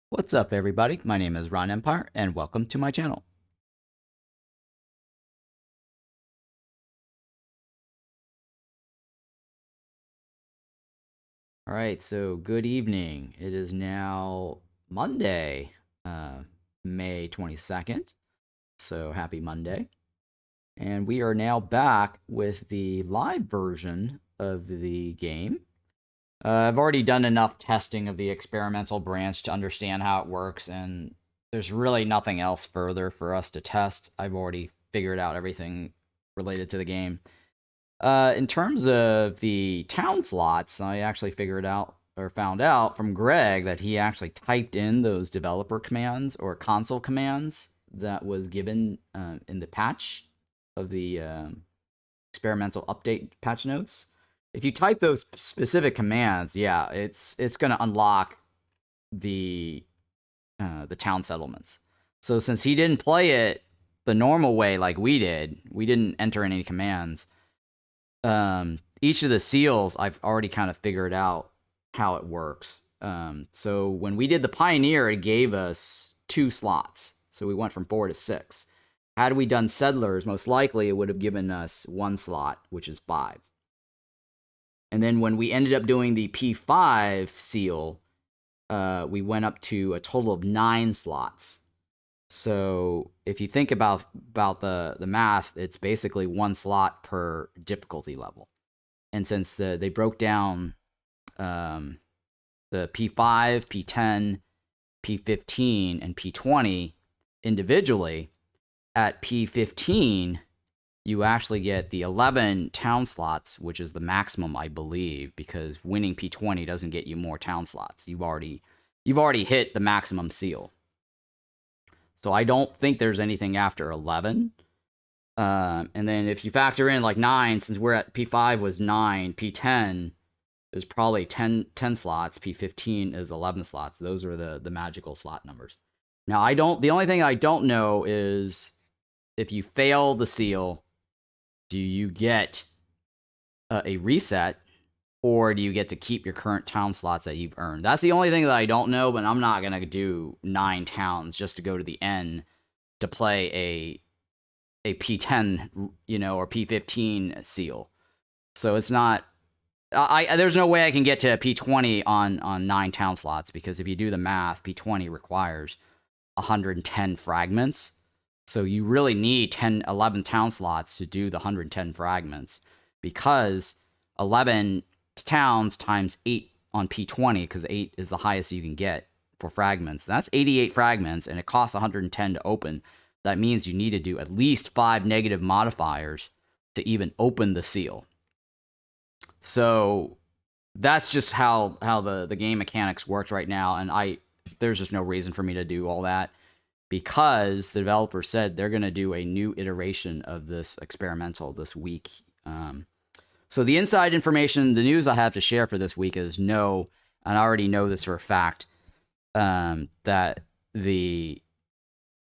What's up, everybody? My name is Ron Empire, and welcome to my channel. All right, so good evening. It is now Monday, May 22nd. So happy Monday. And we are now back with the live version of the game. I've already done enough testing of the experimental branch to understand how it works, and there's really nothing else further for us to test. I've already figured out everything related to the game. In terms of the town slots, I actually figured out or found out from Greg that he actually typed in those developer commands or console commands that was given in the patch of the experimental update patch notes. If you type those specific commands, yeah, it's going to unlock the town settlements. So since he didn't play it the normal way like we did, we didn't enter any commands. Each of the seals I've already kind of figured out how it works. So when we did the Pioneer, it gave us 2 slots. So we went from 4 to 6. Had we done Settlers, most likely it would have given us 1 slot, which is 5. And then when we ended up doing the P5 seal, we went up to a total of 9 slots. So if you think about the math, it's basically 1 slot per difficulty level. And since they broke down the P5, P10, P15, and P20 individually, at P15, you actually get the 11 town slots, which is the maximum, I believe, because winning P20 doesn't get you more town slots. You've already hit the maximum seal. So I don't think there's anything after 11. And then if you factor in like 9, since we're at P5 was 9, P10 is probably 10 slots, P15 is 11 slots. Those are the magical slot numbers. Now, the only thing I don't know is if you fail the seal, do you get a reset, or do you get to keep your current town slots that you've earned? That's the only thing that I don't know, but I'm not going to do 9 towns just to go to the end to play a P10, or P15 seal. So it's not... there's no way I can get to a P20 on 9 town slots, because if you do the math, P20 requires 110 fragments. So you really need 11 town slots to do the 110 fragments, because 11 towns times 8 on P20, because 8 is the highest you can get for fragments. That's 88 fragments, and it costs 110 to open. That means you need to do at least 5 negative modifiers to even open the seal. So that's just how the game mechanics works right now, and there's just no reason for me to do all that, because the developer said they're going to do a new iteration of this experimental this week. So the inside information, the news I have to share for this week is and I already know this for a fact, that the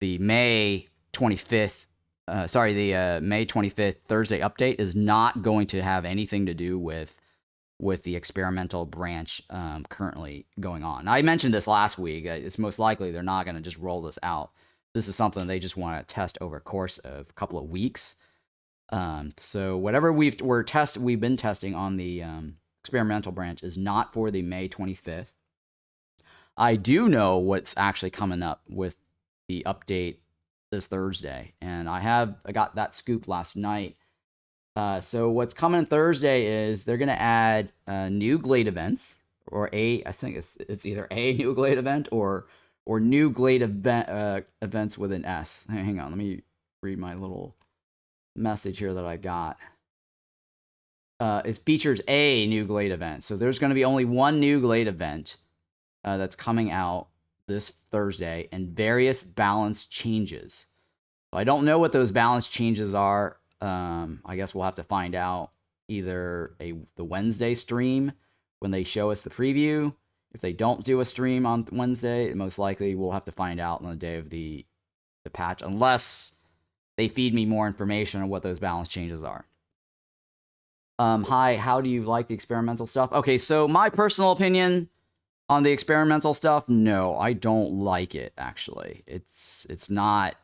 May 25th, May 25th Thursday update is not going to have anything to do with the experimental branch currently going on. I mentioned this last week. It's most likely they're not going to just roll this out. This is something they just want to test over a course of a couple of weeks. So whatever we've been testing on the experimental branch is not for the May 25th. I do know what's actually coming up with the update this Thursday, and I got that scoop last night. So what's coming Thursday is they're going to add new Glade events, or I think it's either a new Glade event or new Glade events with an S. Hang on, let me read my little message here that I got. It features a new Glade event. So there's going to be only one new Glade event that's coming out this Thursday, and various balance changes. So I don't know what those balance changes are. I guess we'll have to find out either the Wednesday stream when they show us the preview. If they don't do a stream on Wednesday, most likely we'll have to find out on the day of the patch, unless they feed me more information on what those balance changes are. Hi, how do you like the experimental stuff? Okay, so my personal opinion, On the experimental stuff, no, I don't like it actually. It's not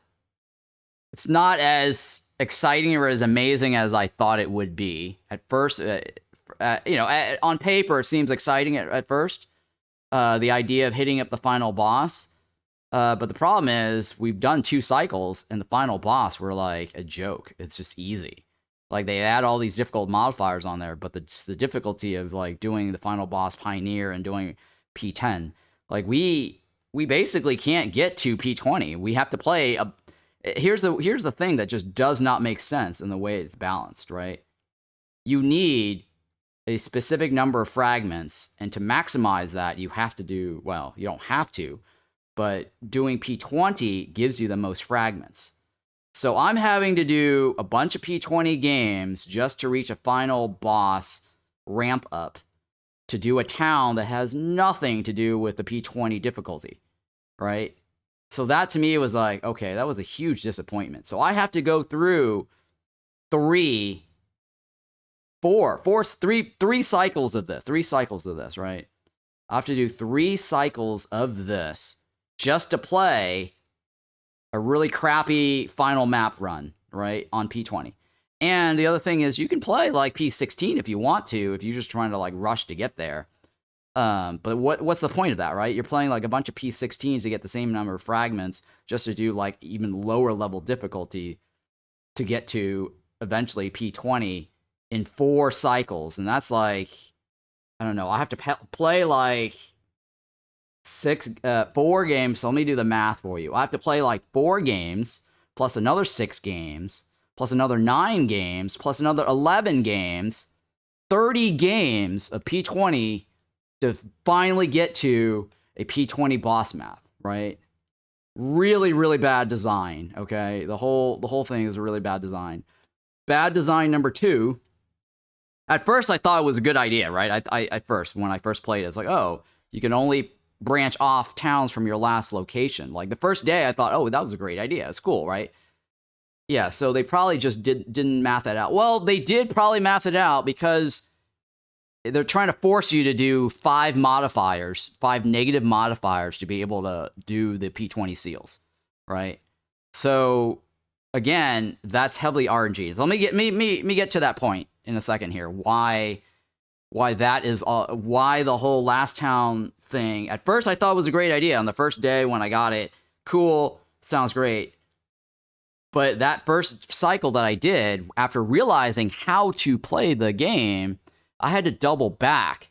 as exciting or as amazing as I thought it would be. At first, on paper it seems exciting at first. The idea of hitting up the final boss. But the problem is we've done 2 cycles and the final boss were like a joke. It's just easy. Like they add all these difficult modifiers on there, but the difficulty of like doing the final boss Pioneer and doing P10, like we basically can't get to P20. We have to play a. Here's the thing that just does not make sense in the way it's balanced, right? You need a specific number of fragments, and to maximize that, you have to do, well, you don't have to, but doing P20 gives you the most fragments. So I'm having to do a bunch of P20 games just to reach a final boss ramp up to do a town that has nothing to do with the P20 difficulty, right? So that to me was like, okay, that was a huge disappointment. So I have to go through three cycles of this. 3 cycles of this, right? I have to do 3 cycles of this just to play a really crappy final map run, right, on P20. And the other thing is you can play like P16 if you want to, if you're just trying to like rush to get there. But what's the point of that, right? You're playing like a bunch of P16s to get the same number of fragments just to do like even lower level difficulty to get to eventually P20 in 4 cycles. And that's like, I don't know, I have to play like 4 games. So let me do the math for you. I have to play like 4 games plus another 6 games plus another 9 games plus another 11 games, 30 games of P20 to finally get to a P20 boss map, right? Really, really bad design, okay? The whole thing is a really bad design. Bad design number 2. At first, I thought it was a good idea, right? When I first played it, it's like, oh, you can only branch off towns from your last location. Like the first day, I thought, oh, that was a great idea. It's cool, right? Yeah, so they probably just didn't math that out. Well, they did probably math it out because they're trying to force you to do 5 negative modifiers to be able to do the P20 seals, right? So again, that's heavily RNG. So let me get to that point in a second here. Why that is why the whole last town thing. At first, I thought it was a great idea on the first day when I got it. Cool, sounds great. But that first cycle that I did, after realizing how to play the game, I had to double back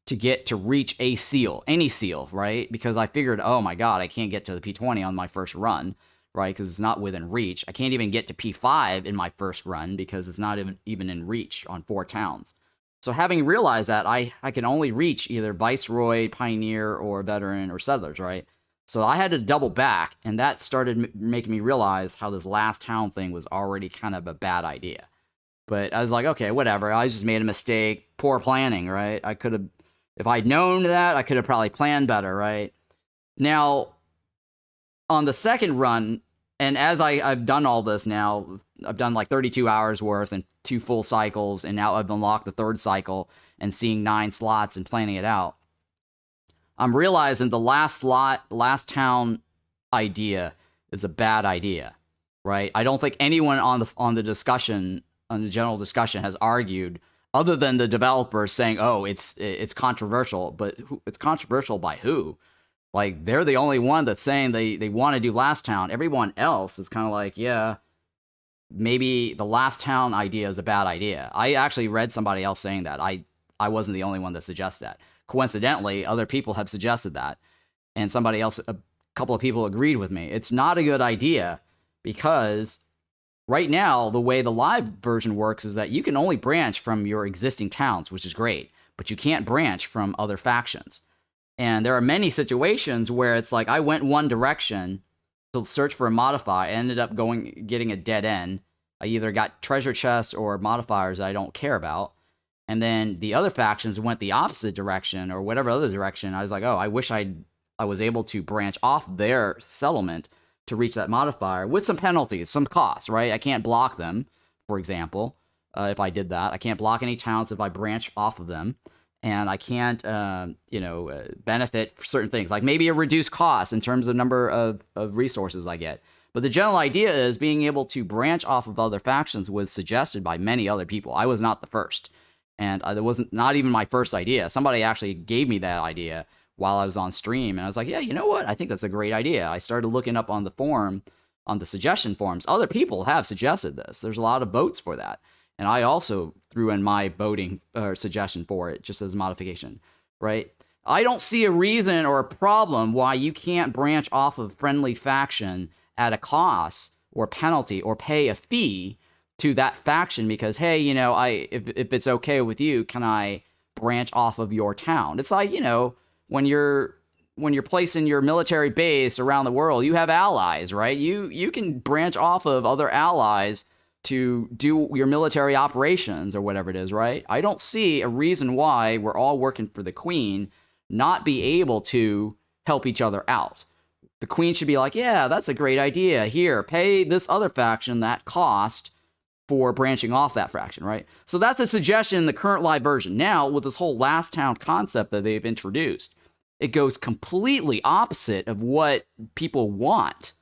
to get to reach a seal, any seal, right? Because I figured, oh my god, I can't get to the P20 on my first run, right? Because it's not within reach. I can't even get to P5 in my first run because it's not even in reach on 4 towns. So having realized that, I can only reach either Viceroy, Pioneer, or Veteran, or Settlers, right? So I had to double back, and that started making me realize how this last town thing was already kind of a bad idea. But I was like, okay, whatever. I just made a mistake. Poor planning, right? I could have, if I'd known that, I could have probably planned better, right? Now, on the second run, and as I've done all this now, I've done like 32 hours worth and 2 full cycles, and now I've unlocked the 3rd cycle and seeing 9 slots and planning it out. I'm realizing the last town idea is a bad idea, right? I don't think anyone on the general discussion has argued, other than the developers saying, "Oh, it's controversial," but it's controversial by who? Like they're the only one that's saying they want to do last town. Everyone else is kind of like, yeah, maybe the last town idea is a bad idea. I actually read somebody else saying that. I wasn't the only one that suggests that. Coincidentally, other people have suggested that, and a couple of people agreed with me. It's not a good idea because right now, the way the live version works is that you can only branch from your existing towns, which is great, but you can't branch from other factions. And there are many situations where it's like I went one direction to search for a modifier, I ended up getting a dead end. I either got treasure chests or modifiers I don't care about. And then the other factions went the opposite direction or whatever other direction. I was like, oh, I wish I was able to branch off their settlement to reach that modifier with some penalties, some costs, right? I can't block them, for example, if I did that. I can't block any towns if I branch off of them. and I can't, benefit for certain things, like maybe a reduced cost in terms of number of resources I get. But the general idea is being able to branch off of other factions was suggested by many other people. I was not the first. And it wasn't not even my first idea. Somebody actually gave me that idea while I was on stream. And I was like, yeah, you know what? I think that's a great idea. I started looking up on the forum, on the suggestion forums. Other people have suggested this. There's a lot of votes for that. And I also threw in my voting or suggestion for it just as a modification, right? I don't see a reason or a problem why you can't branch off of friendly faction at a cost or penalty or pay a fee to that faction because, hey, if it's okay with you, can I branch off of your town? It's like, when you're placing your military base around the world, you have allies, right? You can branch off of other allies to do your military operations or whatever it is, right? I don't see a reason why we're all working for the Queen not be able to help each other out. The Queen should be like, yeah, that's a great idea. Here, pay this other faction that cost for branching off that faction, right? So that's a suggestion in the current live version. Now, with this whole last town concept that they've introduced, it goes completely opposite of what people want.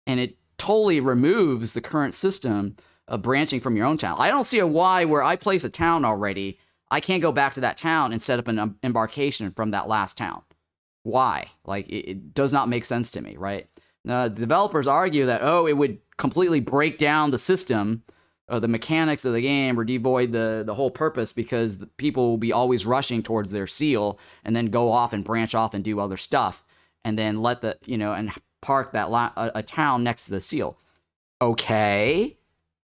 And it totally removes the current system of branching from your own town. I don't see a why where I place a town already, I can't go back to that town and set up an embarkation from that last town. Why? Like, it does not make sense to me, right? Now, the developers argue that, it would completely break down the system, the mechanics of the game, or devoid the whole purpose because the people will be always rushing towards their seal and then go off and branch off and do other stuff and then let and park that a town next to the seal. Okay.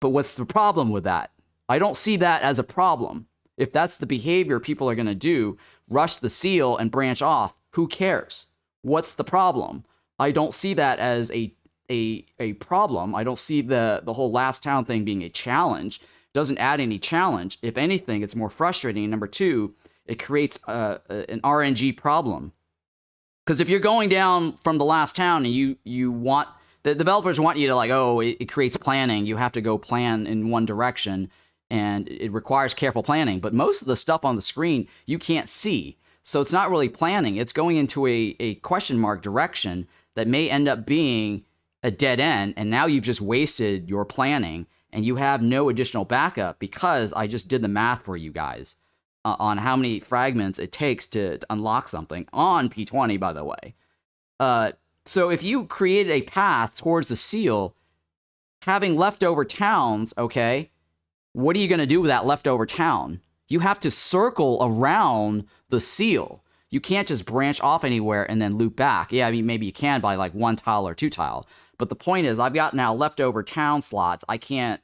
But what's the problem with that? I don't see that as a problem. If that's the behavior people are going to do, rush the seal and branch off, who cares? What's the problem? I don't see that as a problem. I don't see the whole last town thing being a challenge. It doesn't add any challenge. If anything, it's more frustrating. And number two, it creates an RNG problem. Because if you're going down from the last town and you want... The developers want you to it creates planning. You have to go plan in one direction, and it requires careful planning. But most of the stuff on the screen, you can't see. So it's not really planning. It's going into a question mark direction that may end up being a dead end, and now you've just wasted your planning, and you have no additional backup because I just did the math for you guys on how many fragments it takes to unlock something on P20, by the way. So if you created a path towards the seal, having leftover towns, okay, what are you going to do with that leftover town? You have to circle around the seal. You can't just branch off anywhere and then loop back. Yeah, I mean, maybe you can by like 1 tile or 2 tile. But the point is, I've got now leftover town slots. I can't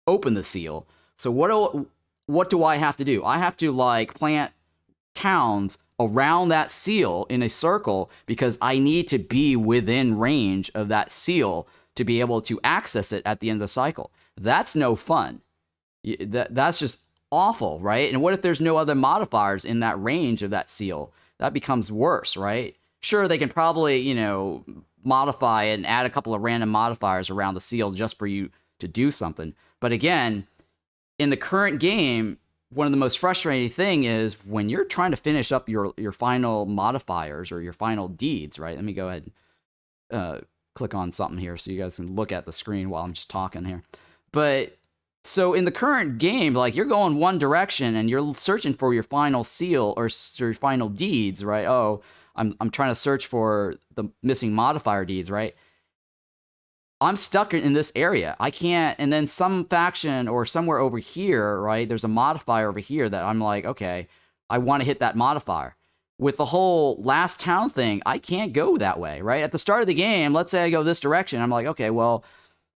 open the seal. So what do I have to do? I have to plant towns around that seal in a circle because I need to be within range of that seal to be able to access it at the end of the cycle. That's no fun. That's just awful, right? And what if there's no other modifiers in that range of that seal? That becomes worse, right? Sure, they can probably, modify it and add a couple of random modifiers around the seal just for you to do something. But again, in the current game, one of the most frustrating thing is when you're trying to finish up your final modifiers or your final deeds, right? Let me go ahead and click on something here so you guys can look at the screen while I'm just talking here. But so in the current game, you're going one direction and you're searching for your final seal or your final deeds, right? Oh, I'm trying to search for the missing modifier deeds, right? I'm stuck in this area. I can't, and then some faction or somewhere over here, right? There's a modifier over here that I'm like, okay, I want to hit that modifier. With the whole last town thing, I can't go that way, right? At the start of the game, let's say I go this direction. I'm like, okay, well,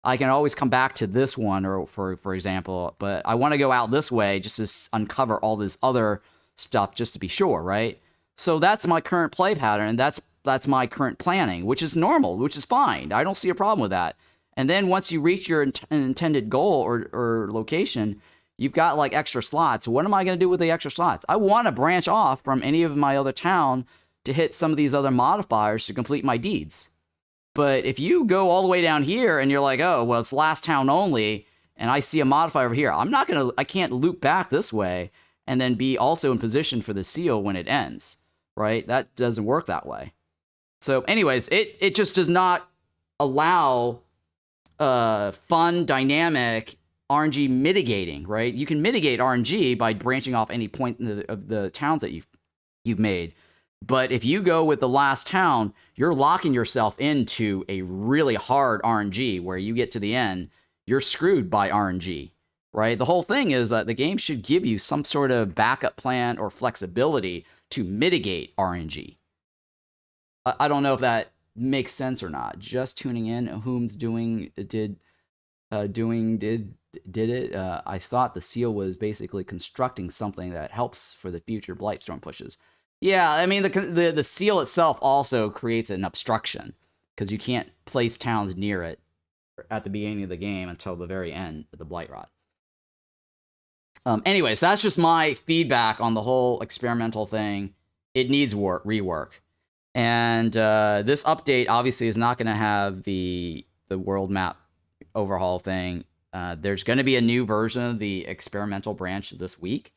I can always come back to this one, or for example, but I want to go out this way just to uncover all this other stuff just to be sure, right? So that's my current play pattern, and that's my current planning, which is normal, which is fine. I don't see a problem with that. And then once you reach your intended goal or location, you've got extra slots. What am I going to do with the extra slots? I want to branch off from any of my other town to hit some of these other modifiers to complete my deeds. But if you go all the way down here and you're like, oh, well, it's last town only, and I see a modifier over here, I can't loop back this way and then be also in position for the seal when it ends, right? That doesn't work that way. So anyways, it just does not allow fun, dynamic RNG mitigating, right? You can mitigate RNG by branching off any point of the towns that you've made. But if you go with the last town, you're locking yourself into a really hard RNG where you get to the end, you're screwed by RNG, right? The whole thing is that the game should give you some sort of backup plan or flexibility to mitigate RNG. I don't know if that makes sense or not. Just tuning in, whom's did it? I thought the seal was basically constructing something that helps for the future Blightstorm pushes. Yeah, I mean the seal itself also creates an obstruction because you can't place towns near it at the beginning of the game until the very end of the Blight Rot. Anyways, that's just my feedback on the whole experimental thing. It needs rework. And this update obviously is not going to have the world map overhaul thing. There's going to be a new version of the experimental branch this week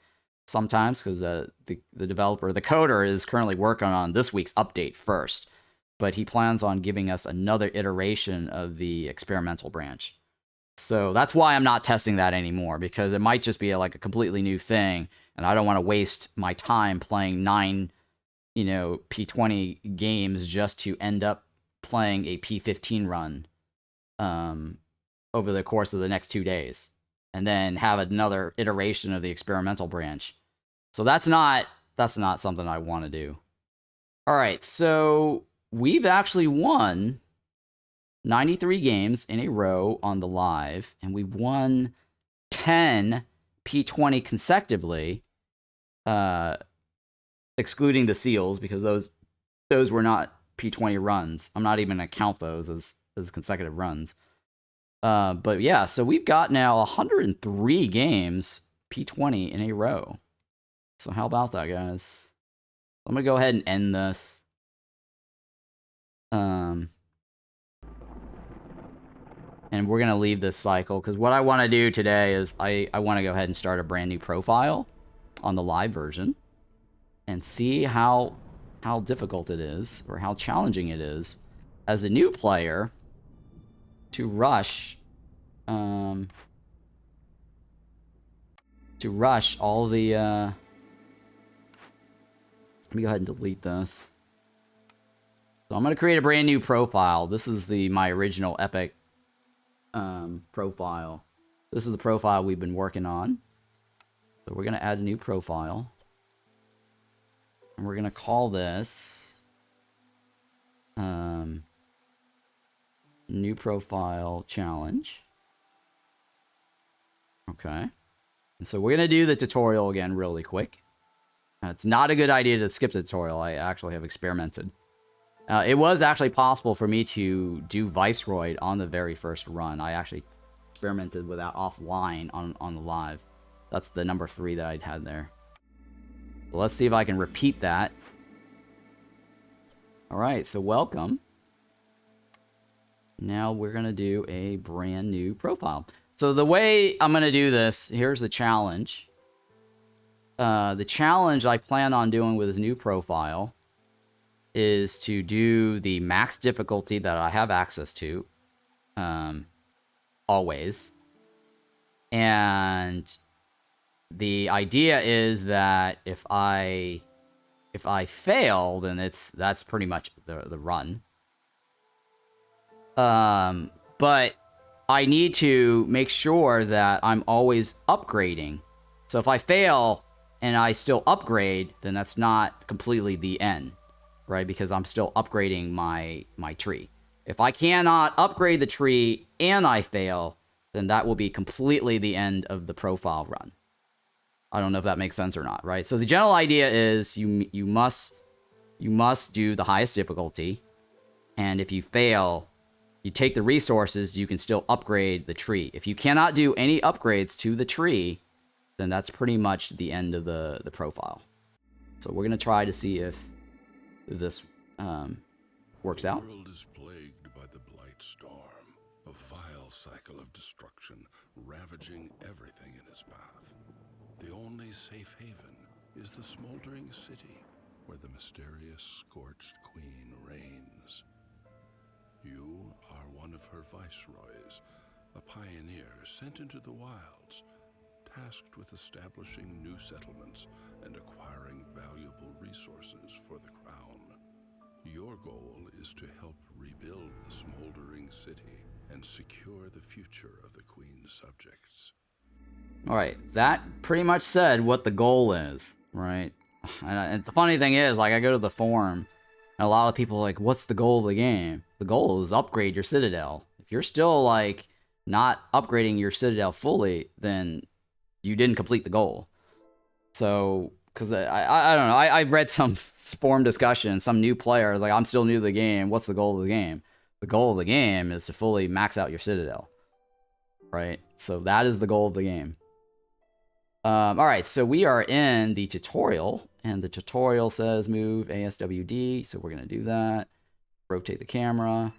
sometimes because the developer, the coder, is currently working on this week's update first. But he plans on giving us another iteration of the experimental branch. So that's why I'm not testing that anymore, because it might just be like a completely new thing, and I don't want to waste my time playing 9 P20 games just to end up playing a P15 run over the course of the next 2 days and then have another iteration of the experimental branch. So that's not something I want to do. All right, so we've actually won 93 games in a row on the live, and we've won 10 P20 consecutively, excluding the seals, because those were not P20 runs. I'm not even going to count those as consecutive runs. But yeah, so we've got now 103 games P20 in a row. So how about that, guys? I'm going to go ahead and end this. And we're going to leave this cycle, because what I want to do today is I want to go ahead and start a brand new profile on the live version and see how difficult it is, or how challenging it is as a new player to rush all the let me go ahead and delete this. So I'm going to create a brand new profile. This is my original Epic profile. This is the profile we've been working on. So we're going to add a new profile. And we're going to call this new profile challenge. Okay. And so we're going to do the tutorial again really quick. It's not a good idea to skip the tutorial. I actually have experimented. It was actually possible for me to do Viceroy on the very first run. I actually experimented with that offline on the live. That's the number 3 that I'd had there. So let's see if I can repeat that. Alright, so welcome. Now we're going to do a brand new profile. So the way I'm going to do this, here's the challenge. The challenge I plan on doing with this new profile is to do the max difficulty that I have access to, always. And the idea is that if I fail, then that's pretty much the run. But I need to make sure that I'm always upgrading. So if I fail and I still upgrade, then that's not completely the end, right? Because I'm still upgrading my tree. If I cannot upgrade the tree and I fail, then that will be completely the end of the profile run. I don't know if that makes sense or not, right? So the general idea is you must do the highest difficulty, and if you fail, you take the resources, you can still upgrade the tree. If you cannot do any upgrades to the tree, then that's pretty much the end of the profile. So we're going to try to see if this works out. The world is plagued by the Blight Storm, a vile cycle of destruction ravaging everything in its path. The only safe haven is the smoldering city where the mysterious scorched queen reigns. You are one of her viceroys, a pioneer sent into the wilds, tasked with establishing new settlements and acquiring valuable resources for the crown. Your goal is to help rebuild the smoldering city and secure the future of the queen's subjects. All right, that pretty much said what the goal is, right? And the funny thing is, like, I go to the forum, and a lot of people are like, what's the goal of the game? The goal is upgrade your Citadel. If you're still, like, not upgrading your Citadel fully, then you didn't complete the goal. So, because I don't know, I read some forum discussion, some new player is like, I'm still new to the game, what's the goal of the game? The goal of the game is to fully max out your Citadel, right? So that is the goal of the game. All right, so we are in the tutorial, and the tutorial says move ASWD, so we're going to do that. Rotate the camera.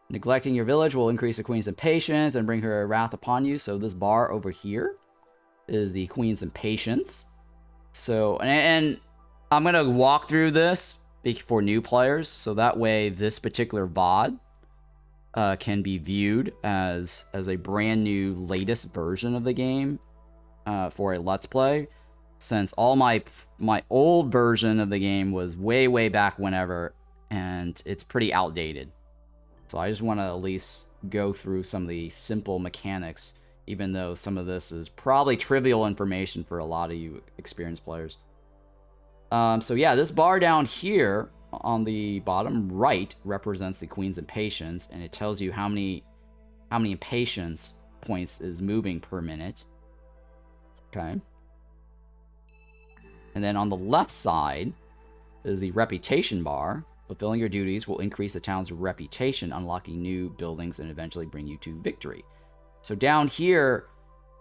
Neglecting your village will increase the queen's impatience and bring her wrath upon you. So this bar over here is the queen's impatience. So, and I'm going to walk through this for new players, so that way this particular VOD can be viewed as a brand new latest version of the game for a Let's Play, since all my old version of the game was way back whenever, and it's pretty outdated. So I just want to at least go through some of the simple mechanics, even though some of this is probably trivial information for a lot of you experienced players. So yeah, this bar down here on the bottom right represents the queen's impatience, and it tells you how many impatience points is moving per minute. Okay. And then on the left side is the reputation bar. Fulfilling your duties will increase the town's reputation, unlocking new buildings and eventually bring you to victory. So down here,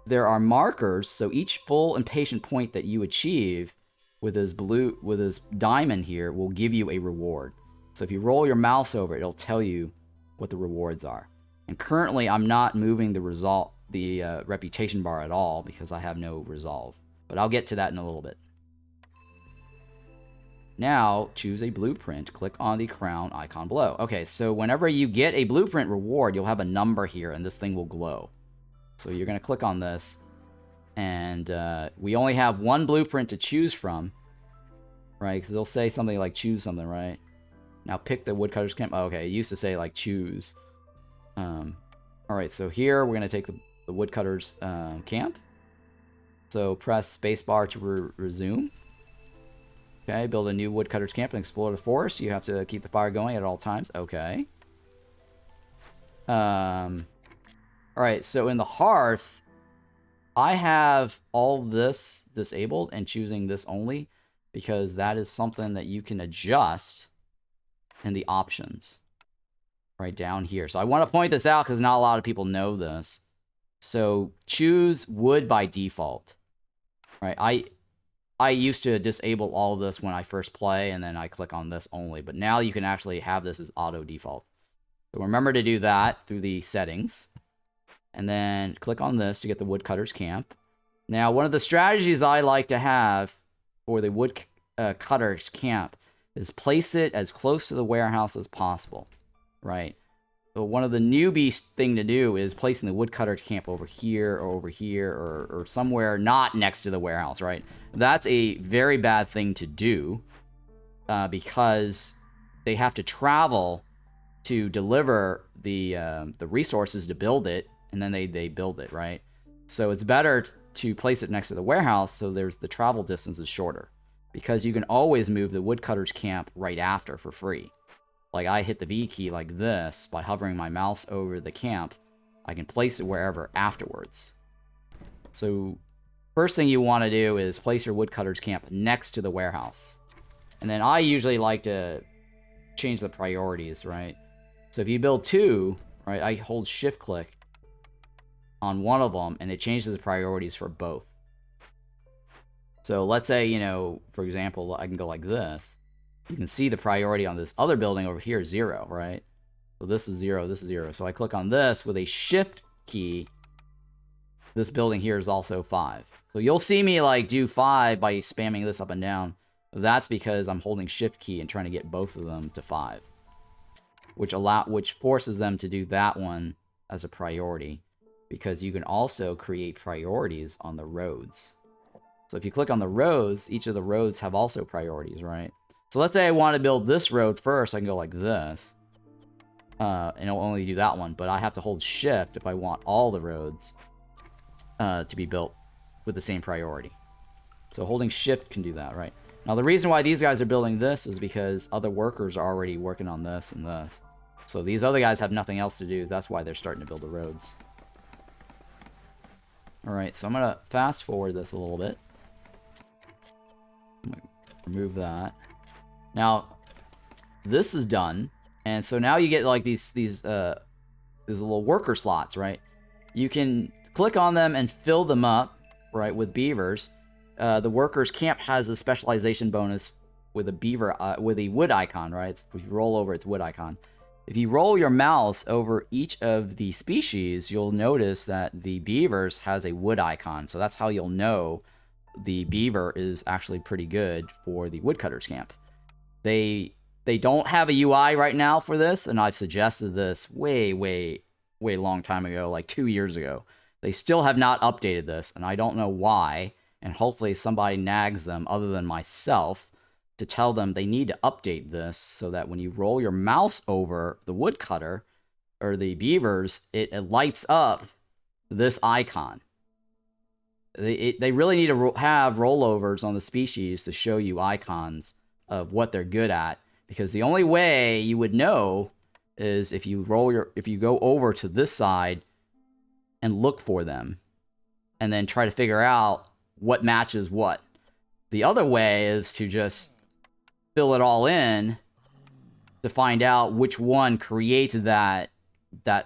there are markers. So each full impatient point that you achieve with this diamond here will give you a reward. So if you roll your mouse over it, it'll tell you what the rewards are. And currently, I'm not moving the reputation bar at all because I have no resolve. But I'll get to that in a little bit. Now, choose a blueprint. Click on the crown icon below. Okay, so whenever you get a blueprint reward, you'll have a number here, and this thing will glow. So you're going to click on this, and we only have one blueprint to choose from, right? Because it'll say something like choose something, right? Now pick the woodcutter's camp. Oh, okay, it used to say like choose. All right, so here we're going to take the woodcutter's camp. So press spacebar to resume. Okay, build a new woodcutter's camp and explore the forest. You have to keep the fire going at all times. Okay. Alright, so in the hearth, I have all this disabled and choosing this only because that is something that you can adjust in the options right down here. So I want to point this out because not a lot of people know this. So choose wood by default. Right, I used to disable all of this when I first play, and then I click on this only. But now you can actually have this as auto default. So remember to do that through the settings. And then click on this to get the woodcutter's camp. Now, one of the strategies I like to have for the woodcutter's camp is place it as close to the warehouse as possible. Right? So one of the newbie thing to do is placing the woodcutter's camp over here or somewhere not next to the warehouse, right? That's a very bad thing to do because they have to travel to deliver the resources to build it, and then they build it, right? So it's better to place it next to the warehouse so the travel distance is shorter, because you can always move the woodcutter's camp right after for free. Like, I hit the V key like this by hovering my mouse over the camp. I can place it wherever afterwards. So, first thing you want to do is place your woodcutter's camp next to the warehouse. And then I usually like to change the priorities, right? So if you build two, right, I hold shift click on one of them, and it changes the priorities for both. So let's say, you know, for example, I can go like this. You can see the priority on this other building over here is 0, right? So this is 0, this is 0. So I click on this with a shift key. This building here is also 5. So you'll see me like do 5 by spamming this up and down. That's because I'm holding shift key and trying to get both of them to 5. Which forces them to do that one as a priority. Because you can also create priorities on the roads. So if you click on the roads, each of the roads have also priorities, right? So let's say I want to build this road first. I can go like this. And it'll only do that one. But I have to hold shift if I want all the roads to be built with the same priority. So holding shift can do that, right? Now the reason why these guys are building this is because other workers are already working on this and this. So these other guys have nothing else to do. That's why they're starting to build the roads. Alright, so I'm going to fast forward this a little bit. I'm going to remove that. Now, this is done. And so now you get like these little worker slots, right? You can click on them and fill them up, right, with beavers. The workers camp has a specialization bonus with a beaver, with a wood icon, right? If you roll over, it's wood icon. If you roll your mouse over each of the species, you'll notice that the beavers has a wood icon. So that's how you'll know the beaver is actually pretty good for the woodcutters camp. They don't have a UI right now for this, and I've suggested this way long time ago, like 2 years ago. They still have not updated this, and I don't know why, and hopefully somebody nags them other than myself to tell them they need to update this so that when you roll your mouse over the woodcutter or the beavers, it lights up this icon. They really need to have rollovers on the species to show you icons of what they're good at, because the only way you would know is if you go over to this side and look for them and then try to figure out what matches what. The other way is to just fill it all in to find out which one creates that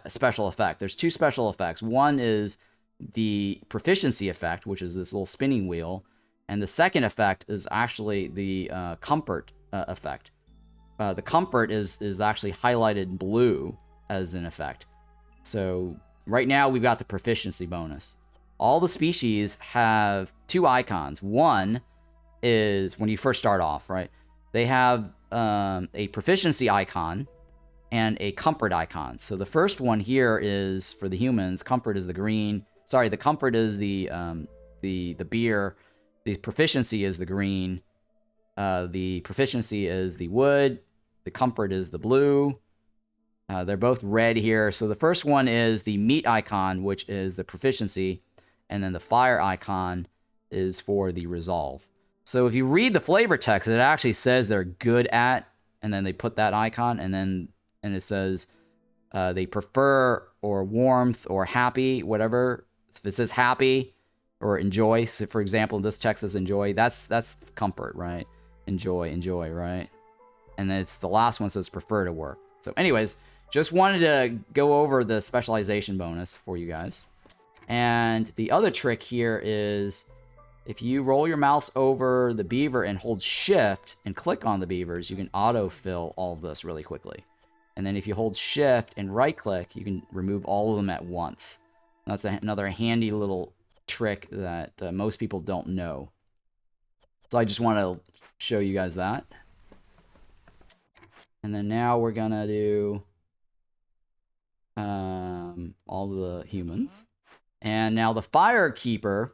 special effect. There's 2 special effects. One is the proficiency effect, which is this little spinning wheel, and the second effect is actually the comfort effect. The comfort is actually highlighted blue as an effect. So right now we've got the proficiency bonus. All the species have 2 icons. One is when you first start off, right? They have a proficiency icon and a comfort icon. So the first one here is for the humans. Comfort is the green. Sorry, the comfort is the beer. The proficiency is the green. The proficiency is the wood. The comfort is the blue. They're both red here. So the first one is the meat icon, which is the proficiency. And then the fire icon is for the resolve. So if you read the flavor text, it actually says they're good at, and then they put that icon, and it says they prefer or warmth or happy, whatever. If it says happy or enjoy, so for example, this text says enjoy, that's comfort, right? Enjoy, right? And then it's the last one says prefer to work. So anyways, just wanted to go over the specialization bonus for you guys. And the other trick here is if you roll your mouse over the beaver and hold shift and click on the beavers, you can autofill all of this really quickly. And then if you hold shift and right click, you can remove all of them at once. That's another handy little trick that most people don't know. So I just want to show you guys that. And then now we're gonna do all the humans. And now the Firekeeper,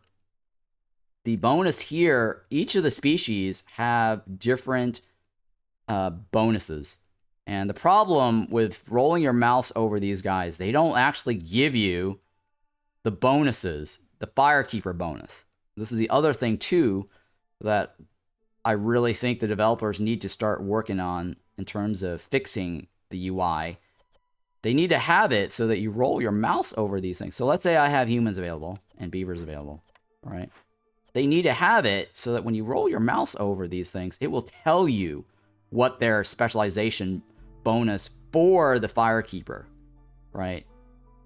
the bonus here, each of the species have different bonuses. And the problem with rolling your mouse over these guys, they don't actually give you the bonuses, the Firekeeper bonus. This is the other thing too that I really think the developers need to start working on in terms of fixing the UI. They need to have it so that you roll your mouse over these things. So let's say I have humans available and beavers available, right? They need to have it so that when you roll your mouse over these things, it will tell you what their specialization bonus for the Firekeeper, right?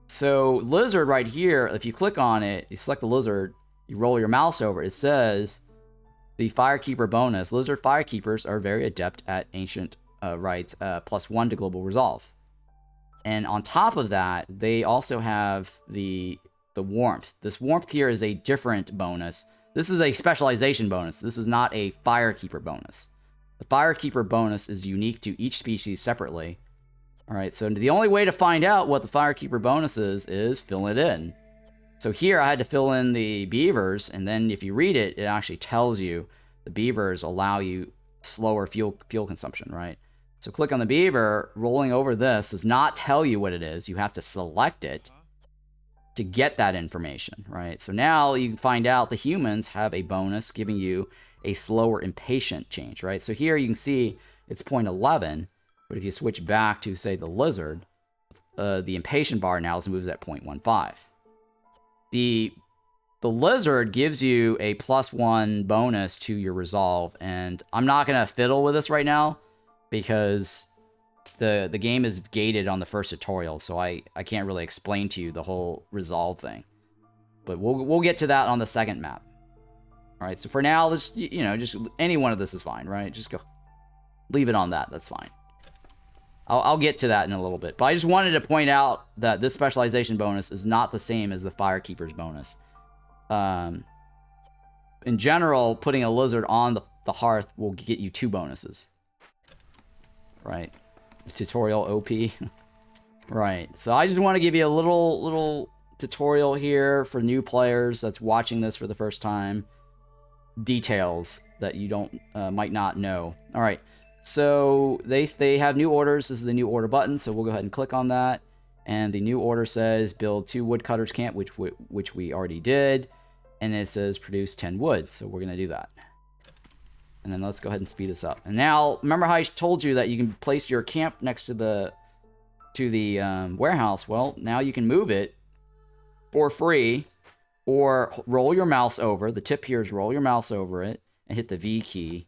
So lizard right here, if you click on it, you select the lizard, you roll your mouse over, it says the Firekeeper bonus. Lizard Firekeepers are very adept at ancient rites, +1 to global resolve. And on top of that, they also have the warmth. This warmth here is a different bonus. This is a specialization bonus. This is not a Firekeeper bonus. The Firekeeper bonus is unique to each species separately. All right, so the only way to find out what the Firekeeper bonus is fill it in. So here I had to fill in the beavers, and then if you read it, it actually tells you the beavers allow you slower fuel consumption, right? So click on the beaver. Rolling over this does not tell you what it is. You have to select it to get that information, right? So now you can find out the humans have a bonus giving you a slower impatient change, right? So here you can see it's 0.11, but if you switch back to, say, the lizard, the impatient bar now moves at 0.15. The lizard gives you a +1 bonus to your resolve, and I'm not going to fiddle with this right now because the game is gated on the first tutorial, so I can't really explain to you the whole resolve thing. But we'll get to that on the second map. All right, so for now, let's, just any one of this is fine, right? Just go leave it on that. That's fine. I'll get to that in a little bit. But I just wanted to point out that this specialization bonus is not the same as the Firekeeper's bonus. In general, putting a lizard on the hearth will get you 2 bonuses. Right? Tutorial OP. Right. So I just want to give you a little tutorial here for new players that's watching this for the first time. Details that you don't might not know. All right. So they have new orders. This is the new order button, so we'll go ahead and click on that. And the new order says build 2 woodcutters camp, which we already did. And it says produce 10 wood, so we're going to do that. And then let's go ahead and speed this up. And now, remember how I told you that you can place your camp next to the warehouse? Well, now you can move it for free, or roll your mouse over. The tip here is roll your mouse over it and hit the V key.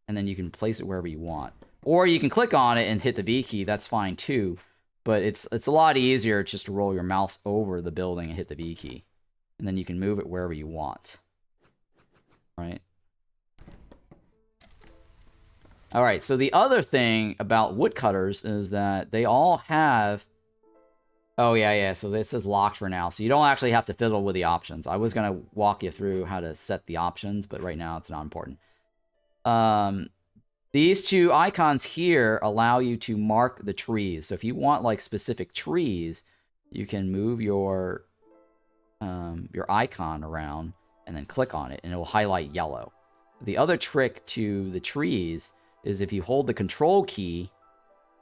And then you can place it wherever you want. Or you can click on it and hit the V key. That's fine too. But it's a lot easier just to roll your mouse over the building and hit the V key. And then you can move it wherever you want. Right? Alright, so the other thing about woodcutters is that they all have... Oh, yeah, so this is locked for now. So you don't actually have to fiddle with the options. I was going to walk you through how to set the options, but right now it's not important. These 2 icons here allow you to mark the trees. So if you want like specific trees, you can move your icon around and then click on it and it will highlight yellow. The other trick to the trees is if you hold the control key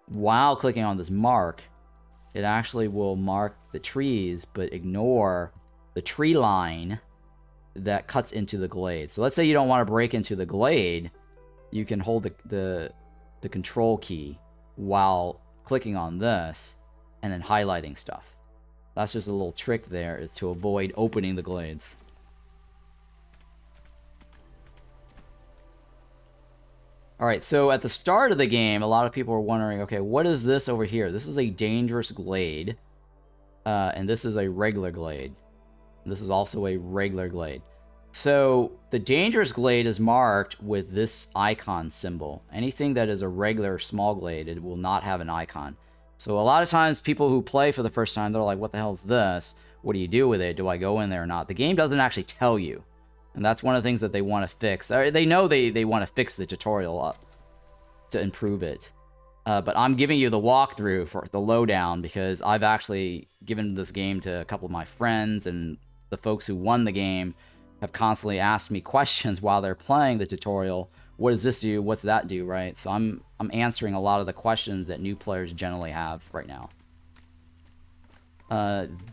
while clicking on this mark, it actually will mark the trees but ignore the tree line that cuts into the glade. So let's say you don't want to break into the glade, you can hold the control key while clicking on this and then highlighting stuff. That's just a little trick there, is to avoid opening the glades. Alright, so at the start of the game, a lot of people were wondering, okay, what is this over here? This is a dangerous glade, and this is a regular glade. This is also a regular glade. So the dangerous glade is marked with this icon symbol. Anything that is a regular small glade, it will not have an icon. So a lot of times people who play for the first time, they're like, what the hell is this? What do you do with it? Do I go in there or not? The game doesn't actually tell you. And that's one of the things that they want to fix. They know they want to fix the tutorial up to improve it. But I'm giving you the walkthrough for the lowdown because I've actually given this game to a couple of my friends, and the folks who won the game have constantly asked me questions while they're playing the tutorial. What does this do? What's that do, right? So I'm answering a lot of the questions that new players generally have right now.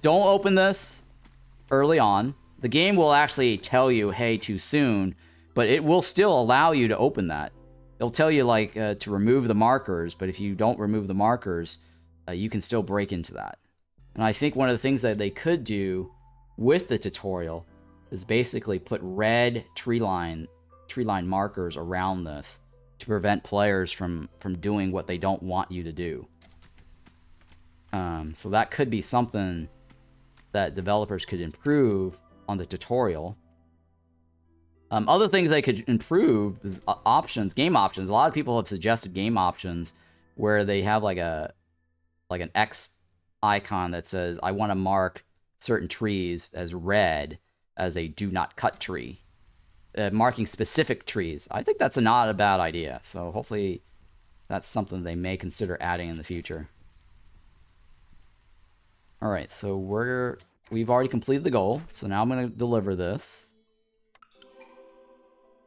Don't open this early on. The game will actually tell you, hey, too soon, but it will still allow you to open that. It'll tell you, like, to remove the markers, but if you don't remove the markers, you can still break into that. And I think one of the things that they could do with the tutorial is basically put red tree line markers around this to prevent players from doing what they don't want you to do. So that could be something that developers could improve on the tutorial. Other things they could improve is options, game options. A lot of people have suggested game options where they have like a like an X icon that says I want to mark certain trees as red as a do not cut tree. Marking specific trees. I think that's not a bad idea. So hopefully that's something they may consider adding in the future. All right, so we've already completed the goal. So now I'm going to deliver this.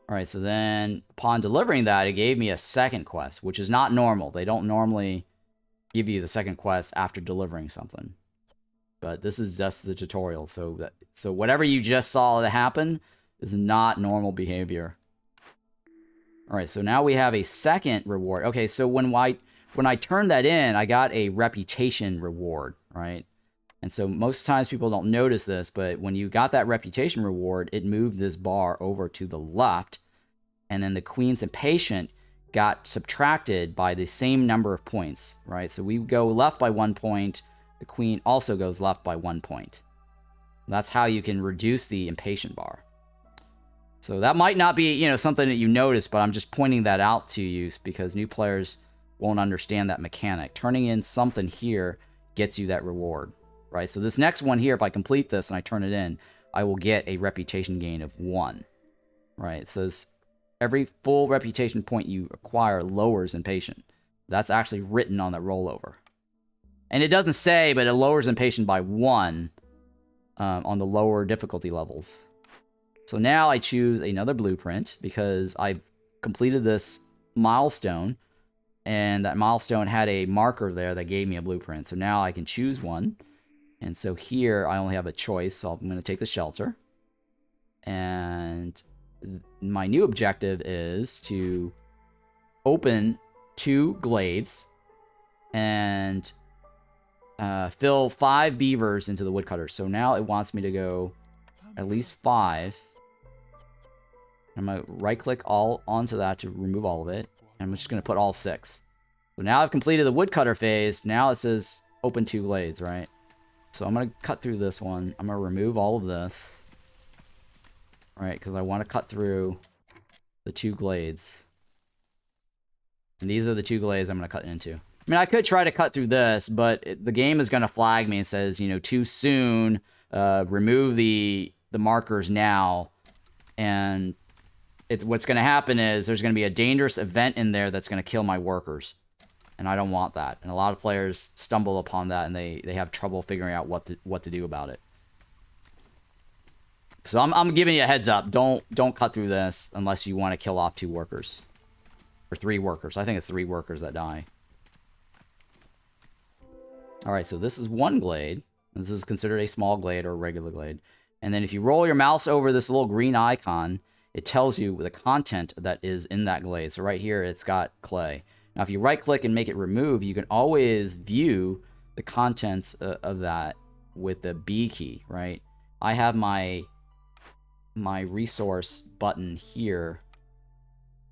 All right, so then upon delivering that, it gave me a second quest, which is not normal. They don't normally give you the second quest after delivering something. But this is just the tutorial. So whatever you just saw that happen is not normal behavior. All right, so now we have a second reward. Okay, so when I turned that in, I got a reputation reward, right? And so most times people don't notice this, but when you got that reputation reward, it moved this bar over to the left, and then the Queen's Impatient got subtracted by the same number of points, right? So we go left by 1 point, the Queen also goes left by 1 point. That's how you can reduce the Impatient bar. So that might not be, something that you notice, but I'm just pointing that out to you because new players won't understand that mechanic. Turning in something here gets you that reward, right? So this next one here, if I complete this and I turn it in, I will get a reputation gain of 1, right? It says every full reputation point you acquire lowers Impatient. That's actually written on the rollover. And it doesn't say, but it lowers Impatient by 1 on the lower difficulty levels. So now I choose another blueprint because I've completed this milestone, and that milestone had a marker there that gave me a blueprint. So now I can choose one. And so here I only have a choice, so I'm going to take the shelter. And my new objective is to open 2 glades and fill 5 beavers into the woodcutter. So now it wants me to go at least 5. I'm going to right-click all onto that to remove all of it. And I'm just going to put all 6. So now I've completed the woodcutter phase. Now it says open 2 glades, right? So I'm going to cut through this one. I'm going to remove all of this. Right, because I want to cut through the 2 glades. And these are the 2 glades I'm going to cut into. I mean, I could try to cut through this, but the game is going to flag me and says, too soon. Remove the markers now. And what's going to happen is there's going to be a dangerous event in there that's going to kill my workers. And I don't want that. And a lot of players stumble upon that, and they have trouble figuring out what to do about it. So I'm giving you a heads up. Don't cut through this unless you want to kill off 2 workers. Or 3 workers. I think it's 3 workers that die. Alright, so this is 1 glade. This is considered a small glade or a regular glade. And then if you roll your mouse over this little green icon, it tells you the content that is in that glade. So right here, it's got clay. Now, if you right-click and make it remove, you can always view the contents of that with the B key, right? I have my resource button here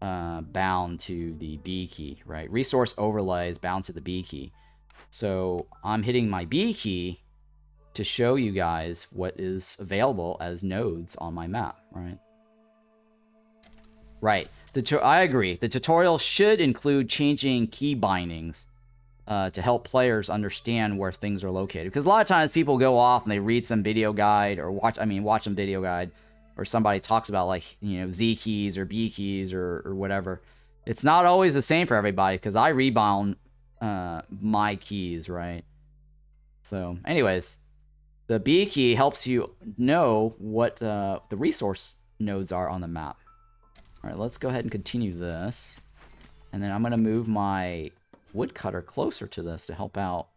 bound to the B key, right? Resource overlay is bound to the B key. So I'm hitting my B key to show you guys what is available as nodes on my map, right? Right. I agree. The tutorial should include changing key bindings to help players understand where things are located. Because a lot of times people go off and they read some video guide or watch some video guide, or somebody talks about Z keys or B keys or whatever. It's not always the same for everybody because I rebound my keys, right? So, anyways, the B key helps you know what the resource nodes are on the map. All right, let's go ahead and continue this. And then I'm going to move my woodcutter closer to this to help out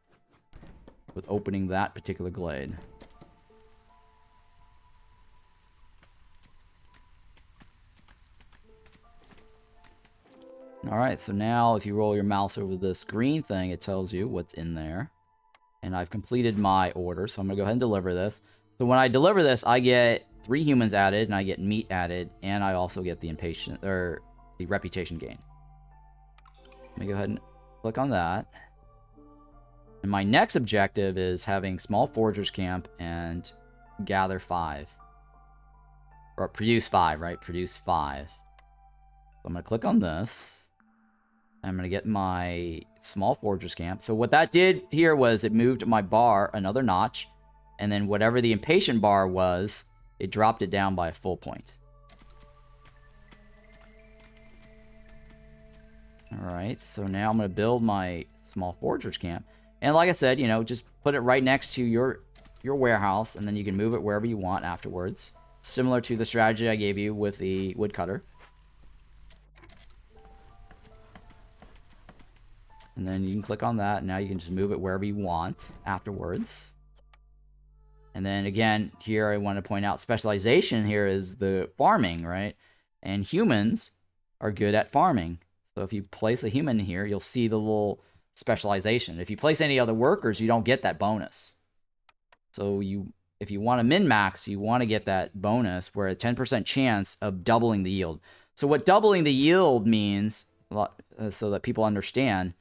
with opening that particular glade. All right, so now if you roll your mouse over this green thing, it tells you what's in there. And I've completed my order, so I'm going to go ahead and deliver this. So when I deliver this, I get 3 humans added, and I get meat added, and I also get the reputation gain. Let me go ahead and click on that. And my next objective is having small foragers camp and gather 5. Or produce 5, right? Produce 5. So I'm going to click on this. I'm going to get my small fortress camp. So what that did here was it moved my bar another notch. And then whatever the impatient bar was, it dropped it down by a full point. Alright, so now I'm going to build my small fortress camp. And like I said, you know, just put it right next to your warehouse, and then you can move it wherever you want afterwards. Similar to the strategy I gave you with the woodcutter. And then you can click on that. Now you can just move it wherever you want afterwards. And then again, here I want to point out specialization here is the farming, right? And humans are good at farming. So if you place a human here, you'll see the little specialization. If you place any other workers, you don't get that bonus. So if you want to min-max, you want to get that bonus where a 10% chance of doubling the yield. So what doubling the yield means, so that people understand,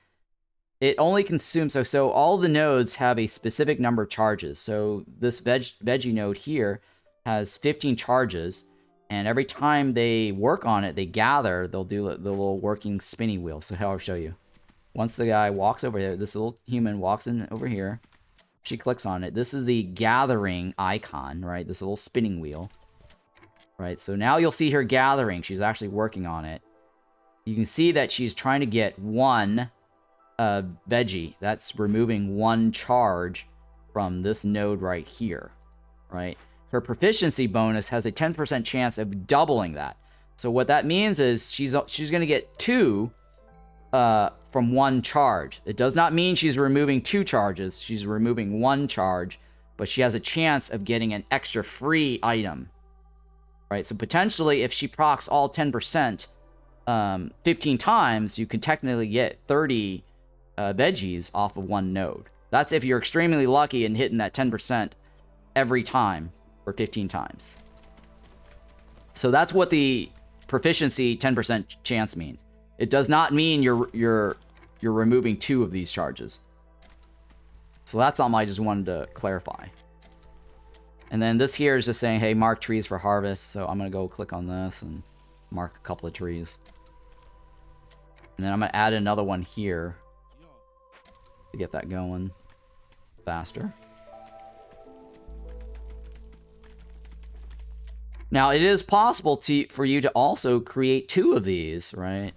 it only consumes, so all the nodes have a specific number of charges. So this veggie node here has 15 charges, and every time they work on it, they gather, they'll do the little working spinny wheel. So how I'll show you. Once the guy walks over here, this little human walks in over here, she clicks on it. This is the gathering icon, right? This little spinning wheel, right? So now you'll see her gathering. She's actually working on it. You can see that she's trying to get one veggie. That's removing one charge from this node right here, right? Her proficiency bonus has a 10% chance of doubling that. So what that means is she's going to get 2 from one charge. It does not mean she's removing 2 charges. She's removing 1 charge, but she has a chance of getting an extra free item, right? So potentially, if she procs all 10% 15 times, you can technically get 30 veggies off of one node. That's if you're extremely lucky and hitting that 10% every time for 15 times. So that's what the proficiency 10% chance means. It does not mean you're removing 2 of these charges. So that's something I just wanted to clarify. And then this here is just saying, hey, mark trees for harvest. So I'm going to go click on this and mark a couple of trees. And then I'm going to add another one here to get that going faster. Now, it is possible for you to also create 2 of these, right?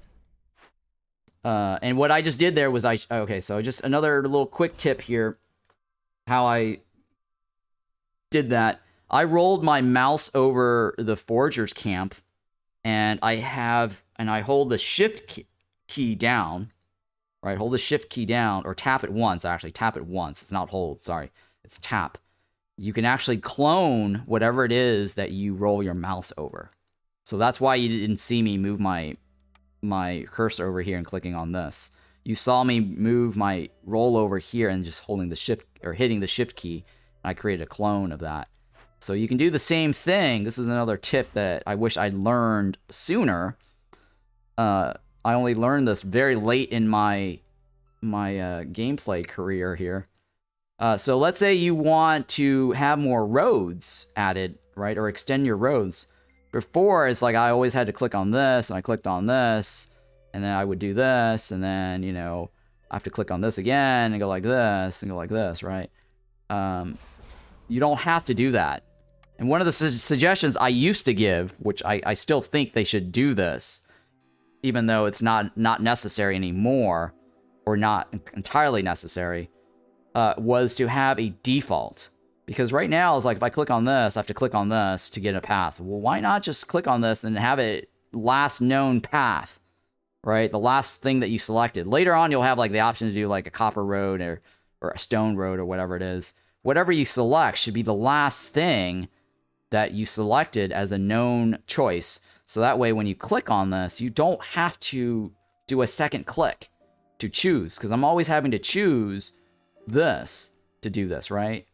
And what I just did there was okay, so just another little quick tip here. How I did that. I rolled my mouse over the forger's camp, and I hold the shift key down, right? Hold the shift key down, or tap it once, actually. Tap it once. It's not hold, sorry. It's tap. You can actually clone whatever it is that you roll your mouse over. So that's why you didn't see me move my cursor over here and clicking on this. You saw me move my roll over here and just holding the shift, or hitting the shift key. I created a clone of that. So you can do the same thing. This is another tip that I wish I'd learned sooner. I only learned this very late in my gameplay career here. So let's say you want to have more roads added, right? Or extend your roads. Before, it's like I always had to click on this, and I clicked on this, and then I would do this, and then, you know, I have to click on this again, and go like this, and go like this, right? You don't have to do that. And one of the suggestions I used to give, which I still think they should do this, even though it's not necessary anymore, or not entirely necessary, was to have a default. Because right now, it's like, if I click on this, I have to click on this to get a path. Well, why not just click on this and have it last known path, right? The last thing that you selected. Later on, you'll have like the option to do like a copper road or a stone road or whatever it is. Whatever you select should be the last thing that you selected as a known choice. So that way, when you click on this, you don't have to do a second click to choose. Because I'm always having to choose this to do this, right?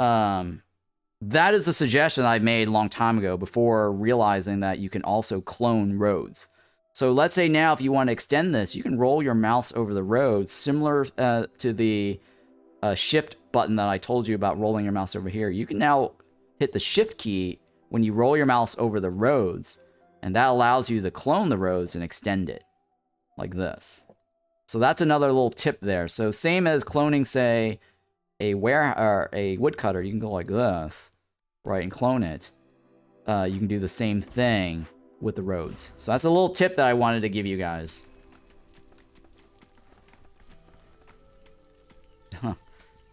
That is a suggestion I made a long time ago before realizing that you can also clone roads. So let's say now if you want to extend this, you can roll your mouse over the road, similar to the shift button that I told you about rolling your mouse over here. You can now hit the shift key when you roll your mouse over the roads, and that allows you to clone the roads and extend it like this. So that's another little tip there. So same as cloning, say, a woodcutter, you can go like this, right, and clone it. You can do the same thing with the roads. So that's a little tip that I wanted to give you guys.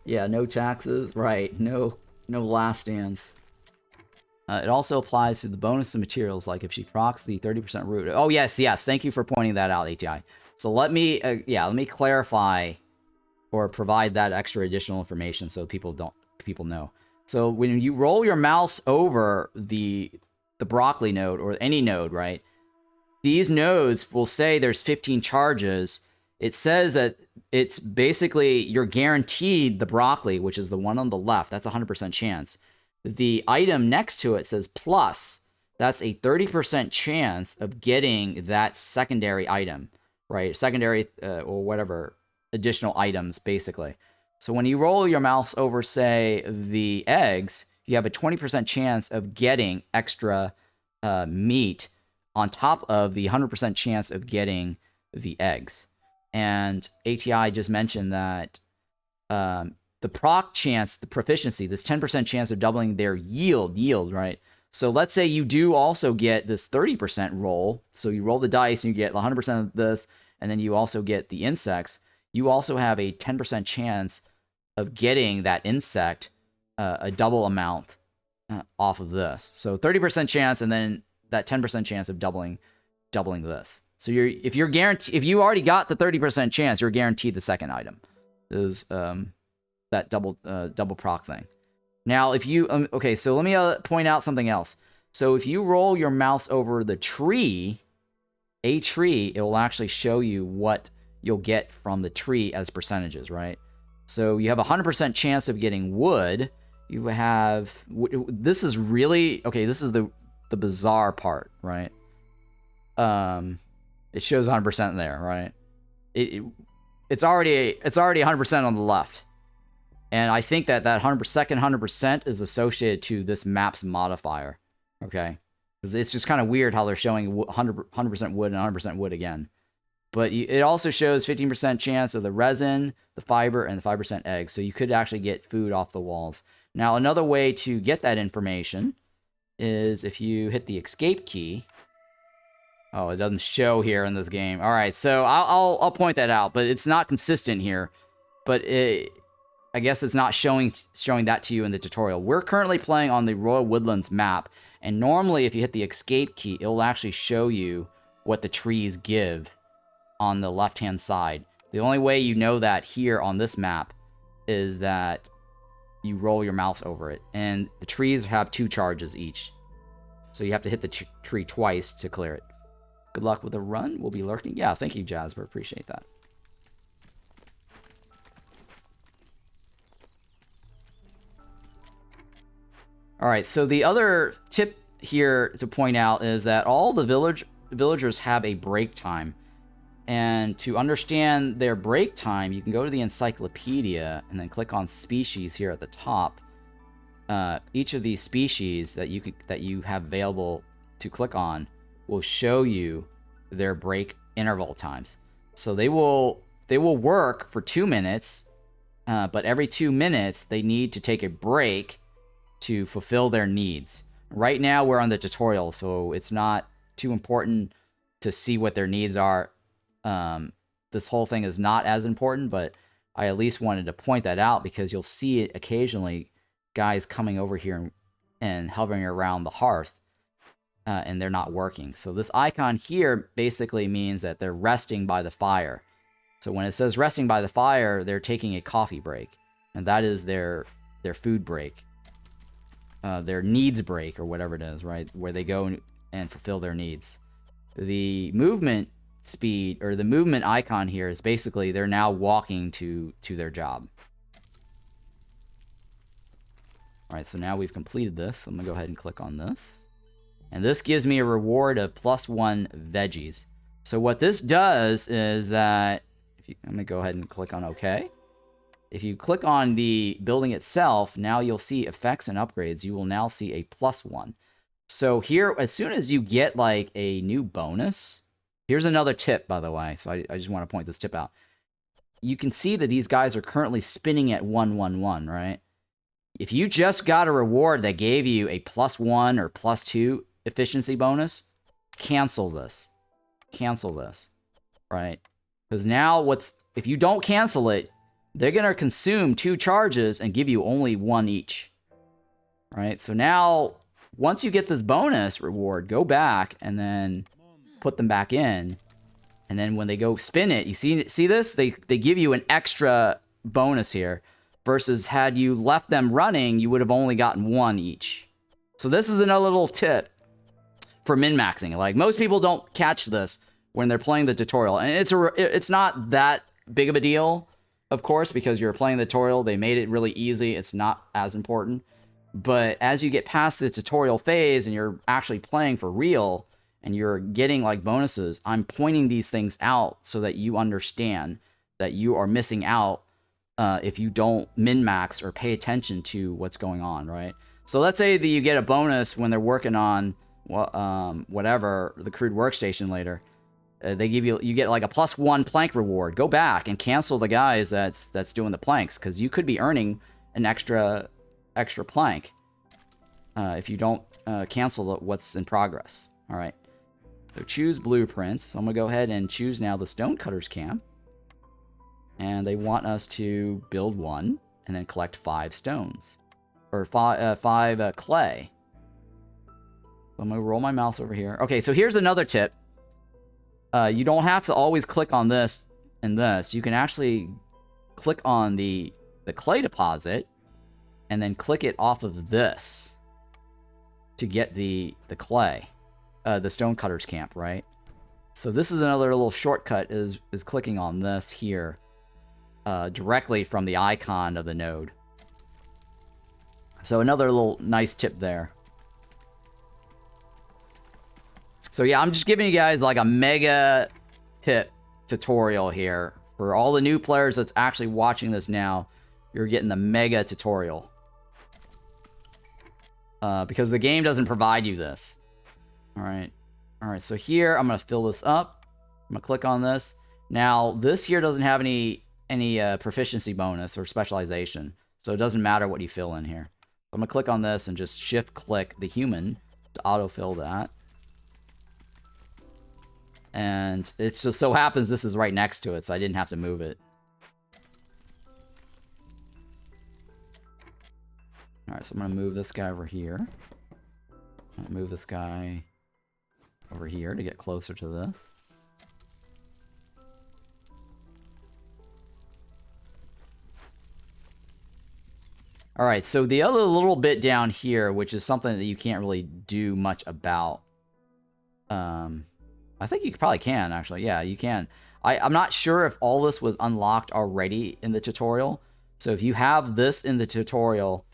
Yeah, no taxes, right? No last stands. It also applies to the bonus of materials, like if she procs the 30% root. Oh yes, thank you for pointing that out, ATI. So let me clarify or provide that extra additional information so people know. So when you roll your mouse over the broccoli node or any node, right? These nodes will say there's 15 charges. It says that it's basically you're guaranteed the broccoli, which is the one on the left. That's a 100% chance. The item next to it says plus. That's a 30% chance of getting that secondary item, right? Secondary or whatever additional items, basically. So when you roll your mouse over, say, the eggs, you have a 20% chance of getting extra meat on top of the 100% chance of getting the eggs. And ATI just mentioned that the proc chance, the proficiency, this 10% chance of doubling their yield, right? So let's say you do also get this 30% roll. So you roll the dice and you get 100% of this, and then you also get the insects. You also have a 10% chance of getting that insect a double amount off of this. So 30% chance, and then that 10% chance of doubling this. So if you already got the 30% chance, you're guaranteed the second item. Is that double proc thing. Now, if you okay, so let me point out something else. So if you roll your mouse over the tree, it will actually show you what you'll get from the tree as percentages, right? So you have a 100% chance of getting wood. You have this is really okay. This is the bizarre part, right? It shows 100% there, right? It's already 100% on the left. And I think that 100% is associated to this map's modifier. Okay? Because it's just kind of weird how they're showing 100% wood and 100% wood again. But it also shows 15% chance of the resin, the fiber, and the 5% egg. So you could actually get food off the walls. Now, another way to get that information is if you hit the escape key. Oh, it doesn't show here in this game. All right, so I'll point that out, but it's not consistent here. But I guess it's not showing that to you in the tutorial. We're currently playing on the Royal Woodlands map, and normally if you hit the escape key, it will actually show you what the trees give on the left-hand side. The only way you know that here on this map is that you roll your mouse over it, and the trees have 2 charges each. So you have to hit the tree twice to clear it. Good luck with the run. We'll be lurking. Yeah, thank you, Jasper. Appreciate that. All right, so the other tip here to point out is that all the villagers have a break time. And to understand their break time, you can go to the encyclopedia and then click on species here at the top. Each of these species that you have available to click on will show you their break interval times. So they will work for 2 minutes, but every 2 minutes they need to take a break to fulfill their needs. Right now we're on the tutorial, so it's not too important to see what their needs are. This whole thing is not as important, but I at least wanted to point that out because you'll see it occasionally, guys coming over here and hovering around the hearth, and they're not working. So this icon here basically means that they're resting by the fire. So when it says resting by the fire, they're taking a coffee break, and that is their food break, their needs break, or whatever it is, right? Where they go and fulfill their needs. The movement speed, or the movement icon here, is basically they're now walking to their job. Alright, so now we've completed this. I'm going to go ahead and click on this. And this gives me a reward of +1 veggies. So what this does is that, I'm going to go ahead and click on OK. If you click on the building itself, now you'll see effects and upgrades. You will now see a +1. So here, as soon as you get like a new bonus, here's another tip, by the way. So I just want to point this tip out. you can see that these guys are currently spinning at 111, right? If you just got a reward that gave you a +1 or +2 efficiency bonus, cancel this. Cancel this, right? Because now if you don't cancel it, they're going to consume 2 charges and give you only 1 each, right? So now, once you get this bonus reward, go back and then put them back in. And then when they go spin it, you see this? They give you an extra bonus here. Versus had you left them running, you would have only gotten 1 each. So this is another little tip for min-maxing. Like, most people don't catch this when they're playing the tutorial. And it's not that big of a deal, of course, because you're playing the tutorial. They made it really easy. It's not as important. But as you get past the tutorial phase and you're actually playing for real and you're getting like bonuses, I'm pointing these things out so that you understand that you are missing out if you don't min-max or pay attention to what's going on, right? So let's say that you get a bonus when they're working on whatever, the crude workstation later. They give you get like a +1 plank reward. Go back and cancel the guys that's doing the planks, because you could be earning an extra plank if you don't cancel what's in progress. All right. So choose blueprints. So I'm gonna go ahead and choose now the Stonecutters camp. And they want us to build 1 and then collect 5 stones. Or 5 clay. So I'm going to roll my mouse over here. Okay, so here's another tip. You don't have to always click on this and this. You can actually click on the clay deposit and then click it off of this to get the clay. The Stonecutters camp, right? So this is another little shortcut is clicking on this here. Directly from the icon of the node. So another little nice tip there. So yeah, I'm just giving you guys like a mega tip tutorial here. For all the new players that's actually watching this now, you're getting the mega tutorial. Because the game doesn't provide you this. Alright, so here I'm going to fill this up. I'm going to click on this. Now, this here doesn't have any proficiency bonus or specialization, so it doesn't matter what you fill in here. So I'm gonna click on this and just shift click the human to autofill that, and it just so happens this is right next to it, so I didn't have to move it. All right, so I'm gonna move this guy over here. I'm gonna move this guy over here to get closer to this. Alright, so the other little bit down here, which is something that you can't really do much about. I think you probably can, actually. Yeah, you can. I'm not sure if all this was unlocked already in the tutorial. So if you have this in the tutorial,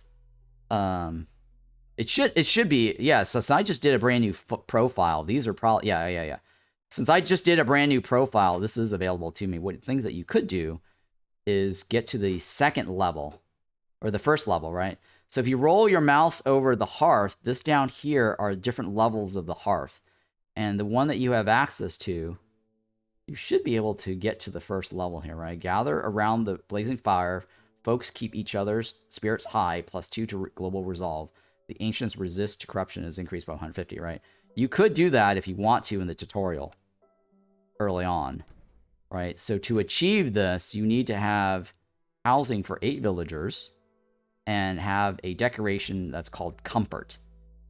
it should be, yeah, so since I just did a brand new profile, these are probably, yeah. Since I just did a brand new profile, this is available to me. What things that you could do is get to the 2nd level. Or the 1st level, right? So if you roll your mouse over the hearth, this down here are different levels of the hearth. And the one that you have access to, you should be able to get to the 1st level here, right? Gather around the blazing fire. Folks keep each other's spirits high, +2 to global resolve. The ancients resist to corruption is increased by 150, right? You could do that if you want to in the tutorial early on, right? So to achieve this, you need to have housing for 8 villagers and have a decoration that's called comfort,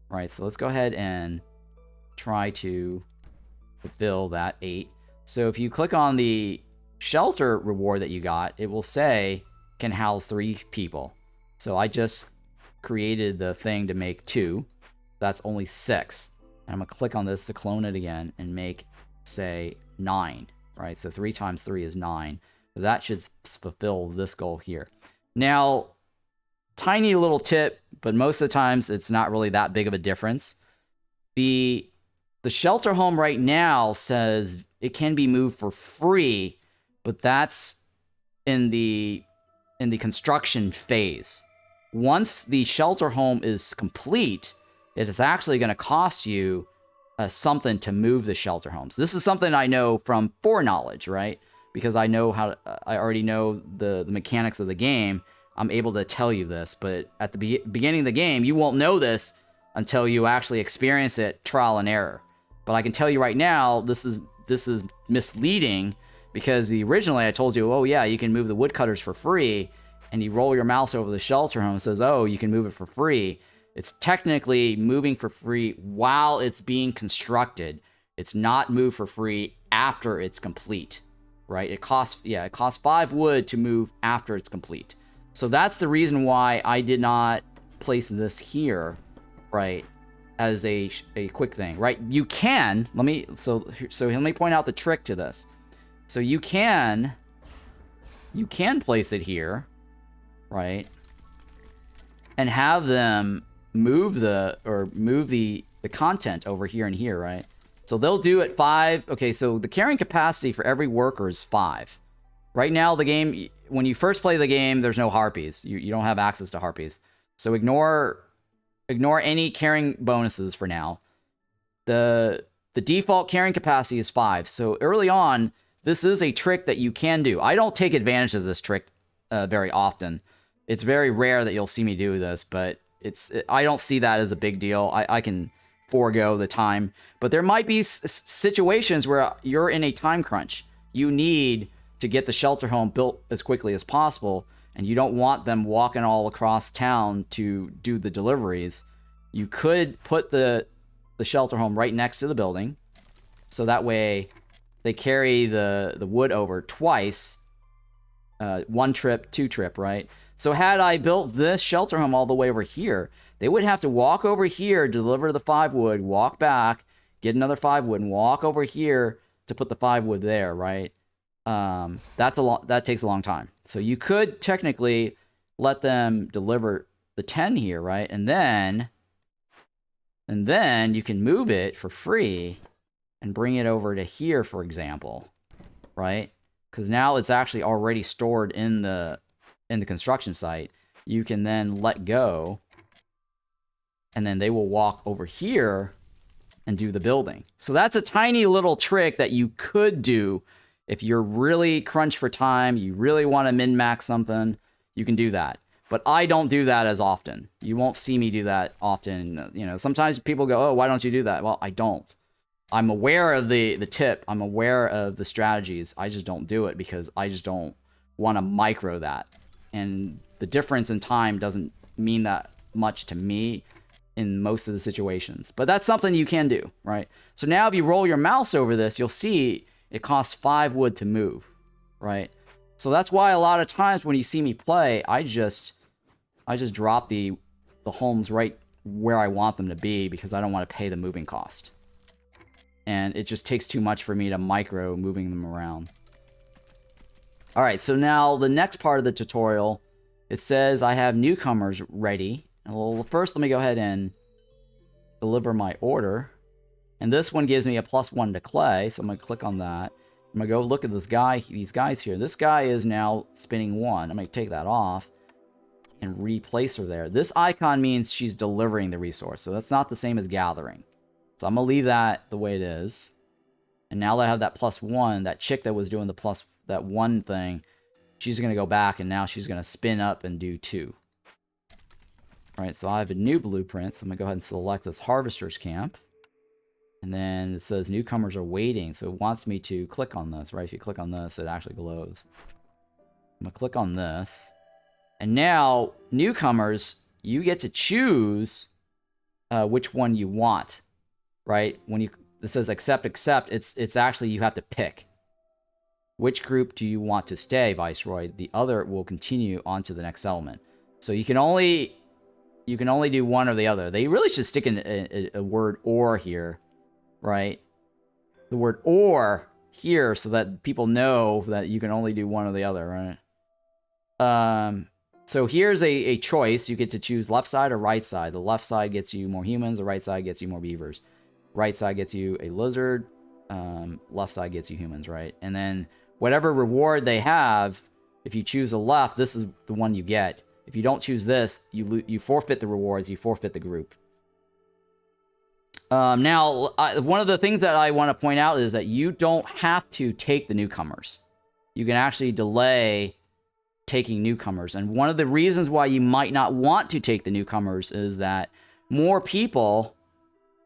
right? So let's go ahead and try to fulfill that 8. So if you click on the shelter reward that you got, it will say can house 3 people. So I just created the thing to make 2. That's only 6. And I'm gonna click on this to clone it again and make, say, 9, right? So 3 times 3 is 9. That should fulfill this goal here. Now, tiny little tip, but most of the times it's not really that big of a difference. The shelter home right now says it can be moved for free, but that's in the construction phase. Once the shelter home is complete, it is actually going to cost you something to move the shelter homes. This is something I know from foreknowledge, right? because I know how I already know the mechanics of the game. I'm able to tell you this, but at the beginning of the game, you won't know this until you actually experience it trial and error. But I can tell you right now, this is misleading, because originally I told you, oh yeah, you can move the woodcutters for free, and you roll your mouse over the shelter home and says, oh, you can move it for free. It's technically moving for free while it's being constructed. It's not moved for free after it's complete, right? It costs 5 wood to move after it's complete. So that's the reason why I did not place this here, right, as a quick thing, right? You can, let me point out the trick to this. So you can place it here, right, and have them move the content over here and here, right? So they'll do it 5. Okay, so the carrying capacity for every worker is 5. Right now, the game, when you first play the game, there's no harpies. You don't have access to harpies. So ignore any carrying bonuses for now. The default carrying capacity is 5. So early on, this is a trick that you can do. I don't take advantage of this trick very often. It's very rare that you'll see me do this, but I don't see that as a big deal. I can forego the time. But there might be situations where you're in a time crunch. You need to get the shelter home built as quickly as possible, and you don't want them walking all across town to do the deliveries. You could put the shelter home right next to the building, so that way they carry the wood over twice. 1 trip, 2 trip, right? So had I built this shelter home all the way over here, they would have to walk over here, deliver the 5 wood, walk back, get another 5 wood, and walk over here to put the 5 wood there, right? That takes a long time. So you could technically let them deliver the 10 here, right? And then you can move it for free and bring it over to here, for example, right? Because now it's actually already stored in the construction site. You can then let go, and then they will walk over here and do the building. So that's a tiny little trick that you could do if you're really crunched for time, you really want to min-max something, you can do that. But I don't do that as often. You won't see me do that often. You know, sometimes people go, oh, why don't you do that? Well, I don't. I'm aware of the tip. I'm aware of the strategies. I just don't do it because I just don't want to micro that. And the difference in time doesn't mean that much to me in most of the situations. But that's something you can do, right? So now if you roll your mouse over this, you'll see it costs 5 wood to move, right? So that's why a lot of times when you see me play, I just drop the homes right where I want them to be because I don't want to pay the moving cost. And it just takes too much for me to micro moving them around. All right, so now the next part of the tutorial, it says I have newcomers ready. Well, first let me go ahead and deliver my order. And this one gives me a +1 to clay, so I'm going to click on that. I'm going to go look at these guys here. This guy is now spinning 1. I'm going to take that off and replace her there. This icon means she's delivering the resource, so that's not the same as gathering. So I'm going to leave that the way it is. And now that I have that +1, that chick that was doing that 1 thing, she's going to go back, and now she's going to spin up and do 2. All right, so I have a new blueprint, so I'm going to go ahead and select this Harvester's Camp. And then it says newcomers are waiting, so it wants me to click on this, right? If you click on this, it actually glows. I'm going to click on this. And now, newcomers, you get to choose which one you want, right? When it says accept, it's actually you have to pick. Which group do you want to stay, Viceroy? The other will continue on to the next settlement. So you can only do one or the other. They really should stick in a word "or" here, right? The word "or" here so that people know that you can only do one or the other, right? So here's a choice. You get to choose left side or right side. The left side gets you more humans. The right side gets you more beavers. Right side gets you a lizard. Left side gets you humans, right? And then whatever reward they have, if you choose the left, this is the one you get. If you don't choose this, you forfeit the rewards. You forfeit the group. Now, one of the things that I want to point out is that you don't have to take the newcomers. you can actually delay taking newcomers. And one of the reasons why you might not want to take the newcomers is that more people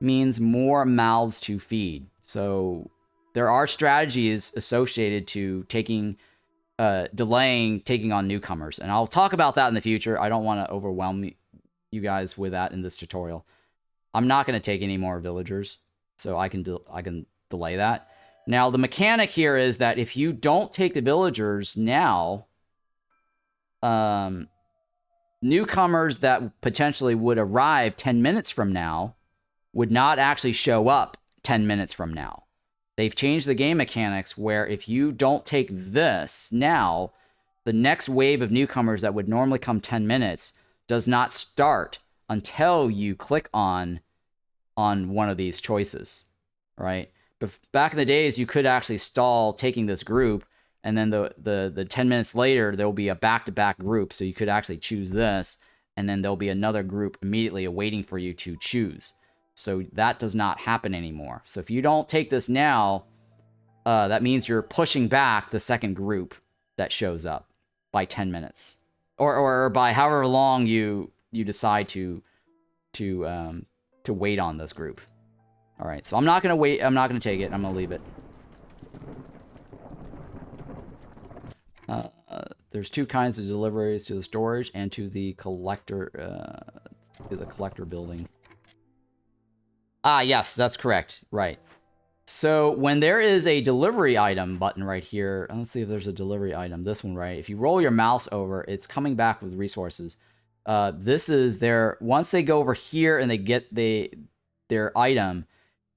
means more mouths to feed. So there are strategies associated to delaying taking on newcomers. And I'll talk about that in the future. I don't want to overwhelm you guys with that in this tutorial. I'm not going to take any more villagers, so I can delay that. Now, the mechanic here is that if you don't take the villagers now, newcomers that potentially would arrive 10 minutes from now would not actually show up 10 minutes from now. They've changed the game mechanics where if you don't take this now, the next wave of newcomers that would normally come 10 minutes does not start until you click on one of these choices, right? But back in the days, you could actually stall taking this group, and then the 10 minutes later, there will be a back-to-back group, so you could actually choose this, and then there'll be another group immediately waiting for you to choose. So that does not happen anymore. So if you don't take this now, that means you're pushing back the second group that shows up by 10 minutes. Or by however long you decide to wait on this group. All right, so I'm not going to wait. I'm not going to take it. I'm going to leave it. There's two kinds of deliveries: to the storage and to the collector building. Ah, yes, that's correct. Right. So when there is a delivery item button right here, let's see if there's a delivery item. This one, right? If you roll your mouse over, it's coming back with resources. This is their, once they go over here and they get their item,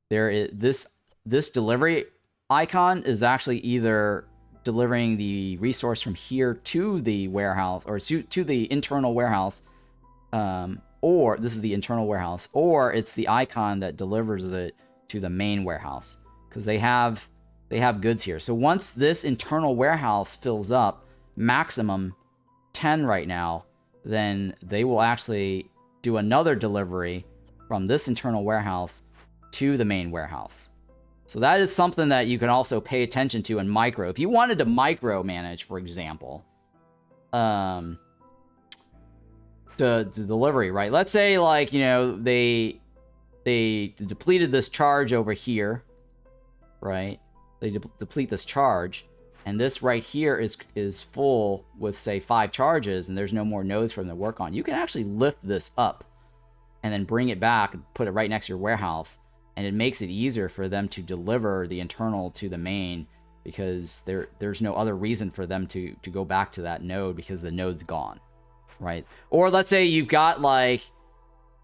there is this delivery icon is actually either delivering the resource from here to the warehouse, or to the internal warehouse, or this is the internal warehouse, or it's the icon that delivers it to the main warehouse, because they have goods here. So once this internal warehouse fills up, maximum 10 right now, then they will actually do another delivery from this internal warehouse to the main warehouse. So that is something that you can also pay attention to in micro. If you wanted to micromanage, for example, the delivery, right? Let's say, like, you know, they depleted this charge over here, right? They deplete this charge, and this right here is full with, say, 5 charges, and there's no more nodes for them to work on. You can actually lift this up and then bring it back and put it right next to your warehouse, and it makes it easier for them to deliver the internal to the main, because there's no other reason for them to go back to that node, because the node's gone, right? Or let's say you've got, like,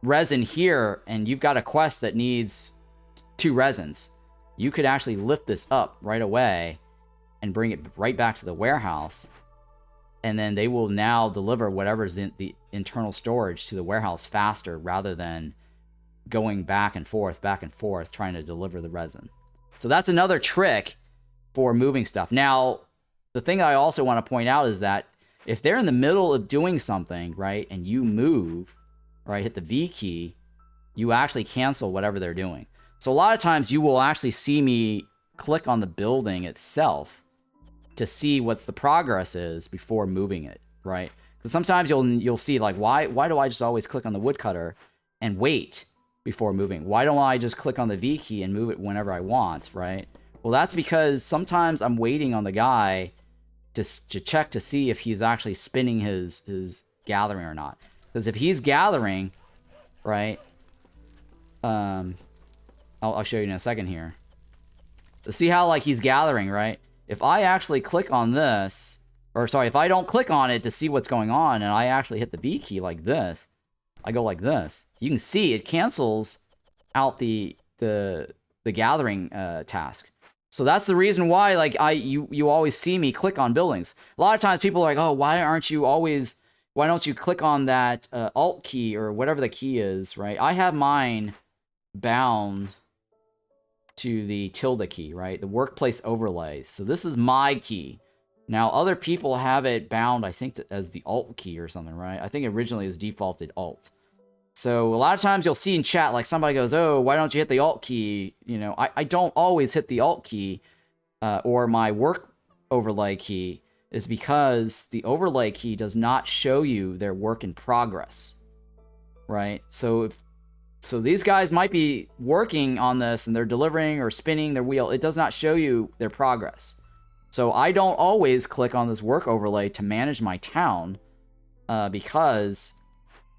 resin here, and you've got a quest that needs 2 resins. You could actually lift this up right away and bring it right back to the warehouse, and then they will now deliver whatever's in the internal storage to the warehouse faster, rather than going back and forth trying to deliver the resin. So that's another trick for moving stuff. Now, the thing I also want to point out is that if they're in the middle of doing something, right, and you move, right, hit the V key, you actually cancel whatever they're doing. So a lot of times you will actually see me click on the building itself to see what the progress is before moving it, right? Because sometimes you'll see, like, why do I just always click on the woodcutter and wait before moving? Why don't I just click on the V key and move it whenever I want, right? Well, that's because sometimes I'm waiting on the guy to check to see if he's actually spinning his gathering or not. Because if he's gathering, right, I'll show you in a second here. To see how, like, he's gathering, right? If I actually click on this, or sorry, if I don't click on it to see what's going on, and I actually hit the V key like this, I go like this, you can see it cancels out the gathering task. So that's the reason why, like, you always see me click on buildings. A lot of times people are like, oh, why don't you click on that alt key or whatever the key is, right? I have mine bound to the tilde key, right? The workplace overlay. So this is my key. Now, other people have it bound, I think, as the alt key or something, right? I think originally it was defaulted alt. So a lot of times you'll see in chat, like, somebody goes, oh, why don't you hit the alt key? You know, I don't always hit the alt key, or my work overlay key is because the overlay key does not show you their work in progress, right? So these guys might be working on this and they're delivering or spinning their wheel. It does not show you their progress. So I don't always click on this work overlay to manage my town because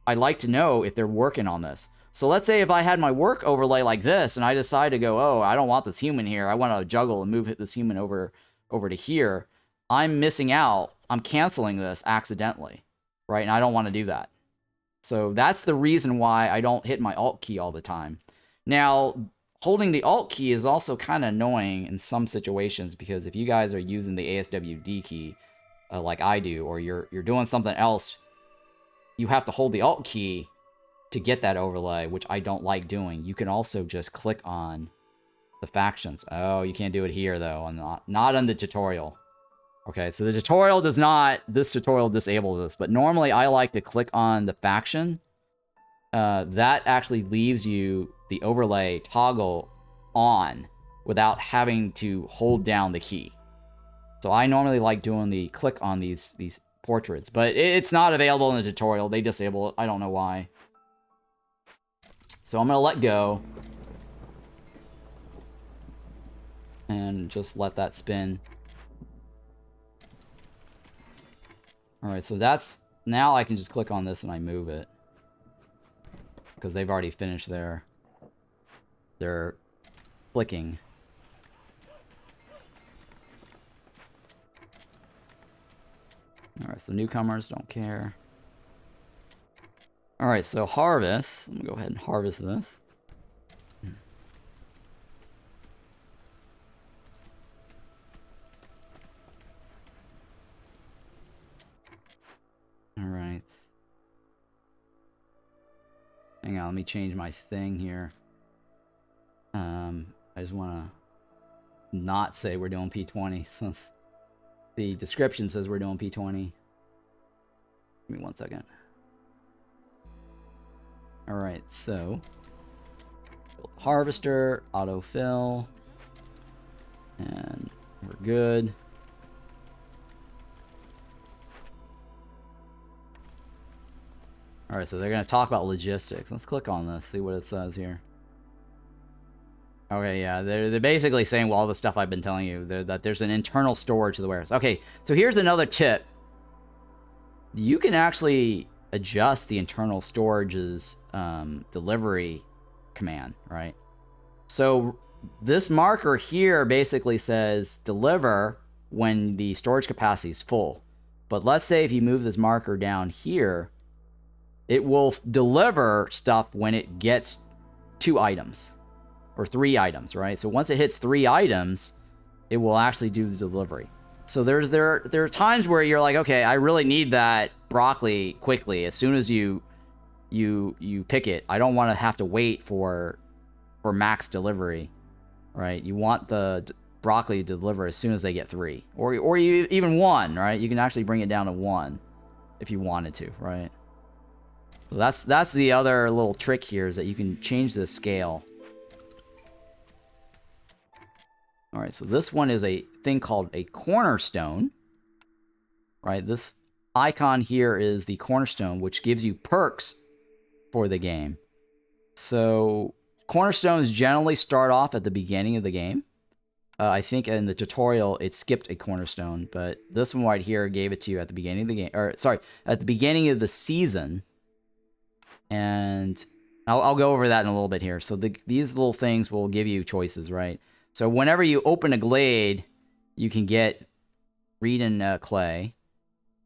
I like to know if they're working on this. So let's say if I had my work overlay like this and I decide to go, oh, I don't want this human here. I want to juggle and move this human over to here. I'm missing out. I'm canceling this accidentally, right? And I don't want to do that. So that's the reason why I don't hit my Alt key all the time. Now, holding the Alt key is also kind of annoying in some situations because if you guys are using the ASWD key like I do, or you're doing something else, you have to hold the Alt key to get that overlay, which I don't like doing. You can also just click on the factions. Oh, you can't do it here though, not on the tutorial. Okay, so the tutorial does not, this tutorial disables this, but normally I like to click on the faction. That actually leaves you the overlay toggle on without having to hold down the key. So I normally like doing the click on these portraits, but it's not available in the tutorial. They disable it. I don't know why. So I'm gonna let go and just let that spin. All right, so that's, now I can just click on this and I move it because they've already finished their clicking. All right, so newcomers don't care. All right, so harvest. I'm gonna go ahead and harvest this. All right. Hang on, let me change my thing here. I just want to not say we're doing P20 since the description says we're doing P20. Give me 1 second. All right, so harvester, autofill, and we're good. All right, so they're going to talk about logistics. Let's click on this, see what it says here. Okay, yeah, they're basically saying, well, all the stuff I've been telling you, that there's an internal storage to the warehouse. Okay, so here's another tip. You can actually adjust the internal storage's delivery command, right? So this marker here basically says deliver when the storage capacity is full. But let's say if you move this marker down here, it will deliver stuff when it gets 2 items or 3 items, right? So once it hits 3 items, it will actually do the delivery. So there are times where you're like, okay, I really need that broccoli quickly. As soon as you pick it, I don't want to have to wait for max delivery, right? You want the broccoli to deliver as soon as they get 3, or you even 1, right? You can actually bring it down to 1 if you wanted to, right? So that's the other little trick here, is that you can change the scale. All right, so this one is a thing called a cornerstone, right? This icon here is the cornerstone, which gives you perks for the game. So cornerstones generally start off at the beginning of the game. I think in the tutorial it skipped a cornerstone, but this one right here gave it to you at the beginning of the game, or sorry, at the beginning of the season. And I'll go over that in a little bit here. So these little things will give you choices, right? So whenever you open a glade, you can get reed and clay.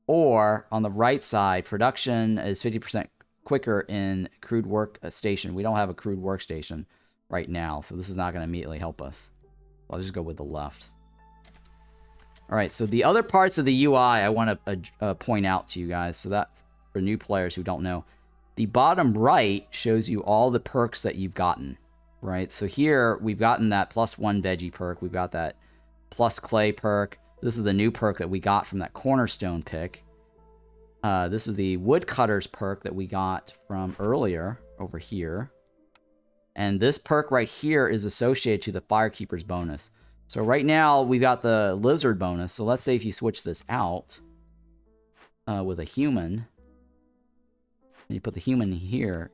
Or on the right side, production is 50% quicker in crude work station. We don't have a crude workstation right now, so this is not going to immediately help us. I'll just go with the left. All right, so the other parts of the UI I want to point out to you guys, so that's for new players who don't know. The bottom right shows you all the perks that you've gotten, right? So here we've gotten that +1 veggie perk. We've got that plus clay perk. This is the new perk that we got from that cornerstone pick. This is the woodcutters perk that we got from earlier over here. And this perk right here is associated to the firekeeper's bonus. So right now, we've got the lizard bonus. So let's say if you switch this out with a human, and you put the human here,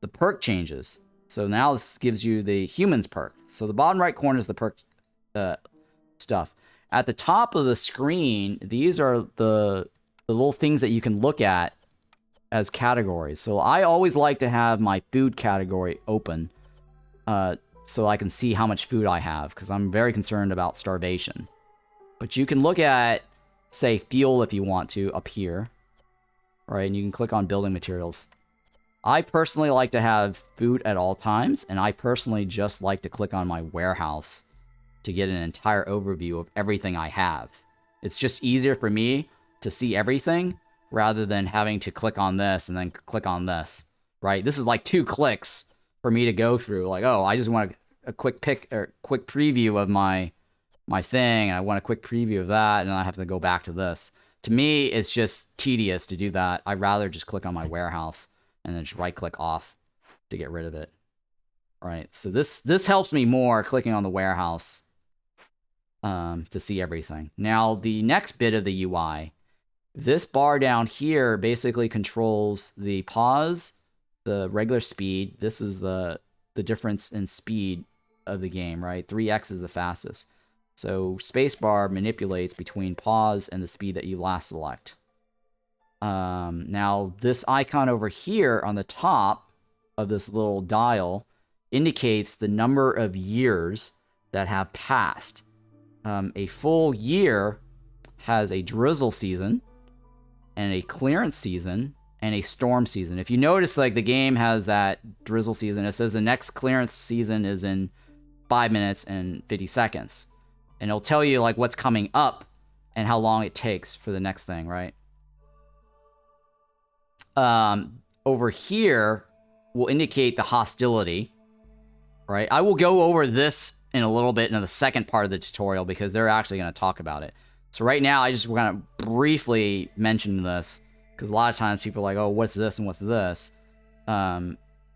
the perk changes. So now this gives you the humans perk. So the bottom right corner is the perk stuff. At the top of the screen, these are the little things that you can look at as categories. So I always like to have my food category open so I can see how much food I have, because I'm very concerned about starvation. But you can look at, say, fuel if you want to up here, right? And you can click on building materials. I personally like to have food at all times, and I personally just like to click on my warehouse to get an entire overview of everything I have. It's just easier for me to see everything rather than having to click on this and then click on this, right? This is like 2 clicks for me to go through. Like, oh, I just want a quick pick or quick preview of my thing, and I want a quick preview of that, and I have to go back to this. To me, it's just tedious to do that. I'd rather just click on my warehouse and then just right-click off to get rid of it. All right, so this helps me more clicking on the warehouse to see everything. Now, the next bit of the UI, this bar down here basically controls the pause, the regular speed. This is the difference in speed of the game, right? 3x is the fastest. So spacebar manipulates between pause and the speed that you last select. Now, this icon over here on the top of this little dial indicates the number of years that have passed. A full year has a drizzle season and a clearance season and a storm season. If you notice, like, the game has that drizzle season, it says the next clearance season is in 5 minutes and 50 seconds. And it'll tell you, like, what's coming up and how long it takes for the next thing, right? Over here will indicate the hostility, right? I will go over this in a little bit in the second part of the tutorial because they're actually going to talk about it. So right now, I just want to briefly mention this because a lot of times people are like, oh, what's this and what's this?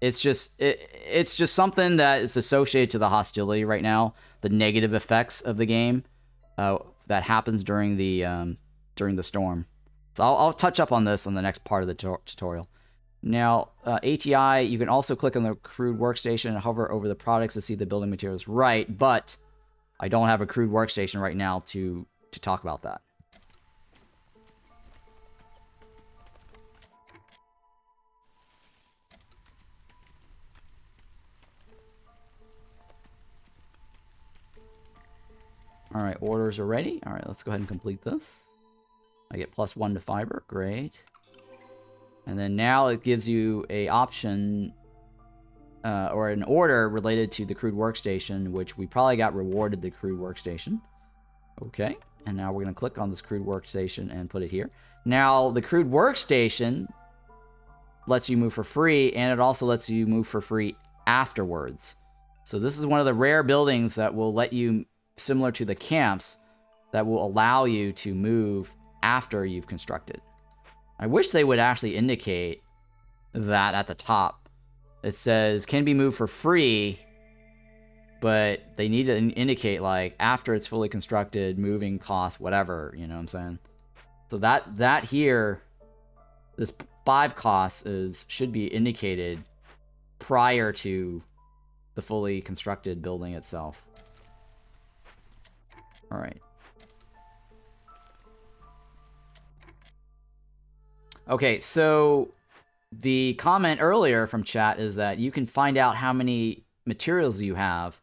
It's just something that is associated to the hostility right now, the negative effects of the game that happens during the storm. So I'll touch up on this on the next part of the tutorial. Now, ATI, you can also click on the crude workstation and hover over the products to see the building materials. Right, but I don't have a crude workstation right now to talk about that. All right, orders are ready. All right, let's go ahead and complete this. I get +1 to fiber. Great. And then now it gives you a option or an order related to the crude workstation, which we probably got rewarded the crude workstation. Okay. And now we're going to click on this crude workstation and put it here. Now, the crude workstation lets you move for free, and it also lets you move for free afterwards. So this is one of the rare buildings that will let you, similar to the camps, that will allow you to move after you've constructed. I wish they would actually indicate that at the top. It says, can be moved for free, but they need to indicate, like, after it's fully constructed, moving cost, whatever, you know what I'm saying? So that here, this 5 costs should be indicated prior to the fully constructed building itself. All right. Okay, so the comment earlier from chat is that you can find out how many materials you have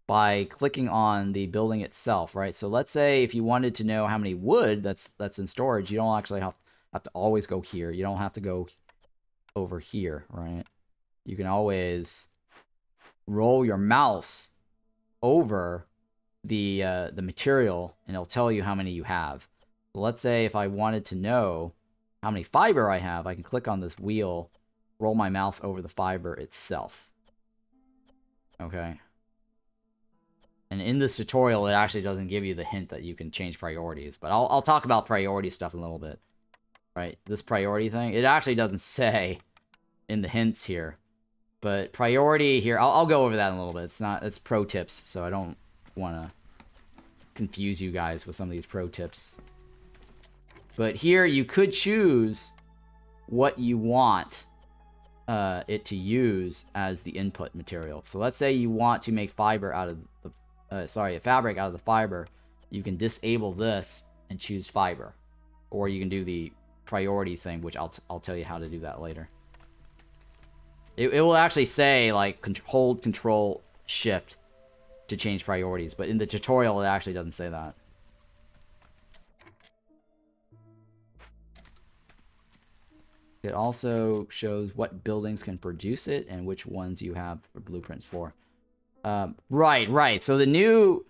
by clicking on the building itself, right? So let's say if you wanted to know how many wood that's in storage, you don't actually have to always go here. You don't have to go over here, right? You can always roll your mouse over the material, and it'll tell you how many you have. So let's say if I wanted to know how many fiber I have, I can click on this wheel, roll my mouse over the fiber itself. Okay. And in this tutorial, it actually doesn't give you the hint that you can change priorities, but I'll talk about priority stuff in a little bit. Right, this priority thing, it actually doesn't say in the hints here, but priority here, I'll go over that in a little bit. It's pro tips, so I don't want to confuse you guys with some of these pro tips. But here you could choose what you want it to use as the input material. So let's say you want to make fiber out of the, a fabric out of the fiber. You can disable this and choose fiber. Or you can do the priority thing, which I'll tell you how to do that later. It will actually say, like, hold Control Shift to change priorities. But in the tutorial, it actually doesn't say that. It also shows what buildings can produce it and which ones you have blueprints for. Right. So the new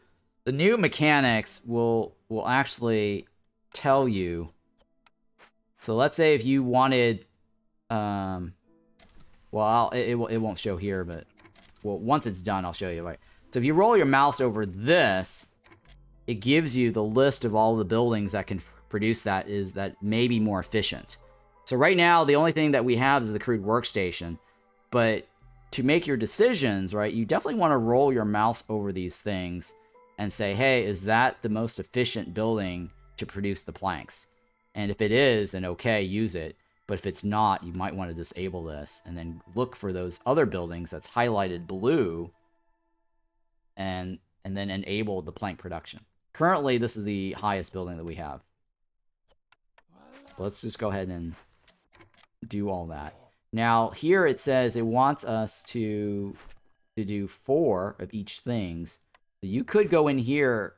mechanics will actually tell you. So let's say if you wanted, well, it won't show here, but well, once it's done, I'll show you. Right. So if you roll your mouse over this, it gives you the list of all the buildings that can produce that may be more efficient. So right now, the only thing that we have is the crude workstation. But to make your decisions, right, you definitely want to roll your mouse over these things and say, hey, is that the most efficient building to produce the planks? And if it is, then okay, use it. But if it's not, you might want to disable this and then look for those other buildings that's highlighted blue and then enable the plank production. Currently, this is the highest building that we have. Let's just go ahead and do all that. Now, here it says it wants us to do 4 of each things. So you could go in here.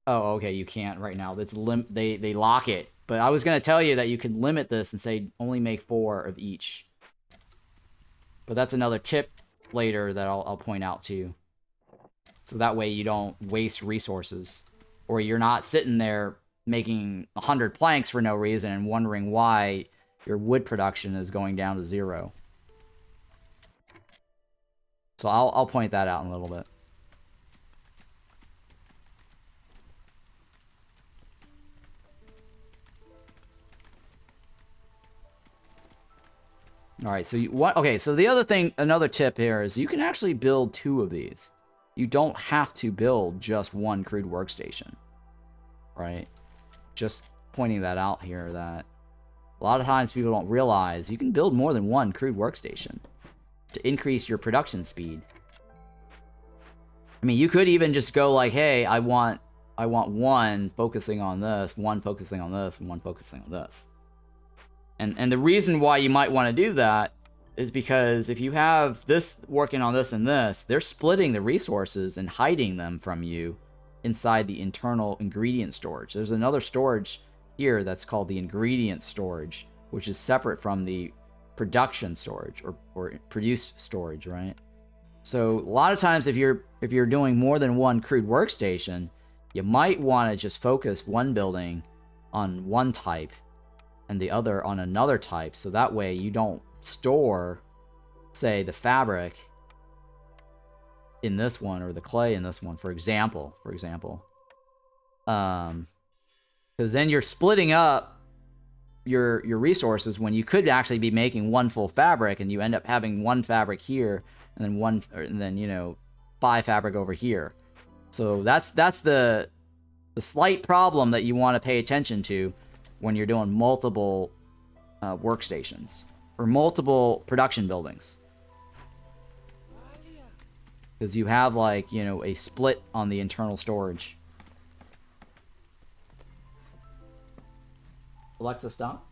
Oh, okay, you can't right now. That's they lock it. But I was going to tell you that you can limit this and say only make 4 of each. But that's another tip later that I'll point out to you. So that way you don't waste resources. Or you're not sitting there making 100 planks for no reason and wondering why your wood production is going down to 0. So I'll point that out in a little bit. All right, so so the other thing, another tip here is you can actually build 2 of these. You don't have to build just one crude workstation, right? Just pointing that out here that a lot of times people don't realize you can build more than one crude workstation to increase your production speed. I mean, you could even just go like, hey, I want one focusing on this, one focusing on this, and one focusing on this. And the reason why you might want to do that is because if you have this working on this and this, they're splitting the resources and hiding them from you inside the internal ingredient storage. There's another storage here that's called the ingredient storage, which is separate from the production storage or produced storage, right? So a lot of times if you're doing more than one crude workstation, you might want to just focus one building on one type and the other on another type, so that way you don't store, say, the fabric in this one or the clay in this one, for example. Because then you're splitting up your resources when you could actually be making one full fabric, and you end up having one fabric here and then you know 5 fabric over here. So that's the slight problem that you want to pay attention to when you're doing multiple workstations or multiple production buildings, because you have, like, you know, a split on the internal storage. Alexa, stop.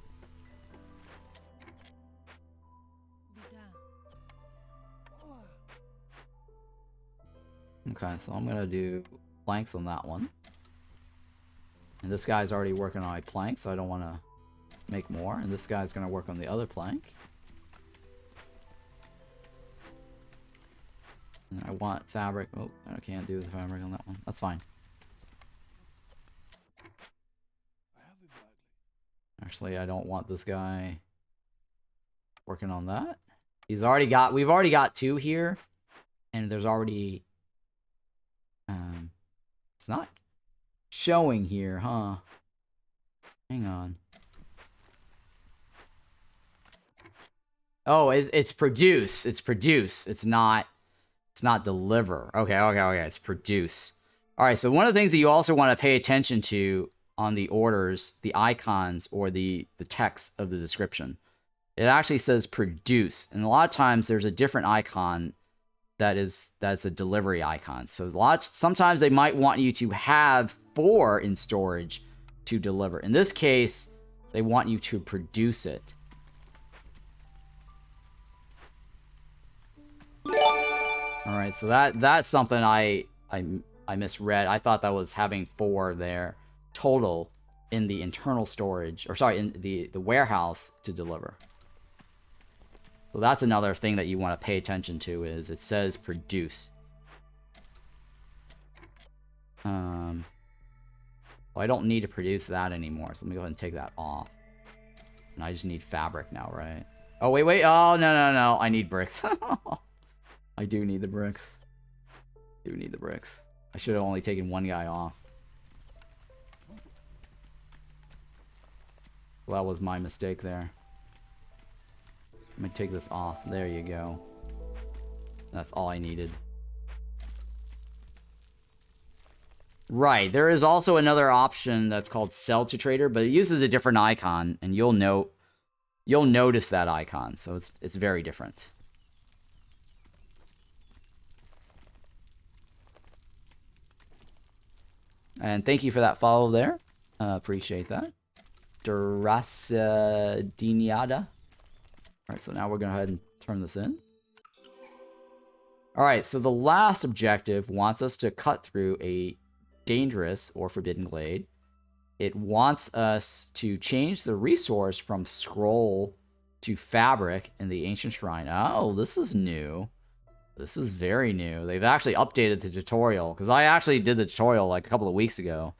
Okay, so I'm gonna do planks on that one. And this guy's already working on a plank, so I don't want to make more. And this guy's going to work on the other plank. And I want fabric. Oh, I can't do the fabric on that one. That's fine. Actually, I don't want this guy working on that. We've already got 2 here. And there's already... it's not showing here, huh? Hang on. Oh, it's produce. It's produce. It's not deliver. Okay. It's produce. All right, so one of the things that you also want to pay attention to on the orders, the icons or the text of the description. It actually says produce, and a lot of times there's a different icon that's a delivery icon. So sometimes they might want you to have 4 in storage to deliver. In this case, they want you to produce it. All right, so that's something I misread. I thought that was having 4 there total in the internal storage, or sorry, in the warehouse to deliver. So that's another thing that you want to pay attention to is it says produce. Well, I don't need to produce that anymore, so let me go ahead and take that off. And I just need fabric now, right? Oh, wait. Oh, no. I need bricks. I do need the bricks. I should have only taken 1 guy off. Well, that was my mistake there. I'm gonna take this off. There you go. That's all I needed. Right, there is also another option that's called Sell to Trader, but it uses a different icon, and you'll notice that icon, so it's very different. And thank you for that follow there. Appreciate that. Diniada. Alright, so now we're going to go ahead and turn this in. Alright, so the last objective wants us to cut through a dangerous or forbidden glade. It wants us to change the resource from scroll to fabric in the ancient shrine. Oh, this is new. This is very new. They've actually updated the tutorial, because I actually did the tutorial like a couple of weeks ago,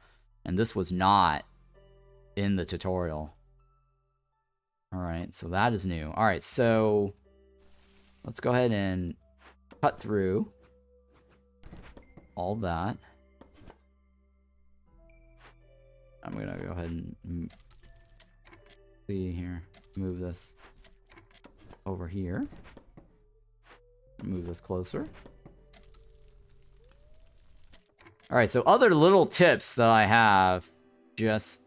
and this was not in the tutorial. Alright, so that is new. Alright, so let's go ahead and cut through all that. I'm gonna go ahead and see here. Move this over here. Move this closer. Alright, so other little tips that I have, just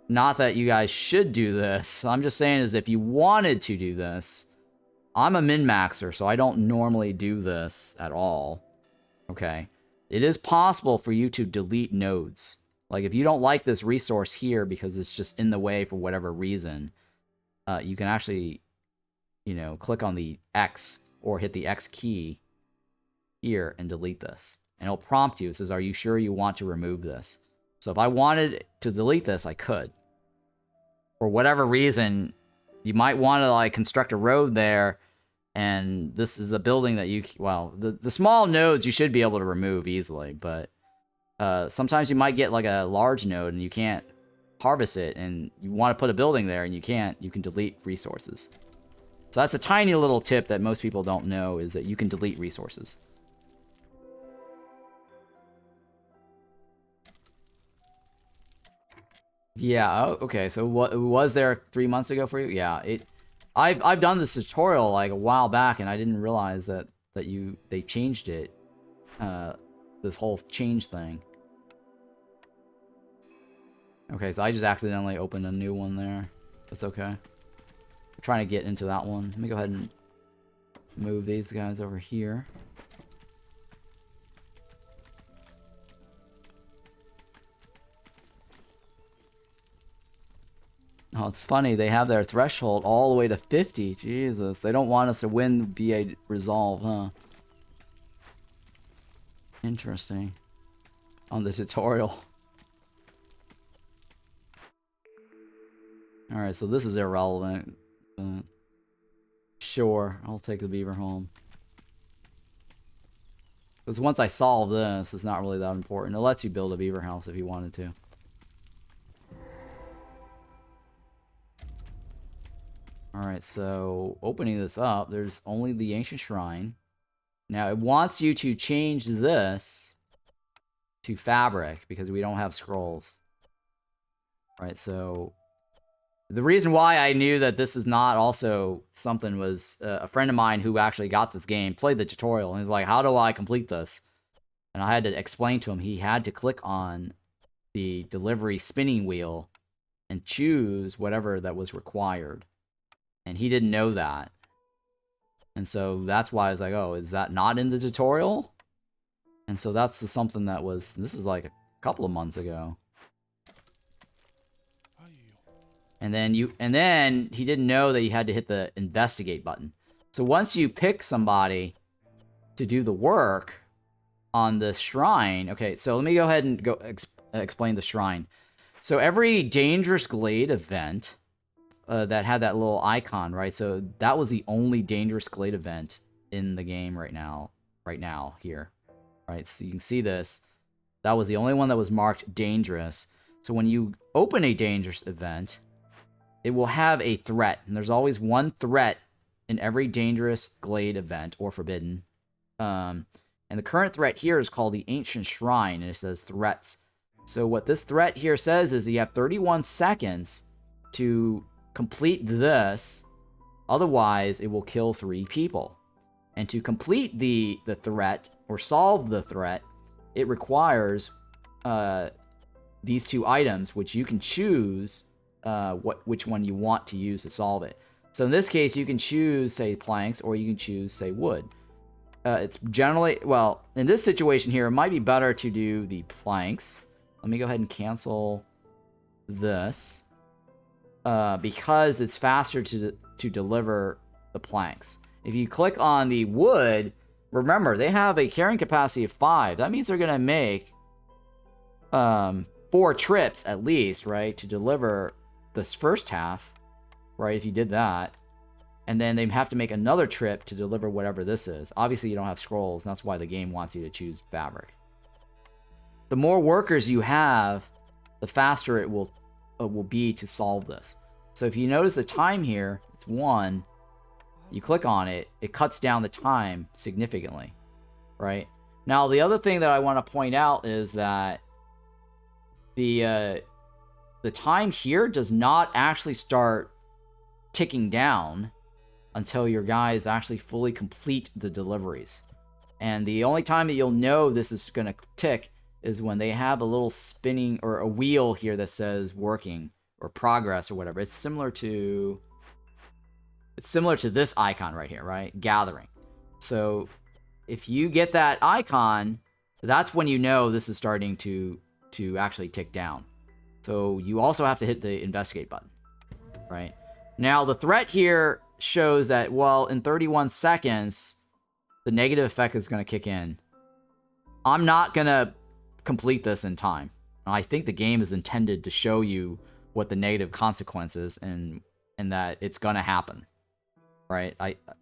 not that you guys should do this. I'm just saying is if you wanted to do this, I'm a min-maxer, so I don't normally do this at all. Okay. It is possible for you to delete nodes. Like if you don't like this resource here because it's just in the way for whatever reason, you can actually, click on the X or hit the X key here and delete this. And it'll prompt you. It says, are you sure you want to remove this? So if I wanted to delete this, I could. For whatever reason, you might want to like construct a road there, and this is a building that the small nodes you should be able to remove easily, but sometimes you might get like a large node and you can't harvest it, and you want to put a building there and you can't. You can delete resources. So that's a tiny little tip that most people don't know, is that you can delete resources. Yeah, oh, okay, so what was there 3 months ago for you? Yeah, I've done this tutorial like a while back, and I didn't realize that they changed it. This whole change thing. Okay, so I just accidentally opened a new one there. That's okay. I'm trying to get into that one. Let me go ahead and move these guys over here. Oh, it's funny. They have their threshold all the way to 50. Jesus. They don't want us to win via resolve, huh? Interesting. On the tutorial. Alright, so this is irrelevant. Sure, I'll take the beaver home. Because once I solve this, it's not really that important. It lets you build a beaver house if you wanted to. Alright, so opening this up, there's only the ancient shrine. Now it wants you to change this to fabric because we don't have scrolls. Right, so the reason why I knew that this is not also something was a friend of mine who actually got this game, played the tutorial, and he's like, how do I complete this? And I had to explain to him he had to click on the delivery spinning wheel and choose whatever that was required. And he didn't know that. And so that's why I was like, oh, is that not in the tutorial? And so that's something that was, this is like a couple of months ago. And then he didn't know that you had to hit the investigate button. So once you pick somebody to do the work on the shrine, okay, so let me go ahead and go explain the shrine. So every Dangerous Glade event that had that little icon, right? So that was the only Dangerous Glade event in the game right now here, right? So you can see this. That was the only one that was marked dangerous. So when you open a dangerous event, it will have a threat, and there's always one threat in every Dangerous Glade event or forbidden. And the current threat here is called the Ancient Shrine, and it says threats. So what this threat here says is that you have 31 seconds to complete this, otherwise it will kill 3 people. And to complete the threat, or solve the threat, it requires these 2 items, which you can choose which one you want to use to solve it. So in this case, you can choose, say, planks, or you can choose, say, wood. It's generally, well, in this situation here, it might be better to do the planks. Let me go ahead and cancel this. Because it's faster to deliver the planks. If you click on the wood, remember, they have a carrying capacity of 5. That means they're going to make 4 trips at least, right, to deliver this first half, right, if you did that. And then they have to make another trip to deliver whatever this is. Obviously, you don't have scrolls, and that's why the game wants you to choose fabric. The more workers you have, the faster it will be to solve this. So if you notice the time here, it's 1. You click on it, it cuts down the time significantly, right? Now, the other thing that I want to point out is that the time here does not actually start ticking down until your guys actually fully complete the deliveries. And the only time that you'll know this is going to tick is when they have a little spinning or a wheel here that says working or progress or whatever. It's similar to this icon right here, right? Gathering. So if you get that icon, that's when you know this is starting to actually tick down. So you also have to hit the investigate button, right? Now the threat here shows that, well, in 31 seconds, the negative effect is going to kick in. I'm not going to complete this in time. I think the game is intended to show you what the negative consequences and that it's going to happen, right?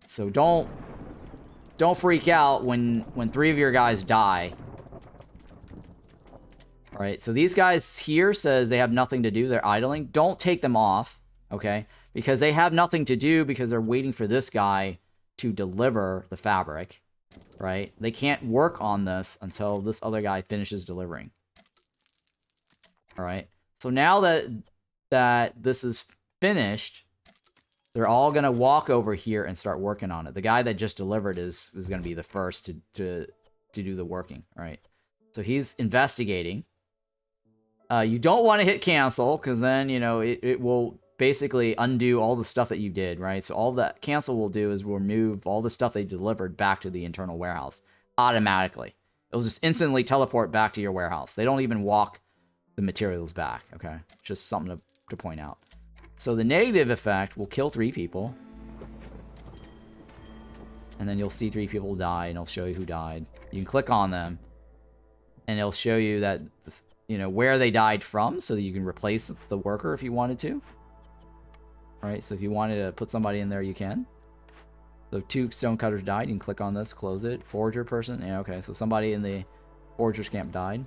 So don't freak out when 3 of your guys die. All right, so these guys here says they have nothing to do. They're idling. Don't take them off, okay? Because they have nothing to do because they're waiting for this guy to deliver the fabric, right? They can't work on this until this other guy finishes delivering. All right. So now that this is finished, they're all going to walk over here and start working on it. The guy that just delivered is going to be the first to do the working, right? So he's investigating. You don't want to hit cancel because then, you know, it will basically undo all the stuff that you did, right? So all that cancel will do is will move all the stuff they delivered back to the internal warehouse automatically. It'll just instantly teleport back to your warehouse. They don't even walk the materials back, okay? Just something to point out. So the negative effect will kill 3 people. And then you'll see 3 people die, and it'll show you who died. You can click on them, and it'll show you that, you know, where they died from, so that you can replace the worker if you wanted to. Right, so if you wanted to put somebody in there, you can. So 2 stonecutters died. You can click on this, close it. Forger person. Yeah, okay, so somebody in the forger's camp died.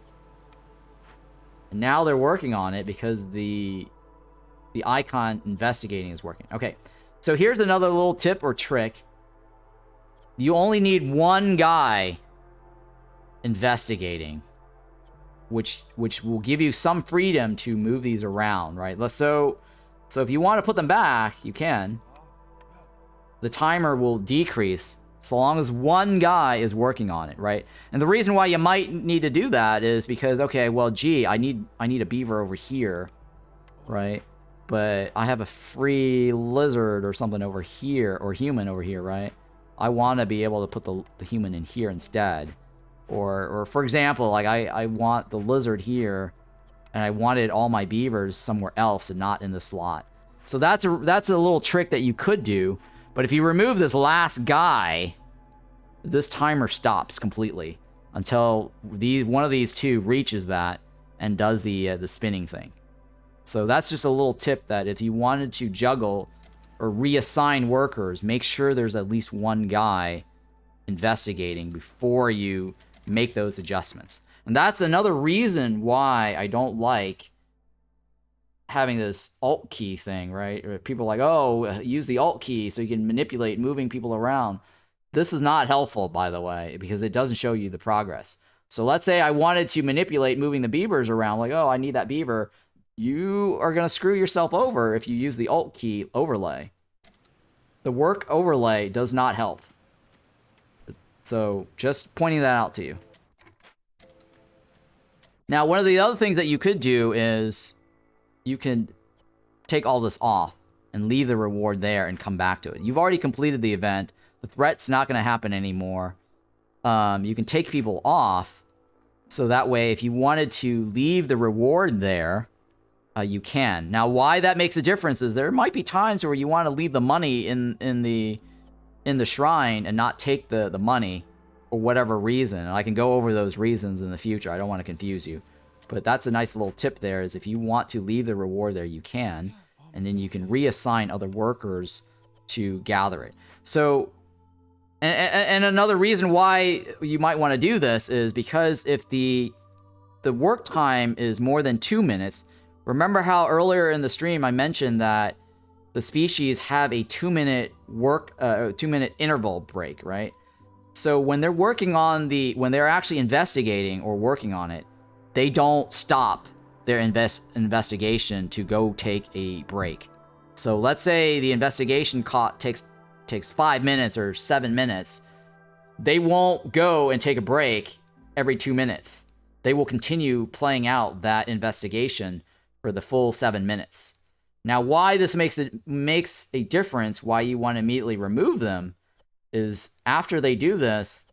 And now they're working on it because the icon investigating is working. Okay, so here's another little tip or trick. You only need 1 guy investigating, which will give you some freedom to move these around, right? So if you want to put them back, you can. The timer will decrease So long as one guy is working on it, right? And the reason why you might need to do that is because, okay, well, gee, I need a beaver over here, right? But I have a free lizard or something over here, or human over here, right? I want to be able to put the human in here instead. Or for example, like I want the lizard here, and I wanted all my beavers somewhere else and not in the slot. So that's a little trick that you could do. But if you remove this last guy, this timer stops completely until one of these two reaches that and does the spinning thing. So that's just a little tip that if you wanted to juggle or reassign workers, make sure there's at least one guy investigating before you make those adjustments. And that's another reason why I don't like having this alt key thing, right? People are like, oh, use the alt key so you can manipulate moving people around. This is not helpful, by the way, because it doesn't show you the progress. So let's say I wanted to manipulate moving the beavers around, like, oh, I need that beaver. You are going to screw yourself over if you use the alt key overlay. The work overlay does not help. So just pointing that out to you. Now, one of the other things that you could do is you can take all this off and leave the reward there and come back to it. You've already completed the event. The threat's not going to happen anymore. You can take people off, so that way if you wanted to leave the reward there, you can. Now, why that makes a difference is there might be times where you want to leave the money in the shrine and not take the money for whatever reason. And I can go over those reasons in the future. I don't want to confuse you. But that's a nice little tip there, is if you want to leave the reward there, you can. And then you can reassign other workers to gather it. So, and another reason why you might want to do this is because if the work time is more than 2 minutes, remember how earlier in the stream I mentioned that the species have a 2-minute interval break, right? So when they're working on when they're actually investigating or working on it, they don't stop their investigation to go take a break. So let's say the investigation takes 5 minutes or 7 minutes. They won't go and take a break every 2 minutes. They will continue playing out that investigation for the full 7 minutes. Now, why this makes a difference, why you want to immediately remove them, is after they do this,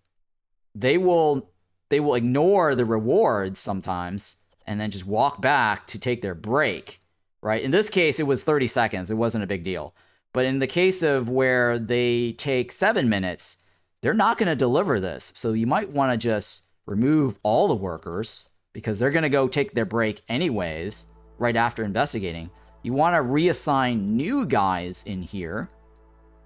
they will ignore the rewards sometimes and then just walk back to take their break, right? In this case, it was 30 seconds. It wasn't a big deal. But in the case of where they take 7 minutes, they're not going to deliver this. So you might want to just remove all the workers because they're going to go take their break anyways right after investigating. You want to reassign new guys in here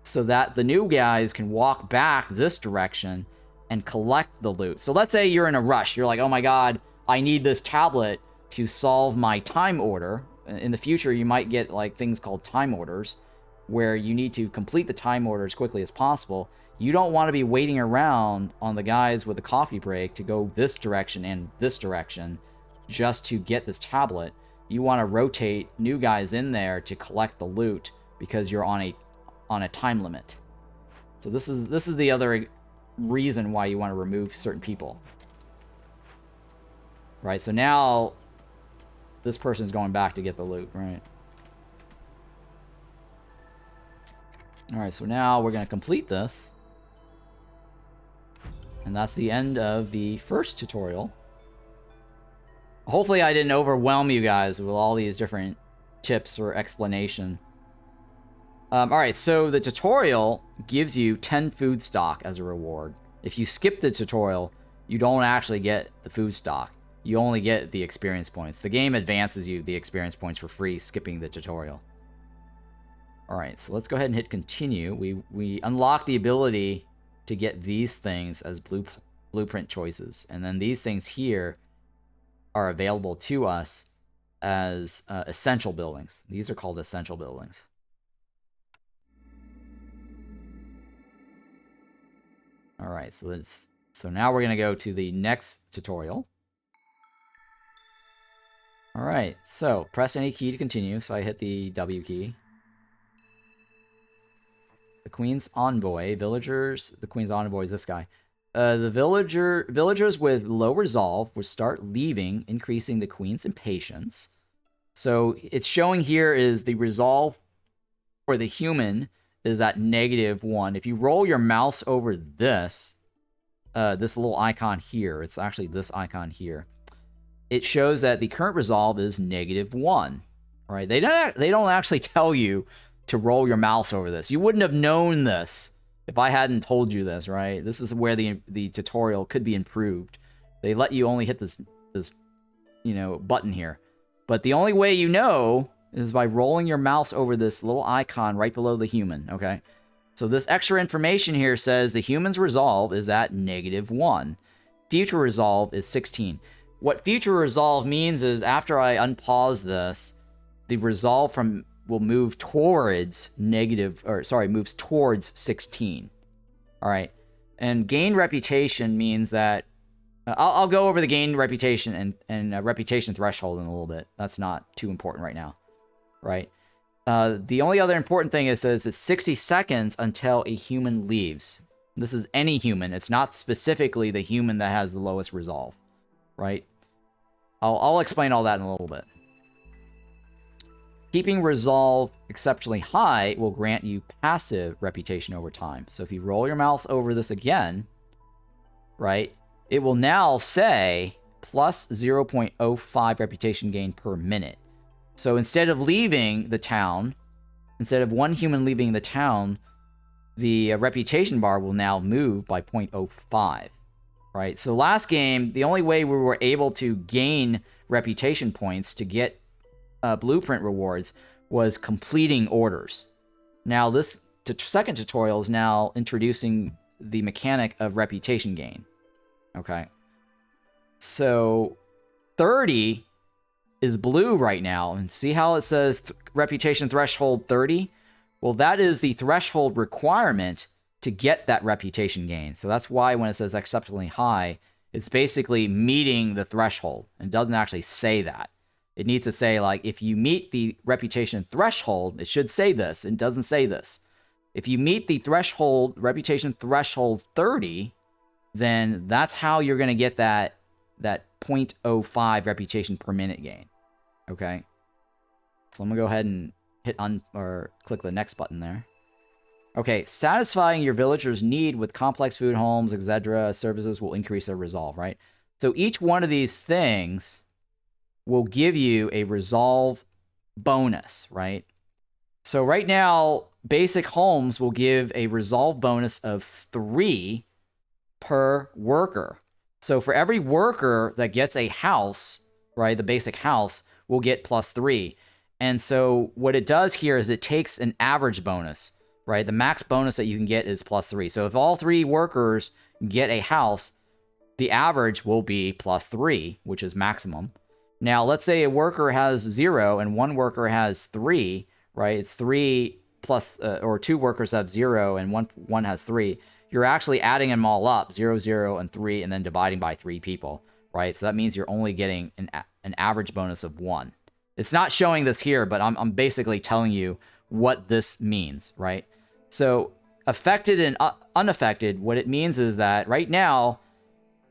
so that the new guys can walk back this direction and collect the loot. So let's say you're in a rush. You're like, oh my god, I need this tablet to solve my time order. In the future, you might get like things called time orders where you need to complete the time order as quickly as possible. You don't want to be waiting around on the guys with the coffee break to go this direction and this direction just to get this tablet. You want to rotate new guys in there to collect the loot because you're on a time limit. So this is the other reason why you want to remove certain people. Right, so now this person's going back to get the loot, right? Alright, so now we're going to complete this. And that's the end of the first tutorial. Hopefully I didn't overwhelm you guys with all these different tips or explanation. Alright, so the tutorial gives you 10 food stock as a reward. If you skip the tutorial, you don't actually get the food stock. You only get the experience points. The game advances you the experience points for free, skipping the tutorial. Alright, so let's go ahead and hit continue. We unlock the ability to get these things as blueprint choices. And then these things here are available to us as essential buildings. These are called essential buildings. Alright, so now we're going to go to the next tutorial. Alright, so press any key to continue. So I hit the W key. The Queen's Envoy. Villagers. The Queen's Envoy is this guy. The villagers with low resolve will start leaving, increasing the Queen's impatience. So it's showing here is the resolve for the human is at -1. If you roll your mouse over this, this little icon here, it's actually this icon here, it shows that the current resolve is -1. All right, they don't actually tell you to roll your mouse over this. You wouldn't have known this if I hadn't told you this, right? This is where the tutorial could be improved. They let you only hit this button here. But the only way you know is by rolling your mouse over this little icon right below the human, okay? So this extra information here says the human's resolve is at -1. Future resolve is 16. What future resolve means is after I unpause this, the resolve will move towards moves towards 16. All right. And gain reputation means that I'll go over the gain reputation and reputation threshold in a little bit. That's not too important right now, right? The only other important thing it says it's 60 seconds until a human leaves. This is any human. It's not specifically the human that has the lowest resolve, right? I'll explain all that in a little bit. Keeping resolve exceptionally high will grant you passive reputation over time. So if you roll your mouse over this again, right, it will now say plus 0.05 reputation gain per minute. So instead of leaving the town, instead of one human leaving the town, the reputation bar will now move by 0.05, right? So last game, the only way we were able to gain reputation points to get blueprint rewards was completing orders. Now this second tutorial is now introducing the mechanic of reputation gain. Okay. So 30 is blue right now. And see how it says reputation threshold 30? Well, that is the threshold requirement to get that reputation gain. So that's why when it says exceptionally high, it's basically meeting the threshold. It doesn't actually say that. It needs to say, like, if you meet the reputation threshold, it should say this. It doesn't say this. If you meet the reputation threshold 30, then that's how you're going to get that 0.05 reputation per minute gain. Okay? So I'm going to go ahead and hit click the next button there. Okay, satisfying your villagers' need with complex food, homes, etc. services will increase their resolve, right? So each one of these things will give you a resolve bonus, right? So right now, basic homes will give a resolve bonus of 3 per worker. So for every worker that gets a house, right, the basic house will get +3. And so what it does here is it takes an average bonus, right? The max bonus that you can get is +3. So if all 3 workers get a house, the average will be +3, which is maximum. Now, let's say a worker has 0 and one worker has 3, right? It's 3 plus, or 2 workers have 0 and one has 3. You're actually adding them all up, 0, 0, and 3, and then dividing by 3 people, right? So that means you're only getting an average bonus of 1. It's not showing this here, but I'm basically telling you what this means, right? So affected and unaffected, what it means is that right now,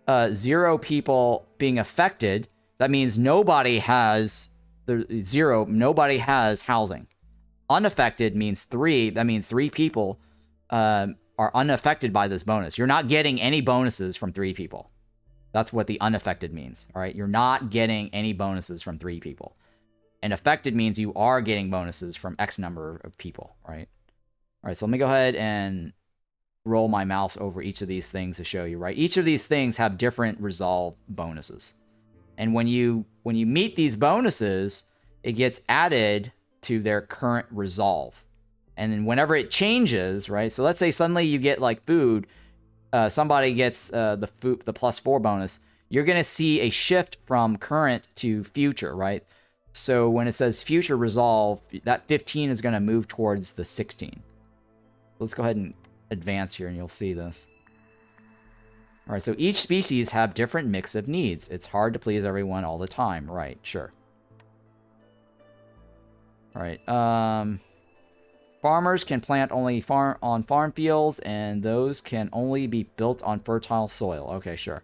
0 people being affected, that means nobody has housing. Unaffected means 3. That means 3 people are unaffected by this bonus. You're not getting any bonuses from 3 people. That's what the unaffected means, all right? You're not getting any bonuses from 3 people. And affected means you are getting bonuses from X number of people, right? All right, so let me go ahead and roll my mouse over each of these things to show you, right? Each of these things have different resolve bonuses. And when you meet these bonuses, it gets added to their current resolve. And then whenever it changes, right? So let's say suddenly you get like food, somebody gets the +4 bonus. You're going to see a shift from current to future, right? So when it says future resolve, that 15 is going to move towards the 16. Let's go ahead and advance here and you'll see this. All right, so each species have different mix of needs. It's hard to please everyone all the time. Right, sure. All right, Farmers can plant only on farm fields, and those can only be built on fertile soil. Okay, sure.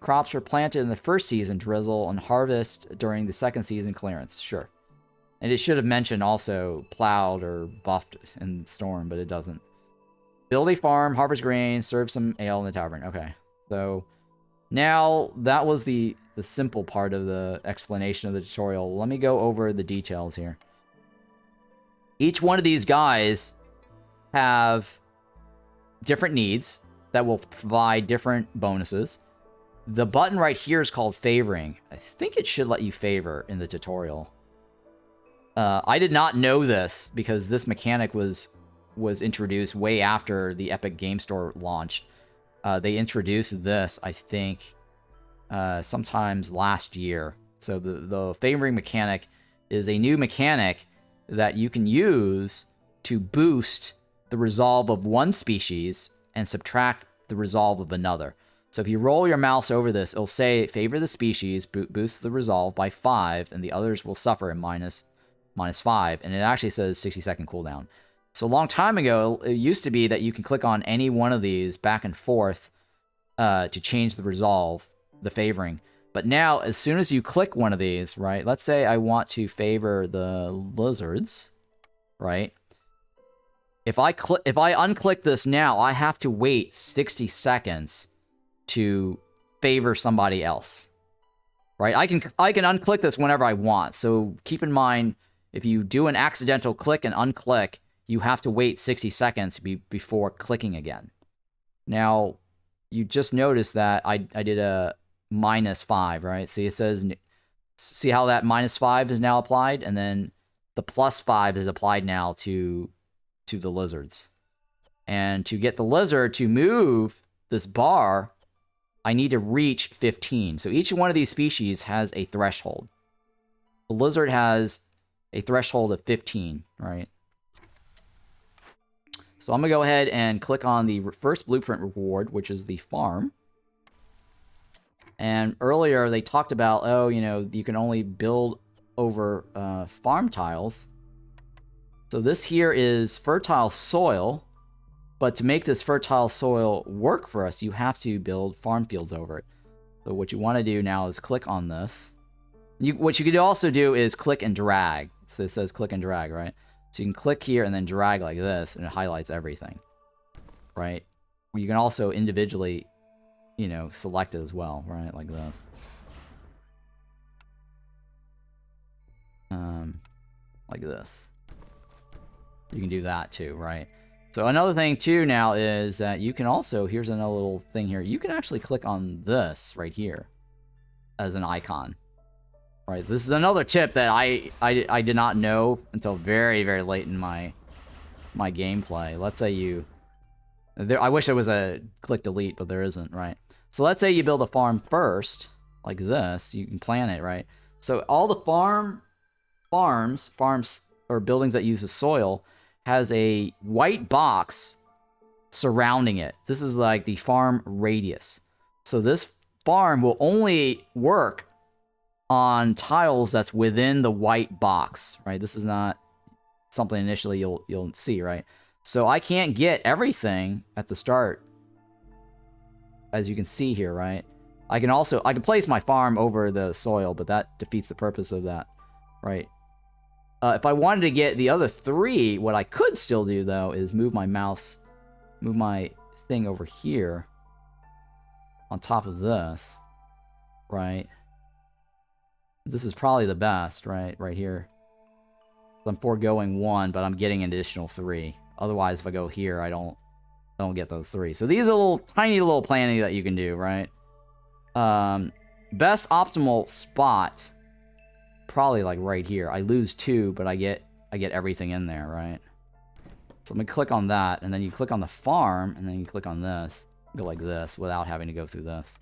Crops are planted in the first season drizzle and harvest during the second season clearance. Sure. And it should have mentioned also plowed or buffed in storm, but it doesn't. Build a farm, harvest grain, serve some ale in the tavern. Okay. So now that was the simple part of the explanation of the tutorial. Let me go over the details here. Each one of these guys have different needs that will provide different bonuses. The button right here is called favoring. I think it should let you favor in the tutorial. I did not know this because this mechanic was introduced way after the Epic Game Store launch. They introduced this, I think, sometimes last year. So the favoring mechanic is a new mechanic that you can use to boost the resolve of one species and subtract the resolve of another. So if you roll your mouse over this, it'll say favor the species, boost the resolve by 5, and the others will suffer at minus 5. And it actually says 60-second cooldown. So a long time ago, it used to be that you can click on any one of these back and forth to change the resolve, the favoring. But now, as soon as you click one of these, right? Let's say I want to favor the lizards, right? If I unclick this now, I have to wait 60 seconds to favor somebody else, right? I can unclick this whenever I want. So keep in mind, if you do an accidental click and unclick, you have to wait 60 seconds before clicking again. Now, you just noticed that I did a -5, right? See, it says, see how that -5 is now applied, and then the +5 is applied now to the lizards. And to get the lizard to move this bar, I need to reach 15. So each one of these species has a threshold. The lizard has a threshold of 15, right? So I'm going to go ahead and click on the first blueprint reward, which is the farm. And earlier they talked about, oh, you know, you can only build over farm tiles. So this here is fertile soil. But to make this fertile soil work for us, you have to build farm fields over it. So what you want to do now is click on this. What you could also do is click and drag. So it says click and drag, right? So you can click here and then drag like this, and it highlights everything, right? You can also individually, you know, select it as well, right? Like this. Like this. You can do that too, right? So another thing too now is that you can also, here's another little thing here, you can actually click on this right here as an icon. Right, this is another tip that I did not know until very, very late in my gameplay. Let's say I wish there was a click delete, but there isn't, right? So let's say you build a farm first, like this, you can plan it, right? So all the farms or buildings that use the soil has a white box surrounding it. This is like the farm radius. So this farm will only work on tiles that's within the white box, right? This is not something initially you'll see, right? So I can't get everything at the start, as you can see here, right? I can place my farm over the soil, but that defeats the purpose of that, right? If I wanted to get the other 3, what I could still do, though, is move my thing over here on top of this, right? This is probably the best, right? Right here. I'm foregoing 1, but I'm getting an additional 3. Otherwise, if I go here, I don't get those 3. So these are little tiny little planning that you can do, right? Best optimal spot, probably like right here. I lose 2, but I get everything in there, right? So I'm gonna click on that, and then you click on the farm, and then you click on this, go like this without having to go through this,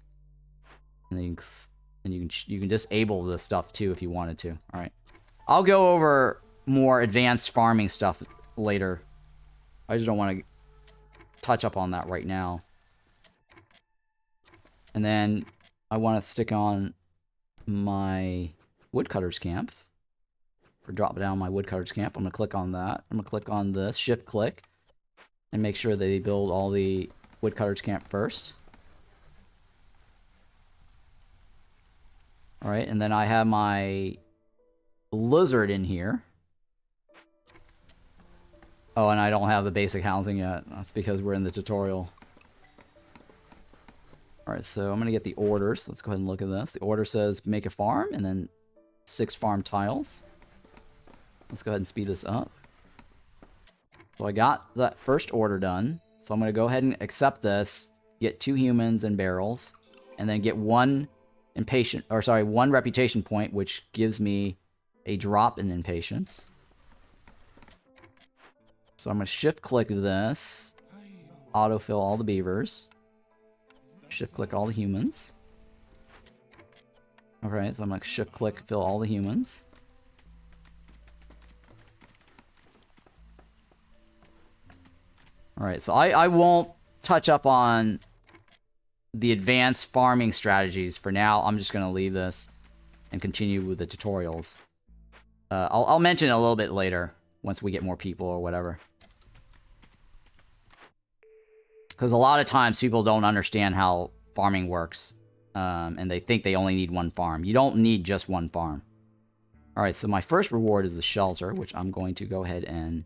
and then you can disable this stuff too if you wanted to. All right, I'll go over more advanced farming stuff later. I just don't want to touch up on that right now. And then I want to stick on my woodcutter's camp or drop down my woodcutter's camp. I'm going to click on that. I'm going to click on this, shift click, and make sure they build all the woodcutter's camp first. Alright, and then I have my lizard in here. Oh, and I don't have the basic housing yet. That's because we're in the tutorial. Alright, so I'm going to get the orders. Let's go ahead and look at this. The order says make a farm, and then 6 farm tiles. Let's go ahead and speed this up. So I got that first order done. So I'm going to go ahead and accept this, get 2 humans and barrels, and then get 1 reputation point, which gives me a drop in impatience. So I'm going to shift click this, autofill all the beavers, shift click all the humans. Okay, so I'm going to shift click fill all the humans. Alright, so I won't touch up on the advanced farming strategies for now. I'm just going to leave this and continue with the tutorials. I'll mention it a little bit later once we get more people or whatever. Because a lot of times people don't understand how farming works. And they think they only need 1 farm. You don't need just 1 farm. Alright, so my first reward is the shelter, which I'm going to go ahead and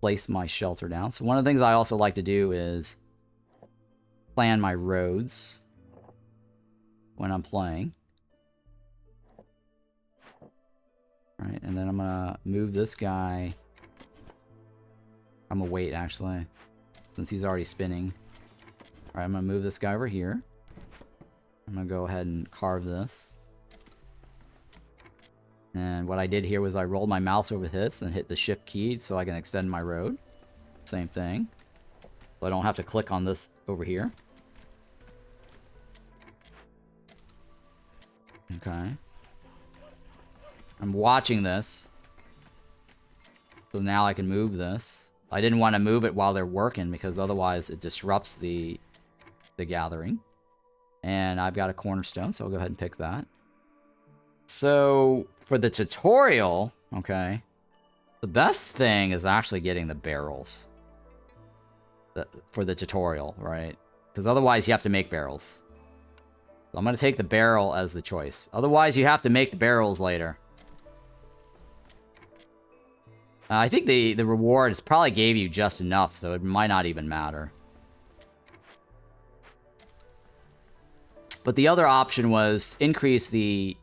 place my shelter down. So one of the things I also like to do is plan my roads when I'm playing. Alright, and then I'm gonna move this guy. I'm gonna wait, actually, since he's already spinning. Alright, I'm gonna move this guy over here. I'm gonna go ahead and carve this. And what I did here was I rolled my mouse over this and hit the shift key so I can extend my road. Same thing. So I don't have to click on this over here. Okay. I'm watching this. So now I can move this. I didn't want to move it while they're working because otherwise it disrupts the gathering. And I've got a cornerstone, so I'll go ahead and pick that. So, for the tutorial, okay, the best thing is actually getting the barrels. For the tutorial, right? Because otherwise you have to make barrels. So I'm going to take the barrel as the choice. Otherwise you have to make the barrels later. I think the rewards probably gave you just enough, so it might not even matter. But the other option was increase the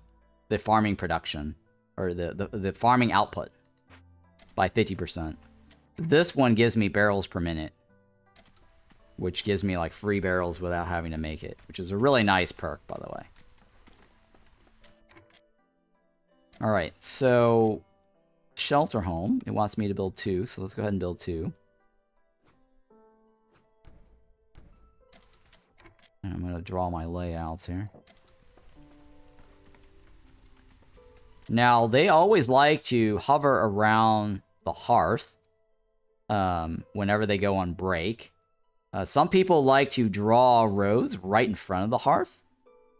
farming production, or the farming output by 50%. This one gives me barrels per minute, which gives me like free barrels without having to make it, which is a really nice perk, by the way. Alright, so shelter home, it wants me to build 2, so let's go ahead and build 2. And I'm going to draw my layouts here. Now, they always like to hover around the hearth whenever they go on break. Some people like to draw roads right in front of the hearth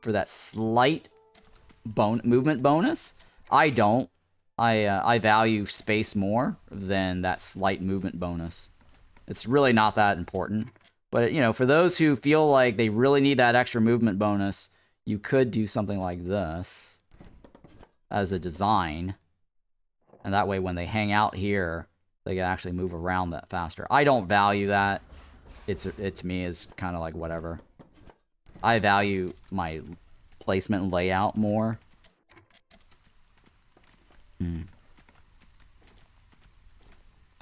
for that slight movement bonus. I don't. I value space more than that slight movement bonus. It's really not that important. But, you know, for those who feel like they really need that extra movement bonus, you could do something like this as a design, and that way when they hang out here they can actually move around that faster. I don't value that. It to me is kind of like whatever. I value my placement and layout more.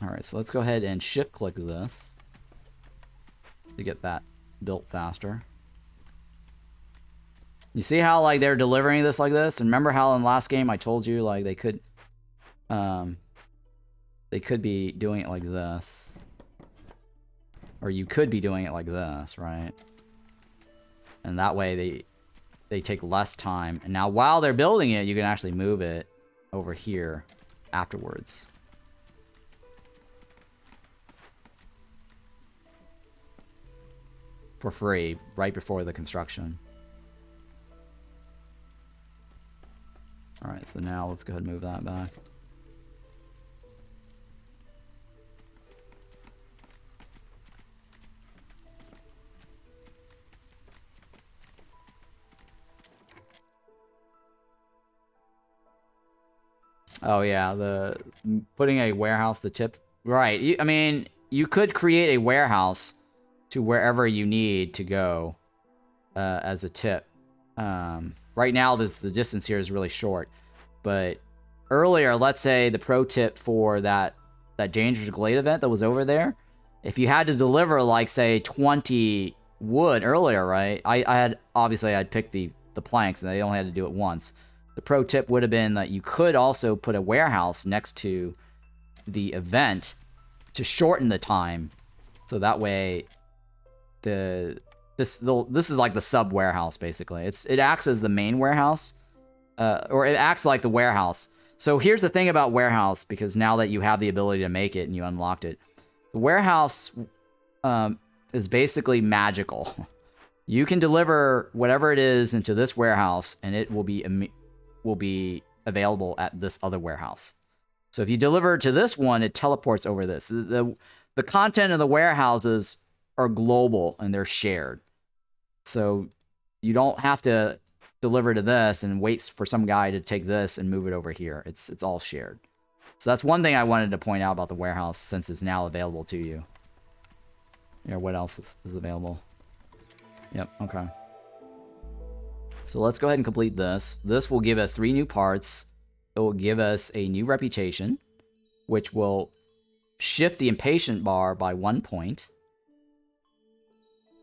Alright, so let's go ahead and shift click this to get that built faster. You see how, like, they're delivering this like this? And remember how in the last game I told you, like, they could be doing it like this. Or you could be doing it like this, right? And that way they take less time. And now while they're building it, you can actually move it over here afterwards. For free, right before the construction. Alright, so now let's go ahead and move that back. Oh yeah, the putting a warehouse, the tip. Right. I mean, you could create a warehouse to wherever you need to go as a tip. Right now, the distance here is really short, but earlier, let's say the pro tip for that dangerous glade event that was over there, if you had to deliver like say 20 wood earlier, right? I had obviously I'd picked the planks and they only had to do it once. The pro tip would have been that you could also put a warehouse next to the event to shorten the time, so that way this is like the sub warehouse basically. It acts as the main warehouse, or it acts like the warehouse. So here's the thing about warehouse, because now that you have the ability to make it and you unlocked it, the warehouse is basically magical. You can deliver whatever it is into this warehouse, and it will be available at this other warehouse. So if you deliver to this one, it teleports over this. The content of the warehouses are global and they're shared. So you don't have to deliver to this and wait for some guy to take this and move it over here. It's all shared. So that's one thing I wanted to point out about the warehouse, since it's now available to you. Yeah, what else is available? Yep, okay. So let's go ahead and complete this. This will give us 3 new parts. It will give us a new reputation, which will shift the impatient bar by 1 point.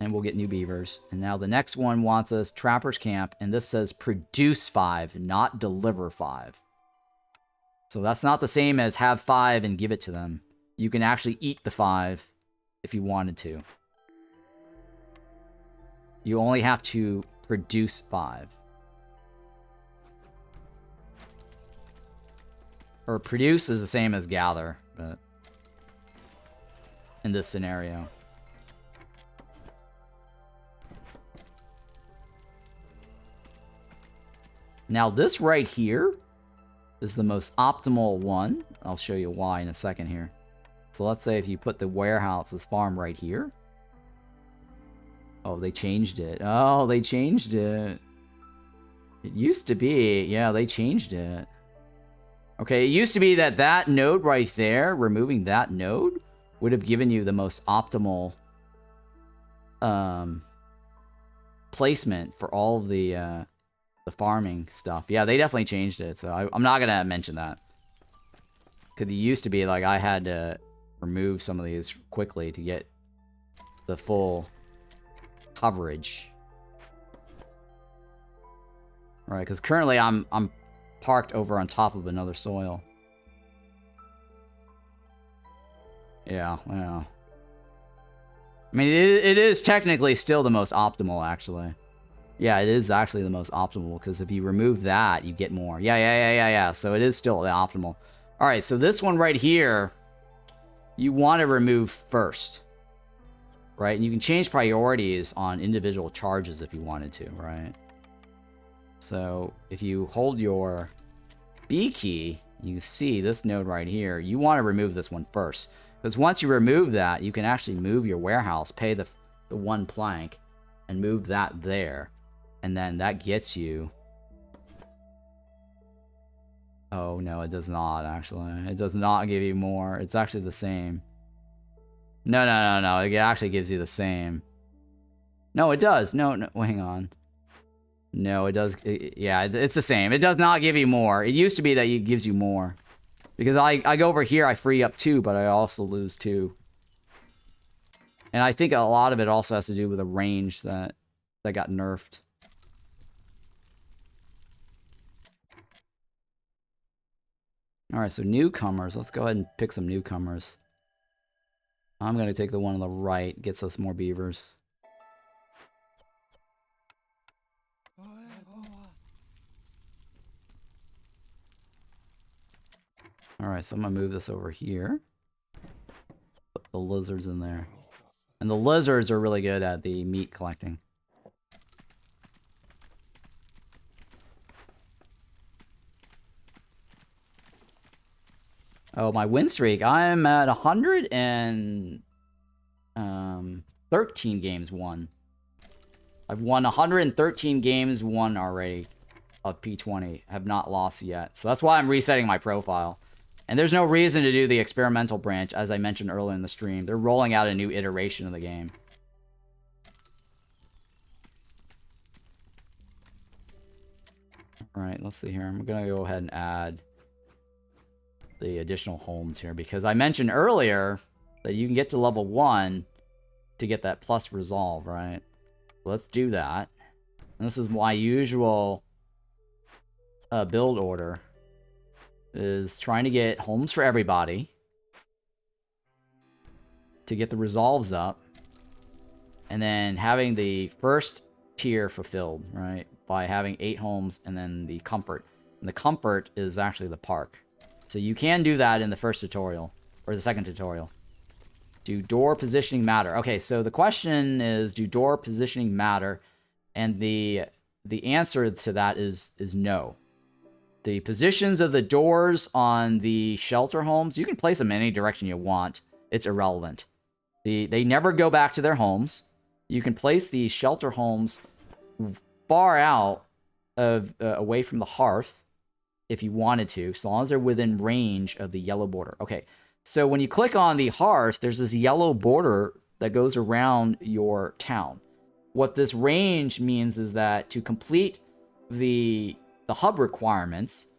And we'll get new beavers. And now the next one wants us Trapper's Camp, and this says produce 5, not deliver 5. So that's not the same as have 5 and give it to them. You can actually eat the 5 if you wanted to. You only have to produce 5. Or produce is the same as gather, but in this scenario. Now this right here is the most optimal one. I'll show you why in a second here. So let's say if you put the warehouse, this farm right here. Oh, they changed it. Oh, they changed it. It used to be, yeah, they changed it. Okay, it used to be that node right there, removing that node, would have given you the most optimal placement for all of the farming stuff. Yeah, they definitely changed it, so I'm not gonna mention that. Because it used to be like I had to remove some of these quickly to get the full coverage. Right, because currently I'm parked over on top of another soil. Yeah, well. I mean, it is technically still the most optimal, actually. Yeah, it is actually the most optimal, because if you remove that, you get more. Yeah. So it is still the optimal. All right, so this one right here, you want to remove first. Right? And you can change priorities on individual charges if you wanted to, right? So if you hold your B key, you see this node right here. You want to remove this one first. Because once you remove that, you can actually move your warehouse, pay the 1 plank, and move that there. And then that gets you... Oh, no, it does not, actually. It does not give you more. It's actually the same. No. It actually gives you the same. No, it does. No, hang on. No, it does. Yeah, it's the same. It does not give you more. It used to be that it gives you more. Because I go over here, I free up 2, but I also lose 2. And I think a lot of it also has to do with the range that got nerfed. Alright, so newcomers. Let's go ahead and pick some newcomers. I'm going to take the one on the right. Gets us more beavers. Alright, so I'm going to move this over here. Put the lizards in there. And the lizards are really good at the meat collecting. Oh, my win streak. I'm at 113 games won. I've won 113 games won already. of P20 have not lost yet. So that's why I'm resetting my profile. And there's no reason to do the experimental branch, as I mentioned earlier in the stream. They're rolling out a new iteration of the game. All right, let's see here. I'm going to go ahead and add the additional homes here, because I mentioned earlier that you can get to level 1 to get that plus resolve, right? Let's do that. And this is my usual build order, is trying to get homes for everybody to get the resolves up, and then having the first tier fulfilled, right? By having 8 homes and then the comfort. And the comfort is actually the park. So you can do that in the first tutorial, or the second tutorial. Do door positioning matter? Okay, so the question is, do door positioning matter? And the answer to that is no. The positions of the doors on the shelter homes, you can place them any direction you want. It's irrelevant. They never go back to their homes. You can place the shelter homes far out of away from the hearth if you wanted to, so long as they're within range of the yellow border. Okay, so when you click on the hearth, there's this yellow border that goes around your town. What this range means is that to complete the hub requirements,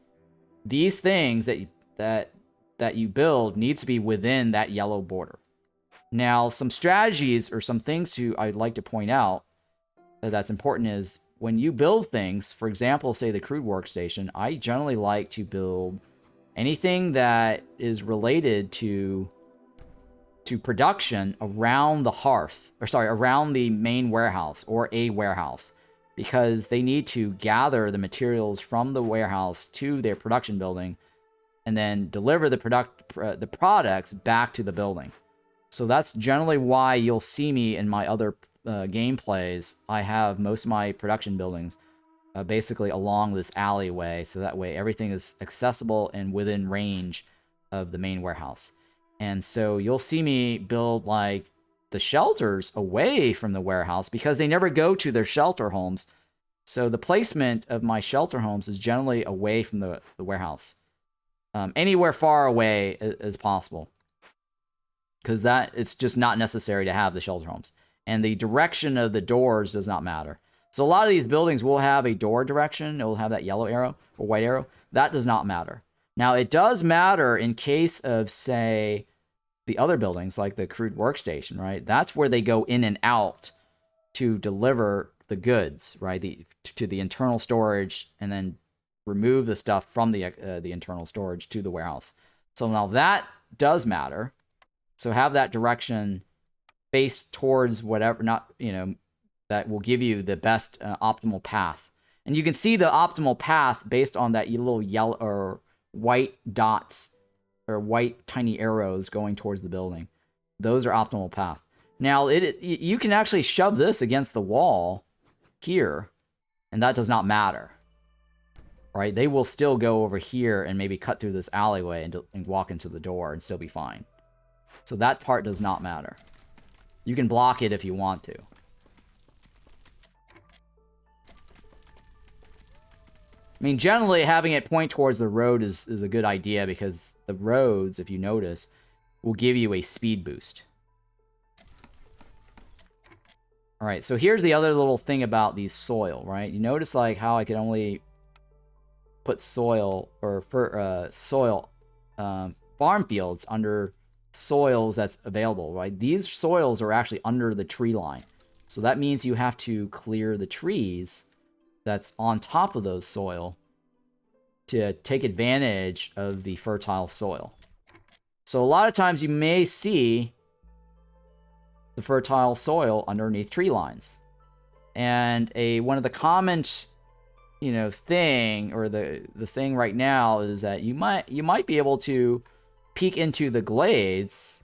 these things that you build needs to be within that yellow border. Now, some strategies or some things I'd like to point out that's important is, when you build things, for example, say the crude workstation, I generally like to build anything that is related to production around the hearth, or sorry, around the main warehouse or a warehouse, because they need to gather the materials from the warehouse to their production building and then deliver the products back to the building. So that's generally why you'll see me in my other gameplays. I have most of my production buildings basically along this alleyway, so that way everything is accessible and within range of the main warehouse. And so you'll see me build like the shelters away from the warehouse, because they never go to their shelter homes. So the placement of my shelter homes is generally away from the warehouse, anywhere far away as possible, because it's just not necessary to have the shelter homes. And the direction of the doors does not matter. So a lot of these buildings will have a door direction. It will have that yellow arrow or white arrow. That does not matter. Now, it does matter in case of, say, the other buildings, like the crude workstation, right? That's where they go in and out to deliver the goods, right? To the internal storage, and then remove the stuff from the internal storage to the warehouse. So now that does matter. So have that direction based towards whatever, that will give you the best optimal path. And you can see the optimal path based on that little yellow or white dots or white tiny arrows going towards the building. Those are optimal path. Now, you can actually shove this against the wall here, and that does not matter. Right? They will still go over here and maybe cut through this alleyway and walk into the door and still be fine. So that part does not matter. You can block it if you want to. I mean, generally, having it point towards the road is a good idea, because the roads, if you notice, will give you a speed boost. All right, so here's the other little thing about the soil, right? You notice like how I can only put soil or farm fields under soils that's available, right? These soils are actually under the tree line. So that means you have to clear the trees that's on top of those soil to take advantage of the fertile soil. So a lot of times you may see the fertile soil underneath tree lines. And one of the common thing, or the thing right now, is that you might be able to peek into the glades.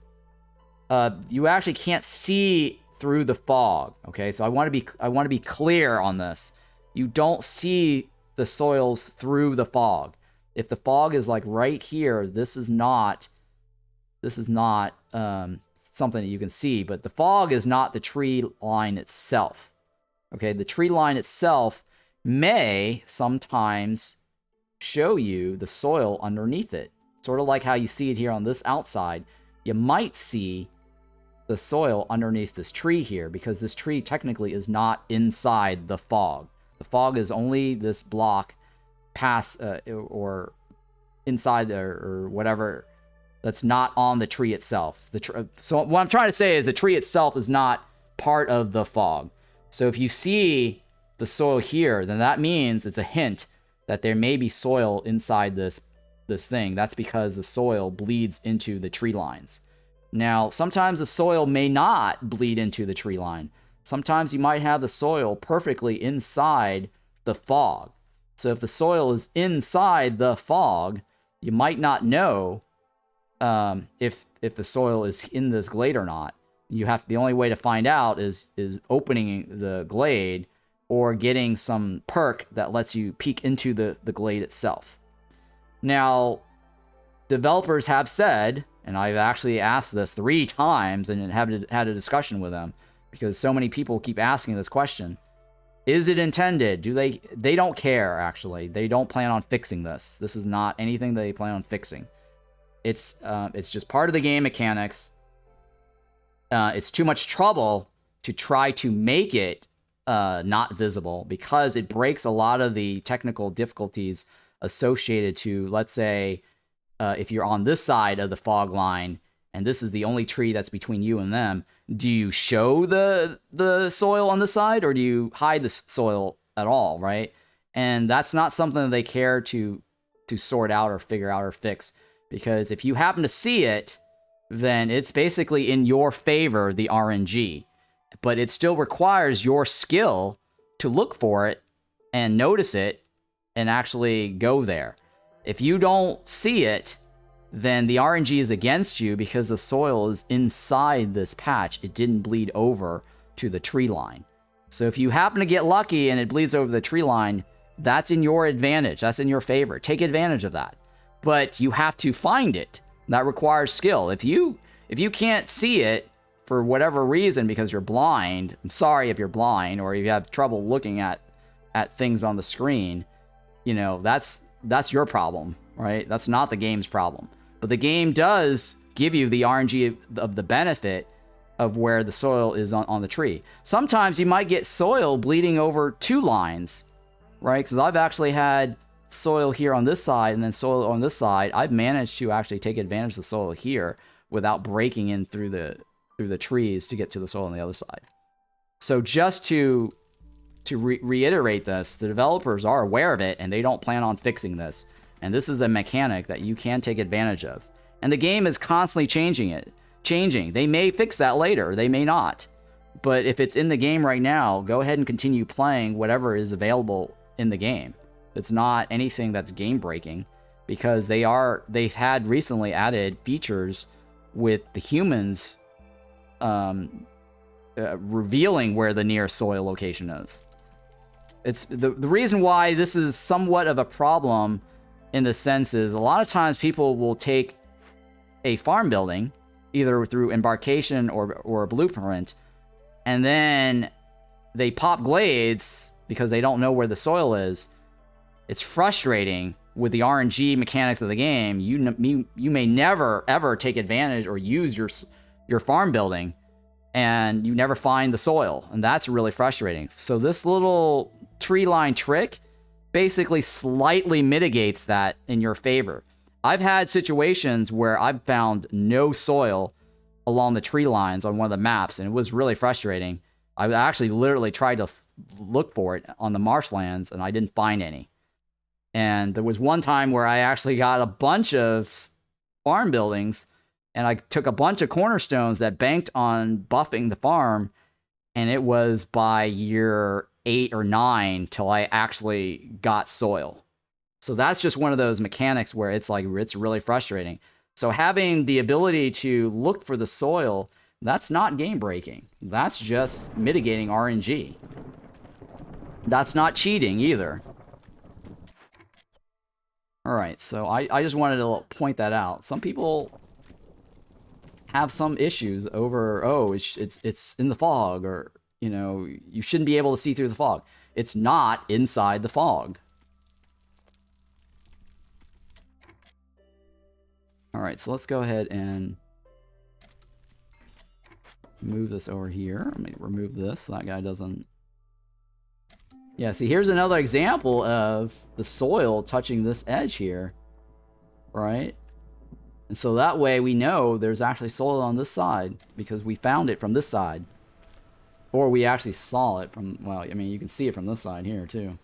You actually can't see through the fog. Okay, so I want to be clear on this. You don't see the soils through the fog. If the fog is like right here, this is not something that you can see. But the fog is not the tree line itself. Okay, the tree line itself may sometimes show you the soil underneath it. Sort of like how you see it here on this outside. You might see the soil underneath this tree here, because this tree technically is not inside the fog. The fog is only this block past or inside there or whatever that's not on the tree itself. So what I'm trying to say is the tree itself is not part of the fog. So if you see the soil here, then that means it's a hint that there may be soil inside this thing. That's because the soil bleeds into the tree lines. Now, sometimes the soil may not bleed into the tree line. Sometimes you might have the soil perfectly inside the fog. So if the soil is inside the fog, you might not know if the soil is in this glade or not. The only way to find out is opening the glade or getting some perk that lets you peek into the glade itself. Now, developers have said, and I've actually asked this 3 times and had a discussion with them because so many people keep asking this question. Is it intended? They don't care, actually. They don't plan on fixing this. This is not anything they plan on fixing. It's just part of the game mechanics. It's too much trouble to try to make it not visible because it breaks a lot of the technical difficulties associated to, let's say, if you're on this side of the fog line and this is the only tree that's between you and them, do you show the soil on this side or do you hide the soil at all, right? And that's not something that they care to sort out or figure out or fix, because if you happen to see it, then it's basically in your favor, the RNG. But it still requires your skill to look for it and notice it and actually go there. If you don't see it, then the RNG is against you because the soil is inside this patch. It didn't bleed over to the tree line. So if you happen to get lucky and it bleeds over the tree line, that's in your advantage. That's in your favor. Take advantage of that. But you have to find it. That requires skill. If you can't see it for whatever reason because you're blind, I'm sorry if you're blind or you have trouble looking at things on the screen, that's your problem, right? That's not the game's problem. But the game does give you the RNG of the benefit of where the soil is on the tree. Sometimes you might get soil bleeding over 2 lines, right? Because I've actually had soil here on this side and then soil on this side. I've managed to actually take advantage of the soil here without breaking in through the trees to get to the soil on the other side. So just to reiterate this, the developers are aware of it and they don't plan on fixing this. And this is a mechanic that you can take advantage of. And the game is constantly changing. They may fix that later, they may not. But if it's in the game right now, go ahead and continue playing whatever is available in the game. It's not anything that's game breaking, because they've had recently added features with the humans revealing where the nearest soil location is. It's the reason why this is somewhat of a problem in the sense is a lot of times people will take a farm building either through embarkation or a blueprint, and then they pop glades because they don't know where the soil is. It's frustrating with the RNG mechanics of the game. You may never ever take advantage or use your farm building, and you never find the soil, and that's really frustrating. So this little tree line trick basically slightly mitigates that in your favor. I've had situations where I've found no soil along the tree lines on one of the maps, and it was really frustrating. I actually literally tried to look for it on the marshlands, and I didn't find any. And there was one time where I actually got a bunch of farm buildings, and I took a bunch of cornerstones that banked on buffing the farm, and it was by year 8 or 9 till I actually got soil. So that's just one of those mechanics where it's really frustrating. So having the ability to look for the soil, that's not game breaking. That's just mitigating RNG. That's not cheating either. Alright, so I just wanted to point that out. Some people have some issues over, it's in the fog, or, you shouldn't be able to see through the fog. It's not inside the fog. All right, so let's go ahead and move this over here. Let me remove this so that guy doesn't... Yeah, see, here's another example of the soil touching this edge here, right? And so that way we know there's actually soil on this side because we found it from this side. Or we actually saw it from, well, I mean, you can see it from this side here too.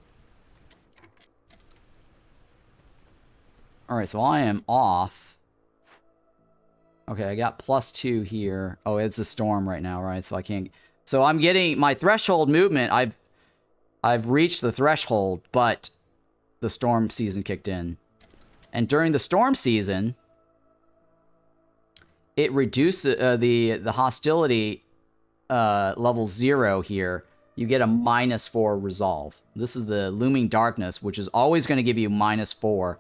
All right, so I am off. Okay, I got +2 here. Oh, it's a storm right now, right? So I can't... So I'm getting my threshold movement. I've reached the threshold, but the storm season kicked in. And during the storm season, it reduces the hostility level 0 here. You get a -4 resolve. This is the looming darkness, which is always going to give you -4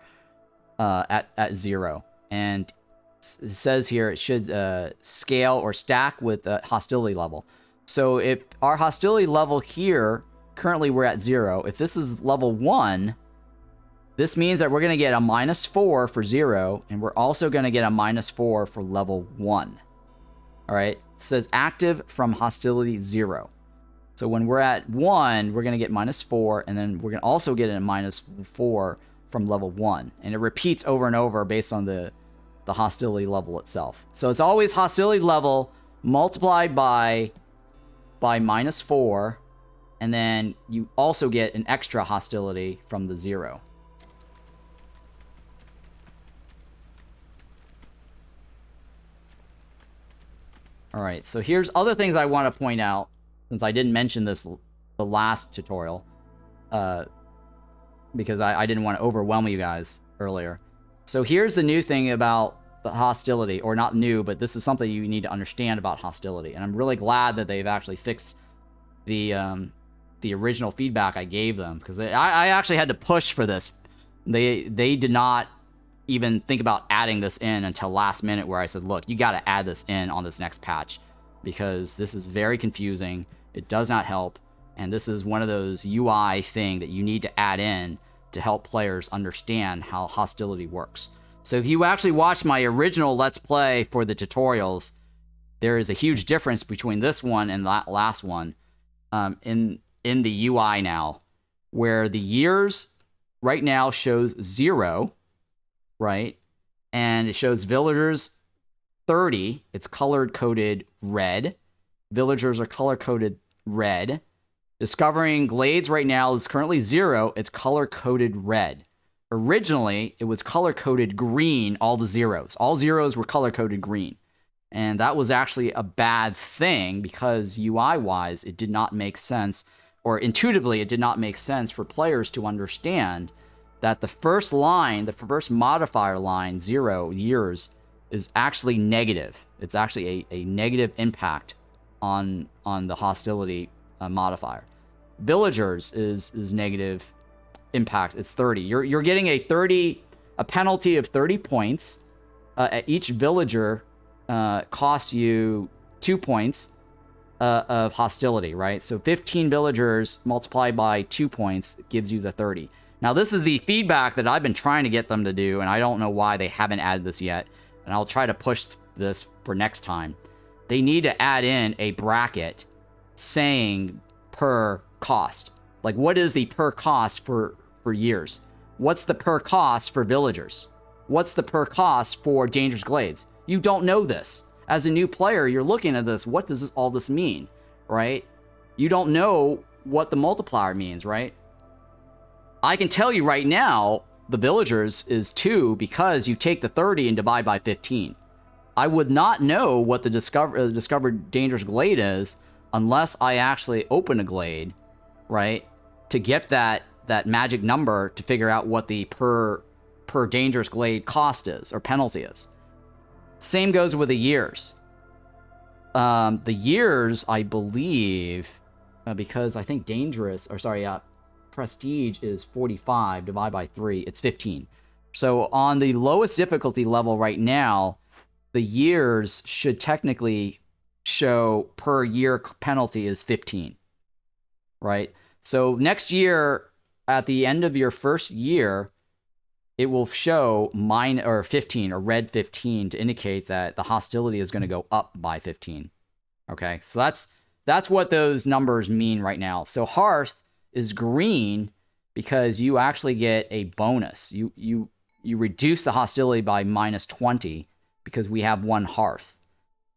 at 0. And it says here it should scale or stack with hostility level. So if our hostility level here, currently we're at 0. If this is level 1, this means that we're going to get a -4 for 0, and we're also going to get a -4 for level 1. All right? It says active from hostility 0. So when we're at 1, we're going to get -4, and then we're going to also get a -4 from level 1. And it repeats over and over based on the hostility level itself. So it's always hostility level multiplied by -4, and then you also get an extra hostility from the 0. All right, so here's other things I want to point out, since I didn't mention this the last tutorial, because I didn't want to overwhelm you guys earlier. So here's the new thing about the hostility, or not new, but this is something you need to understand about hostility. And I'm really glad that they've actually fixed the original feedback I gave them, because I actually had to push for this. They did not even think about adding this in until last minute, where I said, look, you got to add this in on this next patch, because this is very confusing. It does not help. And this is one of those UI thing that you need to add in to help players understand how hostility works. So if you actually watch my original Let's Play for the tutorials, there is a huge difference between this one and that last one in the UI now, where the years right now shows 0, right? And it shows villagers 30. It's color-coded red. Villagers are color-coded red. Discovering glades right now is currently 0. It's color-coded red. Originally, it was color-coded green, all the zeros. All zeros were color-coded green. And that was actually a bad thing, because UI-wise, it did not make sense, or intuitively, it did not make sense for players to understand that the first line, the first modifier line, 0 years, is actually negative. It's actually a negative impact on the hostility modifier. Villagers is negative impact. It's 30. You're getting a penalty of 30 points. At each villager costs you 2 points of hostility, right? So 15 villagers multiplied by 2 points gives you the 30. Now, this is the feedback that I've been trying to get them to do, and I don't know why they haven't added this yet. And I'll try to push this for next time. They need to add in a bracket saying per cost. Like, what is the per cost for years? What's the per cost for villagers? What's the per cost for dangerous glades? You don't know this. As a new player, you're looking at this. What does all this mean, right? You don't know what the multiplier means, right? I can tell you right now, the villagers is 2 because you take the 30 and divide by 15. I would not know what the discovered dangerous glade is unless I actually open a glade, right, to get that magic number to figure out what the per dangerous glade cost is, or penalty is. Same goes with the years. The years, I believe, because I think prestige is 45 divided by 3, it's 15. So on the lowest difficulty level right now, the years should technically show per year penalty is 15, right? So next year, at the end of your first year, it will show or 15 or red 15 to indicate that the hostility is going to go up by 15. Okay, so that's what those numbers mean right now. So Hearth is green because you actually get a bonus. You reduce the hostility by -20 because we have one Hearth.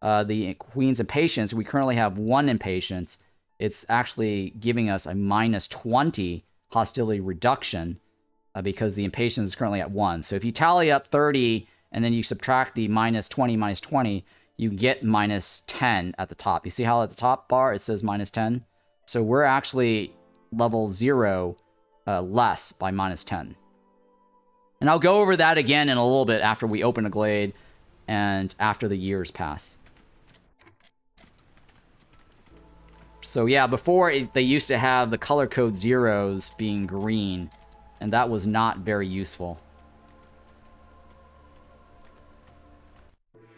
The Queen's Impatience, we currently have one Impatience. It's actually giving us a -20 hostility reduction because the Impatience is currently at 1. So if you tally up 30 and then you subtract the -20, you get -10 at the top. You see how at the top bar it says -10? So we're actually level 0 less by -10. And I'll go over that again in a little bit after we open a glade and after the years pass. So yeah, before they used to have the color code zeros being green, and that was not very useful.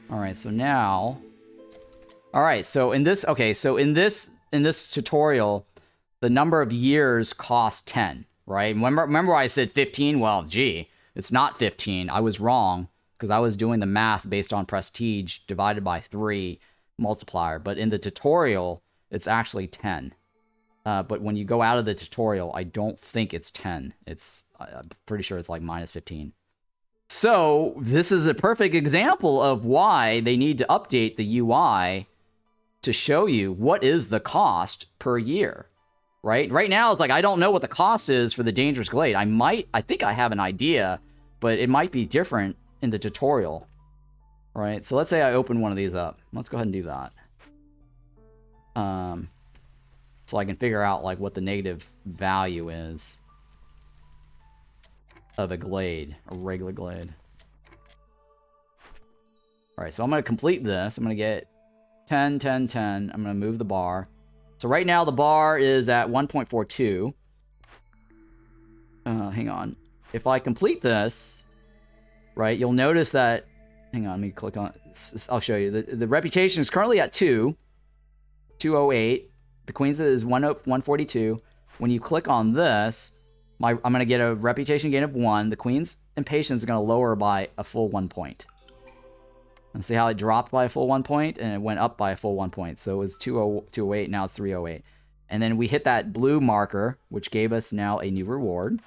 All right, so now, all right, so in this, okay, so in this tutorial, the number of years costs 10, right? Remember I said 15? Well, gee, it's not 15. I was wrong because I was doing the math based on prestige divided by 3 multiplier, but in the tutorial, it's actually 10. But when you go out of the tutorial, I don't think it's 10. I'm pretty sure it's like -15. So this is a perfect example of why they need to update the UI to show you what is the cost per year, right? Right now, it's like, I don't know what the cost is for the Dangerous Glade. I think I have an idea, but it might be different in the tutorial, right? So let's say I open one of these up. Let's go ahead and do that. So I can figure out like what the negative value is of a glade, a regular glade. All right, so I'm going to complete this. I'm going to get 10, 10, 10. I'm going to move the bar. So right now the bar is at 1.42. Hang on. If I complete this, right, you'll notice that, hang on, let me click on, I'll show you. The reputation is currently at 208. The Queen's is 142. When you click on this, I'm going to get a reputation gain of 1. The Queen's Impatience is going to lower by a full 1 point. And see how it dropped by a full 1 point? And it went up by a full 1 point. So it was 208, now it's 308. And then we hit that blue marker, which gave us now a new reward.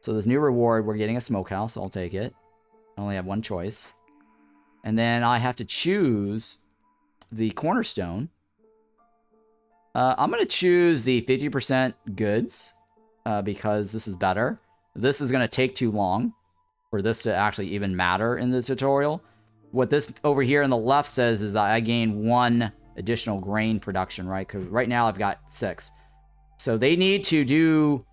So this new reward, we're getting a smokehouse. I'll take it. I only have one choice. And then I have to choose the cornerstone. I'm going to choose the 50% goods because this is better. This is going to take too long for this to actually even matter in the tutorial. What this over here on the left says is that I gain 1 additional grain production, right? Because right now I've got 6. So they need to do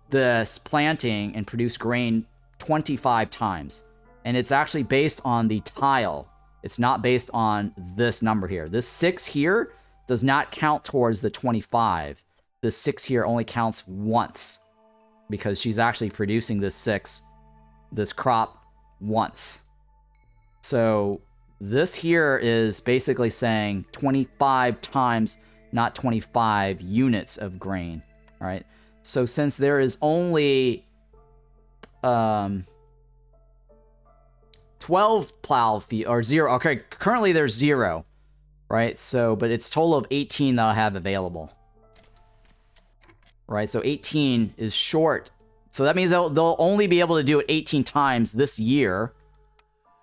this planting and produce grain 25 times. And it's actually based on the tile. It's not based on this number here. This 6 here does not count towards the 25. This 6 here only counts once because she's actually producing this crop once. So this here is basically saying 25 times, not 25 units of grain, all right? So since there is only 12 plow feet, or 0, okay, currently there's 0. Right, so, but it's total of 18 that I have available. Right, so 18 is short. So that means they'll only be able to do it 18 times this year.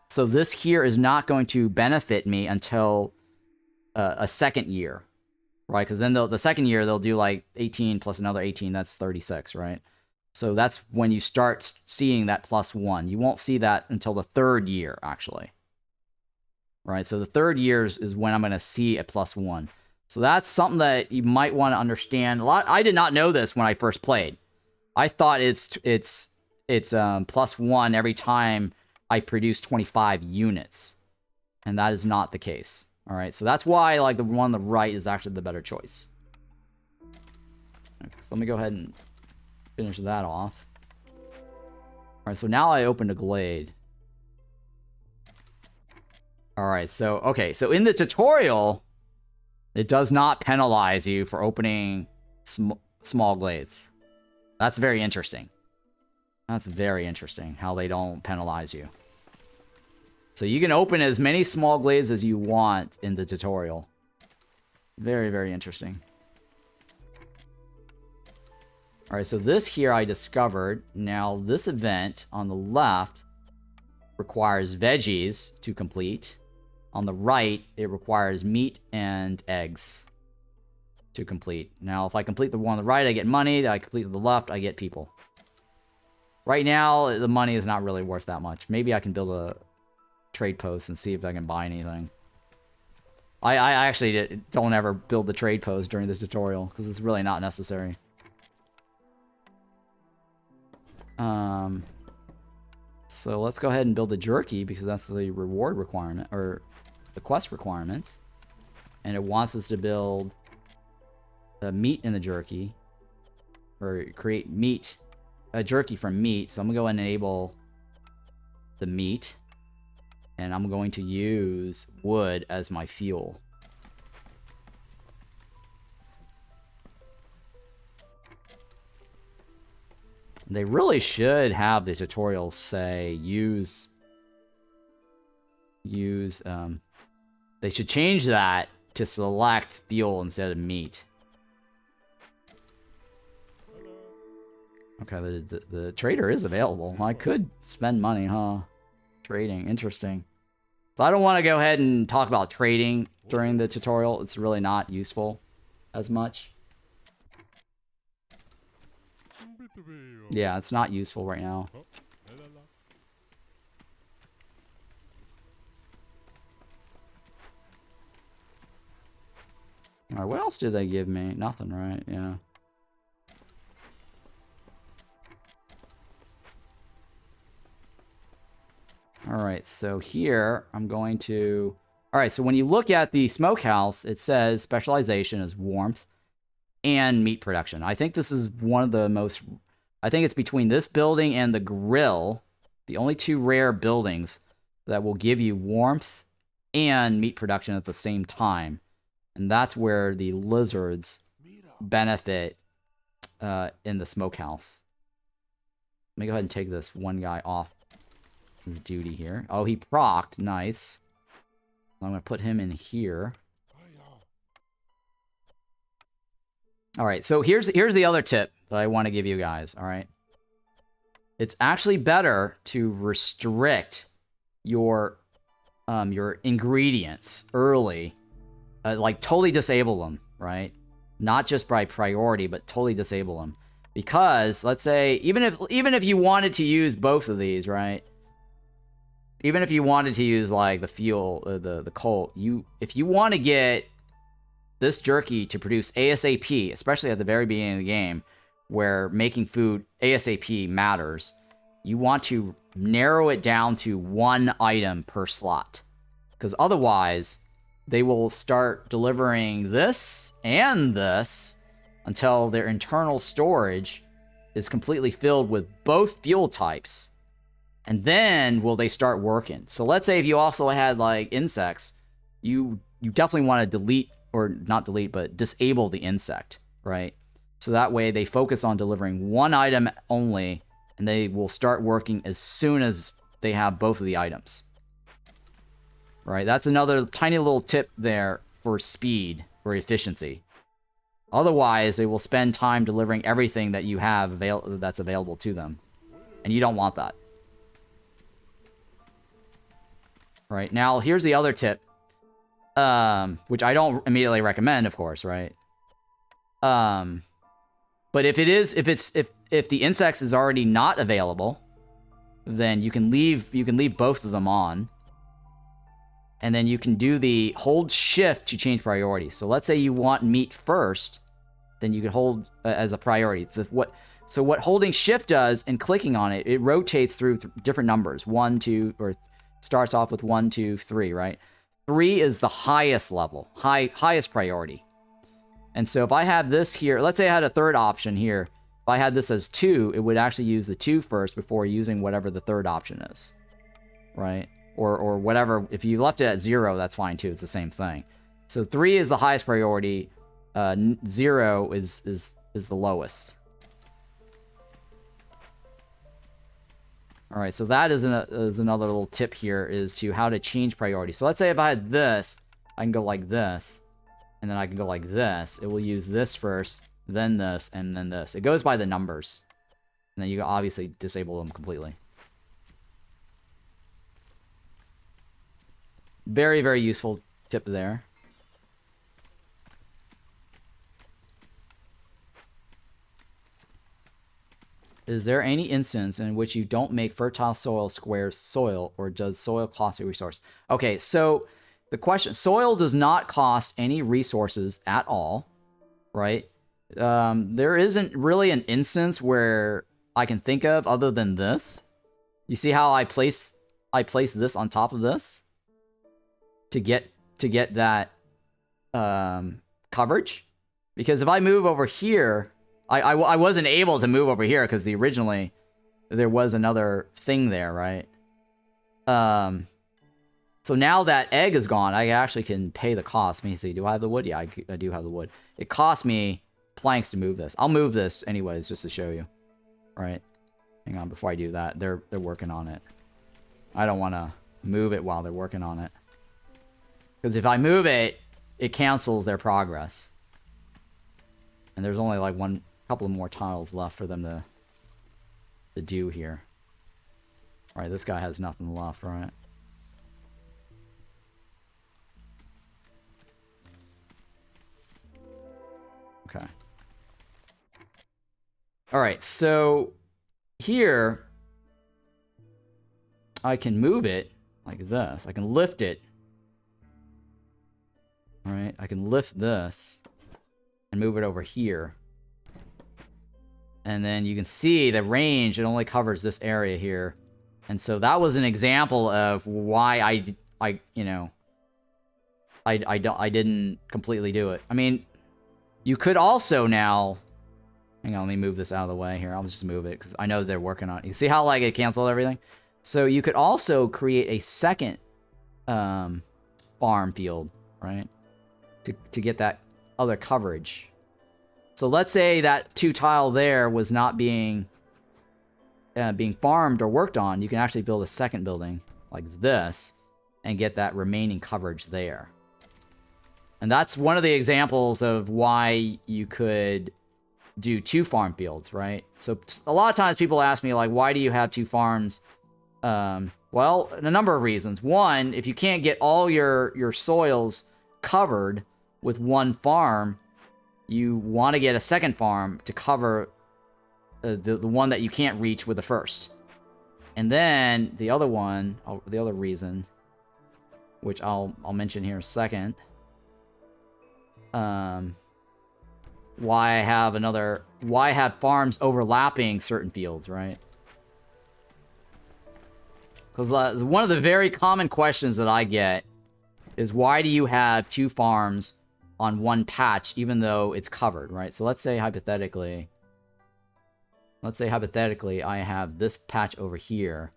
So this here is not going to benefit me until a second year. Right, because then the second year they'll do like 18 plus another 18, that's 36, right? So that's when you start seeing that +1. You won't see that until the 3rd year, actually. Right, so the 3rd year is when I'm going to see a +1. So that's something that you might want to understand. I did not know this when I first played. I thought it's +1 every time I produce 25 units, and that is not the case. All right, so that's why like the one on the right is actually the better choice. Okay, so let me go ahead and finish that off. All right, so now I opened a glade. All right, so, okay, so in the tutorial, it does not penalize you for opening small glades. That's very interesting. That's very interesting how they don't penalize you. So you can open as many small glades as you want in the tutorial. Very, very interesting. Alright, so this here I discovered. Now, this event on the left requires veggies to complete. On the right, it requires meat and eggs to complete. Now, if I complete the one on the right, I get money. If I complete the left, I get people. Right now, the money is not really worth that much. Maybe I can build a trade post and see if I can buy anything. I actually don't ever build the trade post during the tutorial because it's really not necessary. So let's go ahead and build a jerky because that's the reward requirement or the quest requirement. And it wants us to build the meat in the jerky or create meat, a jerky from meat. So I'm gonna go and enable the meat. And I'm going to use wood as my fuel. They really should have the tutorials say use they should change that to select fuel instead of meat. Okay, the trader is available. I could spend money, huh? Trading, interesting. So I don't want to go ahead and talk about trading during the tutorial. It's really not useful as much. Yeah, it's not useful right now. Alright, what else did they give me? Nothing, right? Yeah. Alright, so here I'm going to... Alright, so when you look at the smokehouse, it says specialization is warmth and meat production. I think this is one of the most... I think it's between this building and the grill, the only two rare buildings that will give you warmth and meat production at the same time. And that's where the lizards benefit in the smokehouse. Let me go ahead and take this one guy off his duty here. Oh, he procced. Nice. I'm going to put him in here. Alright, so here's the other tip that I want to give you guys, alright? It's actually better to restrict your ingredients early. Like, totally disable them, right? Not just by priority, but totally disable them. Because, let's say, even if you wanted to use both of these, right? Even if you wanted to use, like, the fuel, the coal, if you want to get this jerky to produce ASAP, especially at the very beginning of the game, where making food ASAP matters, you want to narrow it down to one item per slot. Because otherwise, they will start delivering this and this until their internal storage is completely filled with both fuel types. And then will they start working. So let's say if you also had, like, insects, you definitely want to delete, or not delete, but disable the insect, right? So that way they focus on delivering one item only, and they will start working as soon as they have both of the items. Right? That's another tiny little tip there for speed, or efficiency. Otherwise, they will spend time delivering everything that you have that's available to them. And you don't want that. Right? Now, here's the other tip. Which I don't immediately recommend, of course, right? But if the insects is already not available, then you can leave both of them on. And then you can do the hold shift to change priority. So let's say you want meat first, then you can hold as a priority. So what holding shift does and clicking on it, it rotates through different numbers. 1, 2, or starts off with 1, 2, 3, right? 3 is the highest level, highest priority. And so if I have this here, let's say I had a third option here. If I had this as 2, it would actually use the 2 first before using whatever the third option is, right? Or whatever. If you left it at 0, that's fine too. It's the same thing. So 3 is the highest priority. 0 is the lowest. All right, so that is another little tip here is to how to change priority. So let's say if I had this, I can go like this, and then I can go like this. It will use this first, then this, and then this. It goes by the numbers. And then you can obviously disable them completely. Very, very useful tip there. Is there any instance in which you don't make fertile soil squares soil, or does soil cost a resource? Okay, so the question, soil does not cost any resources at all, right? There isn't really an instance where I can think of other than this. You see how I place this on top of this to get that coverage? Because if I move over here, I wasn't able to move over here because originally there was another thing there, right? So now that egg is gone, I actually can pay the cost. Let me see. Do I have the wood? Yeah, I do have the wood. It cost me planks to move this. I'll move this anyways just to show you. All right. Hang on, before I do that, they're working on it. I don't want to move it while they're working on it. Because if I move it, it cancels their progress. And there's only like couple of more tiles left for them to do here. Alright, this guy has nothing left, right? Okay. Alright, so here I can move it like this. I can lift it. Alright, I can lift this and move it over here. And then you can see the range, it only covers this area here. And so that was an example of why I didn't completely do it. I mean, you could also now... Hang on, let me move this out of the way here. I'll just move it because I know they're working on it. You see how like it canceled everything? So you could also create a second farm field, right? To get that other coverage. So let's say that 2 tile there was not being farmed or worked on. You can actually build a second building like this and get that remaining coverage there. And that's one of the examples of why you could do 2 farm fields, right? So a lot of times people ask me like, why do you have 2 farms? Well, a number of reasons. One, if you can't get all your soils covered with 1 farm, you want to get a second farm to cover the one that you can't reach with the first. And then the other one, the other reason, which I'll mention here in a second, why I have farms overlapping certain fields, right? Because one of the very common questions that I get is, why do you have 2 farms on 1 patch, even though it's covered, right? So let's say hypothetically I have this patch over here.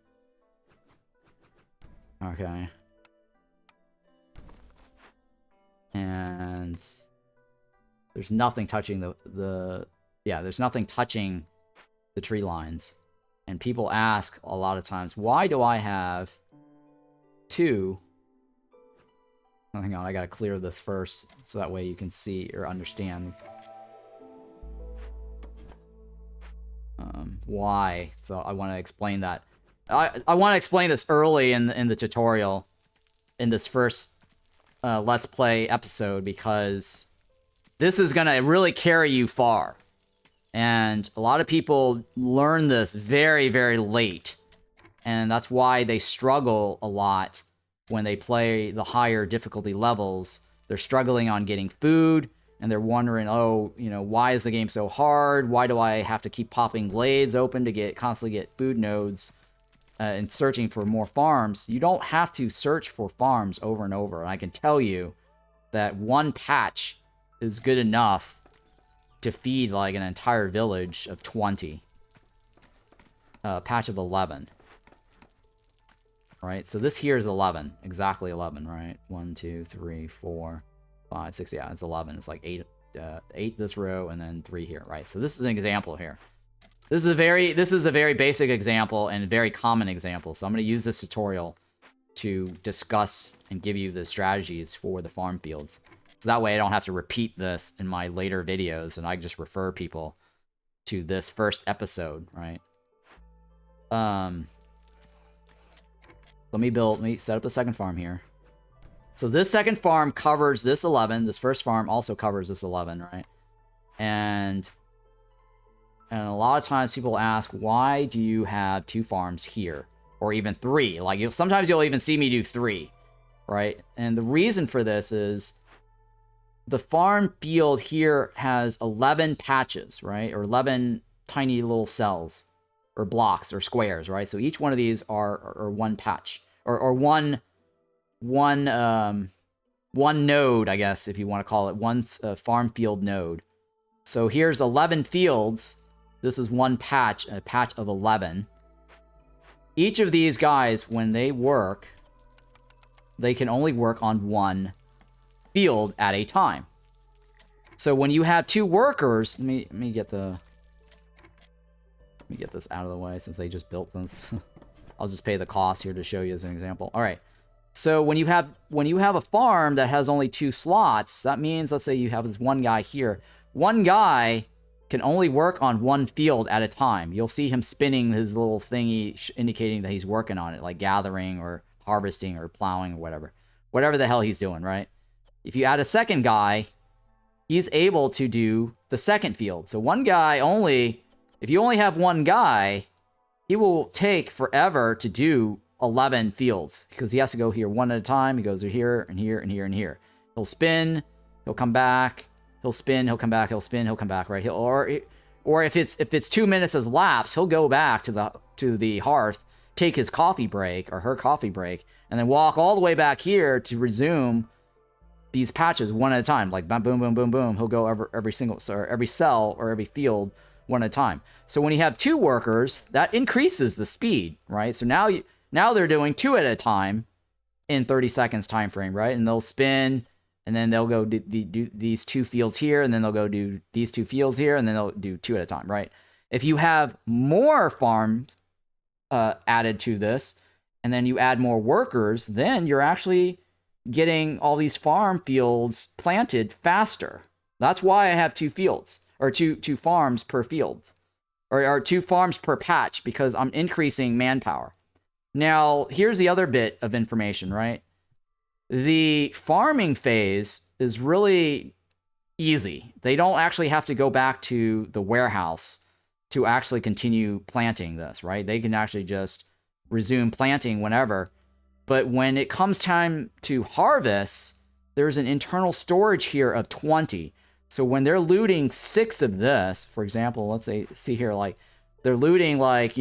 Okay. And there's nothing touching there's nothing touching the tree lines. And people ask a lot of times, why do I have 2? Oh, hang on, I gotta clear this first, so that way you can see or understand why. So I want to explain that. I want to explain this early in the tutorial, in this first Let's Play episode, because this is gonna really carry you far. And a lot of people learn this very, very late. And that's why they struggle a lot when they play the higher difficulty levels. They're struggling on getting food, and they're wondering, oh, why is the game so hard? Why do I have to keep popping glades open to constantly get food nodes and searching for more farms? You don't have to search for farms over and over. And I can tell you that 1 patch is good enough to feed like an entire village of 20. Patch of 11. Right, so this here is 11. Exactly 11, right? 1, 2, 3, 4, 5, 6. Yeah, it's 11. It's like 8 this row, and then 3 here, right? So this is an example here. This is a very basic example and a very common example. So I'm going to use this tutorial to discuss and give you the strategies for the farm fields. So that way I don't have to repeat this in my later videos, and I just refer people to this first episode, right? Let me set up the second farm here. So this second farm covers this 11. This first farm also covers this 11, right? And a lot of times people ask, why do you have 2 farms here? Or even 3. Like, sometimes you'll even see me do 3, right? And the reason for this is the farm field here has 11 patches, right? Or 11 tiny little cells, or blocks, or squares, right? So each one of these are one patch, or one node, I guess, if you want to call it, one farm field node. So here's 11 fields. This is one patch, a patch of 11. Each of these guys, when they work, they can only work on one field at a time. So when you have 2 workers, let me get this out of the way since they just built this. I'll just pay the cost here to show you as an example. All right. So when you have a farm that has only 2 slots, that means, let's say you have this one guy here. One guy can only work on one field at a time. You'll see him spinning his little thingy indicating that he's working on it, like gathering or harvesting or plowing or whatever. Whatever the hell he's doing, right? If you add a second guy, he's able to do the second field. So one guy only, if you only have one guy, he will take forever to do 11 fields because he has to go here one at a time. He goes here and here and here and here. He'll spin, he'll come back, he'll spin, he'll come back, he'll spin, he'll come back, right? Or if it's 2 minutes has lapsed, he'll go back to the hearth, take his coffee break or her coffee break, and then walk all the way back here to resume these patches one at a time, like boom, boom, boom, boom, boom. He'll go every cell or every field one at a time. So when you have 2 workers, that increases the speed, right? So now they're doing 2 at a time in 30 seconds time frame, right? And they'll spin, and then they'll go do these 2 fields here, and then they'll go do these 2 fields here, and then they'll do 2 at a time, right? If you have more farms added to this, and then you add more workers, then you're actually getting all these farm fields planted faster. That's why I have 2 fields, or two farms per field, or 2 farms per patch, because I'm increasing manpower. Now, here's the other bit of information, right? The farming phase is really easy. They don't actually have to go back to the warehouse to actually continue planting this, right? They can actually just resume planting whenever. But when it comes time to harvest, there's an internal storage here of 20. So when they're looting 6 of this, for example, let's see here, like, they're looting, like,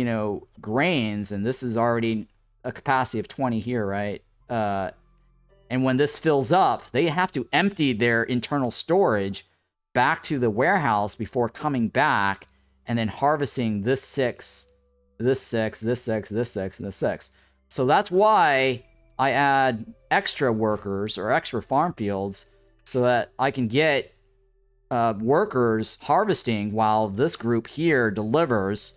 grains, and this is already a capacity of 20 here, right? And when this fills up, they have to empty their internal storage back to the warehouse before coming back and then harvesting this 6, this 6, this 6, this 6, and this 6. So that's why I add extra workers or extra farm fields so that I can get workers harvesting while this group here delivers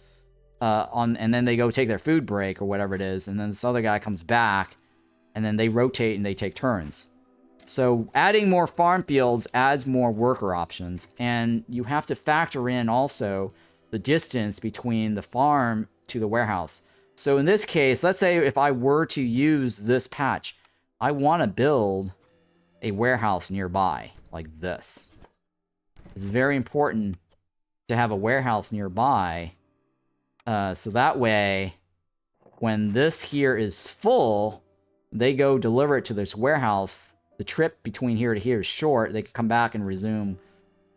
and then they go take their food break or whatever it is, and then this other guy comes back, and then they rotate and they take turns. So adding more farm fields adds more worker options, and you have to factor in also the distance between the farm to the warehouse. So in this case, let's say if I were to use this patch, I want to build a warehouse nearby, like this. It's very important to have a warehouse nearby, so that way, when this here is full, they go deliver it to this warehouse. The trip between here to here is short. They can come back and resume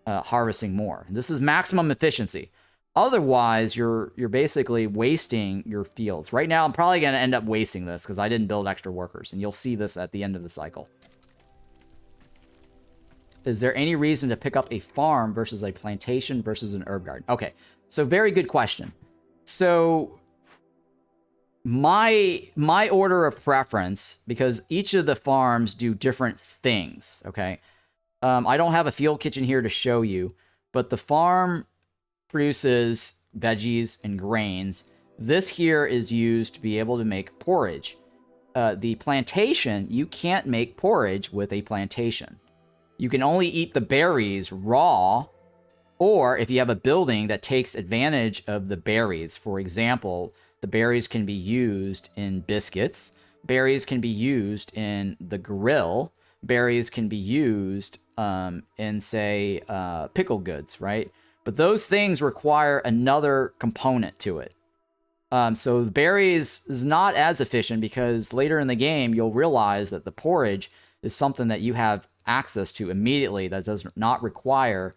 harvesting more. This is maximum efficiency. Otherwise, you're basically wasting your fields. Right now, I'm probably going to end up wasting this because I didn't build extra workers, and you'll see this at the end of the cycle. Is there any reason to pick up a farm versus a plantation versus an herb garden? Okay, so very good question. So my order of preference, because each of the farms do different things, okay? I don't have a field kitchen here to show you, but the farm produces veggies and grains. This here is used to be able to make porridge. The plantation, you can't make porridge with a plantation. You can only eat the berries raw, or if you have a building that takes advantage of the berries. For example, the berries can be used in biscuits. Berries can be used in the grill. Berries can be used in, say, pickle goods, right? But those things require another component to it. So the berries is not as efficient because later in the game, you'll realize that the porridge is something that you have access to immediately that does not require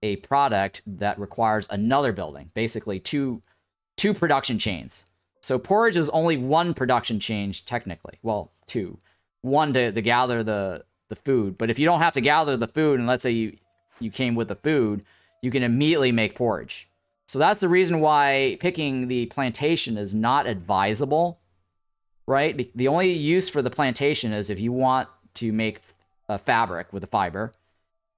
a product that requires another building, basically two production chains. So porridge is only one production chain technically. Well, two. One to gather the food. But if you don't have to gather the food, and let's say you came with the food, you can immediately make porridge. So that's the reason why picking the plantation is not advisable, right? The only use for the plantation is if you want to make a fabric with a fiber,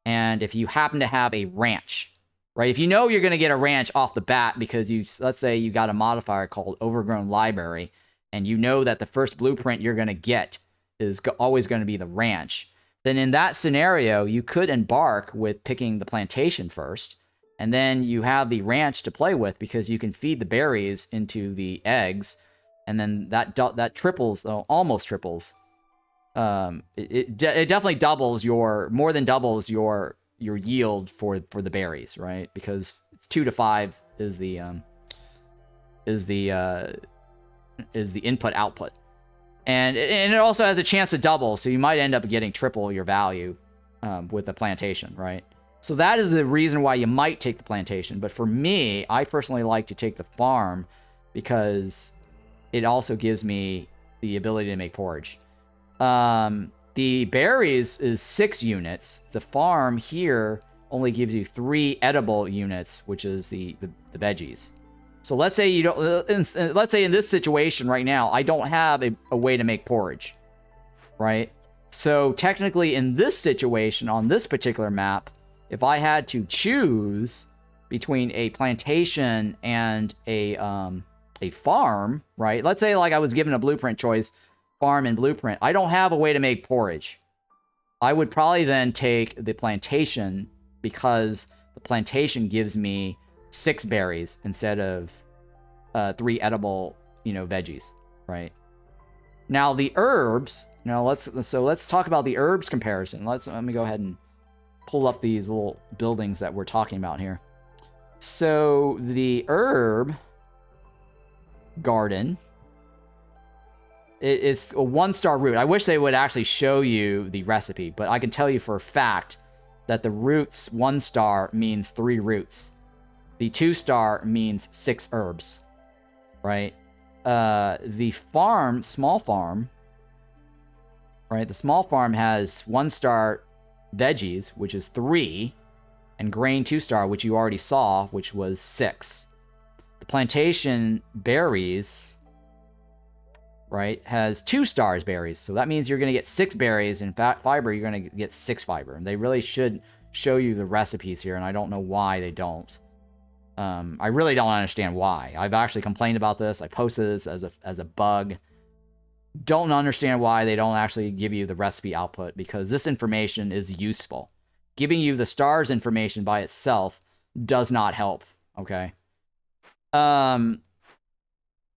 and if you happen to have a ranch, right? If you know you're going to get a ranch off the bat because let's say you got a modifier called Overgrown Library, and you know that the first blueprint you're going to get is always going to be the ranch, then in that scenario, you could embark with picking the plantation first, and then you have the ranch to play with because you can feed the berries into the eggs, and then that triples, almost triples. It definitely doubles more than doubles your yield for the berries, right? Because it's 2 to 5 is the input output, and it also has a chance to double, so you might end up getting triple your value with the plantation, right? So that is the reason why you might take the plantation. But for me, I personally like to take the farm because it also gives me the ability to make porridge. The berries is 6 units. The farm here only gives you 3 edible units, which is the veggies. So let's say you don't. Let's say in this situation right now, I don't have a way to make porridge, right? So technically, in this situation on this particular map, if I had to choose between a plantation and a farm, right? Let's say like I was given a blueprint choice, farm and blueprint. I don't have a way to make porridge. I would probably then take the plantation because the plantation gives me 6 berries instead of 3 edible, veggies, right? Now the herbs. Now let's talk about the herbs comparison. Let me go ahead and pull up these little buildings that we're talking about here. So the herb garden, it's a 1-star root. I wish they would actually show you the recipe, but I can tell you for a fact that the roots 1-star means 3 roots. The 2-star means 6 herbs, right? The farm, small farm, right? The small farm has 1-star veggies, which is 3, and grain 2-star, which you already saw, which was 6. The plantation berries, right, has 2 stars berries. So that means you're going to get 6 berries. In fact, fiber, you're going to get 6 fiber. And they really should show you the recipes here, and I don't know why they don't. I really don't understand why. I've actually complained about this. I posted this as a bug. Don't understand why they don't actually give you the recipe output, because this information is useful. Giving you the stars information by itself does not help, okay?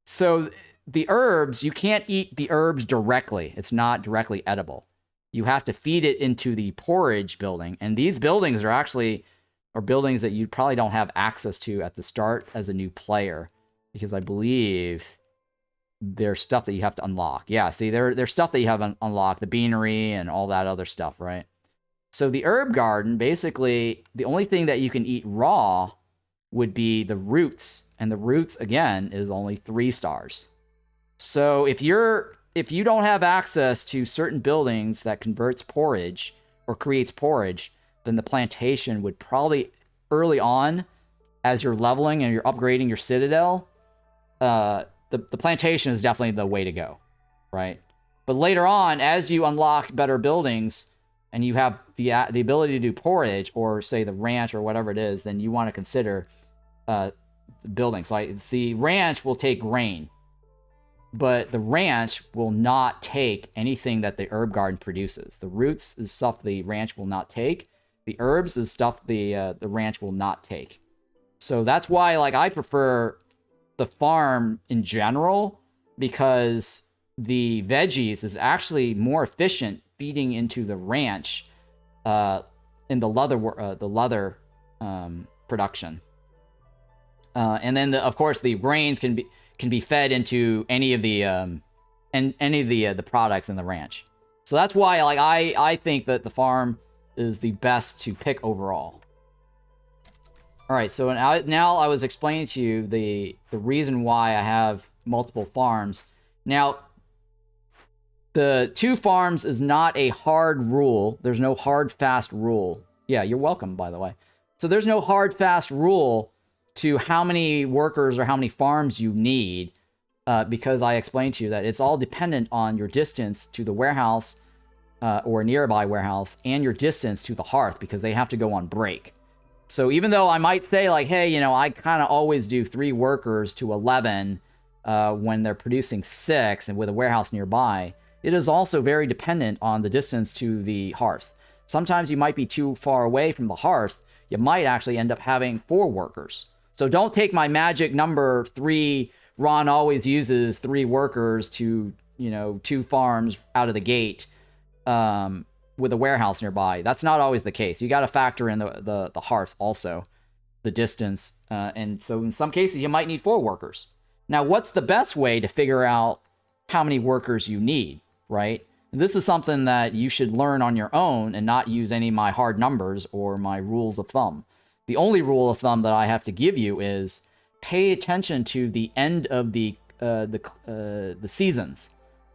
So the herbs, you can't eat the herbs directly. It's not directly edible. You have to feed it into the porridge building. And these buildings are actually buildings that you probably don't have access to at the start as a new player, because I believe there's stuff that you have to unlock. Yeah, see, there's stuff that you have unlocked, the beanery and all that other stuff, right? So the herb garden, basically, the only thing that you can eat raw would be the roots. And the roots, again, is only 3 stars. So if you don't have access to certain buildings that converts porridge or creates porridge, then the plantation would probably, early on, as you're leveling and you're upgrading your citadel, the plantation is definitely the way to go, right? But later on, as you unlock better buildings, and you have the ability to do portage, or say the ranch or whatever it is, then you want to consider building. So the ranch will take grain, but the ranch will not take anything that the herb garden produces. The roots is stuff the ranch will not take. The herbs is stuff the ranch will not take. So that's why, like, I prefer the farm in general, because the veggies is actually more efficient feeding into the ranch in the leather production. And then of course the grains can be fed into any of the the products in the ranch. So that's why, like, I think that the farm is the best to pick overall. All right, so now I was explaining to you the reason why I have multiple farms. Now, the 2 farms is not a hard rule. There's no hard, fast rule. Yeah, you're welcome, by the way. So there's no hard, fast rule to how many workers or how many farms you need, because I explained to you that it's all dependent on your distance to the warehouse or nearby warehouse, and your distance to the hearth, because they have to go on break. So even though I might say, like, hey, you know, I kind of always do 3 workers to 11 when they're producing 6 and with a warehouse nearby, it is also very dependent on the distance to the hearth. Sometimes you might be too far away from the hearth. You might actually end up having 4 workers. So don't take my magic number 3. Ron always uses 3 workers to, you know, 2 farms out of the gate with a warehouse nearby. That's not always the case. You got to factor in the hearth also, the distance. And so in some cases, you might need 4 workers. Now, what's the best way to figure out how many workers you need, right? This is something that you should learn on your own and not use any of my hard numbers or my rules of thumb. The only rule of thumb that I have to give you is pay attention to the end of the seasons.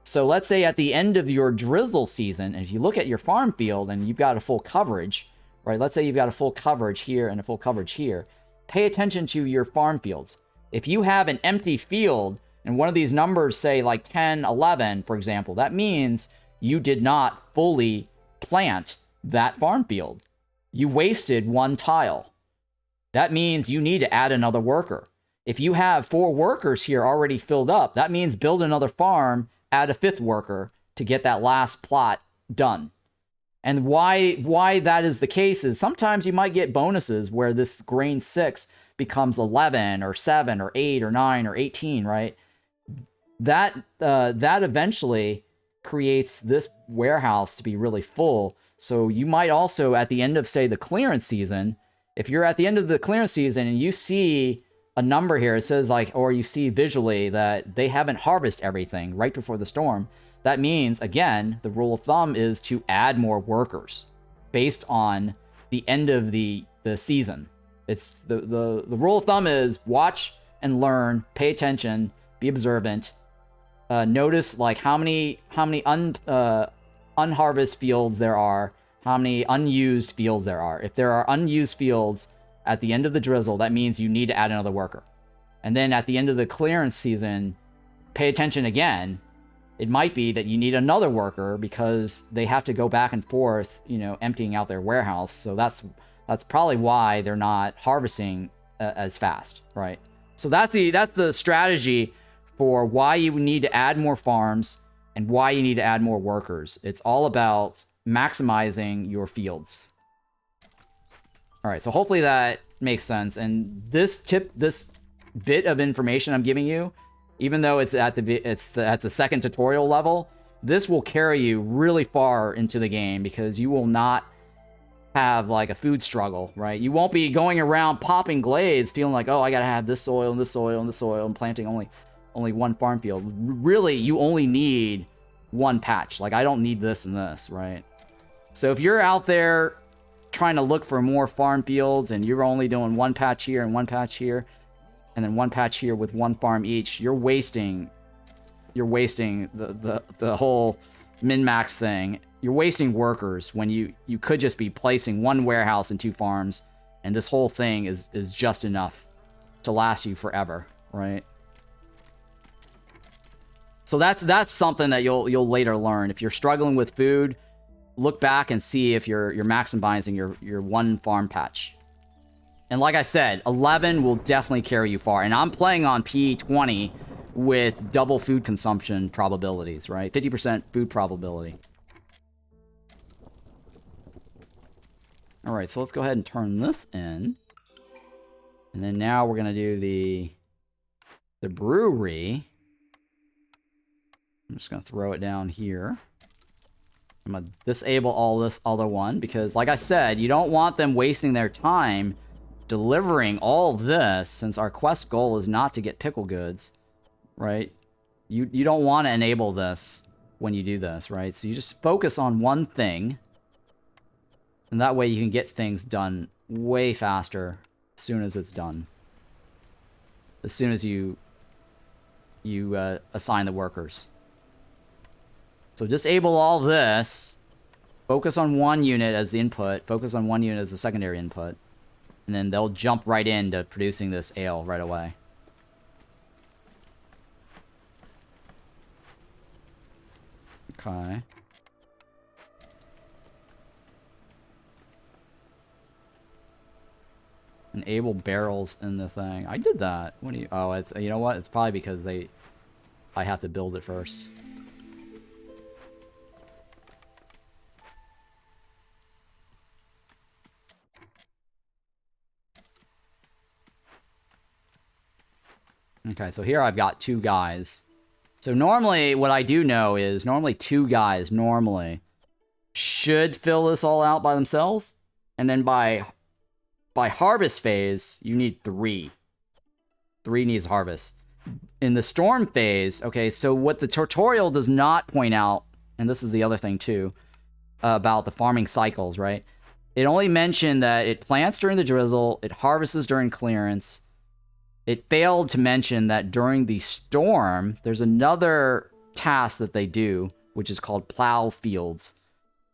So let's say at the end of your drizzle season, and if you look at your farm field and you've got a full coverage, right? Let's say you've got a full coverage here and a full coverage here. Pay attention to your farm fields. If you have an empty field and one of these numbers say like 10, 11, for example, that means you did not fully plant that farm field. You wasted 1 tile. That means you need to add another worker. If you have 4 workers here already filled up, that means build another farm, add a 5th worker to get that last plot done. And why that is the case is sometimes you might get bonuses where this grain 6 becomes 11 or 7 or 8 or 9 or 18, right? That eventually creates this warehouse to be really full. So you might also, at the end of, say, the clearance season, if you're at the end of the clearance season and you see a number here, it says like, or you see visually that they haven't harvested everything right before the storm, that means, again, the rule of thumb is to add more workers based on the end of the season. It's the rule of thumb is watch and learn, pay attention, be observant, notice like how many unharvested fields there are, how many unused fields there are. If there are unused fields at the end of the drizzle, that means you need to add another worker. And then at the end of the clearance season, pay attention again. It might be that you need another worker because they have to go back and forth, you know, emptying out their warehouse. So that's probably why they're not harvesting as fast, right? So that's the strategy for why you need to add more farms and why you need to add more workers. It's all about maximizing your fields. All right, so hopefully that makes sense. And this bit of information I'm giving you, even though it's at the second tutorial level, this will carry you really far into the game because you will not have like a food struggle, right? You won't be going around popping glades feeling like, oh, I gotta have this soil and this soil and this soil and planting only one farm field. Really, you only need one patch. Like, I don't need this and this, right? So if you're out there trying to look for more farm fields and you're only doing one patch here and one patch here and then one patch here with one farm each, you're wasting the whole min-max thing. You're wasting workers when you could just be placing one warehouse and 2 farms, and this whole thing is just enough to last you forever, right? So that's something that you'll later learn. If you're struggling with food, look back and see if you're maximizing your one farm patch. And like I said, 11 will definitely carry you far. And I'm playing on P20 with double food consumption probabilities, right? 50% food probability. All right, so let's go ahead and turn this in. And then now we're going to do the brewery. I'm just going to throw it down here. I'm going to disable all this other one because, like I said, you don't want them wasting their time delivering all this, since our quest goal is not to get pickle goods, right? You don't want to enable this when you do this, right? So you just focus on one thing, and that way you can get things done way faster as soon as it's done. As soon as you assign the workers. So disable all this, focus on one unit as the input, focus on one unit as the secondary input, and then they'll jump right into producing this ale right away. Okay. Enable barrels in the thing. I did that. What do you... Oh, it's... You know what? It's probably because I have to build it first. Okay, so here I've got 2 guys. So normally, what I do know is, normally 2 guys, normally, should fill this all out by themselves. And then by harvest phase, you need 3. 3 needs harvest. In the storm phase, okay, so what the tutorial does not point out, and this is the other thing too, about the farming cycles, right? It only mentioned that it plants during the drizzle, it harvests during clearance. It failed to mention that during the storm, there's another task that they do, which is called plow fields.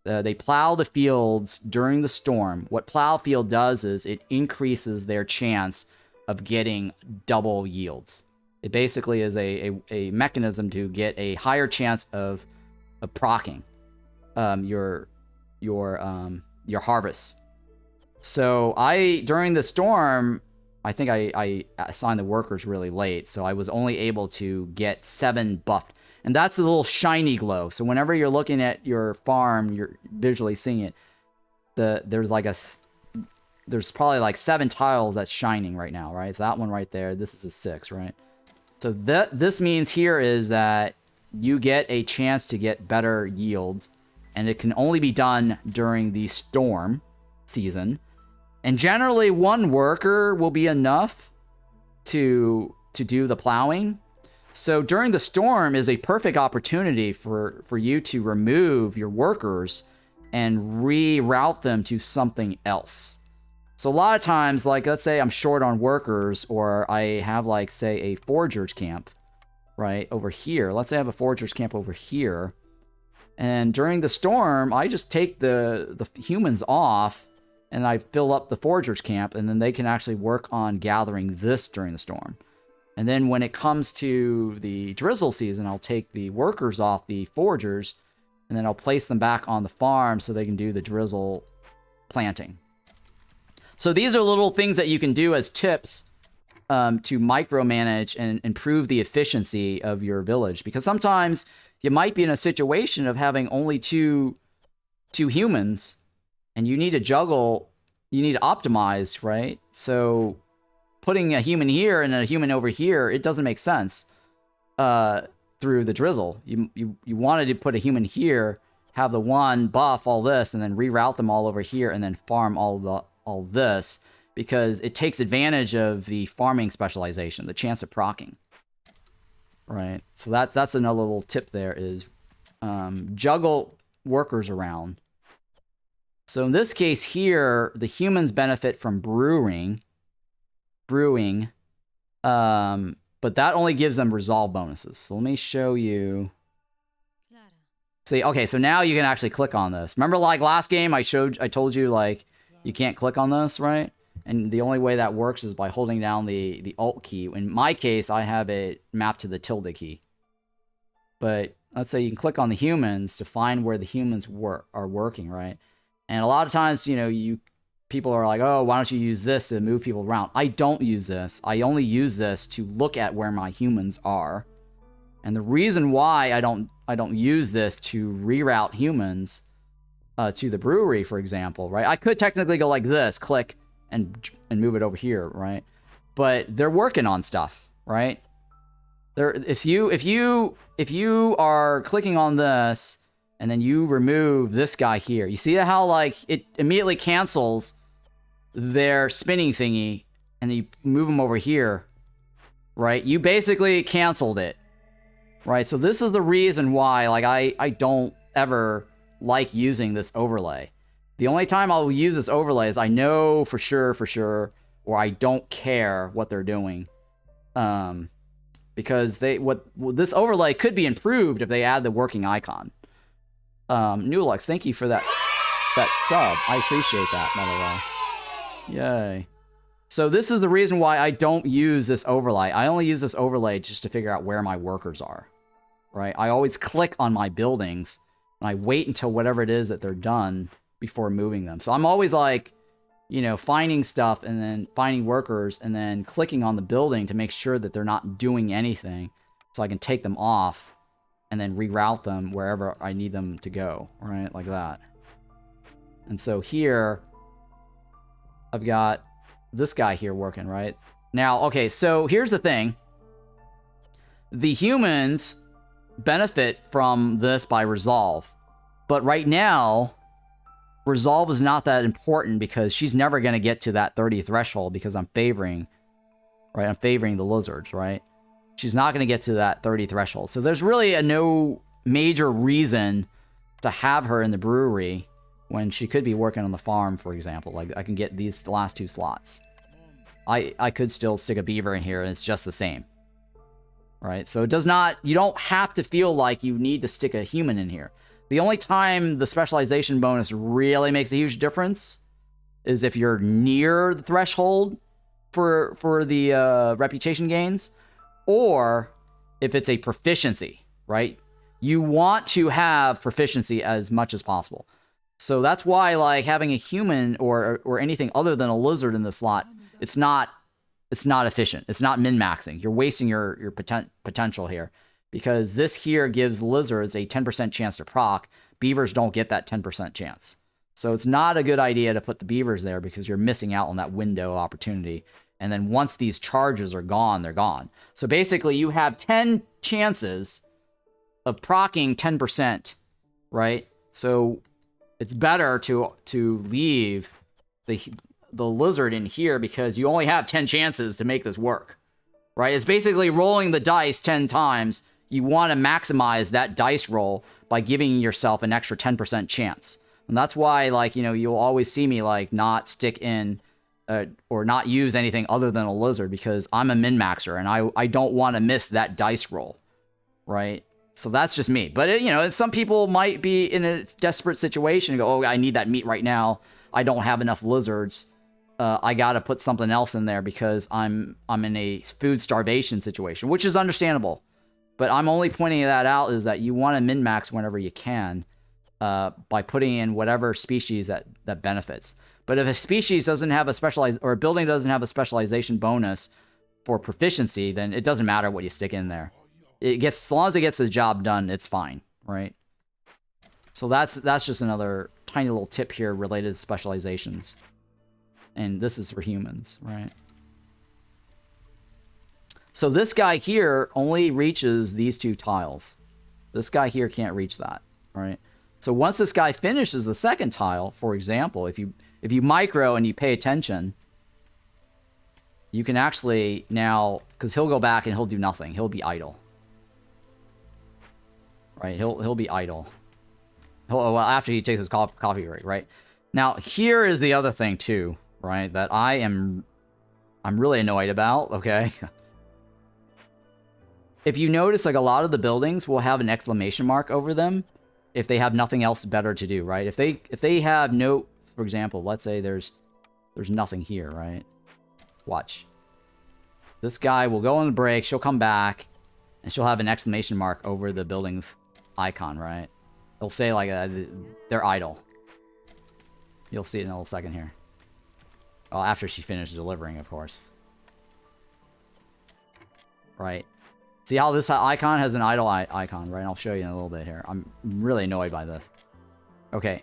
They plow the fields during the storm. What plow field does is it increases their chance of getting double yields. It basically is a mechanism to get a higher chance of proccing your harvest. So during the storm, I think I assigned the workers really late, so I was only able to get 7 buffed. And that's the little shiny glow. So whenever you're looking at your farm, you're visually seeing it. There's probably like 7 tiles that's shining right now, right? So that one right there, this is a 6, right? So this means here is that you get a chance to get better yields, and it can only be done during the storm season. And generally, 1 worker will be enough to do the plowing. So during the storm is a perfect opportunity for you to remove your workers and reroute them to something else. So a lot of times, like, let's say I'm short on workers, or I have, like, say, a forger's camp, right, over here. Let's say I have a forger's camp over here. And during the storm, I just take the humans off, and I fill up the forger's camp, and then they can actually work on gathering this during the storm. And then when it comes to the drizzle season, I'll take the workers off the forgers, and then I'll place them back on the farm so they can do the drizzle planting. So these are little things that you can do as tips to micromanage and improve the efficiency of your village. Because sometimes you might be in a situation of having only two humans, and you need to juggle, you need to optimize, right? So putting a human here and a human over here, it doesn't make sense through the drizzle. You wanted to put a human here, have the one buff all this, and then reroute them all over here, and then farm all this, because it takes advantage of the farming specialization, the chance of proccing. Right? So that's another little tip there is juggle workers around. So in this case here, the humans benefit from brewing, but that only gives them resolve bonuses. So let me show you. See, okay, so now you can actually click on this. Remember, like last game, I told you, like, you can't click on this, right? And the only way that works is by holding down the Alt key. In my case, I have it mapped to the tilde key. But let's say you can click on the humans to find where the humans are working, right? And a lot of times, you know, people are like, oh, why don't you use this to move people around? I don't use this. I only use this to look at where my humans are. And the reason why I don't use this to reroute humans to the brewery, for example, right? I could technically go like this, click and move it over here, right? But they're working on stuff, right? If you are clicking on this and then you remove this guy here, you see how like it immediately cancels their spinning thingy, and you move them over here, right? You basically canceled it, right? So this is the reason why like I don't ever like using this overlay. The only time I'll use this overlay is I know for sure, or I don't care what they're doing. Because this overlay could be improved if they add the working icon. Newlux, thank you for that sub. I appreciate that, by the way. Yay. So this is the reason why I don't use this overlay. I only use this overlay just to figure out where my workers are, right? I always click on my buildings, and I wait until whatever it is that they're done before moving them. So I'm always like, you know, finding stuff and then finding workers and then clicking on the building to make sure that they're not doing anything so I can take them off and then reroute them wherever I need them to go, right? Like that. And so here, I've got this guy here working, right? Now, okay, so here's the thing. The humans benefit from this by resolve. But right now, resolve is not that important because she's never going to get to that 30 threshold because I'm favoring the lizards, right? She's not going to get to that 30 threshold. So there's really no major reason to have her in the brewery when she could be working on the farm, for example. Like, I can get these last 2 slots. I could still stick a beaver in here and it's just the same. Right? So it does not... You don't have to feel like you need to stick a human in here. The only time the specialization bonus really makes a huge difference is if you're near the threshold for the reputation gains, or if it's a proficiency, right? You want to have proficiency as much as possible. So that's why, like, having a human or anything other than a lizard in the slot, it's not efficient. It's not min-maxing. You're wasting your potential here. Because this here gives lizards a 10% chance to proc. Beavers don't get that 10% chance. So it's not a good idea to put the beavers there because you're missing out on that window of opportunity. And then once these charges are gone, they're gone. So basically you have 10 chances of procking 10%, right? So it's better to leave the lizard in here because you only have 10 chances to make this work, right? It's basically rolling the dice 10 times. You want to maximize that dice roll by giving yourself an extra 10% chance. And that's why, like, you know, you'll always see me, like, not stick in or not use anything other than a lizard because I'm a min-maxer and I don't want to miss that dice roll, right? So that's just me. But, you know, some people might be in a desperate situation and go, oh, I need that meat right now. I don't have enough lizards. I got to put something else in there because I'm in a food starvation situation, which is understandable. But I'm only pointing that out is that you want to min-max whenever you can by putting in whatever species that benefits. But if a species doesn't have a specialized, or a building doesn't have a specialization bonus for proficiency, then it doesn't matter what you stick in there. As long as it gets the job done, it's fine, right? So that's just another tiny little tip here related to specializations. And this is for humans, right? So this guy here only reaches these 2 tiles. This guy here can't reach that, right? So once this guy finishes the second tile, for example, if you micro and you pay attention, you can actually now, because he'll go back and he'll do nothing. He'll be idle. Right? He'll be idle. Well, after he takes his coffee break, right? Now, here is the other thing too, right? That I'm really annoyed about, okay? If you notice, like, a lot of the buildings will have an exclamation mark over them if they have nothing else better to do, right? If they have no, for example, let's say there's nothing here, right? Watch. This guy will go on the break, she'll come back, And she'll have an exclamation mark over the building's icon, right? It'll say like they're idle. You'll see it in a little second here. Well, after she finished delivering, of course. Right. See how this icon has an idle icon, right? I'll show you in a little bit here. I'm really annoyed by this. Okay.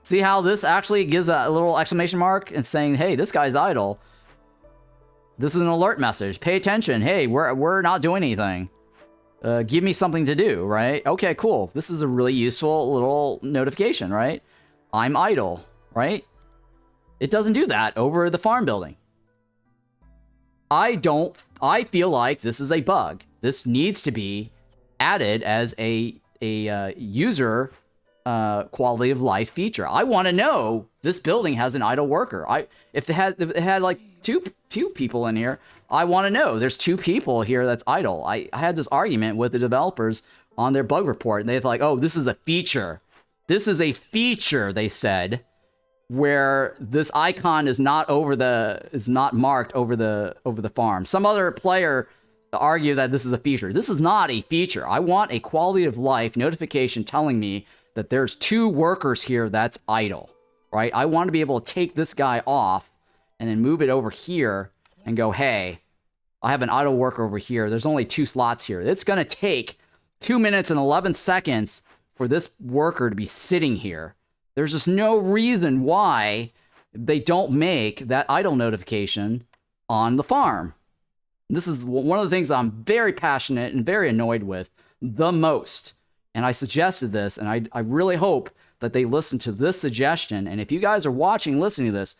See how this actually gives a little exclamation mark and saying, hey, this guy's idle. This is an alert message. Pay attention. Hey, we're not doing anything. Give me something to do, right? Okay, cool. This is a really useful little notification, right? I'm idle, right? It doesn't do that over the farm building. I feel like this is a bug. This needs to be added as a user quality of life feature. I want to know this building has an idle worker. If it had like two people in here, I want to know there's 2 people here that's idle. I had this argument with the developers on their bug report, and they're like, "Oh, this is a feature. This is a feature," they said, where this icon is not marked over the farm. Some other player argue that this is a feature. This is not a feature. I want a quality of life notification telling me that there's 2 workers here that's idle, right? I want to be able to take this guy off and then move it over here and go, hey, I have an idle worker over here. There's only 2 slots here. It's going to take 2 minutes and 11 seconds for this worker to be sitting here. There's just no reason why they don't make that idle notification on the farm. This is one of the things I'm very passionate and very annoyed with the most. And I suggested this, and I really hope that they listen to this suggestion. And if you guys are watching, listening to this,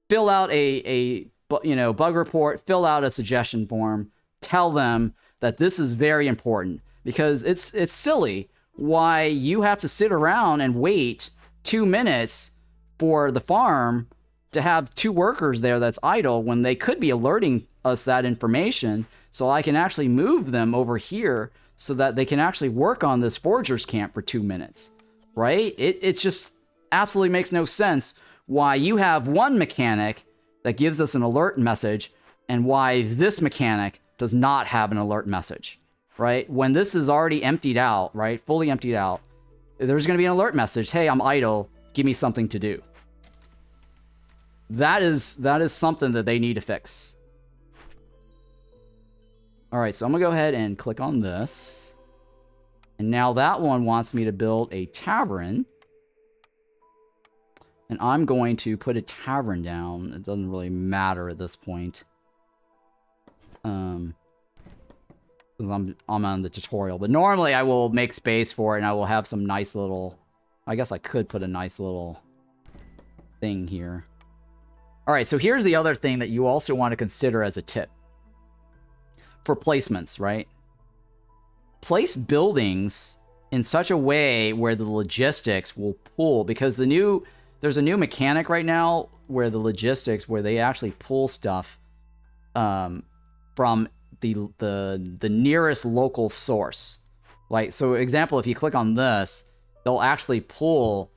fill out a bug report, fill out a suggestion form, tell them that this is very important, because it's silly why you have to sit around and wait 2 minutes for the farm to have 2 workers there that's idle when they could be alerting us that information, so I can actually move them over here so that they can actually work on this foragers camp for 2 minutes, right? It just absolutely makes no sense why you have one mechanic that gives us an alert message and why this mechanic does not have an alert message, right? When this is already emptied out, right? Fully emptied out, there's going to be an alert message. Hey, I'm idle. Give me something to do. That is something that they need to fix. All right, so I'm going to go ahead and click on this. And now that one wants me to build a tavern. And I'm going to put a tavern down. It doesn't really matter at this point. I'm on the tutorial. But normally I will make space for it, and I will have some nice little... I guess I could put a nice little thing here. All right, so here's the other thing that you also want to consider as a tip. For placements, right? Place buildings in such a way where the logistics will pull, because there's a new mechanic right now where the logistics, where they actually pull stuff from the nearest local source. Like, so example, if you click on this, they'll actually pull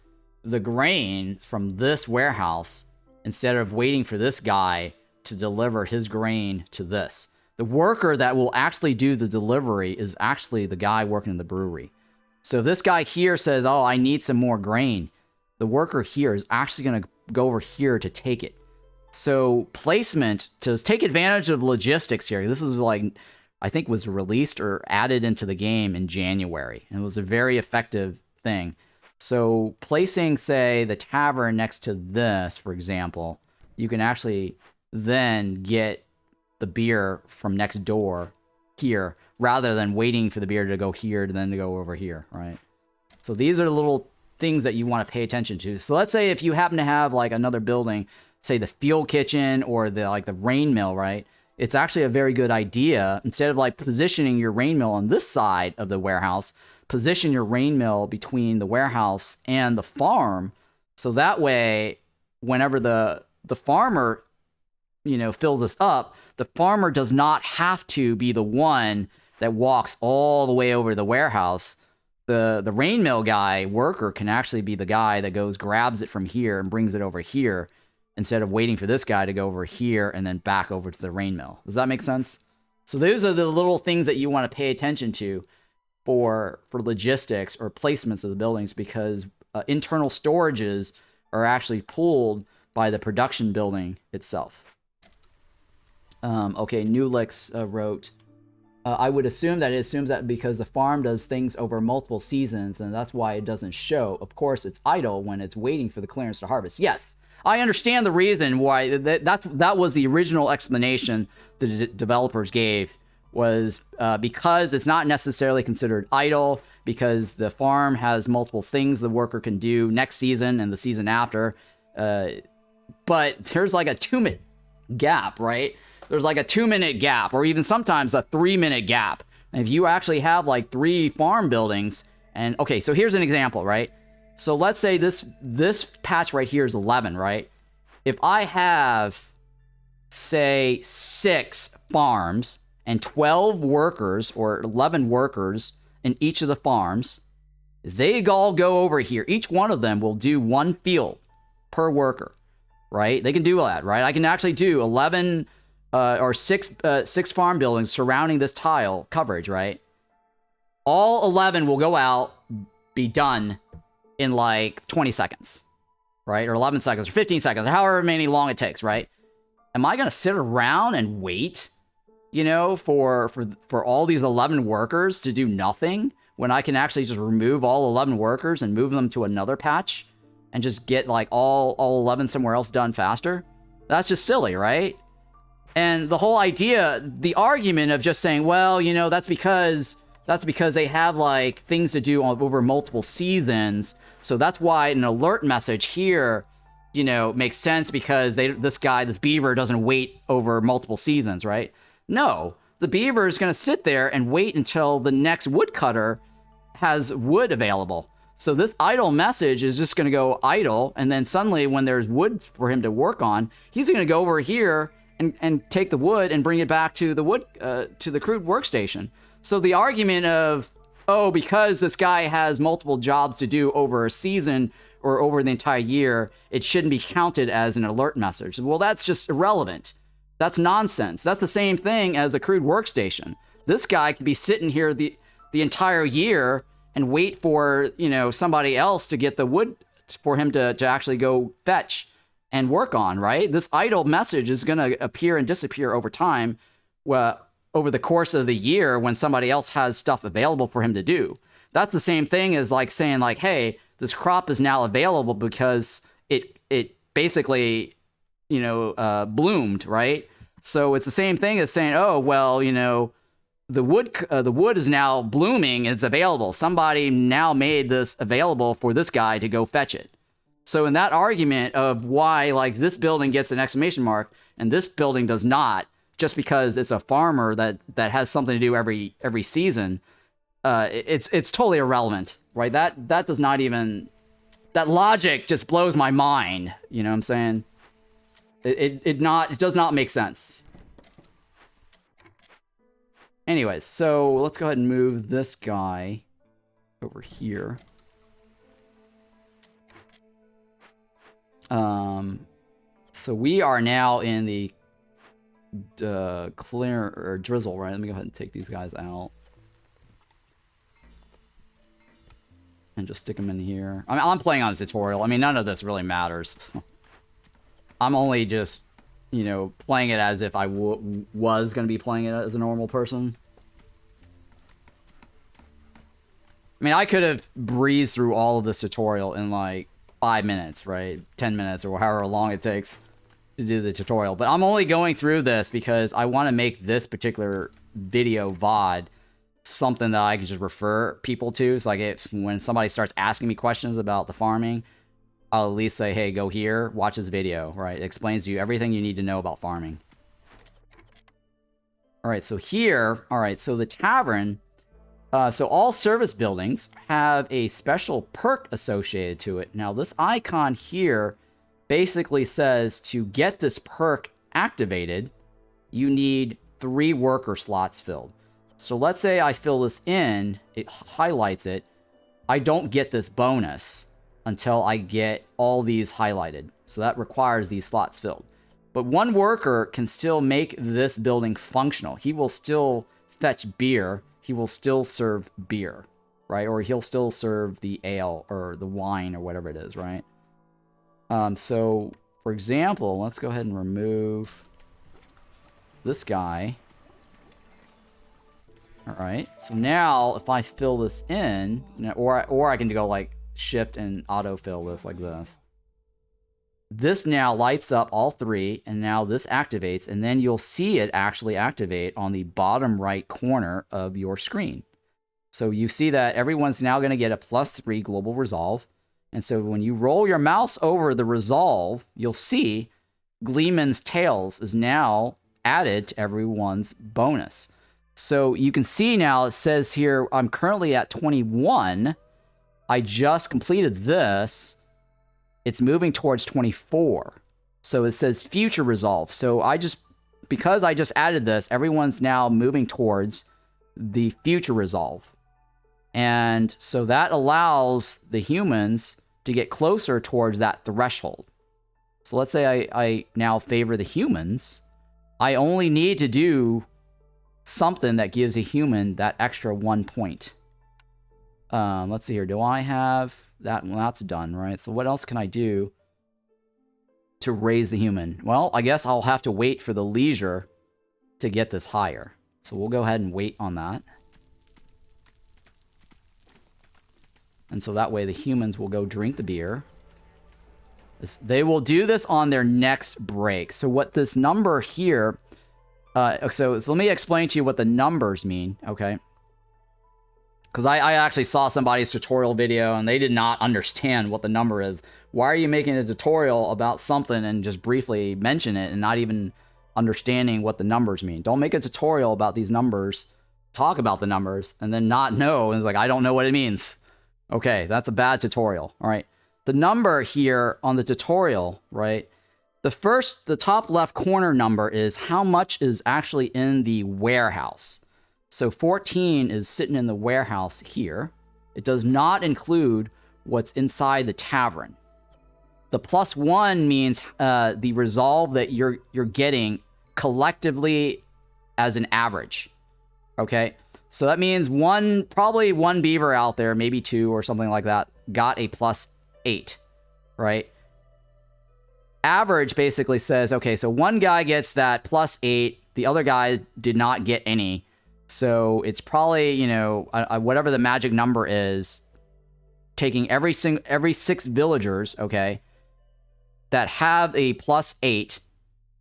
the grain from this warehouse instead of waiting for this guy to deliver his grain to this. The worker that will actually do the delivery is actually the guy working in the brewery. So this guy here says, oh, I need some more grain. The worker here is actually going to go over here to take it. So placement, to take advantage of logistics here, this is like, I think was released or added into the game in January. And it was a very effective thing. So placing, say, the tavern next to this, for example, you can actually then get the beer from next door here, rather than waiting for the beer to go here and then to go over here, right? So these are little things that you want to pay attention to. So let's say if you happen to have like another building, say the fuel kitchen or the rain mill, right? It's actually a very good idea, instead of like positioning your rain mill on this side of the warehouse, position your rain mill between the warehouse and the farm, so that way whenever the farmer fills this up, the farmer does not have to be the one that walks all the way over to the warehouse. The rain mill guy, worker, can actually be the guy that goes, grabs it from here and brings it over here, instead of waiting for this guy to go over here and then back over to the rain mill. Does that make sense? So those are the little things that you want to pay attention to for logistics or placements of the buildings, because internal storages are actually pulled by the production building itself. Okay, Newlix wrote, I would assume that it assumes that because the farm does things over multiple seasons, and that's why it doesn't show. Of course, it's idle when it's waiting for the clearance to harvest. Yes, I understand the reason why. That was the original explanation the developers gave, was because it's not necessarily considered idle, because the farm has multiple things the worker can do next season and the season after. But there's like a 2-minute gap, right? There's like a 2-minute gap, or even sometimes a 3-minute gap. And if you actually have like 3 farm buildings, and okay, so here's an example, right? So let's say this patch right here is 11, right? If I have, say, 6 farms and 12 workers or 11 workers in each of the farms, they all go over here. Each one of them will do 1 field per worker, right? They can do that, right? I can actually do 11 or 6 farm buildings surrounding this tile coverage, right? All 11 will go out, be done in like 20 seconds, right? Or 11 seconds or 15 seconds, or however many long it takes, right? Am I going to sit around and wait, you know, for all these 11 workers to do nothing when I can actually just remove all 11 workers and move them to another patch and just get like all 11 somewhere else done faster? That's just silly, right? And the whole idea, the argument of just saying, well, you know, that's because they have like things to do over multiple seasons. So that's why an alert message here, you know, makes sense, because this beaver doesn't wait over multiple seasons, right? No, the beaver is going to sit there and wait until the next woodcutter has wood available. So this idle message is just going to go idle, and then suddenly when there's wood for him to work on, he's going to go over here and take the wood and bring it back to the to the crude workstation. So the argument of, oh, because this guy has multiple jobs to do over a season or over the entire year, it shouldn't be counted as an alert message. Well, that's just irrelevant. That's nonsense. That's the same thing as a crude workstation. This guy could be sitting here the entire year and wait for, you know, somebody else to get the wood for him to actually go fetch and work on, right? This idle message is going to appear and disappear over time, over the course of the year, when somebody else has stuff available for him to do. That's the same thing as like saying like, hey, this crop is now available because it basically, you know, bloomed, right? So it's the same thing as saying, oh, well, you know, the wood is now blooming and it's available. Somebody now made this available for this guy to go fetch it. So in that argument of why like this building gets an exclamation mark and this building does not, just because it's a farmer that has something to do every season, it's totally irrelevant, right? That does not even, that logic just blows my mind. You know what I'm saying? It does not make sense. Anyways, so let's go ahead and move this guy over here. So we are now in the clear or drizzle, right? Let me go ahead and take these guys out and just stick them in here. I mean, I'm playing on a tutorial. I mean, none of this really matters. I'm only just, you know, playing it as if I was going to be playing it as a normal person. I mean, I could have breezed through all of this tutorial in like 5 minutes, right? 10 minutes or however long it takes to do the tutorial. But I'm only going through this because I want to make this particular video VOD something that I can just refer people to. So like when somebody starts asking me questions about the farming, I'll at least say, hey, go here, watch this video, right? It explains to you everything you need to know about farming. All right, so here, all right, so the tavern, so all service buildings have a special perk associated to it. Now, this icon here basically says to get this perk activated, you need 3 worker slots filled. So let's say I fill this in, it highlights it. I don't get this bonus until I get all these highlighted. So that requires these slots filled. But one worker can still make this building functional. He will still fetch beer. He will still serve beer, right? Or he'll still serve the ale or the wine or whatever it is, right? So, for example, let's go ahead and remove this guy. All right. So now, if I fill this in, or I can go like shift and autofill this like this. This now lights up all three, and now this activates, and then you'll see it actually activate on the bottom right corner of your screen. So you see that everyone's now going to get a +3 global resolve. And so when you roll your mouse over the resolve, you'll see Gleeman's Tales is now added to everyone's bonus. So you can see now it says here, I'm currently at 21. I just completed this. It's moving towards 24. So it says future resolve. So because I just added this, everyone's now moving towards the future resolve. And so that allows the humans to get closer towards that threshold. So let's say I now favor the humans. I only need to do something that gives a human that extra 1 point. Let's see here. Do I have that? Well, that's done, right? So what else can I do to raise the human? Well, I guess I'll have to wait for the leisure to get this higher. So we'll go ahead and wait on that. And so that way the humans will go drink the beer. They will do this on their next break. So what this number here... so let me explain to you what the numbers mean, okay? Because I actually saw somebody's tutorial video and they did not understand what the number is. Why are you making a tutorial about something and just briefly mention it and not even understanding what the numbers mean? Don't make a tutorial about these numbers, talk about the numbers, and then not know. And it's like, I don't know what it means. Okay, that's a bad tutorial, all right? The number here on the tutorial, right? The top left corner number is how much is actually in the warehouse. So 14 is sitting in the warehouse here. It does not include what's inside the tavern. The +1 means the resolve that you're getting collectively as an average. Okay? So that means probably one beaver out there, maybe two or something like that, got a +8, right? Average basically says, okay, so one guy gets that +8, the other guy did not get any. So it's probably, whatever the magic number is, taking every 6 villagers, okay, that have a +8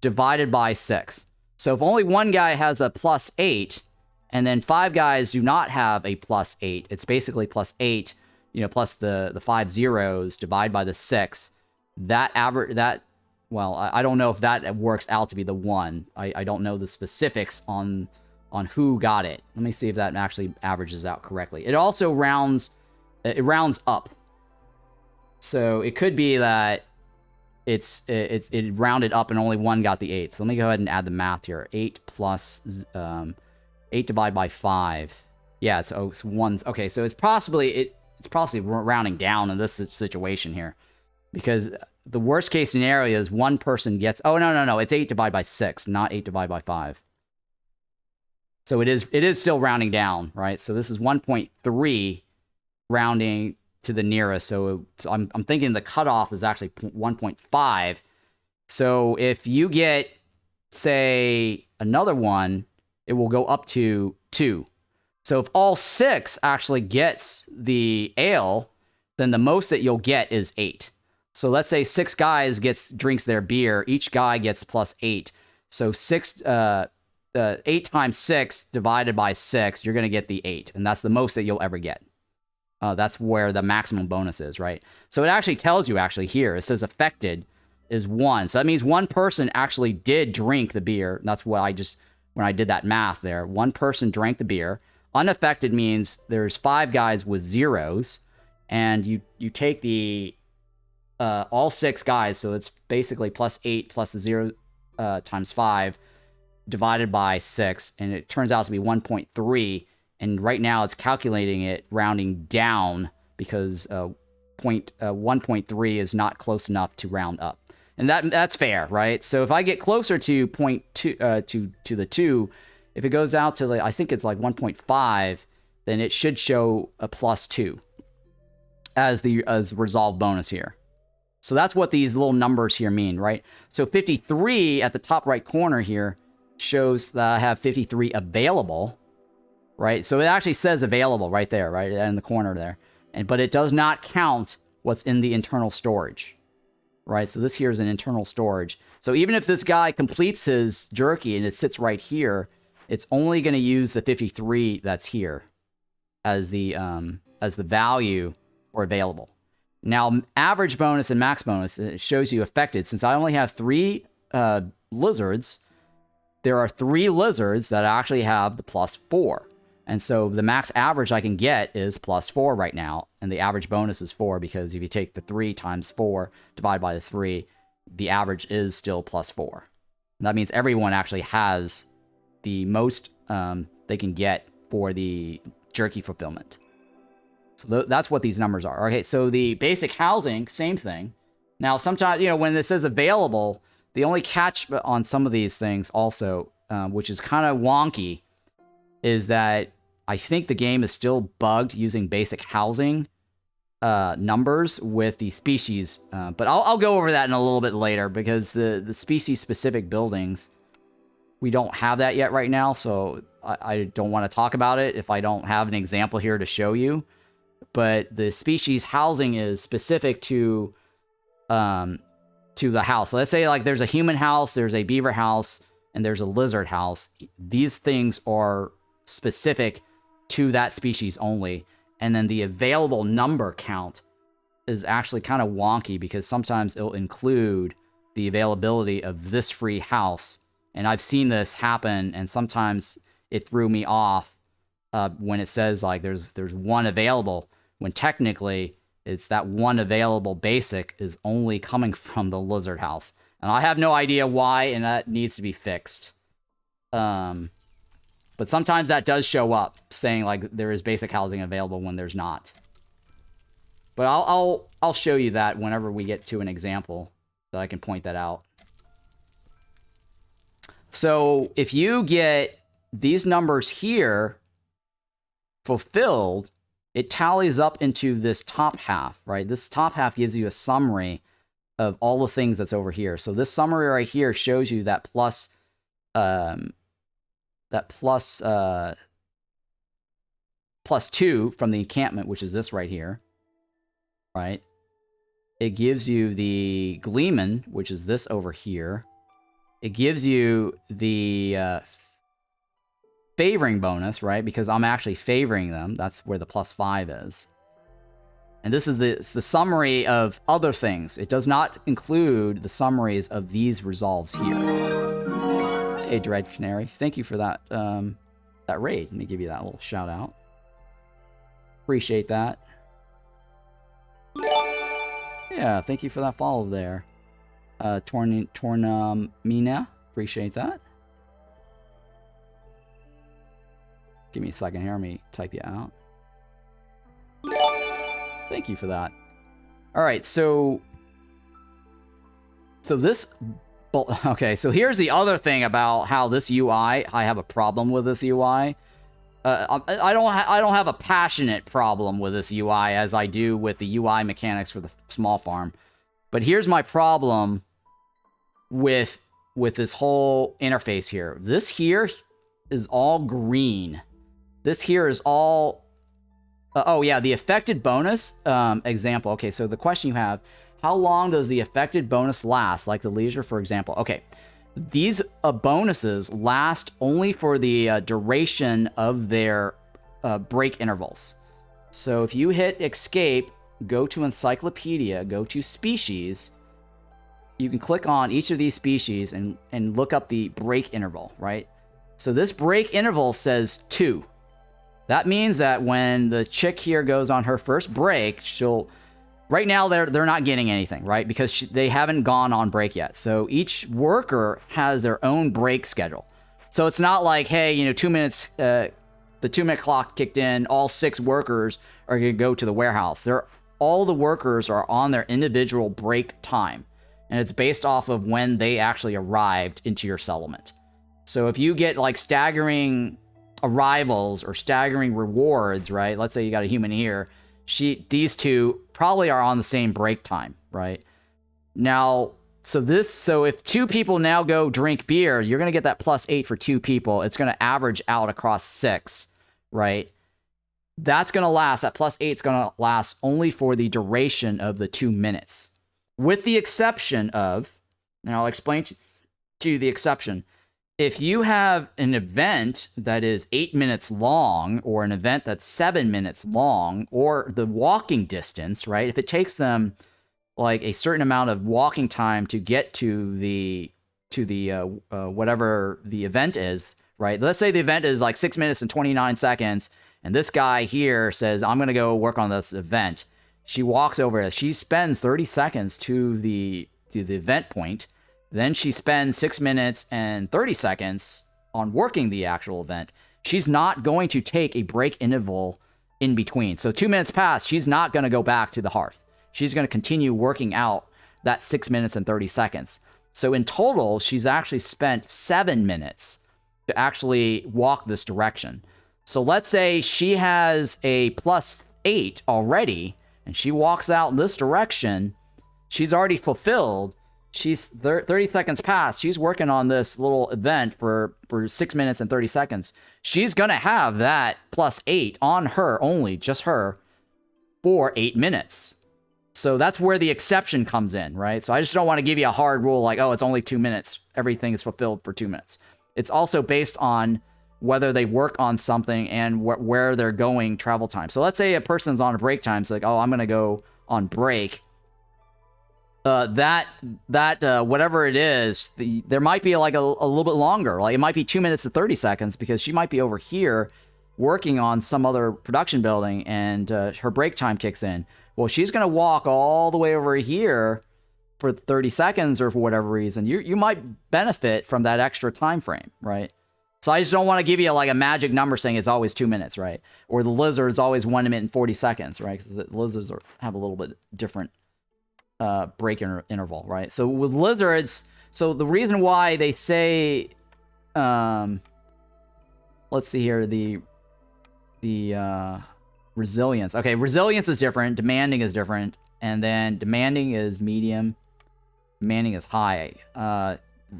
divided by 6. So if only one guy has a +8, and then 5 guys do not have a +8, it's basically +8, plus the 5 zeros divided by the 6. Well, I don't know if that works out to be the 1. I don't know the specifics on who got it. Let me see if that actually averages out correctly. It also rounds up. So it could be that it rounded up and only one got the 8. So let me go ahead and add the math here. 8 plus 8 divided by 5. Yeah, it's 1. Okay, so it's possibly rounding down in this situation here, because the worst case scenario is one person gets... Oh, no. It's 8 divided by 6, not 8 divided by 5. So it is still rounding down, right? So this is 1.3 rounding to the nearest. So I'm thinking the cutoff is actually 1.5. So if you get, say, another one, it will go up to 2. So if all 6 actually gets the ale, then the most that you'll get is 8. So let's say 6 guys drinks their beer. Each guy gets +8. So 8 times 6 divided by 6, you're going to get the 8. And that's the most that you'll ever get. That's where the maximum bonus is, right? So it actually tells you here. It says affected is 1. So that means one person actually did drink the beer. That's what when I did that math there. One person drank the beer. Unaffected means there's 5 guys with zeros. And you take the... all 6 guys, so it's basically +8 plus the 0 times 5 divided by 6, and it turns out to be 1.3, and right now it's calculating it rounding down because 1.3 is not close enough to round up. And that's fair, right? So if I get closer to point two, to the 2, if it goes out to, I think it's like 1.5, then it should show a +2 as resolve bonus here. So that's what these little numbers here mean, right? So 53 at the top right corner here shows that I have 53 available, right? So it actually says available right there, right in the corner there. But it does not count what's in the internal storage, right? So this here is an internal storage. So even if this guy completes his jerky and it sits right here, it's only going to use the 53 that's here as the value for available. Now, average bonus and max bonus, it shows you affected. Since I only have 3 lizards, there are 3 lizards that actually have the +4. And so the max average I can get is +4 right now. And the average bonus is 4 because if you take the 3 times 4, divide by the 3, the average is still +4. And that means everyone actually has the most they can get for the jerky fulfillment. So that's what these numbers are. Okay, so the basic housing, same thing. Now, sometimes, when it says available, the only catch on some of these things also, which is kind of wonky, is that I think the game is still bugged using basic housing numbers with the species. But I'll go over that in a little bit later because the species-specific buildings, we don't have that yet right now, so I don't want to talk about it if I don't have an example here to show you. But the species housing is specific to the house. So let's say like there's a human house, there's a beaver house, and there's a lizard house. These things are specific to that species only. And then the available number count is actually kind of wonky because sometimes it'll include the availability of this free house. And I've seen this happen, and sometimes it threw me off when it says like there's 1 available, when technically it's that 1 available basic is only coming from the lizard house. And I have no idea why, and that needs to be fixed. But sometimes that does show up, saying like there is basic housing available when there's not. But I'll show you that whenever we get to an example that I can point that out. So if you get these numbers here fulfilled, it tallies up into this top half, right? This top half gives you a summary of all the things that's over here. So this summary right here shows you that plus 2 from the encampment, which is this right here, right? It gives you the Gleeman, which is this over here. It gives you the favoring bonus, right? Because I'm actually favoring them. That's where the +5 is. And this is the summary of other things. It does not include the summaries of these resolves here. Hey, Dread Canary. Thank you for that that raid. Let me give you that little shout out. Appreciate that. Yeah, thank you for that follow there. Tornamina. Appreciate that. Give me a second here. Let me type you out. Thank you for that. All right, so this... Okay, so here's the other thing about how this UI... I have a problem with this UI. I don't have a passionate problem with this UI as I do with the UI mechanics for the small farm. But here's my problem with this whole interface here. This here is all green. This here is all... oh, yeah, the affected bonus example. Okay, so the question you have, how long does the affected bonus last? Like the leisure, for example. Okay, these bonuses last only for the duration of their break intervals. So if you hit escape, go to encyclopedia, go to species, you can click on each of these species and look up the break interval, right? So this break interval says 2. That means that when the chick here goes on her first break, she'll... Right now, they're not getting anything, right? Because they haven't gone on break yet. So each worker has their own break schedule. So it's not like, hey, 2 minutes, the 2-minute clock kicked in, all 6 workers are going to go to the warehouse. All the workers are on their individual break time. and it's based off of when they actually arrived into your settlement. So if you get like staggering arrivals or staggering rewards, right? Let's say you got a human here. These two probably are on the same break time, right? Now, so if two people now go drink beer, you're going to get that +8 for two people. It's going to average out across 6, right? That's going to last, that +8 is going to last only for the duration of the 2 minutes. With the exception of, and I'll explain to you the exception. If you have an event that is 8 minutes long, or an event that's 7 minutes long, or the walking distance, right? If it takes them like a certain amount of walking time to get to the whatever the event is, right? Let's say the event is like 6 minutes and 29 seconds, and this guy here says, I'm going to go work on this event. She walks over, she spends 30 seconds to the event point. Then she spends 6 minutes and 30 seconds on working the actual event. She's not going to take a break interval in between. So 2 minutes pass, she's not going to go back to the hearth. She's going to continue working out that 6 minutes and 30 seconds. So in total, she's actually spent 7 minutes to actually walk this direction. So let's say she has a +8 already, and she walks out in this direction. She's already fulfilled. She's 30 seconds past. She's working on this little event for 6 minutes and 30 seconds. She's going to have that +8 on her only, just her, for 8 minutes. So that's where the exception comes in, right? So I just don't want to give you a hard rule like, oh, it's only 2 minutes. Everything is fulfilled for 2 minutes. It's also based on whether they work on something and where they're going travel time. So let's say a person's on a break time. It's like, oh, I'm going to go on break. Whatever it is, there might be like a little bit longer. Like it might be 2 minutes and 30 seconds because she might be over here working on some other production building, and her break time kicks in. Well, she's going to walk all the way over here for 30 seconds or for whatever reason. You might benefit from that extra time frame, right? So I just don't want to give you like a magic number saying it's always 2 minutes, right? Or the lizard's always 1 minute and 40 seconds, right? Because the lizards have a little bit different break interval, right? So with lizards, so the reason why they say, let's see here, the resilience. Okay, resilience is different. Demanding is different, and then demanding is medium. Demanding is high.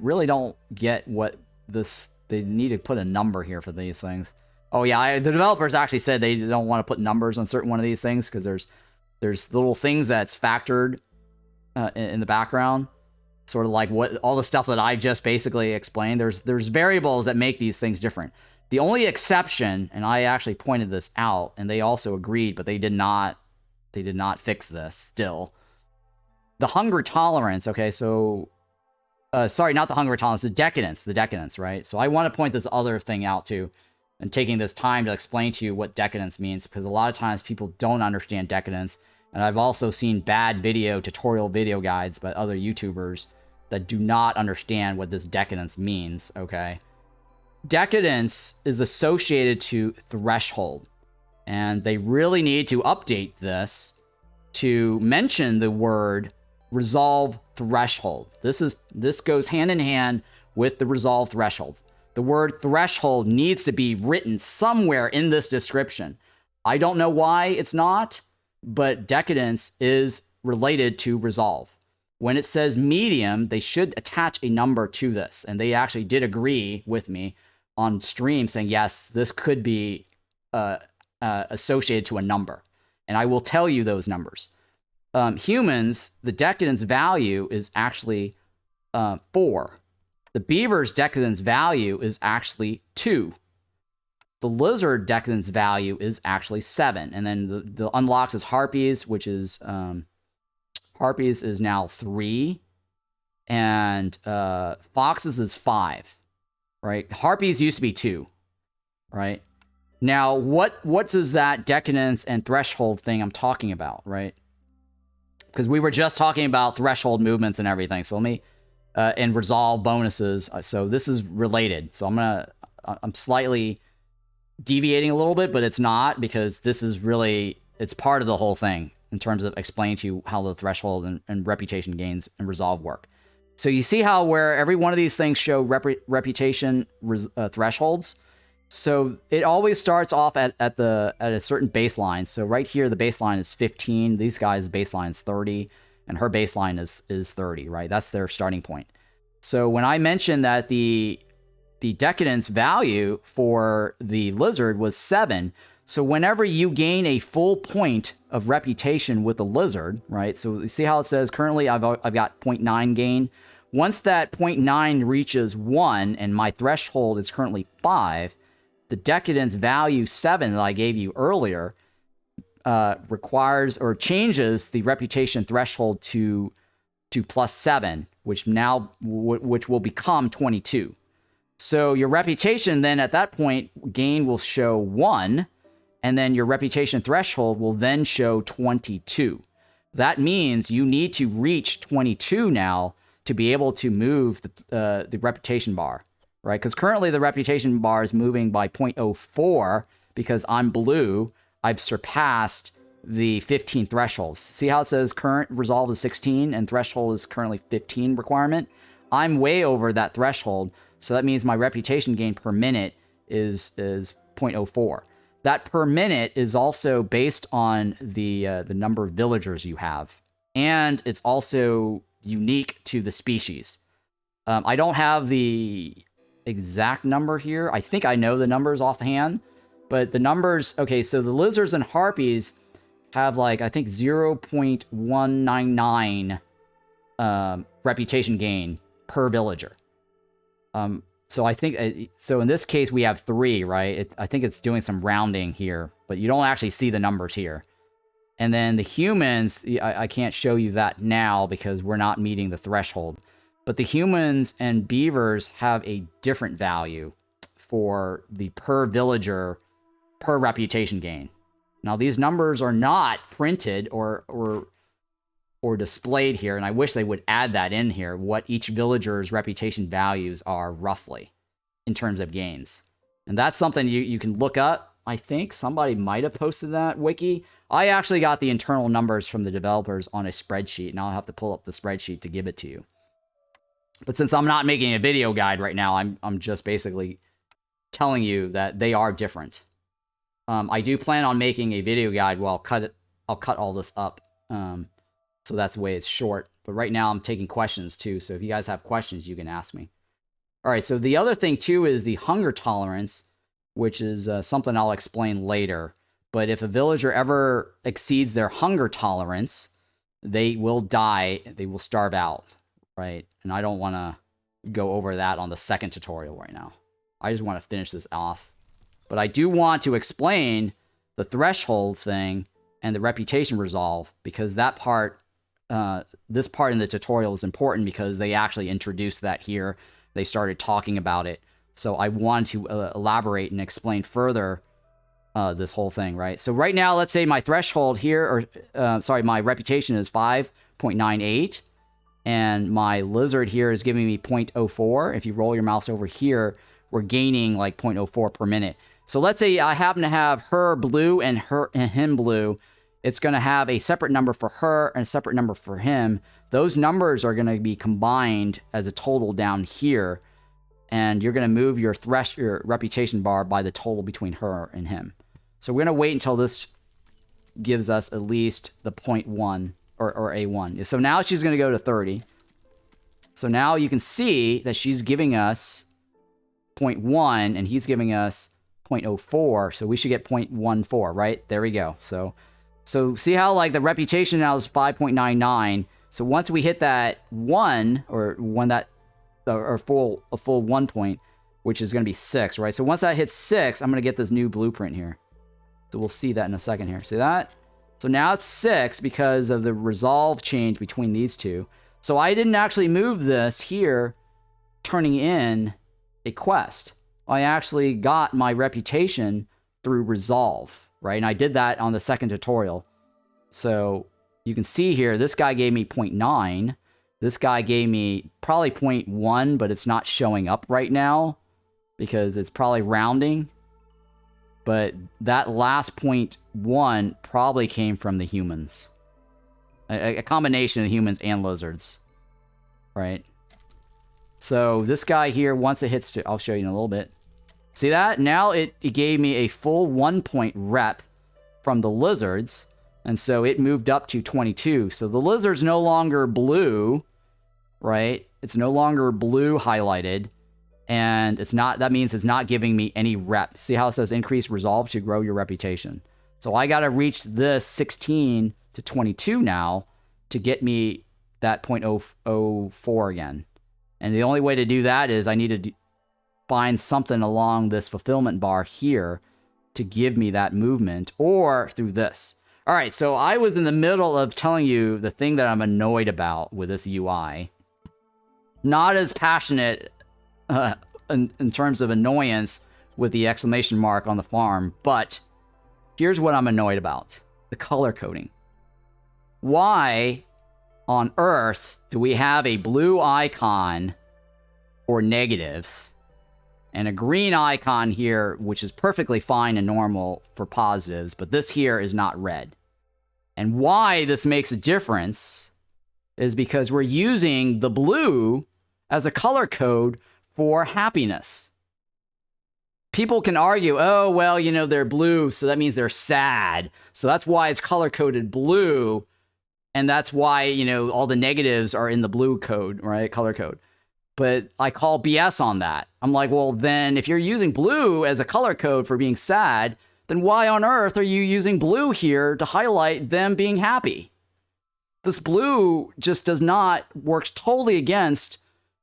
Really don't get what this. They need to put a number here for these things. Oh yeah, the developers actually said they don't want to put numbers on certain one of these things because there's little things that's factored in the background, sort of like what all the stuff that I just basically explained. There's variables that make these things different. The only exception, and I actually pointed this out, and they also agreed, but they did not fix this still. The hunger tolerance, okay, so sorry, not the hunger tolerance, the decadence, right? So I want to point this other thing out too, and taking this time to explain to you what decadence means, because a lot of times people don't understand decadence. And I've also seen bad tutorial video guides by other YouTubers that do not understand what this decadence means, okay? Decadence is associated to threshold, and they really need to update this to mention the word resolve threshold. This goes hand in hand with the resolve threshold. The word threshold needs to be written somewhere in this description. I don't know why it's not, but decadence is related to resolve. When it says medium, they should attach a number to this. And they actually did agree with me on stream saying, yes, this could be associated to a number. And I will tell you those numbers. Humans, the decadence value is actually 4. The beaver's decadence value is actually 2. The lizard decadence value is actually 7. And then the unlocks is harpies, which is harpies is now 3. And foxes is 5. Right? Harpies used to be 2. Right? Now, what does that decadence and threshold thing I'm talking about, right? Because we were just talking about threshold movements and everything. So let me and resolve bonuses. So this is related. So I'm slightly deviating a little bit, but it's not, because this is really, it's part of the whole thing. in terms of explaining to you how the threshold and reputation gains and resolve work. So you see how where every one of these things show reputation thresholds. So it always starts off at a certain baseline. So right here, the baseline is 15. These guys' baseline is 30, and her baseline is 30. Right, that's their starting point. So when I mentioned that the decadence value for the lizard was 7. So whenever you gain a full point of reputation with the lizard, right? So you see how it says currently I've got 0.9 gain. Once that 0.9 reaches 1 and my threshold is currently 5, the decadence value 7 that I gave you earlier requires or changes the reputation threshold to +7, which will become 22. So your reputation then at that point gain will show 1, and then your reputation threshold will then show 22. That means you need to reach 22 now to be able to move the reputation bar, right? Because currently the reputation bar is moving by 0.04 because I'm blue. I've surpassed the 15 thresholds. See how it says current resolve is 16 and threshold is currently 15 requirement? I'm way over that threshold, so that means my reputation gain per minute is 0.04. That per minute is also based on the number of villagers you have, and it's also unique to the species. I don't have the exact number here. I think I know the numbers offhand, but the numbers, okay, so the lizards and harpies have like, I think 0.199 reputation gain per villager. So I think, so in this case, we have 3, right? I think it's doing some rounding here, but you don't actually see the numbers here. And then the humans, I can't show you that now because we're not meeting the threshold. But the humans and beavers have a different value for the per villager, per reputation gain. Now, these numbers are not printed or displayed here, and I wish they would add that in here, what each villager's reputation values are roughly in terms of gains. And that's something you can look up. I think somebody might have posted that wiki. I actually got the internal numbers from the developers on a spreadsheet, and I'll have to pull up the spreadsheet to give it to you. But since I'm not making a video guide right now, I'm just basically telling you that they are different. I do plan on making a video guide where I'll cut all this up. So that's the way it's short. But right now I'm taking questions too. So if you guys have questions, you can ask me. All right. So the other thing too is the hunger tolerance, which is something I'll explain later. But if a villager ever exceeds their hunger tolerance, they will die. They will starve out, right? And I don't want to go over that on the second tutorial right now. I just want to finish this off. But I do want to explain the threshold thing and the reputation resolve, because that part, this part in the tutorial is important because they actually introduced that here. They started talking about it. So I wanted to elaborate and explain further this whole thing, right? So right now, let's say my threshold here, or my reputation is 5.98, and my lizard here is giving me 0.04. If you roll your mouse over here, we're gaining like 0.04 per minute. So let's say I happen to have her blue and him blue. It's going to have a separate number for her and a separate number for him. Those numbers are going to be combined as a total down here, and you're going to move your reputation bar by the total between her and him. So we're going to wait until this gives us at least the 0.1 or A1. So now she's going to go to 30. So now you can see that she's giving us 0.1 and he's giving us 0.04. So we should get 0.14, right? There we go. So see how like the reputation now is 5.99. So once we hit that 1 or a full 1 point, which is going to be 6, right? So once that hits 6, I'm going to get this new blueprint here. So we'll see that in a second here. See that? So now it's 6 because of the resolve change between these two. So I didn't actually move this here, turning in a quest. I actually got my reputation through resolve, right? And I did that on the second tutorial. So you can see here, this guy gave me 0.9. This guy gave me probably 0.1, but it's not showing up right now because it's probably rounding. But that last 0.1 probably came from the humans. A combination of humans and lizards, right? So this guy here, once it hits to, I'll show you in a little bit. See that? Now it gave me a full 1 point rep from the lizards. And so it moved up to 22. So the lizard's no longer blue, right? It's no longer blue highlighted. And it's not, that means it's not giving me any rep. See how it says increase resolve to grow your reputation. So I got to reach this 16 to 22 now to get me that 0.004 again. And the only way to do that is I need to find something along this fulfillment bar here to give me that movement, or through this. All right, so I was in the middle of telling you the thing that I'm annoyed about with this UI. Not as passionate in terms of annoyance with the exclamation mark on the farm, but here's what I'm annoyed about. The color coding. Why on earth do we have a blue icon for negatives and a green icon here, which is perfectly fine and normal for positives, but this here is not red? And why this makes a difference is because we're using the blue as a color code for happiness. People can argue, oh, well, you know, they're blue, so that means they're sad. So that's why it's color-coded blue, and that's why, you know, all the negatives are in the blue code, right? Color code. But I call BS on that. I'm like, well, then if you're using blue as a color code for being sad, then why on earth are you using blue here to highlight them being happy? This blue just does not, works totally against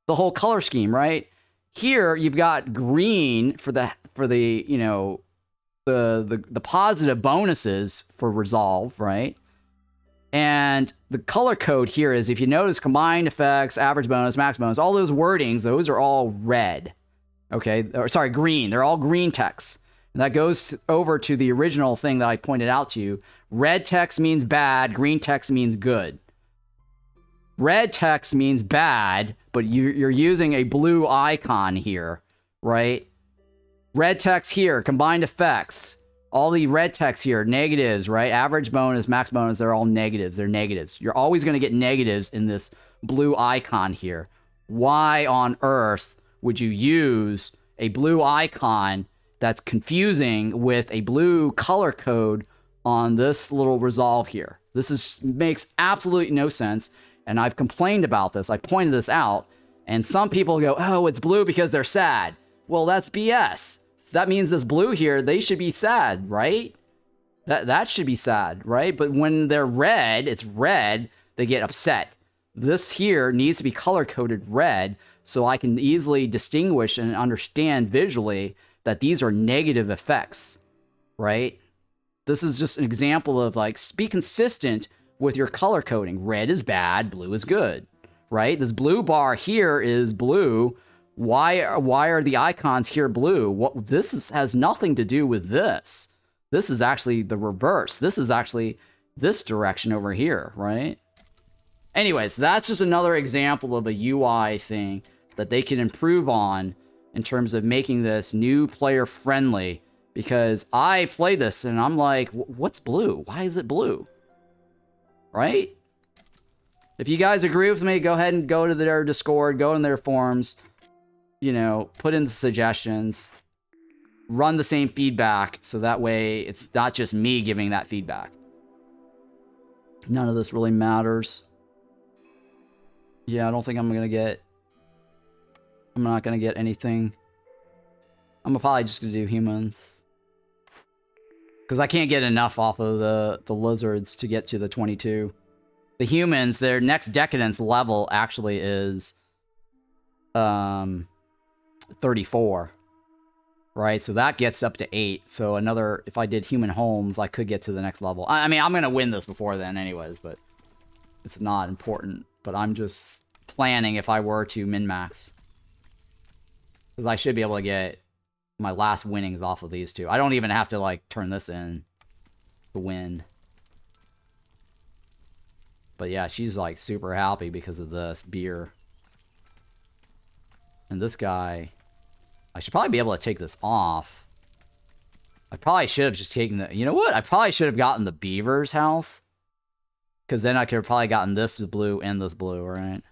the whole color scheme, right? Here you've got green for the you know, the positive bonuses for resolve, right? And the color code here is, if you notice, combined effects, average bonus, max bonus, all those wordings, those are all red. Okay, or sorry, green. They're all green text. And that goes over to the original thing that I pointed out to you. Red text means bad, green text means good. Red text means bad, but you're using a blue icon here, right? Red text here, combined effects. All the red text here, negatives, right? Average bonus, max bonus, they're all negatives. They're negatives. You're always going to get negatives in this blue icon here. Why on earth would you use a blue icon that's confusing with a blue color code on this little resolve here? Makes absolutely no sense. And I've complained about this. I pointed this out. And some people go, oh, it's blue because they're sad. Well, that's BS. That means this blue here, they should be sad, right? That should be sad, right? But when they're red, it's red, they get upset. This here needs to be color-coded red so I can easily distinguish and understand visually that these are negative effects, right? This is just an example of, like, be consistent with your color coding. Red is bad, blue is good, right? This blue bar here is blue. Why are the icons here blue? Has nothing to do with this. This is actually the reverse. This is actually this direction over here, right? Anyways, that's just another example of a UI thing that they can improve on in terms of making this new player friendly. Because I play this and I'm like, what's blue? Why is it blue? Right? If you guys agree with me, go ahead and go to their Discord, go in their forums. You know, put in the suggestions, run the same feedback, so that way it's not just me giving that feedback. None of this really matters. Yeah, I don't think I'm not gonna get anything. I'm probably just gonna do humans. Because I can't get enough off of the lizards to get to the 22. The humans, their next decadence level actually is 34, right? So that gets up to 8. So another, if I did human homes, I could get to the next level. I mean, I'm gonna win this before then anyways, but it's not important. But I'm just planning if I were to min-max, because I should be able to get my last winnings off of these two. I don't even have to, like, turn this in to win. But yeah, she's, like, super happy because of this beer. And this guy, I should probably be able to take this off. I probably should have just taken the... You know what? I probably should have gotten the beaver's house. Because then I could have probably gotten this blue and this blue, right?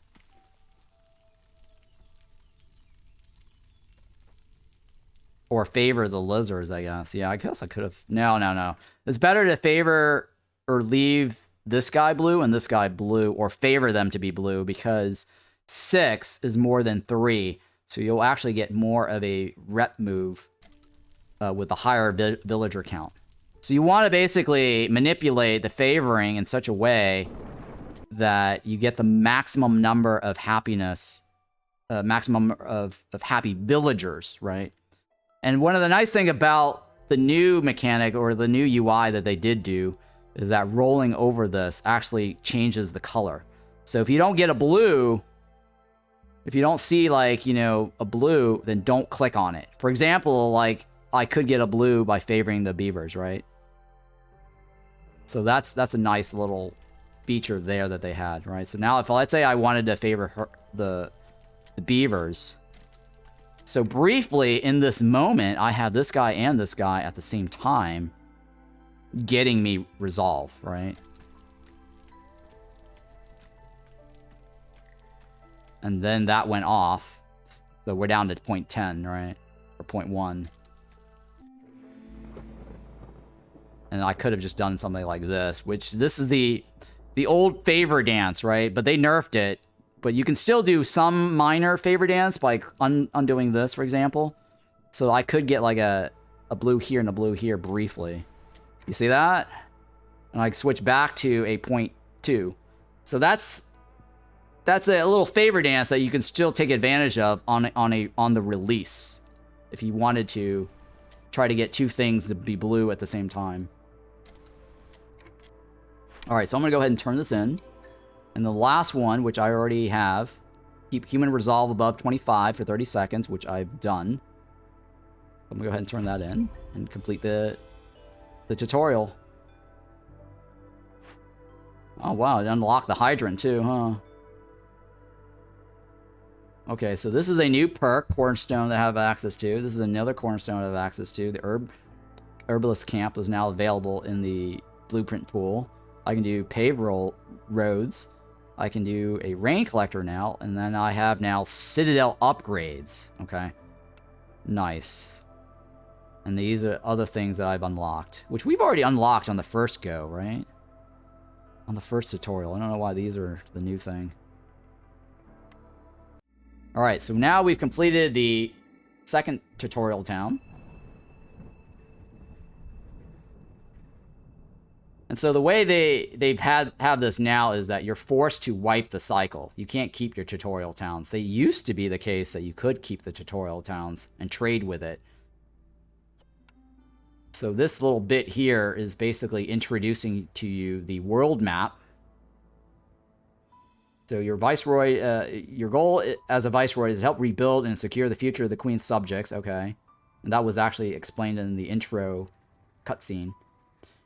Or favor the lizards, I guess. Yeah, I guess I could have. No. It's better to favor or leave this guy blue and this guy blue, or favor them to be blue, because 6 is more than 3. So you'll actually get more of a rep move with a higher villager count. So you want to basically manipulate the favoring in such a way that you get the maximum number of happiness, maximum of happy villagers, right? And one of the nice thing about the new mechanic or the new UI that they did do is that rolling over this actually changes the color. So if you don't get a blue, if you don't see like, you know, a blue, then don't click on it. For example, like I could get a blue by favoring the beavers, right? So that's a nice little feature there that they had, right? So now if let's say I wanted to favor the beavers. So briefly in this moment, I have this guy and this guy at the same time getting me resolve, right? And then that went off. So we're down to 0.10, right? Or 0.1. And I could have just done something like this, which this is the old favor dance, right? But they nerfed it. But you can still do some minor favor dance by undoing this, for example. So I could get like a blue here and a blue here briefly. You see that? And I switch back to a 0.2. So that's a little favor dance that you can still take advantage of on the release, if you wanted to try to get two things to be blue at the same time. All right, so I'm gonna go ahead and turn this in. And the last one, which I already have, keep human resolve above 25 for 30 seconds, which I've done. I'm gonna go ahead and turn that in and complete the tutorial. Oh wow, it unlocked the hydrant too, huh? Okay, so this is a new perk, cornerstone, that I have access to. This is another cornerstone I have access to. The herbalist camp is now available in the blueprint pool. I can do paved roads. I can do a rain collector now, and then I have now Citadel upgrades. Okay, nice. And these are other things that I've unlocked, which we've already unlocked on the first go, right? On the first tutorial. I don't know why these are the new thing. All right, so now we've completed the second tutorial town. And so the way they've have this now is that you're forced to wipe the cycle. You can't keep your tutorial towns. They used to be the case that you could keep the tutorial towns and trade with it. So this little bit here is basically introducing to you the world map. So your Viceroy, your goal as a Viceroy is to help rebuild and secure the future of the Queen's subjects. Okay. And that was actually explained in the intro cutscene.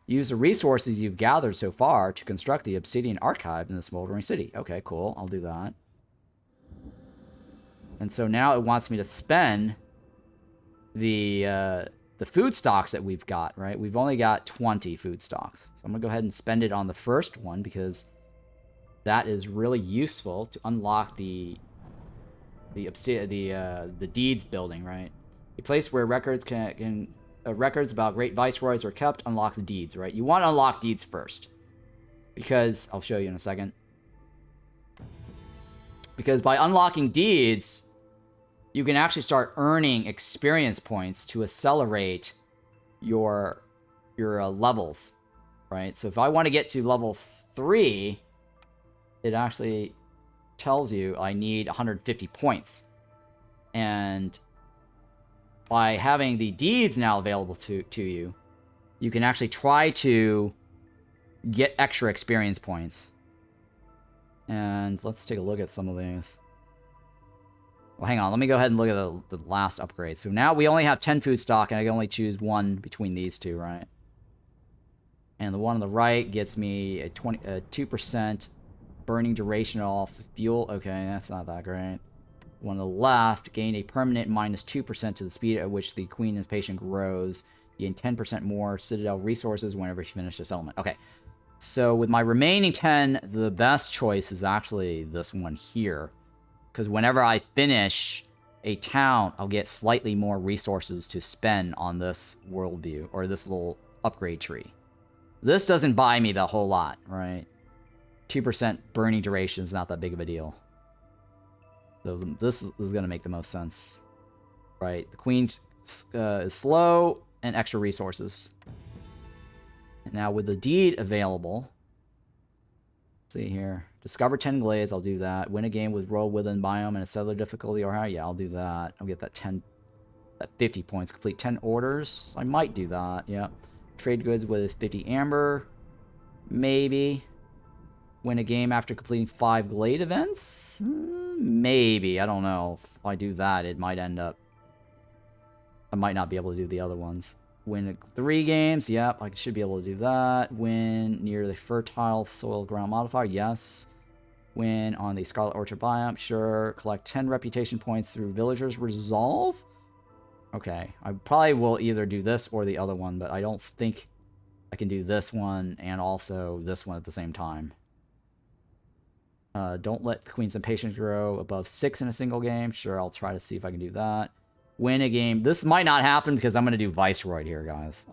Use the resources you've gathered so far to construct the Obsidian Archive in the Smoldering City. Okay, cool. I'll do that. And so now it wants me to spend the food stocks that we've got, right? We've only got 20 food stocks. So I'm going to go ahead and spend it on the first one because that is really useful to unlock the deeds building, right? A place where records records about great viceroys are kept unlocks deeds, right? You want to unlock deeds first. Because, I'll show you in a second. Because by unlocking deeds, you can actually start earning experience points to accelerate your levels, right? So if I want to get to level 3, it actually tells you I need 150 points. And by having the deeds now available to you, you can actually try to get extra experience points. And let's take a look at some of these. Well, hang on. Let me go ahead and look at the last upgrade. So now we only have 10 food stock, and I can only choose one between these two, right? And the one on the right gets me a 2% burning duration off fuel. Okay, that's not that great. One on the left gained a permanent -2% to the speed at which the Queen Impatient grows. Gain 10% more Citadel Resources whenever she finishes a settlement. Okay, So with my remaining 10, the best choice is actually this one here. Because whenever I finish a town, I'll get slightly more resources to spend on this worldview, or this little upgrade tree. This doesn't buy me the whole lot, right? 2% burning duration is not that big of a deal. So this is going to make the most sense. Right, the queen is slow and extra resources. And now with the deed available, let's see here. Discover 10 glades, I'll do that. Win a game with roll within biome and a settler difficulty or higher. Yeah, I'll do that. I'll get that 50 points. Complete 10 orders. I might do that, yeah. Trade goods with 50 amber. Maybe. Win a game after completing 5 glade events? Maybe. I don't know. If I do that, it might end up... I might not be able to do the other ones. Win 3 games. Yep, I should be able to do that. Win near the fertile soil ground modifier. Yes. Win on the Scarlet Orchard biome. Sure. Collect 10 reputation points through Villagers Resolve. Okay. I probably will either do this or the other one, but I don't think I can do this one and also this one at the same time. Don't let the Queen's Impatience grow above 6 in a single game. Sure, I'll try to see if I can do that. Win a game. This might not happen because I'm going to do Viceroy here, guys.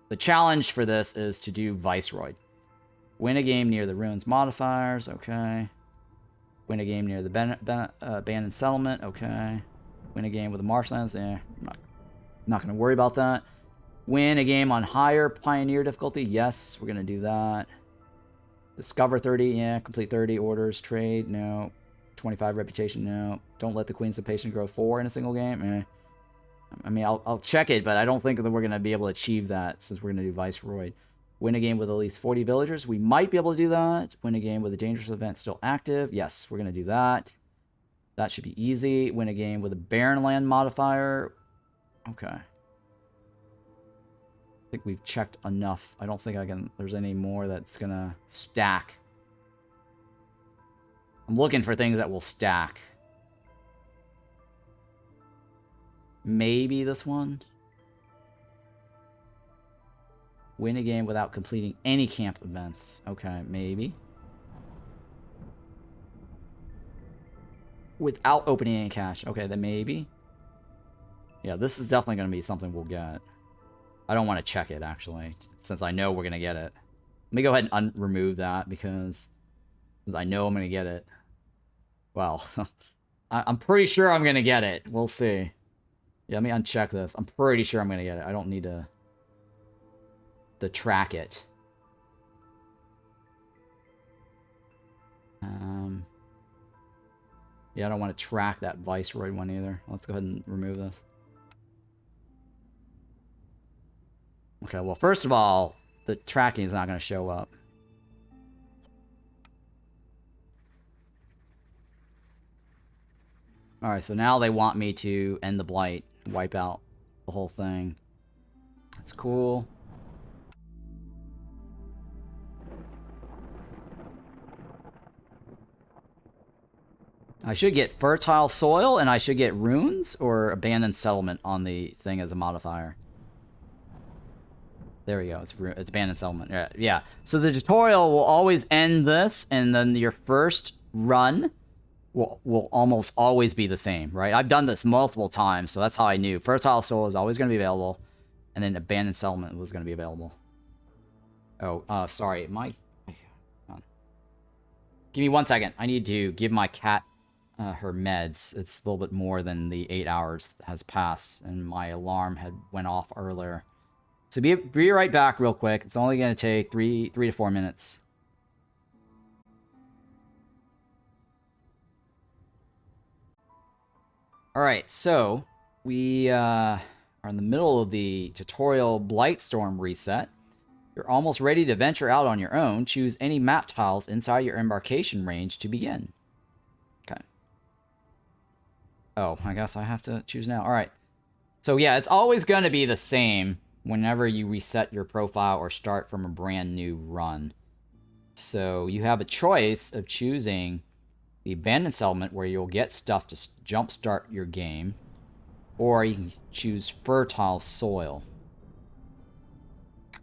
The challenge for this is to do Viceroy. Win a game near the Ruins modifiers. Okay. Win a game near the Abandoned Settlement. Okay. Win a game with the Marshlands. I'm not going to worry about that. Win a game on higher Pioneer difficulty. Yes, we're going to do that. Discover 30. Yeah. Complete 30 orders. Trade. No. 25 reputation, no. Don't let the Queen's Impatience grow 4 in a single game. I mean, I'll check it, but I don't think that we're going to be able to achieve that since we're going to do Viceroy. Win a game with at least 40 villagers. We might be able to do that. Win a game with a dangerous event still active. Yes, we're going to do that. That should be easy. Win a game with a barren land modifier. Okay. I think we've checked enough. I don't think there's any more that's going to stack. I'm looking for things that will stack. Maybe this one. Win a game without completing any camp events. Okay, maybe. Without opening any cache. Okay, then maybe. Yeah, this is definitely going to be something we'll get. I don't want to check it, actually, since I know we're going to get it. Let me go ahead and remove that because I know I'm going to get it. Well, I'm pretty sure I'm going to get it. We'll see. Yeah, let me uncheck this. I'm pretty sure I'm going to get it. I don't need to track it. Yeah, I don't want to track that Viceroy one either. Let's go ahead and remove this. Okay, well, first of all, the tracking is not going to show up. Alright, so now they want me to end the blight, wipe out the whole thing. That's cool. I should get fertile soil and I should get runes or abandoned settlement on the thing as a modifier. There we go. It's abandoned settlement. Yeah. So the tutorial will always end this, and then your first run will almost always be the same, right? I've done this multiple times, so that's how I knew. Fertile soil is always going to be available, and then abandoned settlement was going to be available. Oh, sorry. Give me 1 second. I need to give my cat her meds. It's a little bit more than the 8 hours has passed, and my alarm had went off earlier. So be right back real quick. It's only going to take 3 to 4 minutes. Alright, so we are in the middle of the tutorial Blightstorm reset. You're almost ready to venture out on your own. Choose any map tiles inside your embarkation range to begin. Okay. Oh, I guess I have to choose now. Alright. So yeah, it's always going to be the same whenever you reset your profile or start from a brand new run. So you have a choice of choosing the abandoned settlement where you'll get stuff to jumpstart your game, or you can choose fertile soil.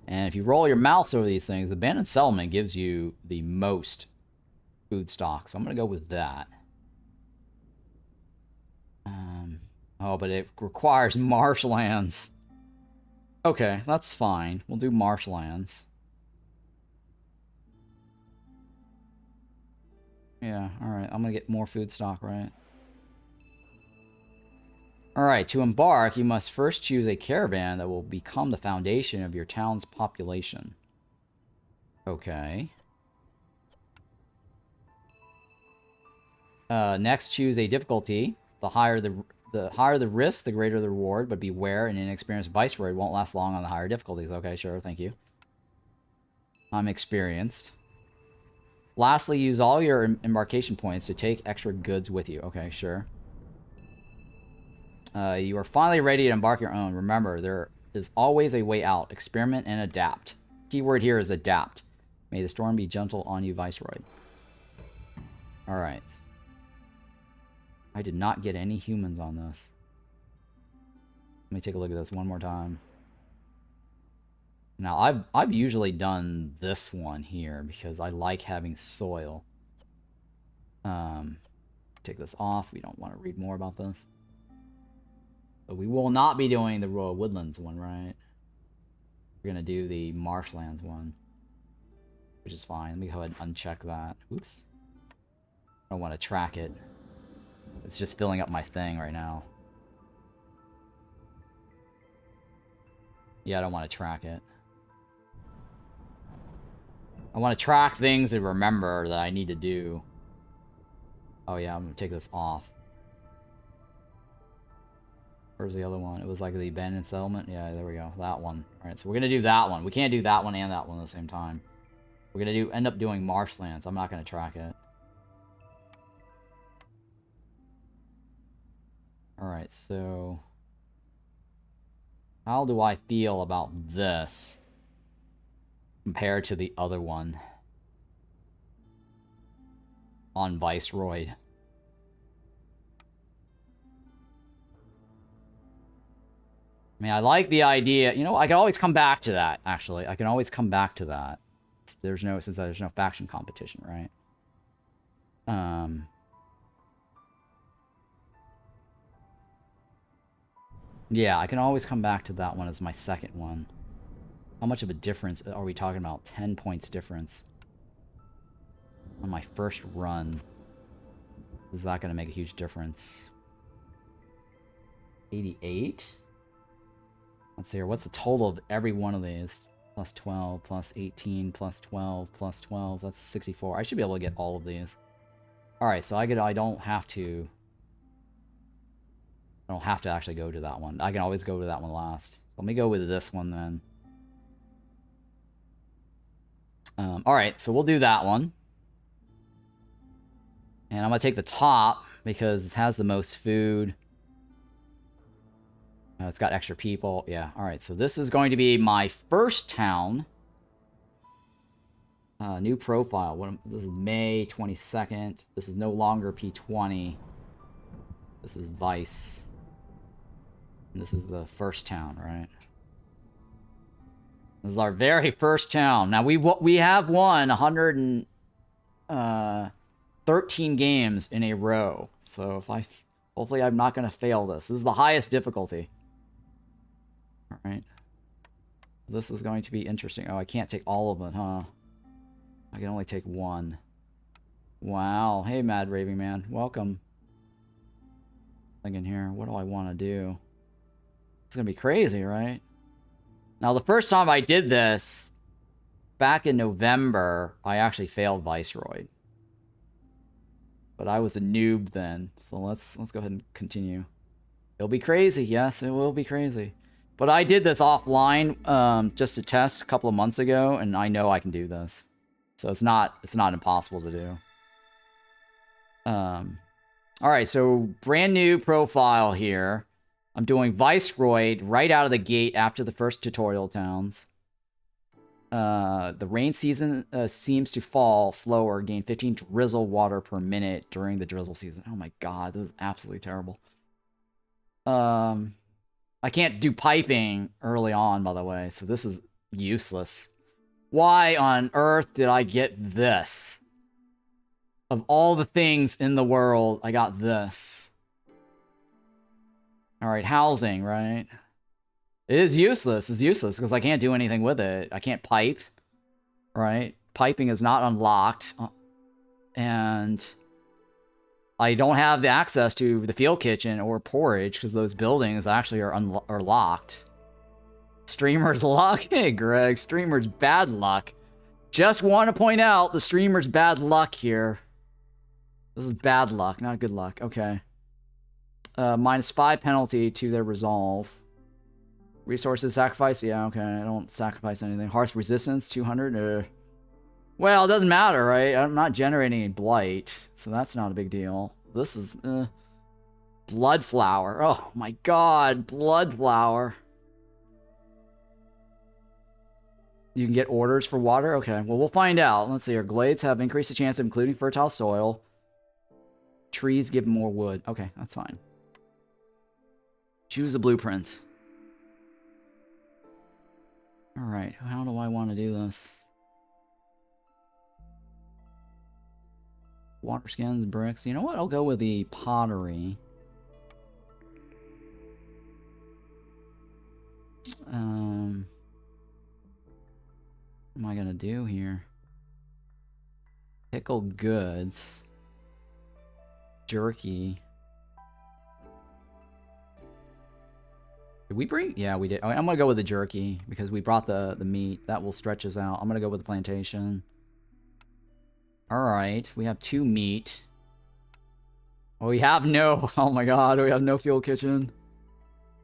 And if you roll your mouse over these things, the abandoned settlement gives you the most food stock. So I'm going to go with that. Oh, but it requires marshlands. Okay, that's fine. We'll do marshlands. Yeah, alright. I'm going to get more food stock, right? Alright, to embark, you must first choose a caravan that will become the foundation of your town's population. Okay. Next, choose a difficulty. The higher the risk, the greater the reward, but beware, an inexperienced Viceroy won't last long on the higher difficulties. Okay, sure, thank you. I'm experienced. Lastly, use all your embarkation points to take extra goods with you. Okay, sure. You are finally ready to embark your own. Remember, there is always a way out. Experiment and adapt. Keyword here is adapt. May the storm be gentle on you, Viceroy. Alright. I did not get any humans on this. Let me take a look at this one more time. Now, I've usually done this one here because I like having soil. Take this off. We don't want to read more about this. But we will not be doing the Royal Woodlands one, right? We're going to do the Marshlands one. Which is fine. Let me go ahead and uncheck that. Oops. I don't want to track it. It's just filling up my thing right now. Yeah, I don't want to track it. I want to track things and remember that I need to do. Oh yeah, I'm going to take this off. Where's the other one? It was like the abandoned settlement. Yeah, there we go. That one. Alright, so we're going to do that one. We can't do that one and that one at the same time. We're going to end up doing marshlands. I'm not going to track it. Alright, so... how do I feel about this compared to the other one on Viceroy? I mean, I like the idea. You know, I can always come back to that, actually. I can always come back to that. Since there's no faction competition, right? Yeah, I can always come back to that one as my second one. How much of a difference are we talking about? 10 points difference on my first run. Is that going to make a huge difference? 88? Let's see here. What's the total of every one of these? Plus 12, plus 18, plus 12, plus 12. That's 64. I should be able to get all of these. Alright, so I don't have to... I don't have to actually go to that one. I can always go to that one last. Let me go with this one then. Alright, so we'll do that one. And I'm going to take the top because it has the most food. It's got extra people. Yeah, alright, so this is going to be my first town. New profile. This is May 22nd. This is no longer P20. This is Vice. And this is the first town, right? This is our very first town. Now, we have won 113 games in a row. So hopefully I'm not going to fail this. This is the highest difficulty. Alright. This is going to be interesting. Oh, I can't take all of it, huh? I can only take one. Wow. Hey, Mad Raving Man. Welcome. Thinking here, what do I want to do? It's going to be crazy, right? Now, the first time I did this, back in November, I actually failed Viceroy. But I was a noob then, so let's go ahead and continue. It'll be crazy, yes, it will be crazy. But I did this offline just to test a couple of months ago, and I know I can do this. So it's not impossible to do. Alright, so brand new profile here. I'm doing Viceroy right out of the gate after the first tutorial towns. The rain season seems to fall slower. Gain 15 drizzle water per minute during the drizzle season. Oh my god, this is absolutely terrible. I can't do piping early on, by the way, so this is useless. Why on earth did I get this? Of all the things in the world, I got this. Alright, housing, right? It is useless. It's useless because I can't do anything with it. I can't pipe, right? Piping is not unlocked. And I don't have the access to the field kitchen or porridge because those buildings actually are locked. Streamer's luck? Hey, Greg. Streamer's bad luck. Just want to point out the streamer's bad luck here. This is bad luck, not good luck. Okay. -5 penalty to their resolve. Resources sacrifice? Yeah, okay. I don't sacrifice anything. Harsh resistance, 200? Well, it doesn't matter, right? I'm not generating any blight, so that's not a big deal. This is... Blood flower. Oh my god, blood flower. You can get orders for water? Okay, well, we'll find out. Let's see here. Glades have increased the chance of including fertile soil. Trees give more wood. Okay, that's fine. Choose a blueprint. Alright, how do I want to do this? Water skins, bricks. You know what? I'll go with the pottery. What am I gonna do here? Pickled goods. Jerky. Did we bring? Yeah, we did. I'm gonna go with the jerky because we brought the meat. That will stretch us out. I'm gonna go with the plantation. Alright, we have 2 meat. Oh, we have no... Oh my god, we have no fuel kitchen.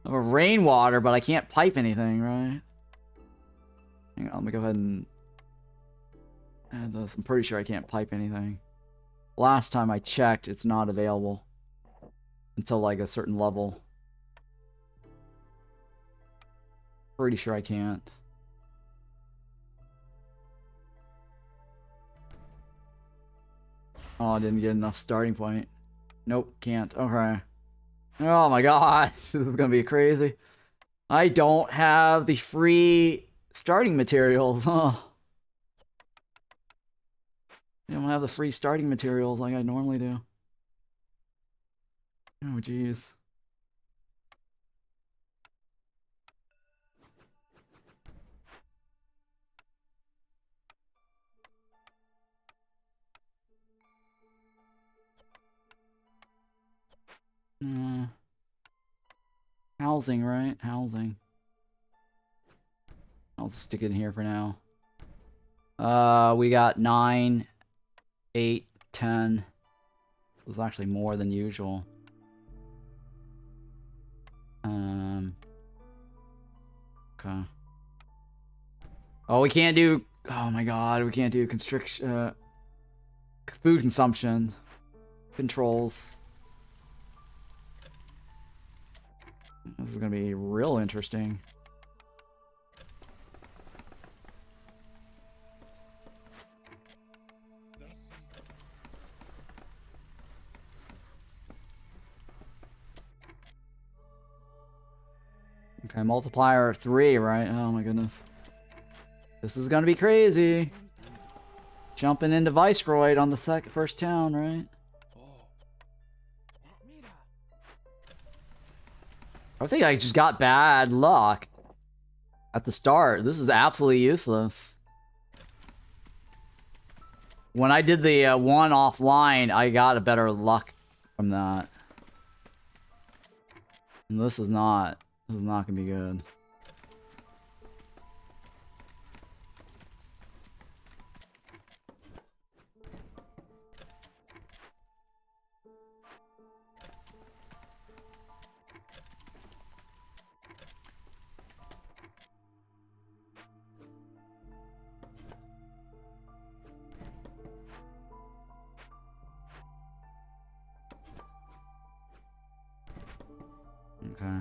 I have a rainwater, but I can't pipe anything, right? Hang on, let me go ahead and add this. I'm pretty sure I can't pipe anything. Last time I checked, it's not available. Until, like, a certain level. Pretty sure I can't. Oh, I didn't get enough starting point. Nope, can't. Okay. Oh my god, this is gonna be crazy. I don't have the free starting materials. Oh. I don't have the free starting materials like I normally do. Oh, jeez. Housing, right? Housing. I'll just stick it in here for now. We got 9, 8, 10. It was actually more than usual. Okay. Oh, we can't do... Oh my god, we can't do constriction... food consumption. Controls. This is gonna be real interesting. Okay, multiplier 3, right? Oh my goodness. This is gonna be crazy. Jumping into Viceroy on the first town, right? I think I just got bad luck at the start. This is absolutely useless. When I did the one offline, I got a better luck from that. And this is not gonna be good. Okay.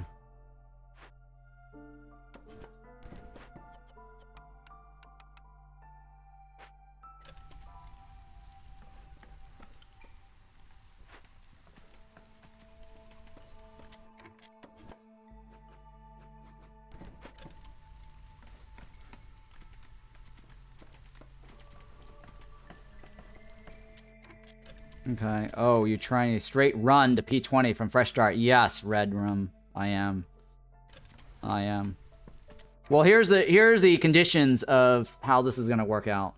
Okay. Oh, you're trying a straight run to P20 from fresh start. Yes, Red Room. I am. Well, here's the conditions of how this is gonna work out.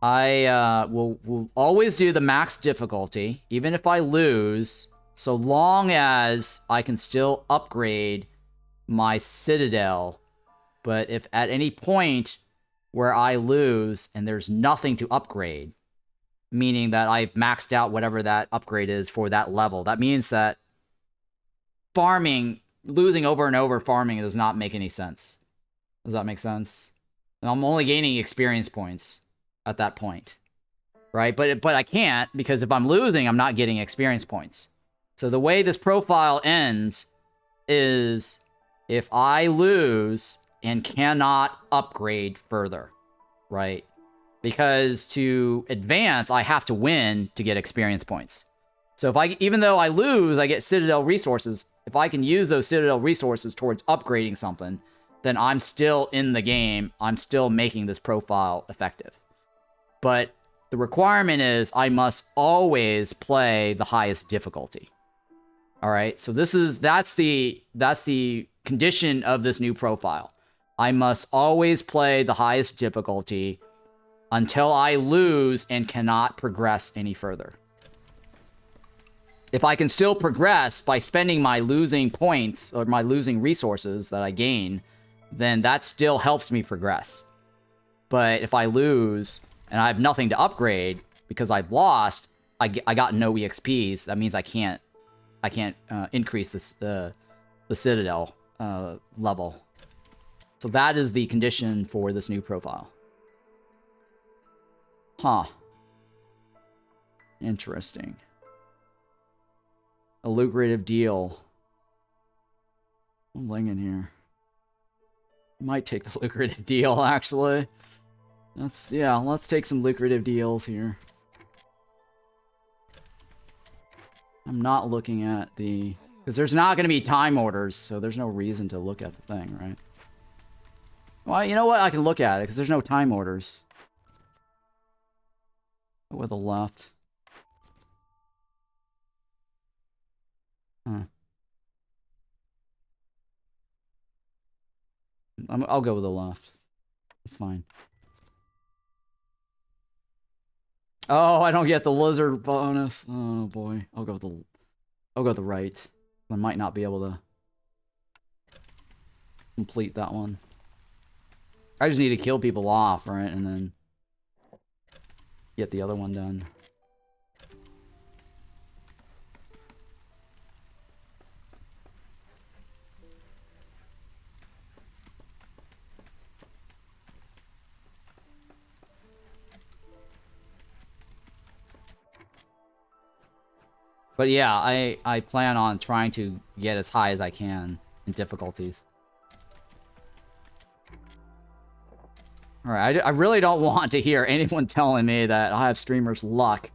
I will always do the max difficulty, even if I lose, so long as I can still upgrade my Citadel. But if at any point where I lose and there's nothing to upgrade, meaning that I've maxed out whatever that upgrade is for that level, that means that farming, losing over and over farming does not make any sense. Does that make sense? And I'm only gaining experience points at that point, right? But I can't, because if I'm losing, I'm not getting experience points. So the way this profile ends is if I lose and cannot upgrade further, right? Because to advance, I have to win to get experience points. So if even though I lose, I get Citadel Resources. If I can use those Citadel Resources towards upgrading something, then I'm still in the game. I'm still making this profile effective. But the requirement is I must always play the highest difficulty. All right, so that's the condition of this new profile. I must always play the highest difficulty until I lose and cannot progress any further. If I can still progress by spending my losing points or my losing resources that I gain, then that still helps me progress. But if I lose and I have nothing to upgrade because I've lost, I got no EXPs. That means I can't increase the Citadel level. So that is the condition for this new profile. Huh. Interesting. A lucrative deal. I'm linging here. Might take the lucrative deal, actually. Let's take some lucrative deals here. I'm not looking at the... Because there's not going to be time orders, so there's no reason to look at the thing, right? Well, you know what? I can look at it, because there's no time orders. With the left. Huh. I'll go with the left. It's fine. Oh, I don't get the lizard bonus. Oh boy. I'll go with the right. I might not be able to complete that one. I just need to kill people off, right? And then get the other one done. But yeah, I plan on trying to get as high as I can in difficulties. Alright, I really don't want to hear anyone telling me that I have streamer's luck.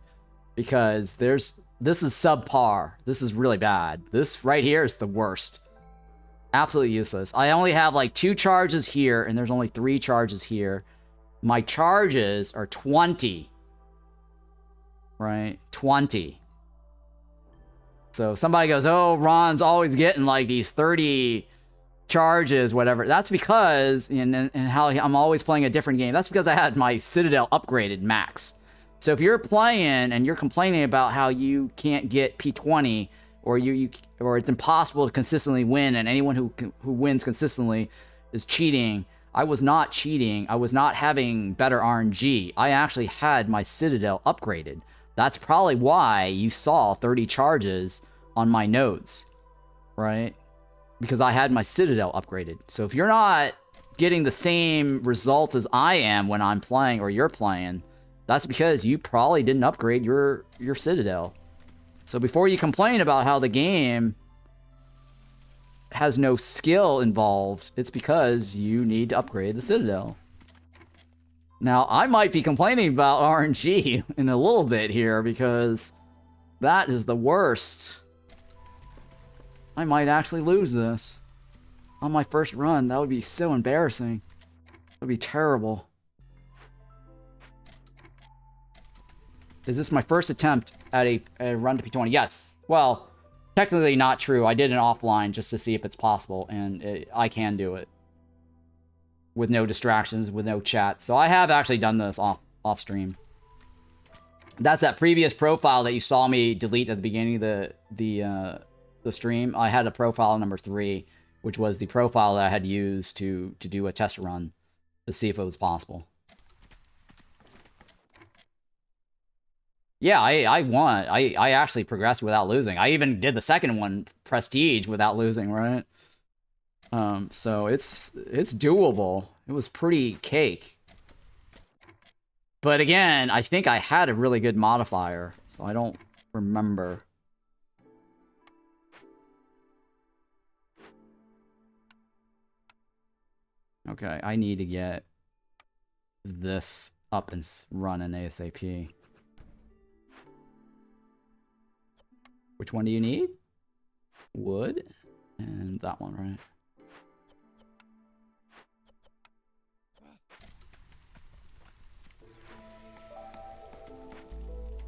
Because this is subpar. This is really bad. This right here is the worst. Absolutely useless. I only have like 2 charges here, and there's only 3 charges here. My charges are 20. Right? 20. So if somebody goes, oh, Ron's always getting like these 30 charges, whatever. That's because, and how I'm always playing a different game. That's because I had my Citadel upgraded max. So if you're playing and you're complaining about how you can't get P20 or or it's impossible to consistently win, and anyone who wins consistently is cheating, I was not cheating. I was not having better RNG. I actually had my Citadel upgraded. That's probably why you saw 30 charges on my nodes, right? Because I had my Citadel upgraded. So if you're not getting the same results as I am when I'm playing or you're playing, that's because you probably didn't upgrade your Citadel. So before you complain about how the game has no skill involved, it's because you need to upgrade the Citadel. Now, I might be complaining about RNG in a little bit here because that is the worst. I might actually lose this on my first run. That would be so embarrassing. That would be terrible. Is this my first attempt at a run to P20? Yes. Well, technically not true. I did an offline just to see if it's possible, and I can do it. With no distractions, with no chat. So I have actually done this off stream. That's that previous profile that you saw me delete at the beginning of the stream. I had a profile number 3, which was the profile that I had used to do a test run to see if it was possible. Yeah, I won. I actually progressed without losing. I even did the second one, Prestige, without losing, right? So it's doable. It was pretty cake. But again, I think I had a really good modifier, so I don't remember. Okay, I need to get this up and running ASAP. Which one do you need? Wood. And that one, right?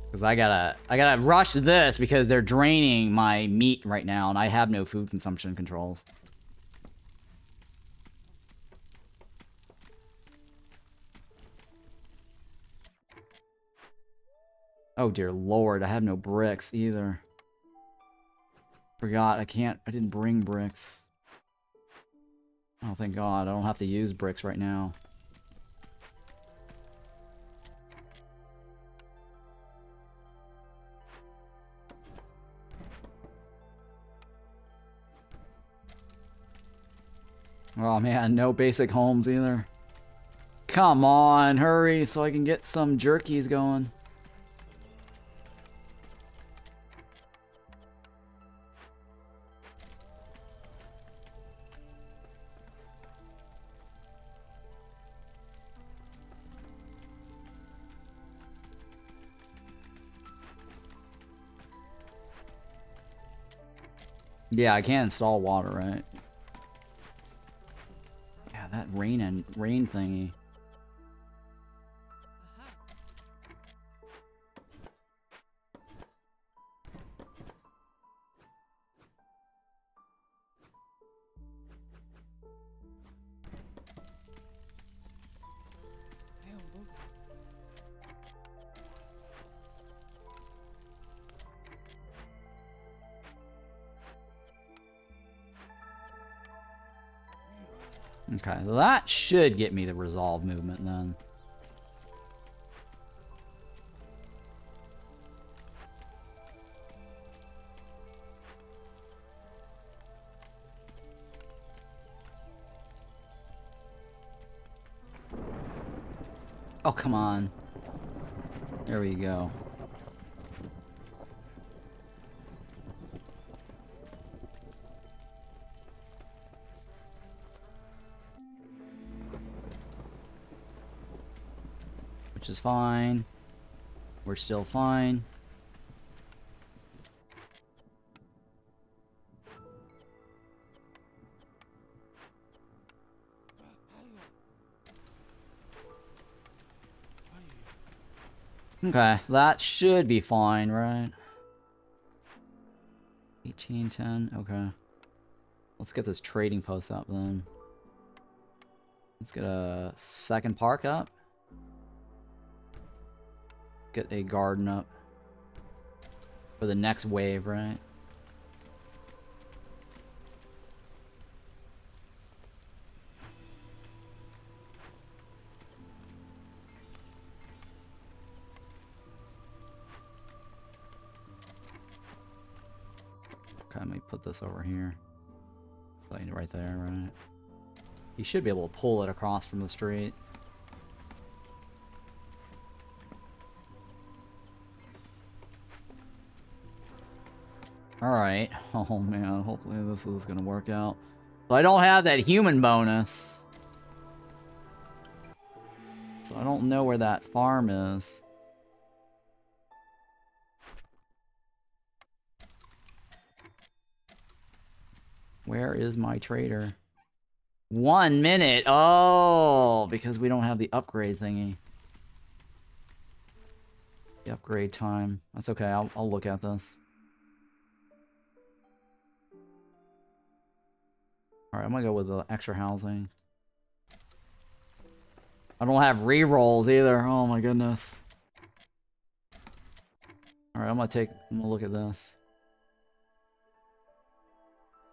Because I gotta rush this because they're draining my meat right now, and I have no food consumption controls. Oh dear lord, I have no bricks either. Forgot, I didn't bring bricks. Oh, thank god, I don't have to use bricks right now. Oh man, no basic homes either. Come on, hurry so I can get some jerkies going. Yeah, I can't install water, right? Yeah, that rain thingy. Okay, that should get me the resolve movement then. Oh, come on. There we go. Which is fine. We're still fine. Okay, that should be fine, right? 1810, okay. Let's get this trading post up then. Let's get a second park up. Get a garden up. For the next wave, right? Okay, let me put this over here. Like right there, right? You should be able to pull it across from the street. Alright. Oh man, hopefully this is gonna work out. So I don't have that human bonus. So I don't know where that farm is. Where is my trader? 1 minute! Oh! Because we don't have the upgrade thingy. The upgrade time. That's okay. I'll look at this. All right, I'm gonna go with the extra housing. I don't have re-rolls either. Oh my goodness. All right, I'm gonna look at this.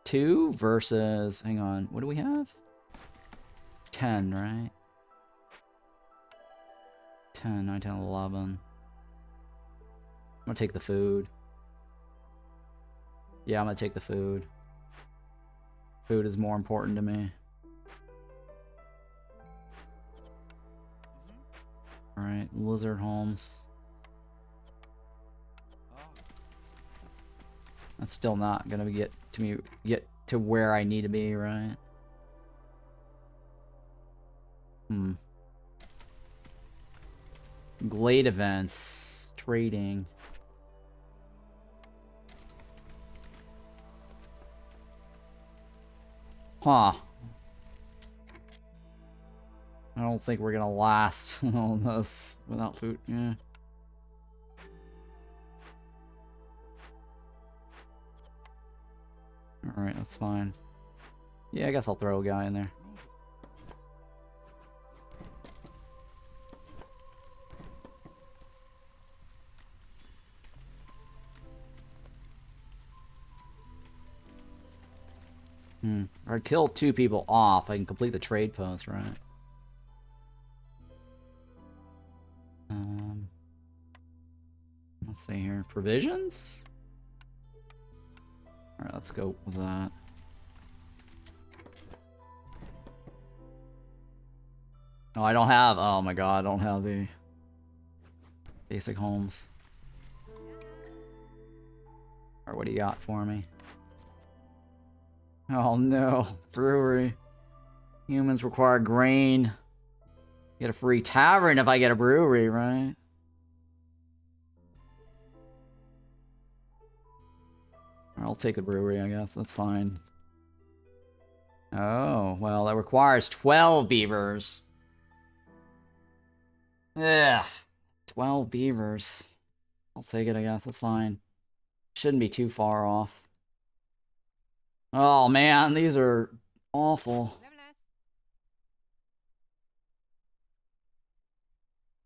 2 versus, hang on, what do we have? 10, right? 10, 9, 10, 11. I'm gonna take the food. Yeah, I'm gonna take the food. Food is more important to me. Alright, lizard homes. That's still not gonna get to where I need to be, right? Glade events. Trading. Huh. I don't think we're gonna last on this without food. Yeah. Alright, that's fine. Yeah, I guess I'll throw a guy in there. Or kill 2 people off. I can complete the trade post, right? Let's see here. Provisions? Alright, let's go with that. Oh, I don't have... Oh my god, I don't have the... basic homes. Alright, what do you got for me? Oh no. Brewery. Humans require grain. Get a free tavern if I get a brewery, right? I'll take the brewery, I guess. That's fine. Oh, well, that requires 12 beavers. Ugh. 12 beavers. I'll take it, I guess. That's fine. Shouldn't be too far off. Oh, man, these are awful.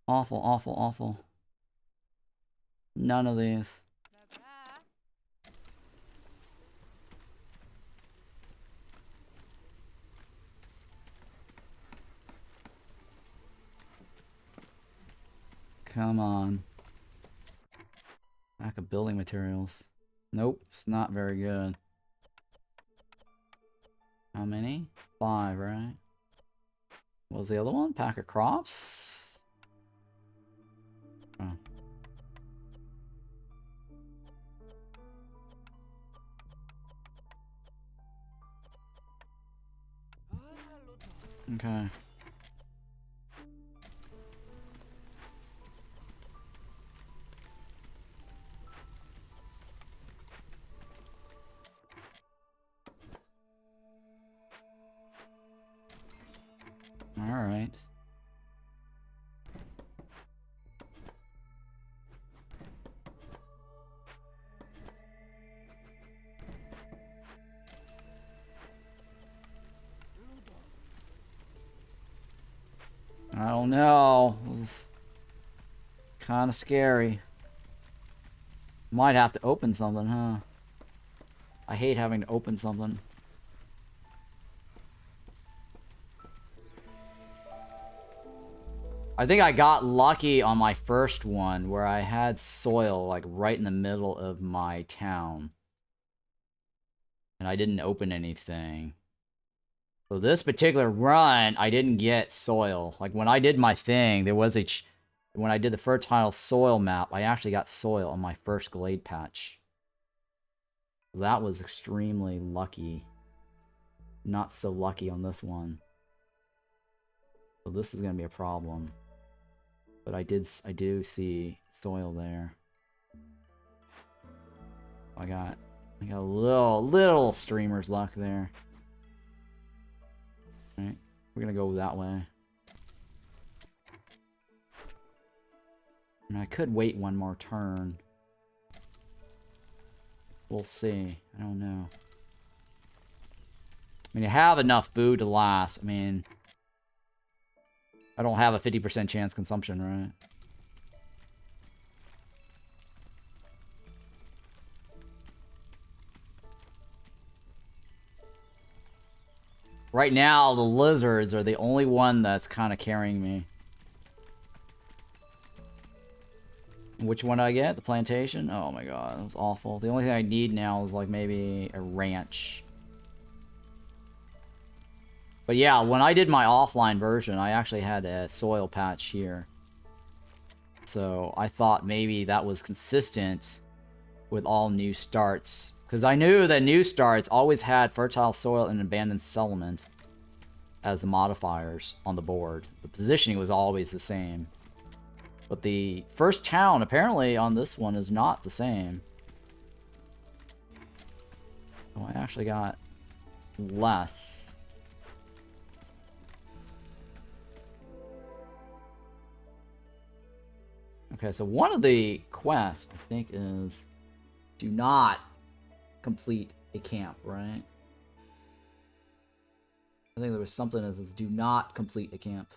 Awful, awful, awful. None of these. Come on. Lack of building materials. Nope, it's not very good. How many? 5, right? What was the other one? Pack of crops? Oh. Okay. Alright. I don't know. This is kind of scary. Might have to open something, huh? I hate having to open something. I think I got lucky on my first one where I had soil like right in the middle of my town. And I didn't open anything. So this particular run, I didn't get soil. Like when I did my thing, there was when I did the fertile soil map, I actually got soil on my first glade patch. That was extremely lucky. Not so lucky on this one. So this is gonna be a problem. But I do see soil there. I got a little streamer's luck there. Alright, we're gonna go that way. I mean, I could wait one more turn. We'll see. I don't know. I mean, you have enough food to last. I mean, I don't have a 50% chance consumption, right? Right now, the lizards are the only one that's kind of carrying me. Which one do I get? The plantation? Oh my god, that was awful. The only thing I need now is like maybe a ranch. But yeah, when I did my offline version, I actually had a soil patch here. So I thought maybe that was consistent with all new starts. Because I knew that new starts always had fertile soil and abandoned settlement as the modifiers on the board. The positioning was always the same. But the first town, apparently, on this one is not the same. Oh, I actually got less. Okay, so one of the quests, I think, is do not complete a camp, right? I think there was something that says do not complete a camp.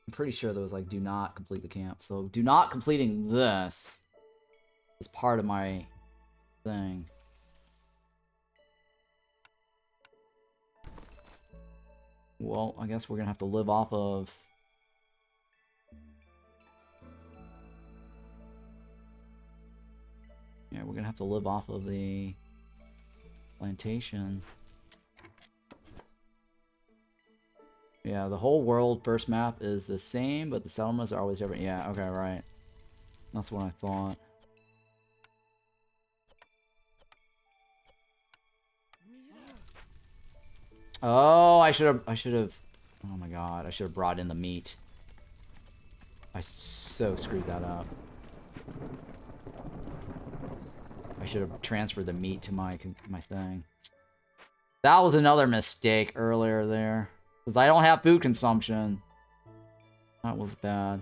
I'm pretty sure there was like do not complete the camp. So do not completing this is part of my thing. Well, I guess we're gonna have to live off of... Yeah, we're gonna have to live off of the plantation. Yeah, the whole world first map is the same, but the settlements are always different. Yeah, okay, right. That's what I thought. Oh, I should have, oh my god, I should have brought in the meat. I so screwed that up. I should have transferred the meat to my thing. That was another mistake earlier there. Because I don't have food consumption. That was bad.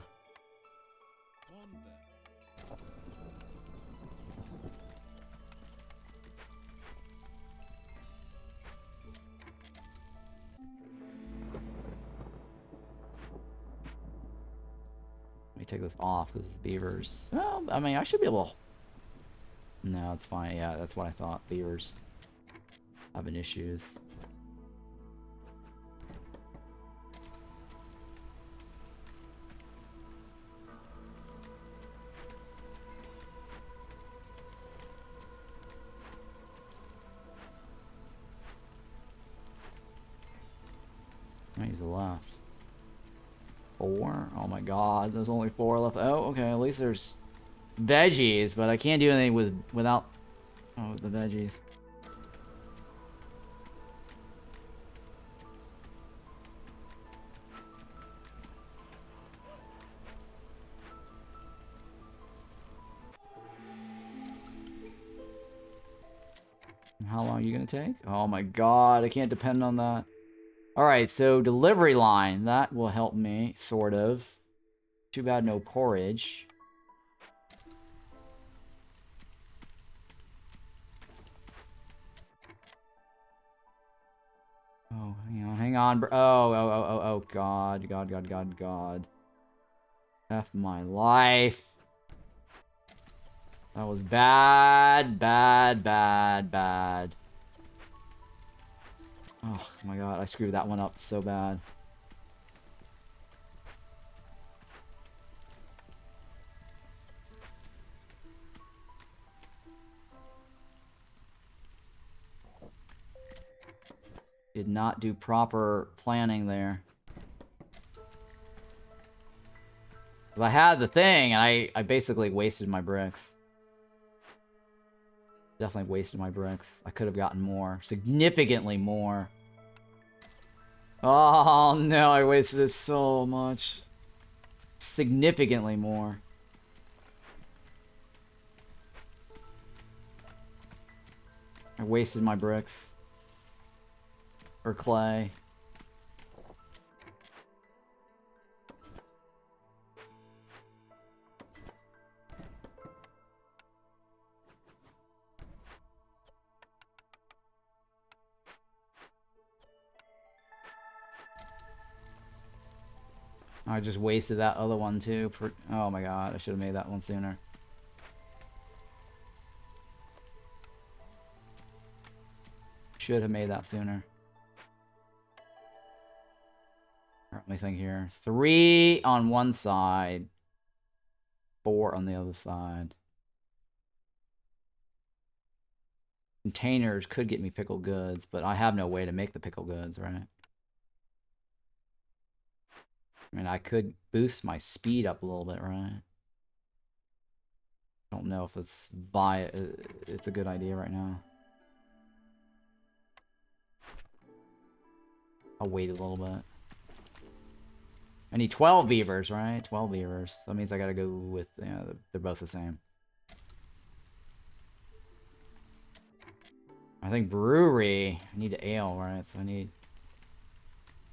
Let me take this off because it's beavers. Well, I mean, I should be able to... No, it's fine. Yeah, that's what I thought. Beavers having issues. I might use the left. 4? Oh my god, there's only 4 left. Oh, okay, at least there's veggies, but I can't do anything without... Oh, the veggies. How long are you gonna take? Oh my god, I can't depend on that. Alright, so delivery line. That will help me, sort of. Too bad no porridge. Oh, hang on, bro. Oh, god, god. F my life. That was bad. Oh my god, I screwed that one up so bad. Did not do proper planning there. Because I had the thing, and I basically wasted my bricks. Definitely wasted my bricks. I could have gotten more. Significantly more. Oh no, I wasted it so much. Significantly more. I wasted my bricks. Or clay. I just wasted that other one too. Oh my god, I should have made that one sooner. Should have made that sooner. Let me think here. 3 on one side. 4 on the other side. Containers could get me pickled goods, but I have no way to make the pickled goods, right? I mean, I could boost my speed up a little bit, right? Don't know if it's a good idea right now. I'll wait a little bit. I need 12 beavers, right? 12 beavers. That means I gotta go with, they're both the same. I think brewery, I need ale, right? So I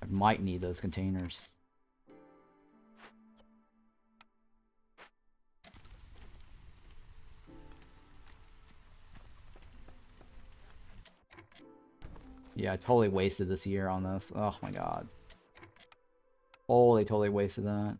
might need those containers. Yeah, I totally wasted this year on this. Oh my god. Holy, totally wasted that.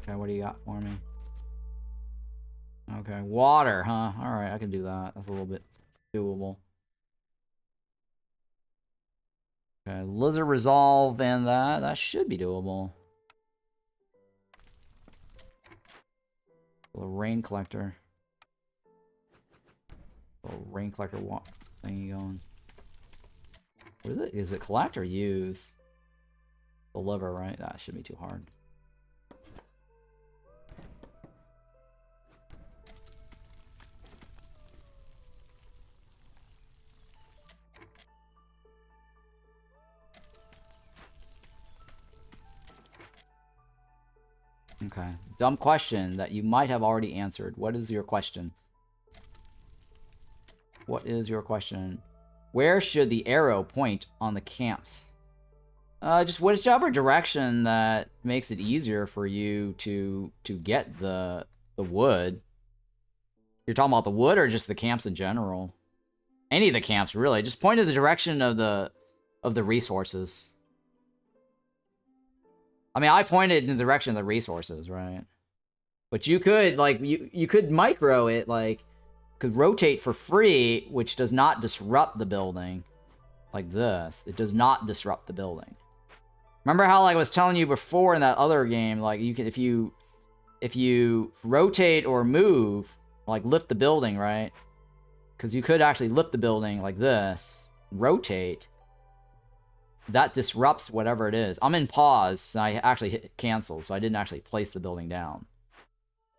Okay, what do you got for me? Okay, water, huh? Alright, I can do that. That's a little bit doable. Okay, lizard resolve and that should be doable. A little rain collector. A little rain collector thingy going. What is it? Is it collect or use? Deliver, right? That shouldn't be too hard. Okay. Dumb question that you might have already answered. What is your question? What is your question? Where should the arrow point on the camps? Just whichever direction that makes it easier for you to get the wood. You're talking about the wood or just the camps in general? Any of the camps, really. Just point in the direction of the resources. I mean, I pointed in the direction of the resources, right? But you could, like, you could micro it, like, could rotate for free, which does not disrupt the building. Like this. It does not disrupt the building. Remember how, like, I was telling you before in that other game, like, you can, if you rotate or move, like, lift the building, right? Because you could actually lift the building like this, rotate. That disrupts whatever it is. I'm in pause, and I actually hit cancel, so I didn't actually place the building down.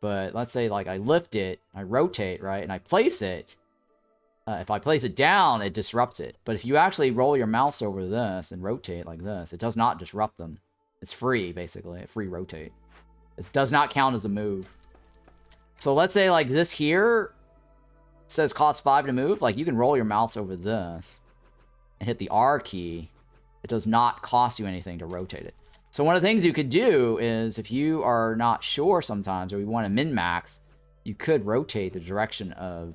But let's say, like, I lift it, I rotate, right, and I place it. If I place it down, it disrupts it. But if you actually roll your mouse over this and rotate like this, it does not disrupt them. It's free, basically. A free rotate. It does not count as a move. So let's say, like, this here says cost 5 to move. Like, you can roll your mouse over this and hit the R key. It does not cost you anything to rotate it. So one of the things you could do is, if you are not sure sometimes, or you want to min-max, you could rotate the direction of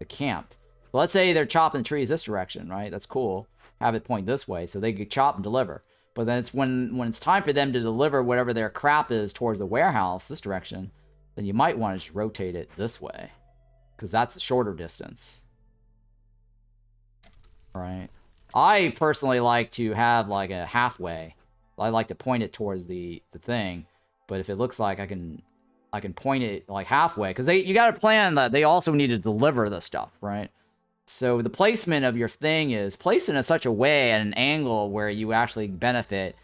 the camp. So let's say they're chopping trees this direction, right? That's cool. Have it point this way, so they could chop and deliver. But then it's when it's time for them to deliver whatever their crap is towards the warehouse, this direction, then you might want to just rotate it this way. Because that's a shorter distance. Right? I personally like to have, like, a halfway. I like to point it towards the thing. But if it looks like I can point it, like, halfway. Because you got to plan that they also need to deliver the stuff, right? So the placement of your thing is placed in such a way at an angle where you actually benefit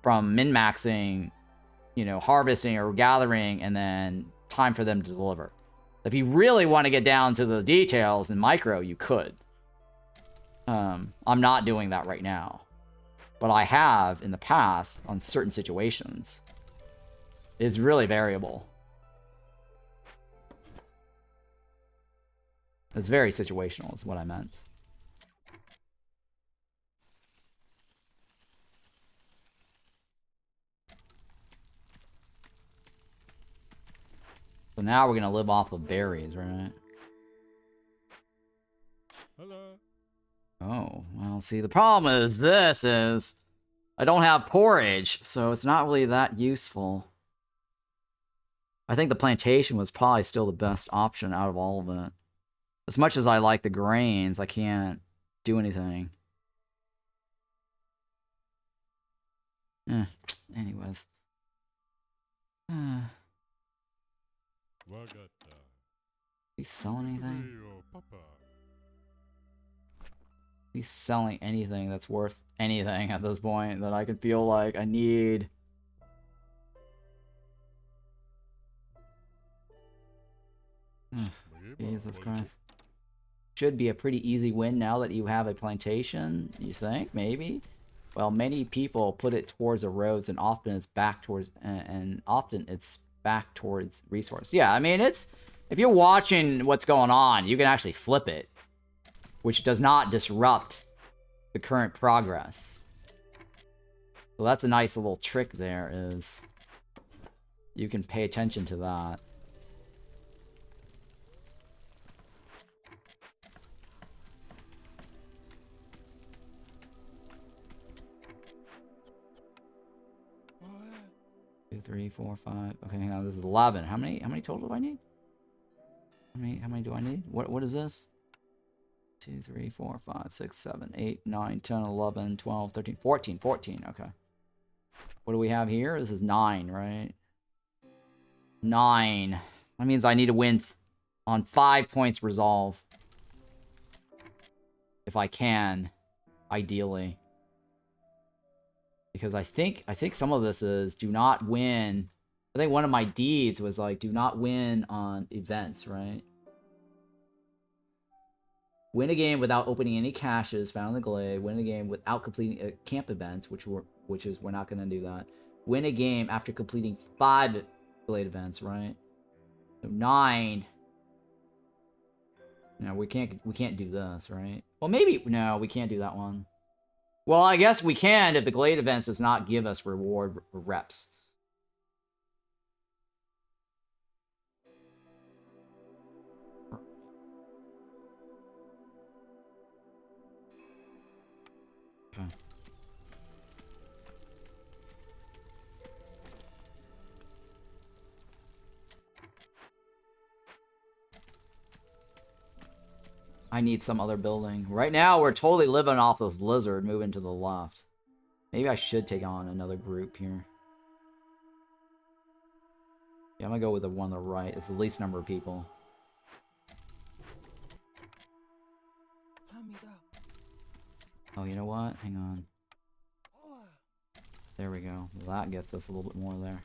from min-maxing, harvesting or gathering, and then time for them to deliver. If you really want to get down to the details in micro, you could. I'm not doing that right now. But I have in the past on certain situations. It's really variable. It's very situational, is what I meant. So now we're gonna live off of berries, right? Hello. Oh, well, see, the problem is I don't have porridge, so it's not really that useful. I think the plantation was probably still the best option out of all of it. As much as I like the grains, I can't do anything. Anyways. He's selling anything? He's selling anything that's worth anything at this point that I can feel like I need. Jesus Christ. Should be a pretty easy win now that you have a plantation, you think? Maybe? Well, many people put it towards the roads and often it's back towards resource. Yeah, I mean, it's if you're watching what's going on, you can actually flip it, which does not disrupt the current progress. So that's a nice little trick there, is you can pay attention to that. Two, 3, 4, 5. Okay, hang on. This is 11. How many total do I need? How many do I need? What is this? 2, 3, 4, 5, 6, 7, 8, 9, 10, 11, 12, 13, 14. 14. Okay. What do we have here? This is 9, right? 9. That means I need to win on 5 points resolve. If I can, ideally. Because I think some of this is do not win. I think one of my deeds was like do not win on events, right? Win a game without opening any caches found in the glade. Win a game without completing camp events, we're not gonna do that. Win a game after completing 5 glade events, right? So 9. No, we can't do this, right? Well, maybe no, we can't do that one. Well, I guess we can if the glade events does not give us reward reps. Okay. I need some other building. Right now, we're totally living off this lizard moving to the left. Maybe I should take on another group here. Yeah, I'm gonna go with the one on the right. It's the least number of people. Oh, you know what? Hang on. There we go. That gets us a little bit more there.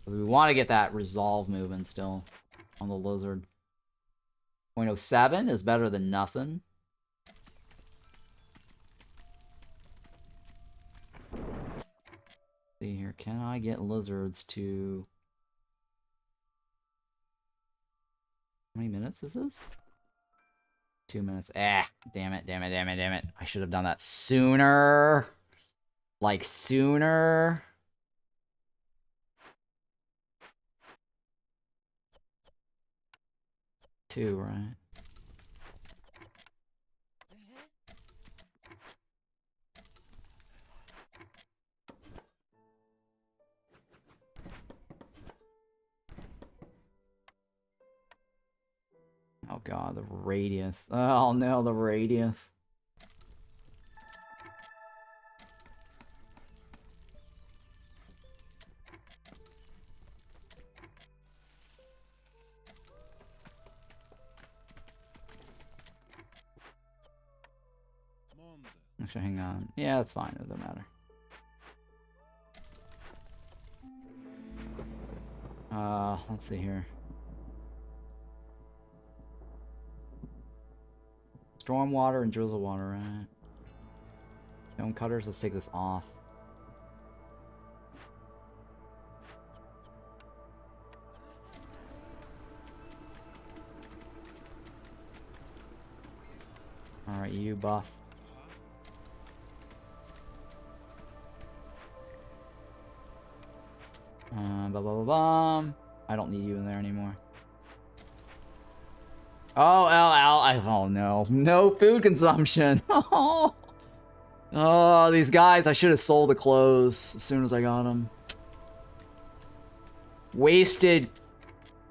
We want to get that resolve moving still on the lizard. 0.07 is better than nothing. See here, can I get lizards to... How many minutes is this? 2 minutes. Damn it. I should have done that sooner. Like, sooner. Two, right? Oh god, the radius. Oh no, the radius. Actually, hang on. Yeah, that's fine. It doesn't matter. Let's see here. Stormwater and drizzle water, right? Stone cutters, let's take this off. Alright, you buff. I don't need you in there anymore. Oh no. No food consumption. Oh, these guys, I should have sold the clothes as soon as I got them. Wasted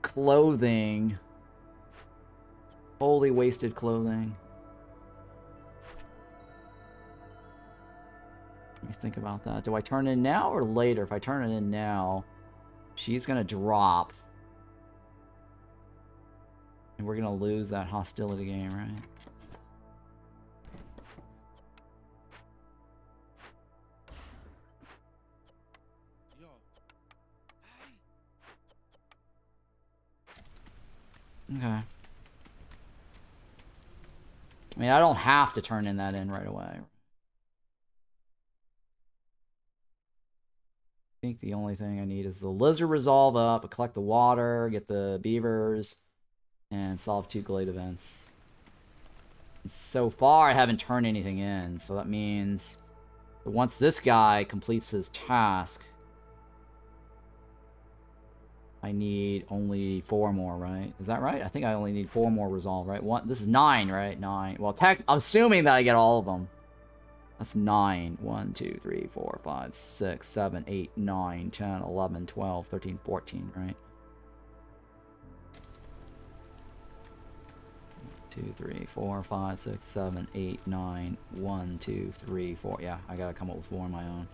clothing. Holy wasted clothing. Let me think about that. Do I turn in now or later? If I turn it in now, she's gonna drop. And we're gonna lose that hostility game, right? Okay. I mean, I don't have to turn in that in right away. I think the only thing I need is the lizard resolve up, collect the water, get the beavers, and solve 2 glade events. And so far, I haven't turned anything in, so that means once this guy completes his task, I need only 4 more, right? Is that right? I think I only need 4 more resolve, right? This is 9, right? 9. Well, I'm assuming that I get all of them. That's 9. 1, 2, 3, 4, 5, 6, 7, 8, 9, 10, 11, 12, 13, 14, right? 2, 3, 4, 5, 6, 7, 8, 9. 1, 2, 3, 4. Yeah, I gotta come up with 4 on my own.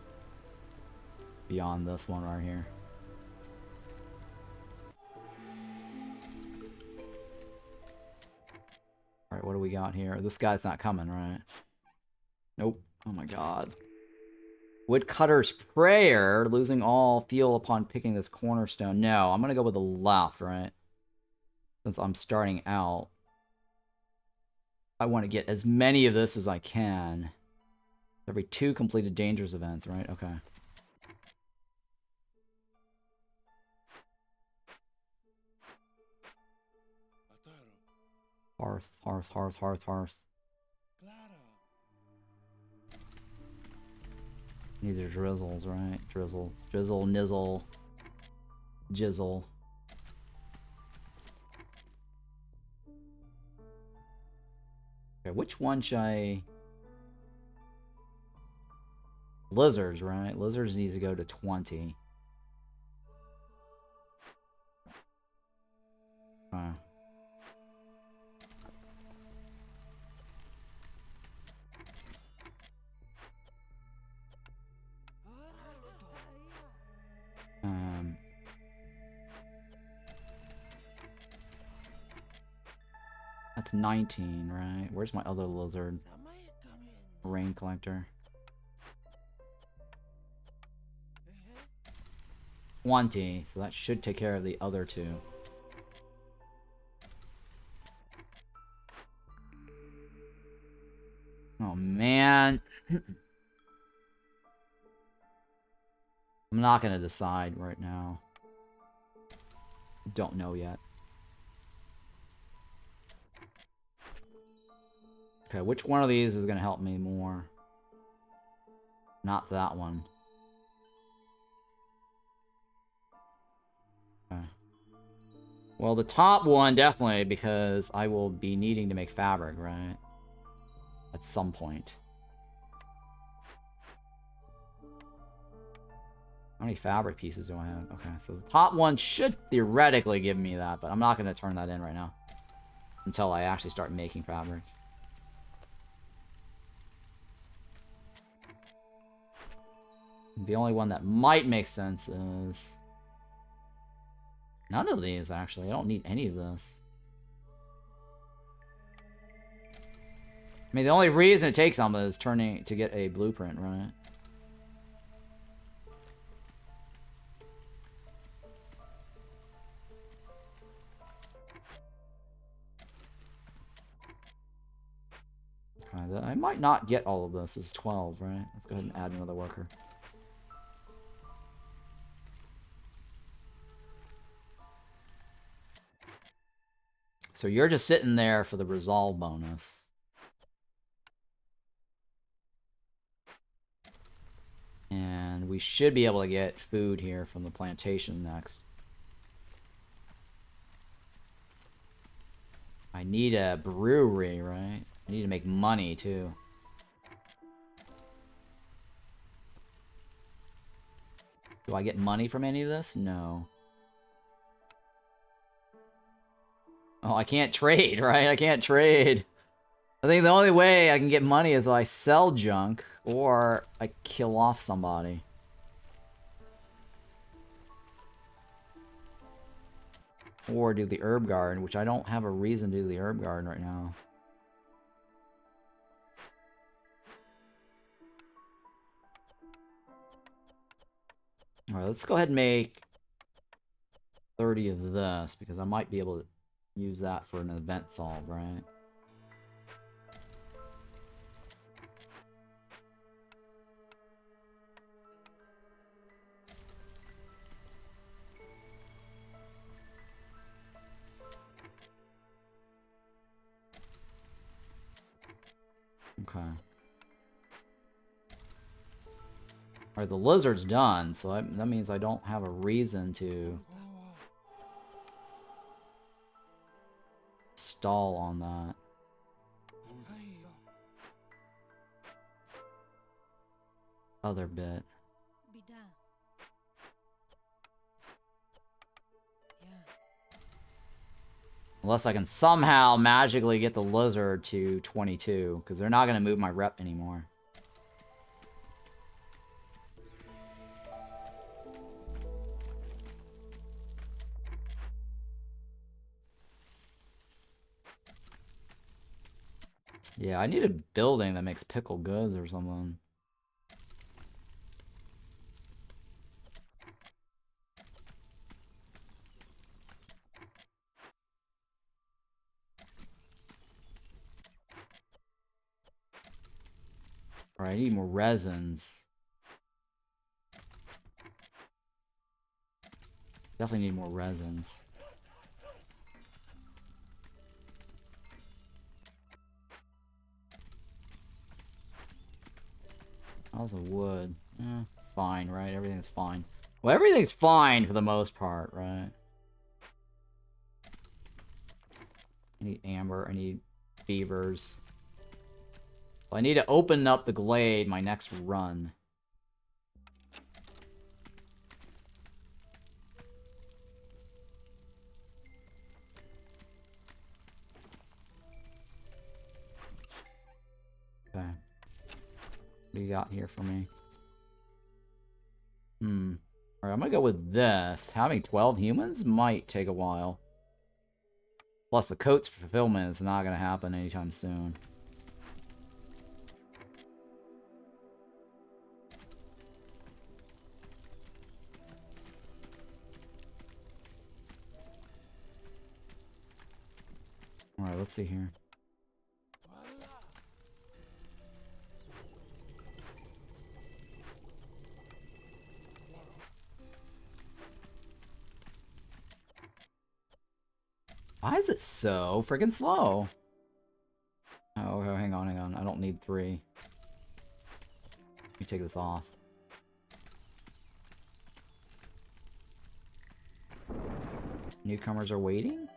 Beyond this one right here. Alright, what do we got here? This guy's not coming, right? Nope. Oh my god. Woodcutter's Prayer, losing all fuel upon picking this cornerstone. No, I'm gonna go with the left, right? Since I'm starting out. I want to get as many of this as I can. Every 2 completed dangerous events, right? Okay. Hearth, hearth, hearth, hearth, hearth. Need the drizzles, right? Drizzle, drizzle, nizzle, jizzle. Okay, which one should I... Lizards, right? Lizards need to go to 20. That's 19, right? Where's my other lizard? Rain collector. 20, so that should take care of the other 2. Oh, man. I'm not gonna decide right now. Don't know yet. Okay, which one of these is gonna help me more? Not that one. Okay. Well, the top one, definitely, because I will be needing to make fabric, right? At some point. How many fabric pieces do I have? Okay, so the top one should theoretically give me that, but I'm not going to turn that in right now. Until I actually start making fabric. The only one that might make sense is... None of these, actually. I don't need any of this. I mean, the only reason it takes them is turning to get a blueprint, right? I might not get all of this. It's 12, right? Let's go ahead and add another worker. So you're just sitting there for the resolve bonus. we should be able to get food here from the plantation next. I need a brewery, right? I need to make money, too. Do I get money from any of this? No. Oh, I can't trade, right? I can't trade. I think the only way I can get money is if I sell junk or I kill off somebody. Or do the herb garden, which I don't have a reason to do the herb garden right now. Alright, let's go ahead and make 30 of this, because I might be able to use that for an event solve, right? Okay. Alright, the lizard's done, so that means I don't have a reason to stall on that. Other bit. Unless I can somehow magically get the lizard to 22, because they're not going to move my rep anymore. Yeah, I need a building that makes pickled goods or something. Alright, I need more resins. Definitely need more resins. How's the wood? It's fine, right? Everything's fine. Well, everything's fine for the most part, right? I need amber, I need beavers. Well, I need to open up the glade my next run. Okay. What do you got here for me? Alright, I'm gonna go with this. Having 12 humans might take a while. Plus, the coat's fulfillment is not gonna happen anytime soon. Alright, let's see here. Why is it so freaking slow? Oh, okay, hang on, hang on. I don't need 3. Let me take this off. Newcomers are waiting?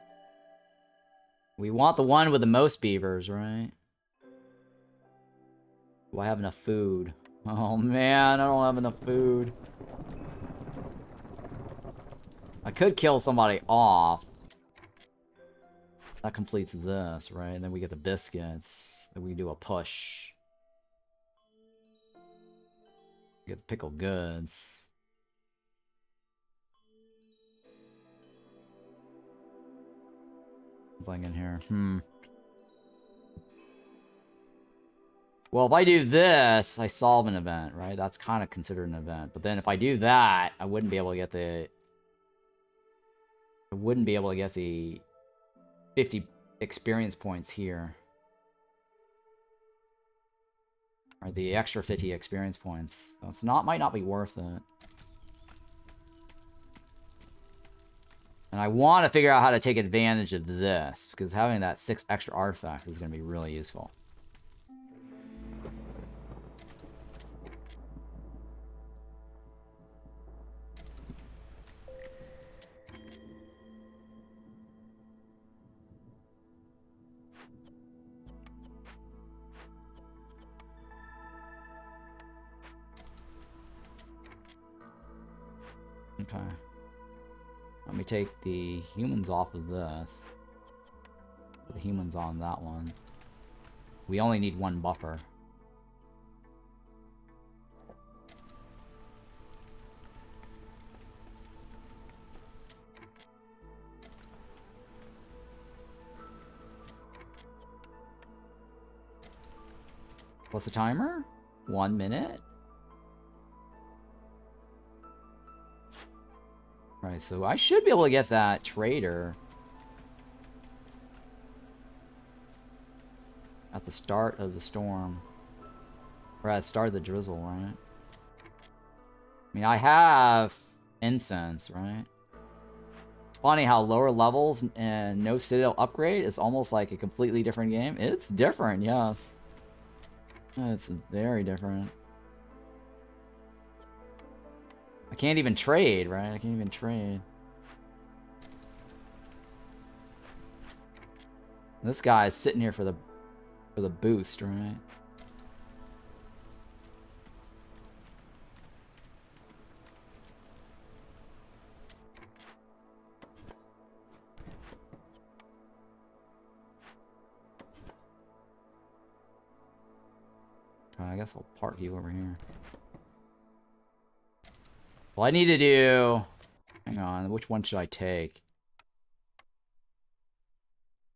We want the one with the most beavers, right? Do I have enough food? Oh man, I don't have enough food. I could kill somebody off. That completes this, right? And then we get the biscuits. Then we do a push. We get the pickled goods. Something in here. Well, if I do this, I solve an event, right? That's kind of considered an event. But then if I do that, I wouldn't be able to get the... I wouldn't be able to get the 50 experience points here. Or the extra 50 experience points. So it's not, might not be worth it. And I want to figure out how to take advantage of this, because having that 6 extra artifact is going to be really useful. Okay. Let me take the humans off of this. Put the humans on that one. We only need one buffer. What's the timer? 1 minute? Right, so I should be able to get that trader at the start of the storm. Or at the start of the drizzle, right? I mean, I have incense, right? It's funny how lower levels and no Citadel upgrade is almost like a completely different game. It's different, yes. It's very different. I can't even trade, right? I can't even trade. This guy is sitting here for the boost, right? I guess I'll park you over here. Well, I need to do... Hang on, which one should I take?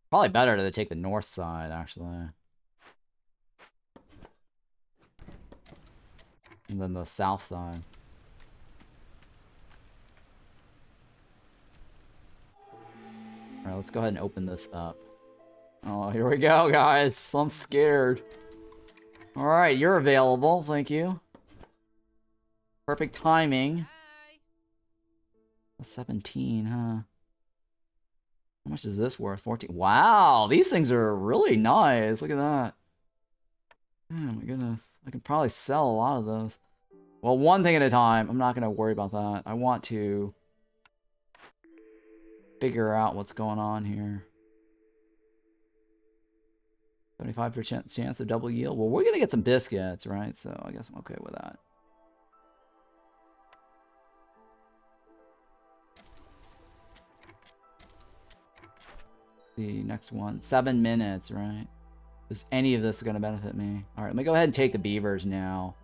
Probably better to take the north side, actually. And then the south side. Alright, let's go ahead and open this up. Oh, here we go, guys. I'm scared. Alright, you're available. Thank you. Perfect timing. 17, huh? How much is this worth? 14. Wow, these things are really nice. Look at that. Oh my goodness. I could probably sell a lot of those. Well, one thing at a time. I'm not going to worry about that. I want to figure out what's going on here. 75% chance of double yield. Well, we're going to get some biscuits, right? So I guess I'm okay with that. The next one. 7 minutes, right? Is any of this going to benefit me? All right, let me go ahead and take the beavers now.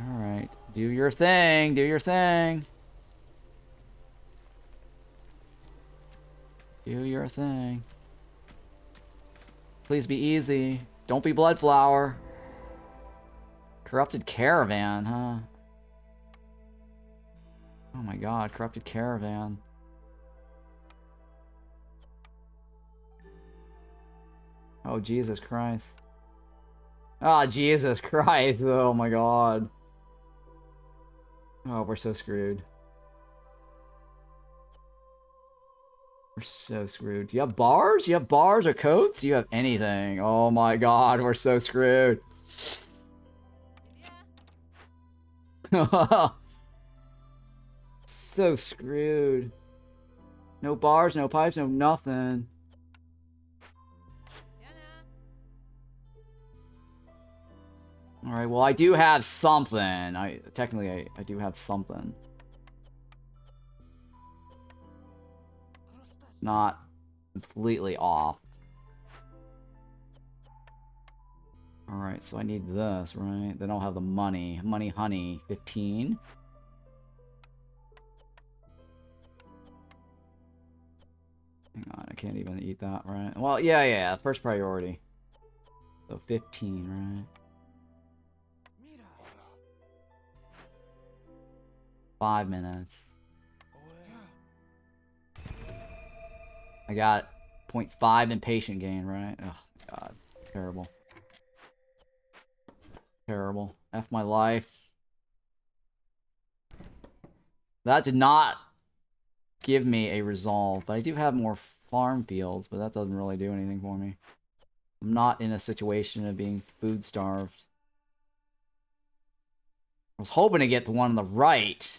All right, do your thing. Do your thing. Do your thing. Please be easy. Don't be Bloodflower. Corrupted Caravan, huh? Oh my god, Corrupted Caravan. Oh, Jesus Christ. Oh, Jesus Christ. Oh my god. Oh, we're so screwed. We're so screwed. Do you have bars? You have bars or coats? Do you have anything? Oh my god, we're so screwed. So screwed. No bars, no pipes, no nothing. Alright, well I do have something. Technically I do have something. Not completely off. Alright, so I need this, right? Then I'll have the money. Money honey, 15. Hang on, I can't even eat that, right? Well, yeah, first priority. So 15, right? 5 minutes. I got 0.5 impatient gain, right? Oh, God. Terrible. Terrible. F my life. That did not give me a resolve, but I do have more farm fields, but that doesn't really do anything for me. I'm not in a situation of being food starved. was hoping to get the one on the right.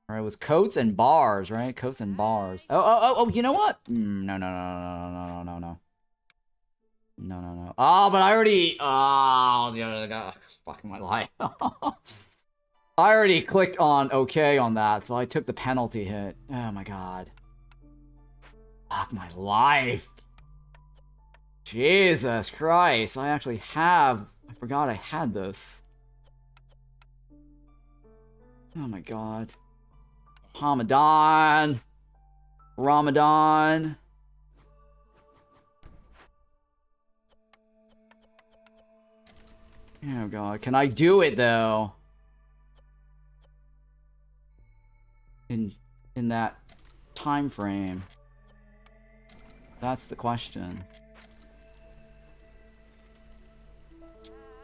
Alright, it was coats and bars, right? Coats and bars. Oh, you know what? No. Oh, but I already... Oh, the other guy. Fucking my life. I already clicked on OK on that, so I took the penalty hit. Oh my god. Fuck my life. Jesus Christ. I actually have... I forgot I had this. Oh my god. Ramadan. Oh god, can I do it though? In that time frame. That's the question.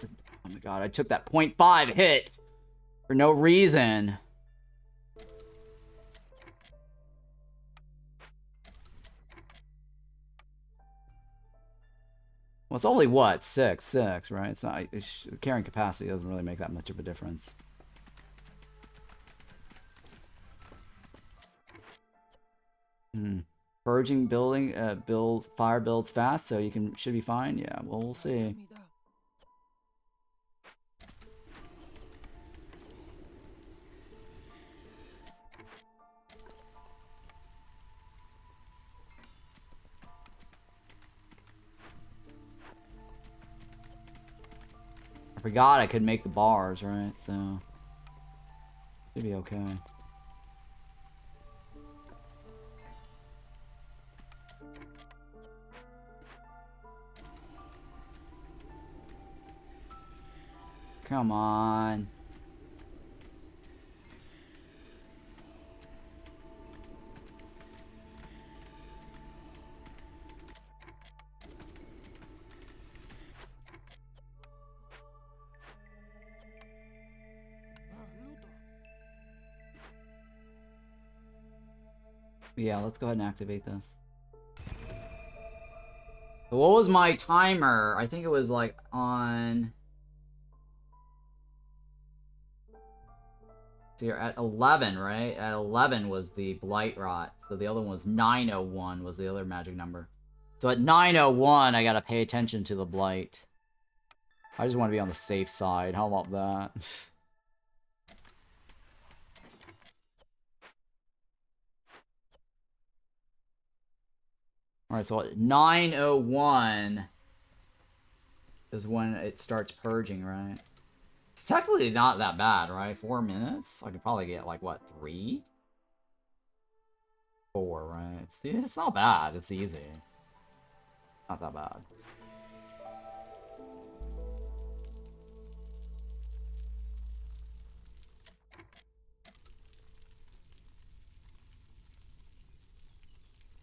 Oh my god, I took that 0.5 hit for no reason. Well, it's only what? 6, right? It's not carrying capacity doesn't really make that much of a difference. Purging building fire builds fast, so you should be fine. Yeah, well, we'll see. I forgot I could make the bars, right? So should be okay. Come on. Yeah, let's go ahead and activate this. So what was my timer? I think it was like on... So you're at 11, right? At 11 was the Blight Rot. So the other one was 901 was the other magic number. So at 901, I gotta pay attention to the Blight. I just want to be on the safe side. How about that? Alright, so at 901 is when it starts purging, right? It's technically not that bad, right? 4 minutes? I could probably get, like, what, 3? 4, right? It's not bad. It's easy. Not that bad.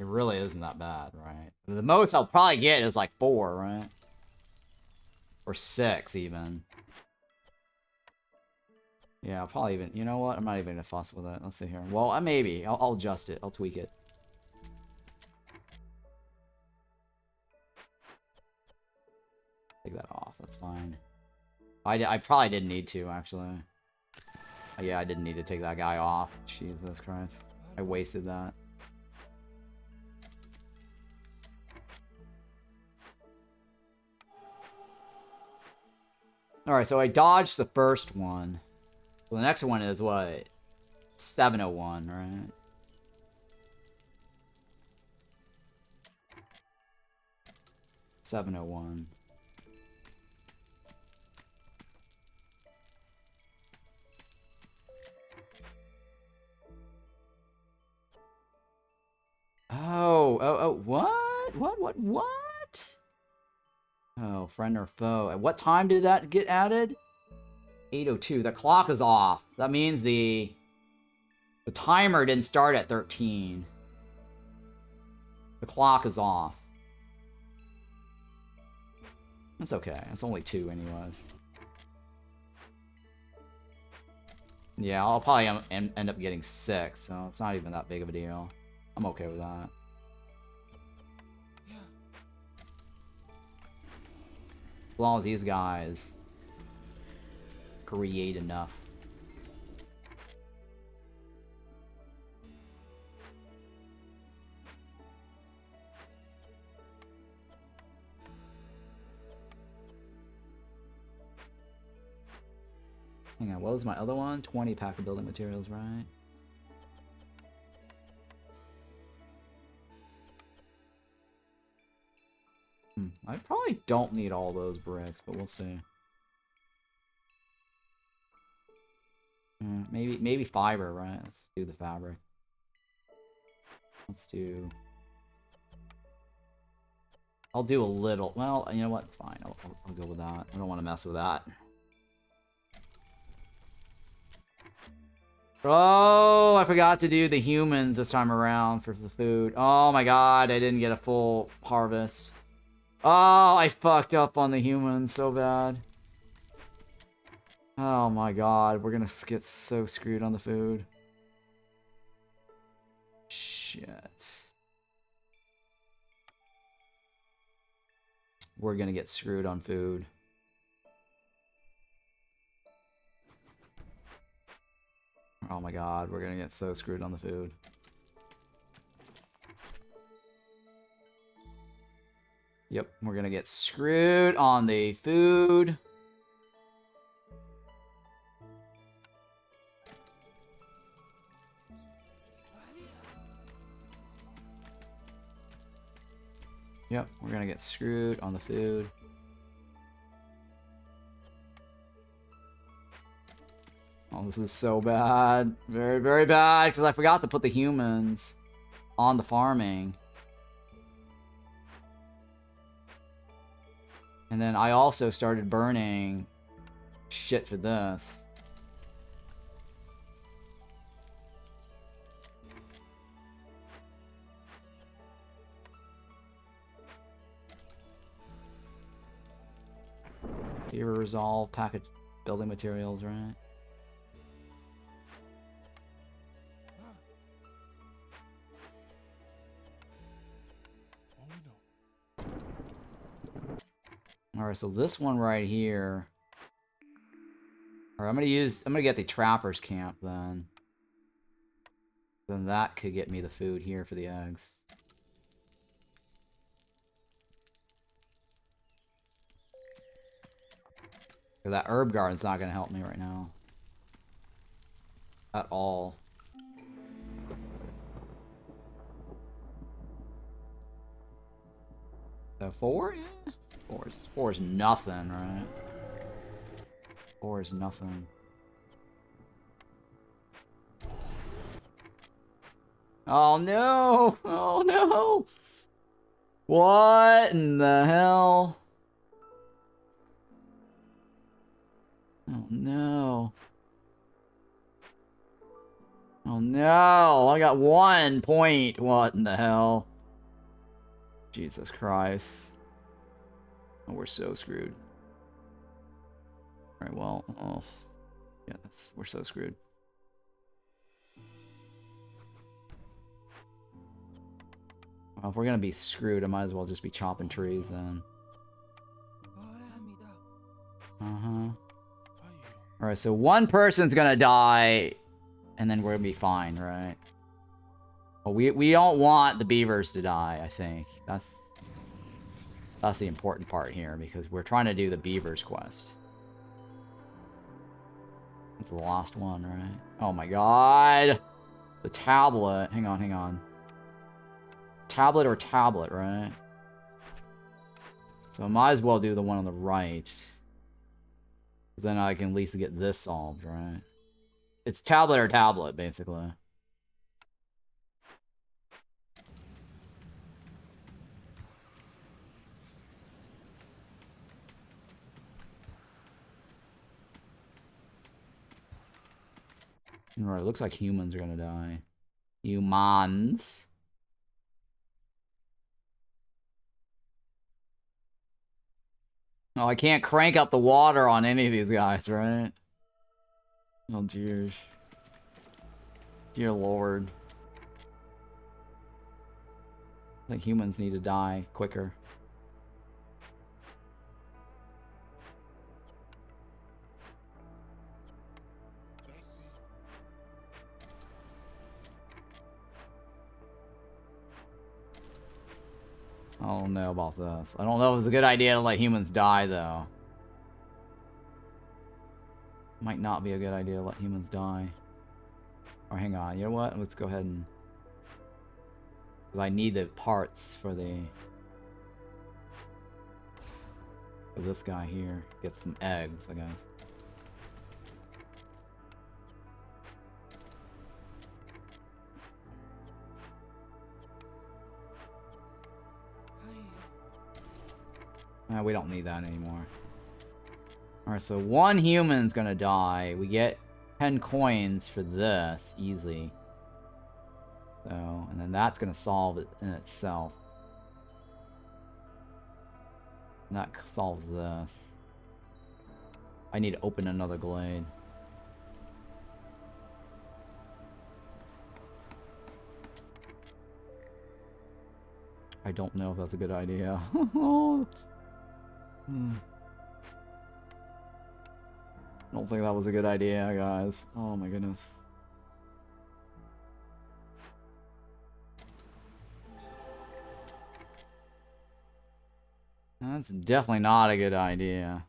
It really isn't that bad, right? The most I'll probably get is, like, 4, right? Or 6, even. Yeah, I'll probably even... You know what? I'm not even gonna fuss with it. Let's see here. Well, maybe. I'll adjust it. I'll tweak it. Take that off. That's fine. I probably didn't need to, actually. Yeah, I didn't need to take that guy off. Jesus Christ. I wasted that. Alright, so I dodged the first one. So the next one is what? 701, right? $701. Oh, what? Oh, friend or foe. At what time did that get added? 8:02. The clock is off. That means the timer didn't start at 13. The clock is off. That's okay. It's only 2 anyways. Yeah, I'll probably end up getting 6, so it's not even that big of a deal. I'm okay with that. long as these guys create enough. Hang on, what was my other one? 20 pack of building materials, right? I probably don't need all those bricks, but we'll see. Maybe fiber, right? Let's do the fabric. Let's do... I'll do a little. Well, you know what? It's fine. I'll go with that. I don't want to mess with that. Oh, I forgot to do the humans this time around for the food. Oh my god, I didn't get a full harvest. Oh, I fucked up on the humans so bad. Oh my god, we're gonna get so screwed on the food. Shit. We're gonna get screwed on food. Oh my god, we're gonna get so screwed on the food. Yep, we're gonna get screwed on the food. Yep, we're gonna get screwed on the food. Oh, this is so bad. Very, very bad, because I forgot to put the humans on the farming. And then I also started burning shit for this. Fever resolve, package building materials, right? Alright, so this one right here. Alright, I'm gonna get the trapper's camp then. Then that could get me the food here for the eggs. That herb garden's not gonna help me right now. At all. So 4? Yeah. 4 is nothing, right? 4 is nothing. Oh no! Oh no! What in the hell? Oh no. Oh no! I got 1 point. What in the hell? Jesus Christ. Oh, we're so screwed. Alright, well, oh. Yeah, we're so screwed. Well, if we're gonna be screwed, I might as well just be chopping trees then. Alright, so 1 person's gonna die, and then we're gonna be fine, right? Well, we don't want the beavers to die, I think. That's the important part here, because we're trying to do the beavers quest. That's the last one, right? Oh my god! The tablet. Hang on, hang on. Tablet or tablet, right? So I might as well do the one on the right. Then I can at least get this solved, right? It's tablet or tablet, basically. Alright, looks like humans are gonna die. Humans. Oh, I can't crank up the water on any of these guys, right? Oh, jeez. Dear Lord. I think humans need to die quicker. I don't know about this. I don't know if it's a good idea to let humans die, though. Might not be a good idea to let humans die. Or hang on, you know what? Let's go ahead and... Because I need the parts for the... For this guy here. Get some eggs, I guess. We don't need that anymore. Alright, so one human's gonna die. We get 10 coins for this, easy. So, and then that's gonna solve it in itself. And that solves this. I need to open another glade. I don't know if that's a good idea. I don't think that was a good idea, guys. Oh my goodness. That's definitely not a good idea.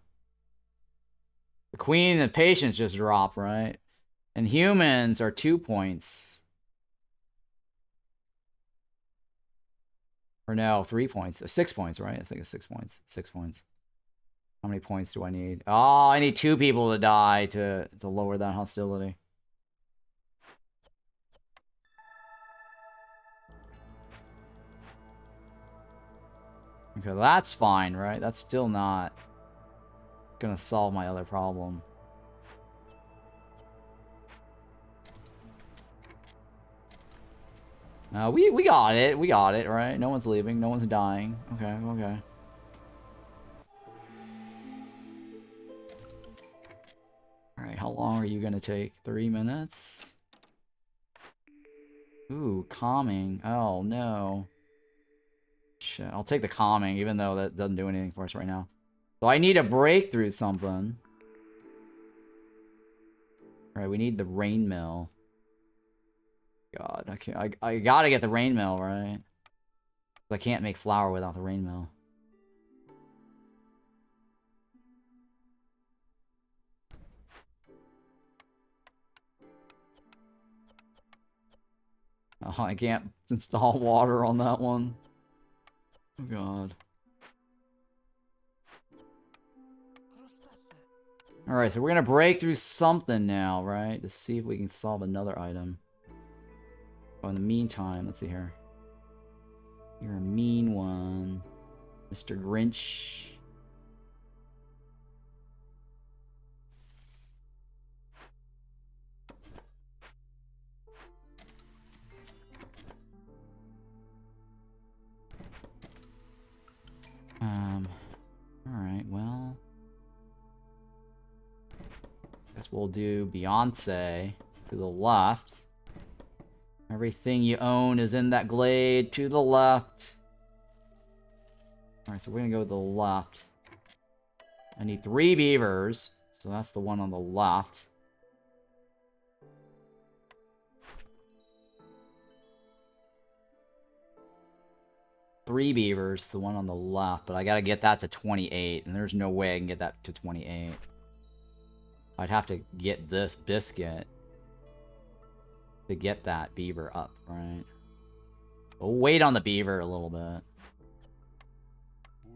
The queen and patience just dropped, right? And humans are 2 points. Or no, 3 points. 6 points, right? I think it's 6 points. 6 points. How many points do I need? Oh, I need 2 people to die to lower that hostility. Okay, that's fine, right? That's still not gonna solve my other problem. We got it. We got it, right? No one's leaving. No one's dying. Okay, okay. Alright, how long are you gonna take? 3 minutes? Ooh, calming. Oh, no. Shit, I'll take the calming, even though that doesn't do anything for us right now. So I need a breakthrough something. Alright, we need the rain mill. God, I can't. I gotta get the rain mill, right? I can't make flour without the rain mill. Oh, I can't install water on that one. Oh god. Alright, so we're gonna break through something now, right? To see if we can solve another item. Oh, in the meantime, let's see here. You're a mean one, Mr. Grinch. Alright, well... Guess we'll do Beyonce to the left. Everything you own is in that glade to the left. Alright, so we're gonna go to the left. I need 3 beavers, so that's the one on the left. Three beavers, the one on the left, but I gotta get that to 28, and there's no way I can get that to 28. I'd have to get this biscuit to get that beaver up, right? We'll wait on the beaver a little bit.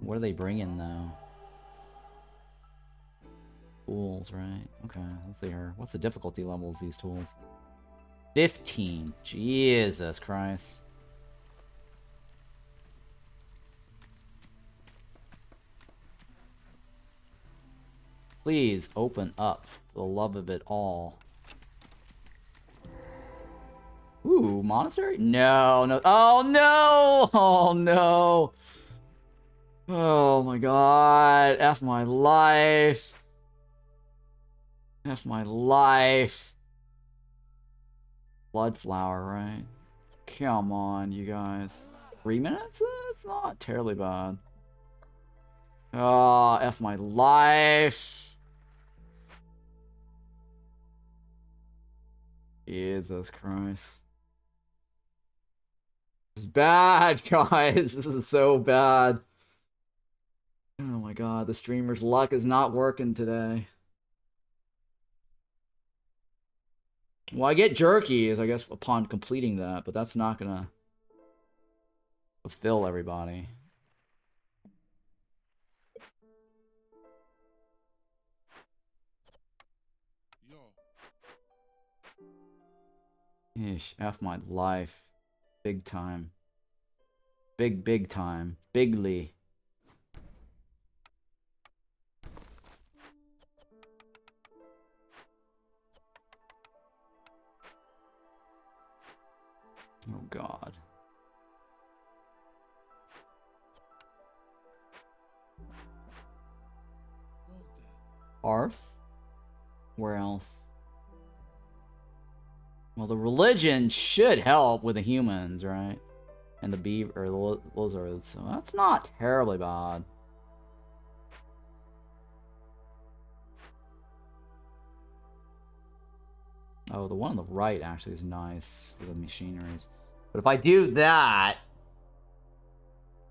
What are they bringing, though? Tools, right? Okay, let's see here. What's the difficulty levels these tools? 15. Jesus Christ. Please open up for the love of it all. Ooh, monastery? No, no. Oh, no! Oh, no! Oh, my God. F my life. F my life. Bloodflower, right? Come on, you guys. 3 minutes? It's not terribly bad. Oh, F my life. Jesus Christ. This is bad, guys. This is so bad. Oh my god, the streamer's luck is not working today. Well, I get jerkies, I guess, upon completing that, but that's not gonna fulfill everybody. Ish, F my life. Big time. Big time. Bigly. Oh god. Arf? Where else? Well, the religion should help with the humans, right? And the beaver, or the lizards, so that's not terribly bad. Oh, the one on the right actually is nice with the machineries. But if I do that,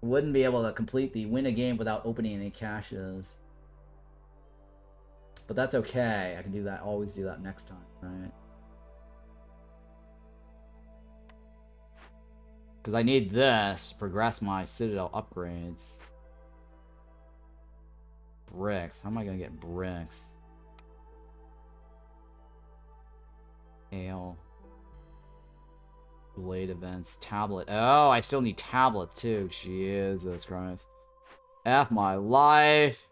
I wouldn't be able to completely win a game without opening any caches. But that's okay. I can do that. Always do that next time, right? Because I need this to progress my Citadel upgrades. Bricks. How am I going to get bricks? Ale. Blade events. Tablet. Oh, I still need tablet too. Jesus Christ. F my life.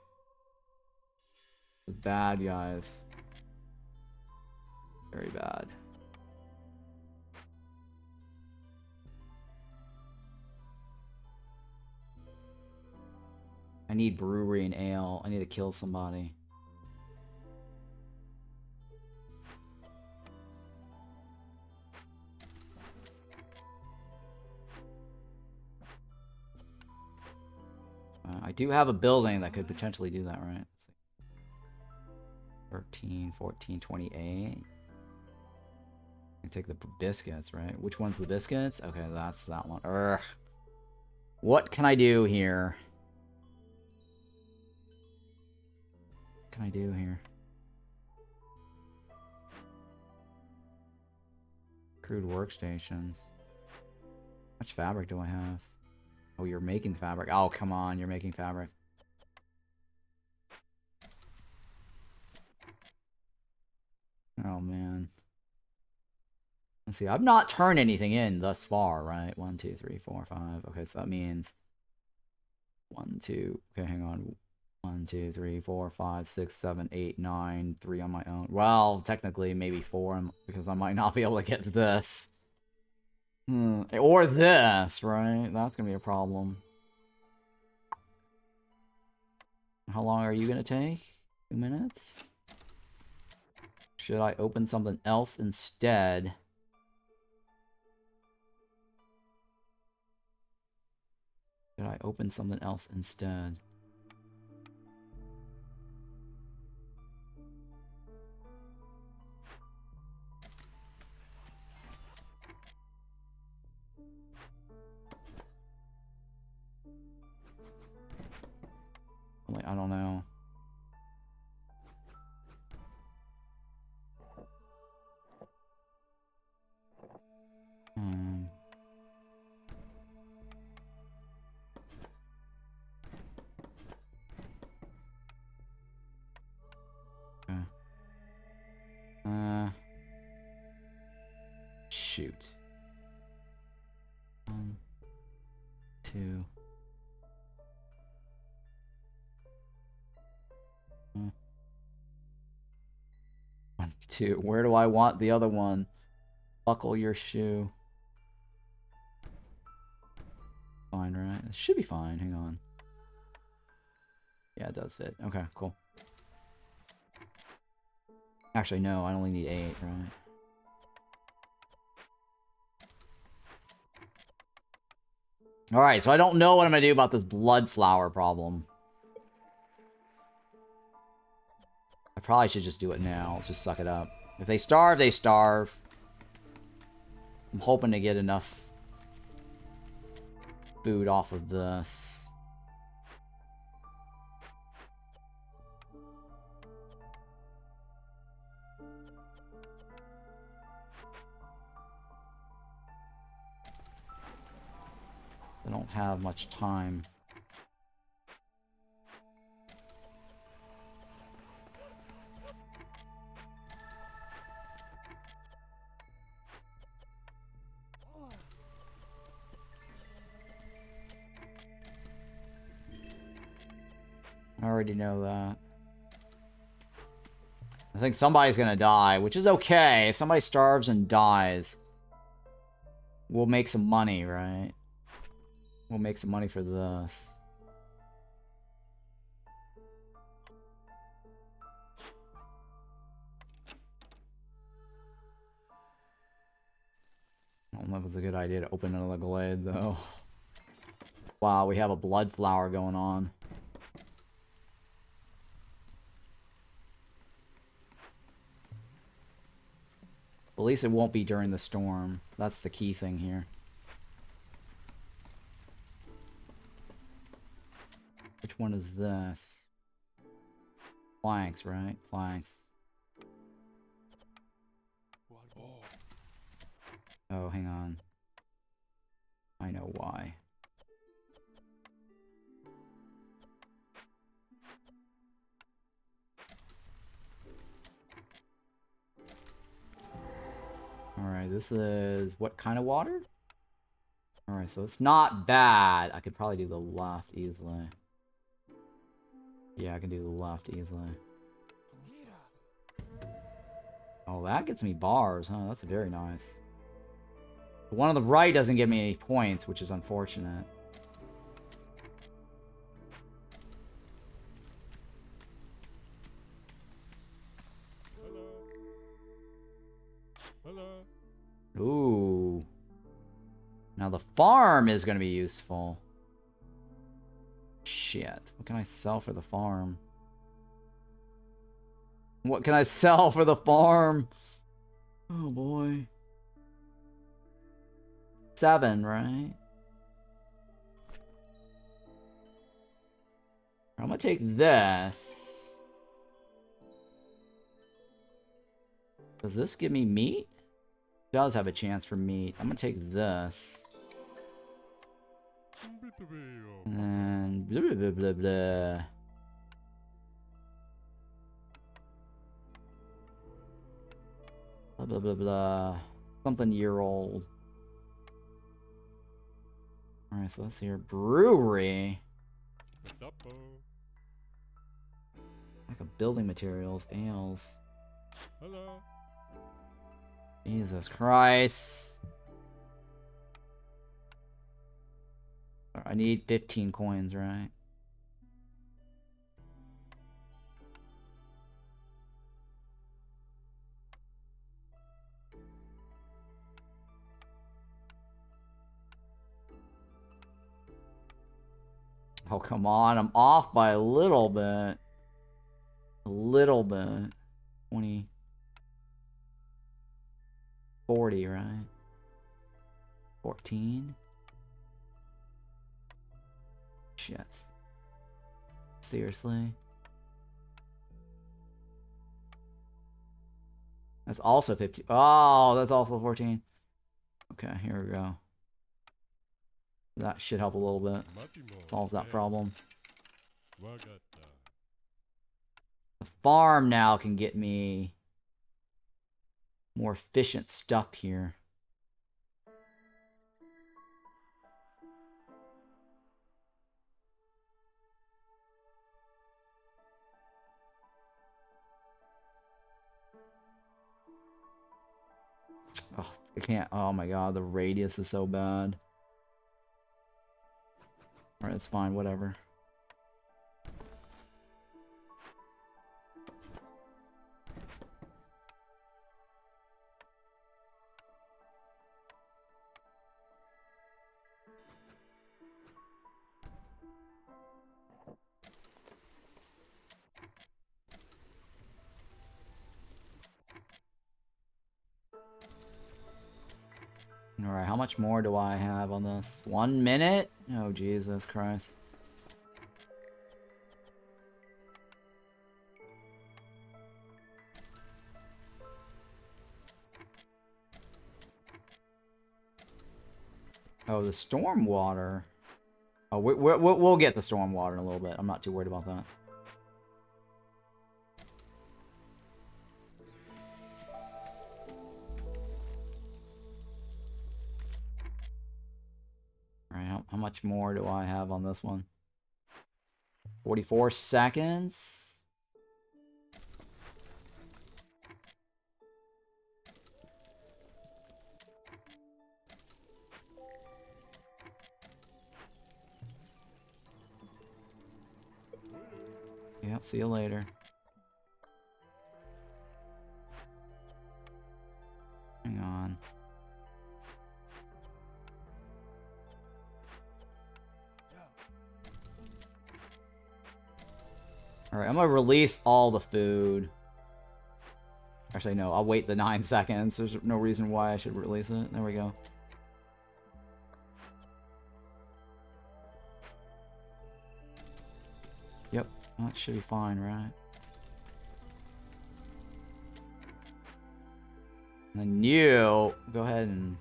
Bad, guys. Very bad. I need brewery and ale. I need to kill somebody. I do have a building that could potentially do that, right? 13, 14, 28. I take the biscuits, right? Which one's the biscuits? Okay, that's that one. Urgh. What can I do here? What can I do here? Crude workstations. How much fabric do I have? Oh, you're making fabric. Oh, come on, you're making fabric. Oh, man. Let's see, I've not turned anything in thus far, right? 1, 2, 3, 4, 5. Okay, so that means 1, 2. Okay, hang on. 1, 2, 3, 4, 5, 6, 7, 8, 9. 3 on my own. Well, technically, maybe 4, because I might not be able to get to this. Or this, right? That's gonna be a problem. How long are you gonna take? 2 minutes? Should I open something else instead? Should I open something else instead? Like, I don't know. Okay. Shoot. 1, 2. 1, 2. Where do I want the other one? Buckle your shoe. Fine, right? It should be fine. Hang on. Yeah, it does fit. Okay, cool. Actually, no, I only need 8, right? Alright, so I don't know what I'm gonna do about this blood flower problem. I probably should just do it now. Let's just suck it up. If they starve, they starve. I'm hoping to get enough food off of this. I don't have much time. I already know that. I think somebody's gonna die, which is okay. If somebody starves and dies, we'll make some money, right? We'll make some money for this. I don't know if it's a good idea to open another glade, though. Wow, we have a blood flower going on. At least it won't be during the storm. That's the key thing here. Which one is this? Planks, right? Planks. Oh, hang on. I know why. Alright, this is what kind of water? Alright, so it's not bad. I could probably do the left easily. Yeah, I can do the left easily. Oh, that gets me bars, huh? That's very nice. The one on the right doesn't give me any points, which is unfortunate. Hello. Ooh. Now the farm is going to be useful. Shit. What can I sell for the farm? What can I sell for the farm? Oh boy. 7, right? I'm gonna take this. Does this give me meat? It does have a chance for meat. I'm gonna take this. And then blah blah blah blah blah. Blah blah blah blah. Something year old. Alright, so let's see here. Brewery. Like a building materials, ales. Hello. Jesus Christ. I need 15 coins, right? Oh, come on. I'm off by a little bit. A little bit. 20. 40, right? 14. Shit. Seriously? That's also 15. Oh, that's also 14. Okay, here we go. That should help a little bit. Solves that problem. The farm now can get me more efficient stuff here. Oh, I can't. Oh my god, the radius is so bad. Alright, it's fine, whatever. Alright, how much more do I have on this? 1 minute? Oh, Jesus Christ. Oh, the storm water. Oh, we'll get the storm water in a little bit. I'm not too worried about that. Alright, how much more do I have on this one? 44 seconds? Yep, see you later. Hang on. Alright, I'm gonna release all the food. Actually, no, I'll wait the 9 seconds. There's no reason why I should release it. There we go. Yep, that should be fine, right? And you, go ahead and...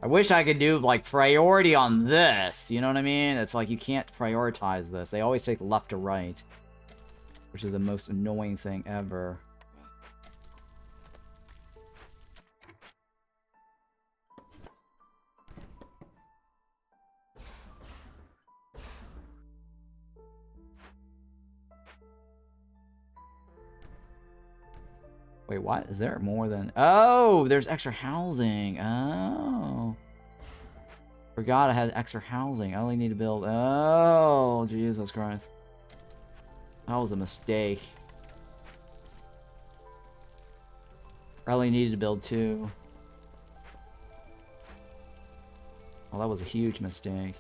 I wish I could do, like, priority on this, you know what I mean? It's like you can't prioritize this. They always take left to right, which is the most annoying thing ever. Wait, what? Is there more than... Oh, there's extra housing. Oh. Forgot I had extra housing. I only need to build... Oh, Jesus Christ. That was a mistake. I only needed to build 2. Oh, that was a huge mistake.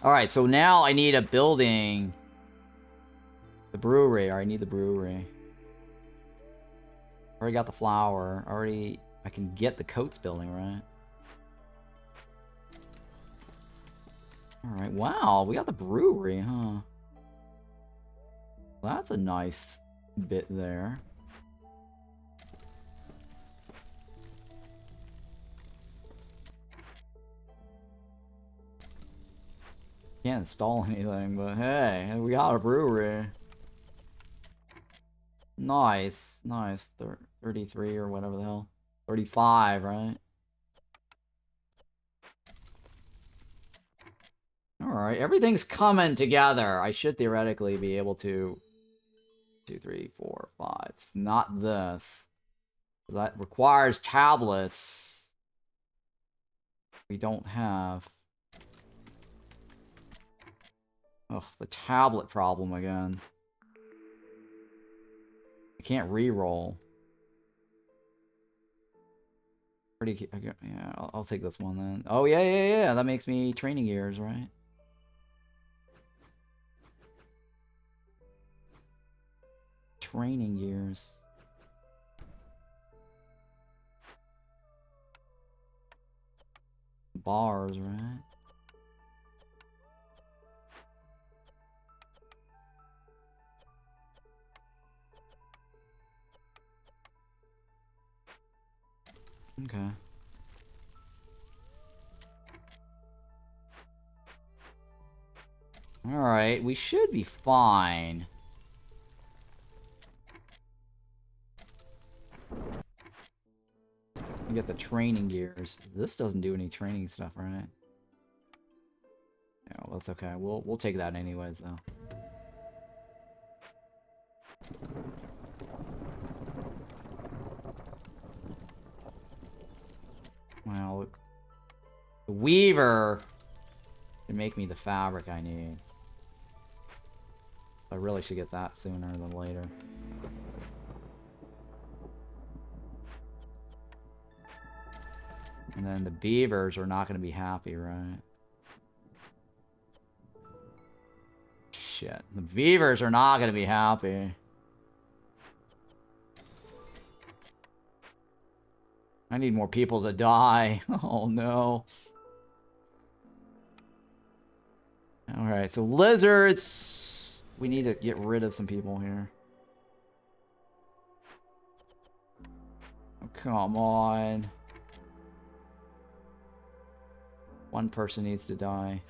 Alright, so now I need a building. The brewery. I need the brewery. Already got the flour. Already... I can get the Coates building, right? Alright, wow. We got the brewery, huh? That's a nice bit there. Can't install anything, but hey, we got a brewery. Nice, nice. 33 or whatever the hell. 35, right? Alright, everything's coming together. I should theoretically be able to... 2, 3, 4, 5. It's not this. That requires tablets. We don't have... Ugh, the tablet problem again. I can't re-roll. Pretty... Yeah, I'll take this one then. Oh, yeah. That makes me training gears, right? Training gears. Bars, right? Okay. Alright, we should be fine. We get the training gears. This doesn't do any training stuff, right? Yeah, well, that's okay. We'll take that anyways, though. Well, the weaver can make me the fabric I need. I really should get that sooner than later. And then the beavers are not going to be happy, right? shit. The beavers are not gonna be happy. I need more people to die. Oh no. Alright, so lizards. We need to get rid of some people here. Oh, come on. One person needs to die.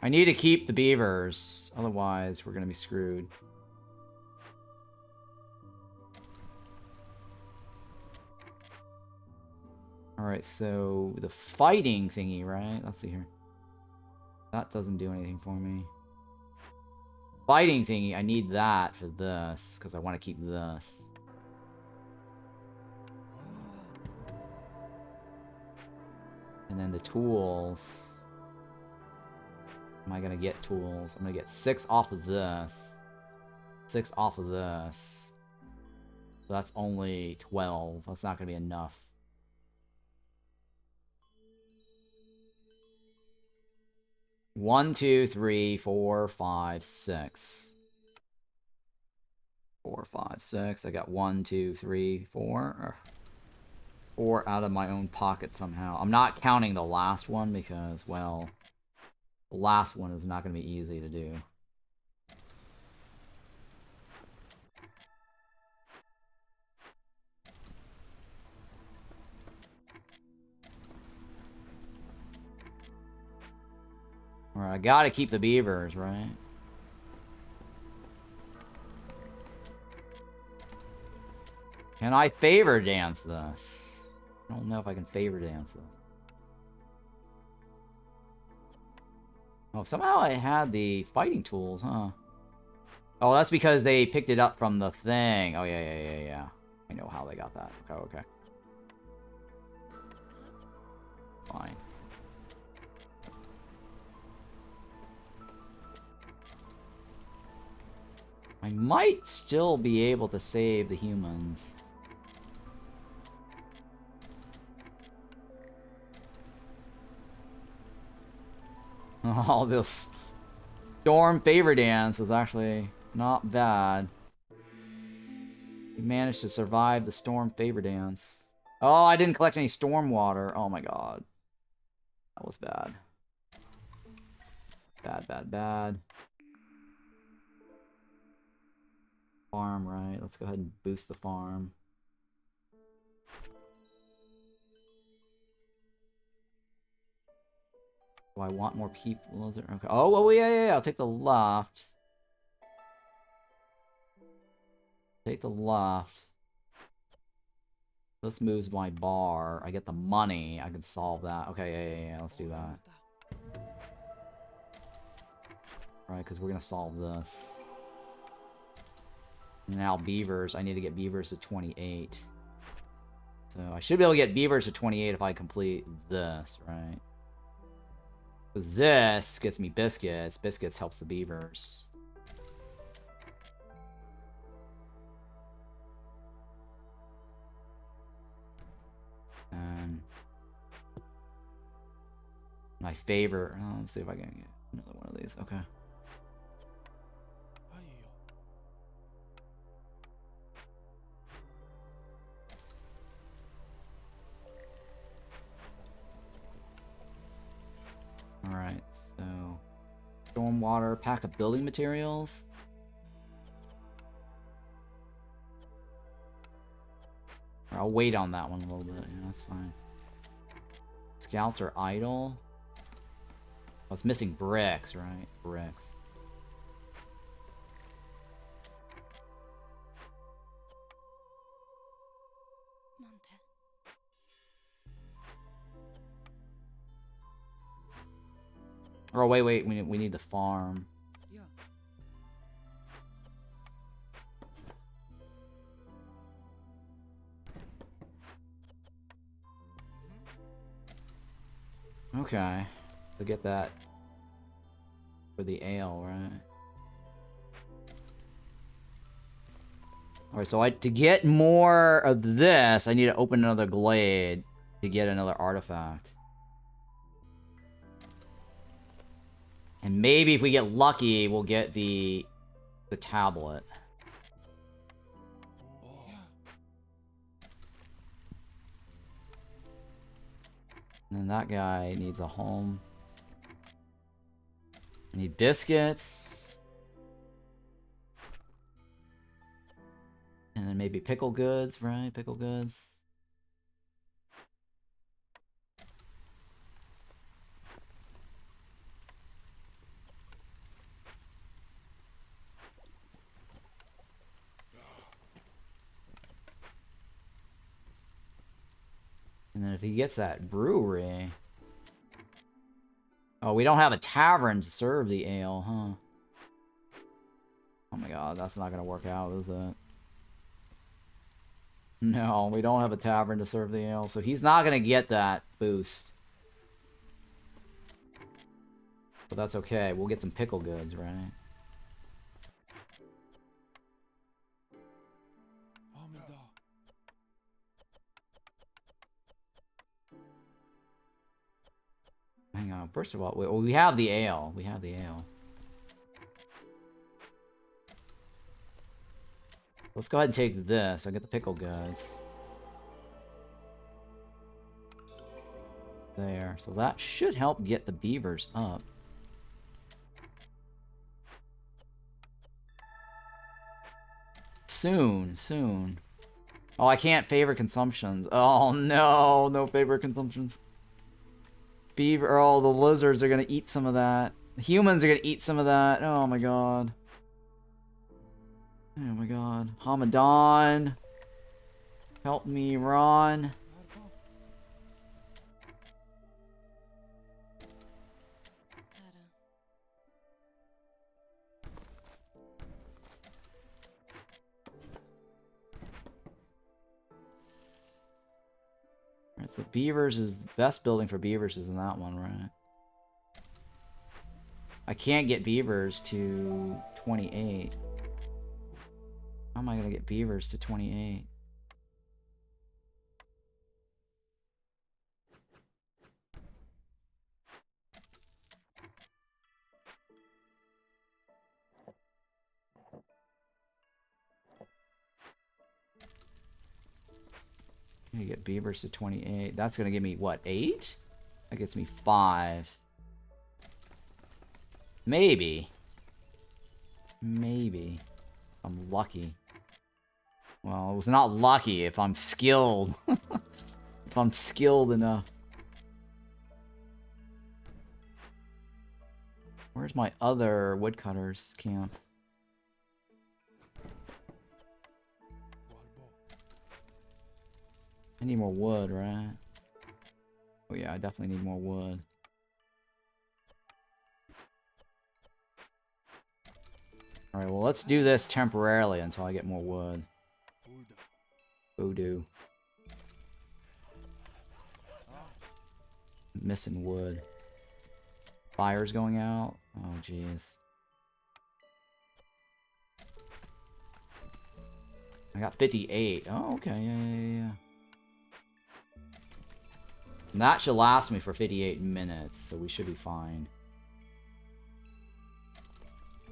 I need to keep the beavers. Otherwise, we're gonna be screwed. Alright, so the fighting thingy, right? Let's see here. That doesn't do anything for me. Fighting thingy, I need that for this, because I want to keep this. And then the tools. Am I going to get tools? I'm going to get 6 off of this. 6 off of this. So that's only 12. That's not going to be enough. One, 2, 3, 4, 5, 6. 4, 5, 6. I got 1, 2, 3, 4. 4 out of my own pocket somehow. I'm not counting the last one because, well, the last one is not going to be easy to do. Alright, I gotta keep the beavers, right? Can I favor dance this? I don't know if I can favor dance this. Oh, somehow I had the fighting tools, huh? Oh, that's because they picked it up from the thing. Oh, yeah. I know how they got that. Okay. Fine. I might still be able to save the humans. Oh, this storm favor dance is actually not bad. We managed to survive the storm favor dance. Oh, I didn't collect any storm water. Oh my god. That was bad. Bad. Farm, right? Let's go ahead and boost the farm. Do I want more people? Okay. Oh, yeah. I'll take the left. Take the left. This moves my bar. I get the money. I can solve that. Okay, yeah. Let's do that. Right, because we're going to solve this. Now beavers. I need to get beavers to 28. So I should be able to get beavers to 28 if I complete this, right? Because this gets me biscuits. Biscuits helps the beavers. And my favorite. Oh, let's see if I can get another one of these. Okay. Alright, so stormwater, pack of building materials. I'll wait on that one a little bit. Yeah, that's fine. Scouts are idle. Oh, it's missing bricks, right? Bricks. Oh, wait. We need the farm. Okay. To get that for the ale, right? Alright, so to get more of this, I need to open another glade. to get another artifact. And maybe if we get lucky, we'll get the tablet. And then that guy needs a home. I need biscuits. And then maybe pickle goods, right? Pickle goods. And then if he gets that brewery... Oh, we don't have a tavern to serve the ale, huh? Oh my god, that's not gonna work out, is it? No, we don't have a tavern to serve the ale, so he's not gonna get that boost. But that's okay, we'll get some pickle goods, right? Hang on, first of all, we have the ale. We have the ale. Let's go ahead and take this. I'll get the pickle goods. There. So that should help get the beavers up. Soon, soon. Oh, I can't favor consumptions. Oh no, no favor consumptions. Beaver, oh, the lizards are gonna eat some of that. The humans are gonna eat some of that. Oh my god. Oh my god. Hamadan. Help me, Ron. Alright, so beavers is the best building for beavers is in that one, right? I can't get beavers to 28. How am I gonna get beavers to 28? I'm gonna get beavers to 28. That's gonna give me, what, 8? That gets me 5. Maybe. Maybe. I'm lucky. Well, it was not lucky if I'm skilled. If I'm skilled enough. Where's my other woodcutters camp? I need more wood, right? Oh yeah, I definitely need more wood. Alright, well let's do this temporarily until I get more wood. Voodoo. Missing wood. Fire's going out? Oh jeez. I got 58. Oh, okay, yeah. And that should last me for 58 minutes, so we should be fine.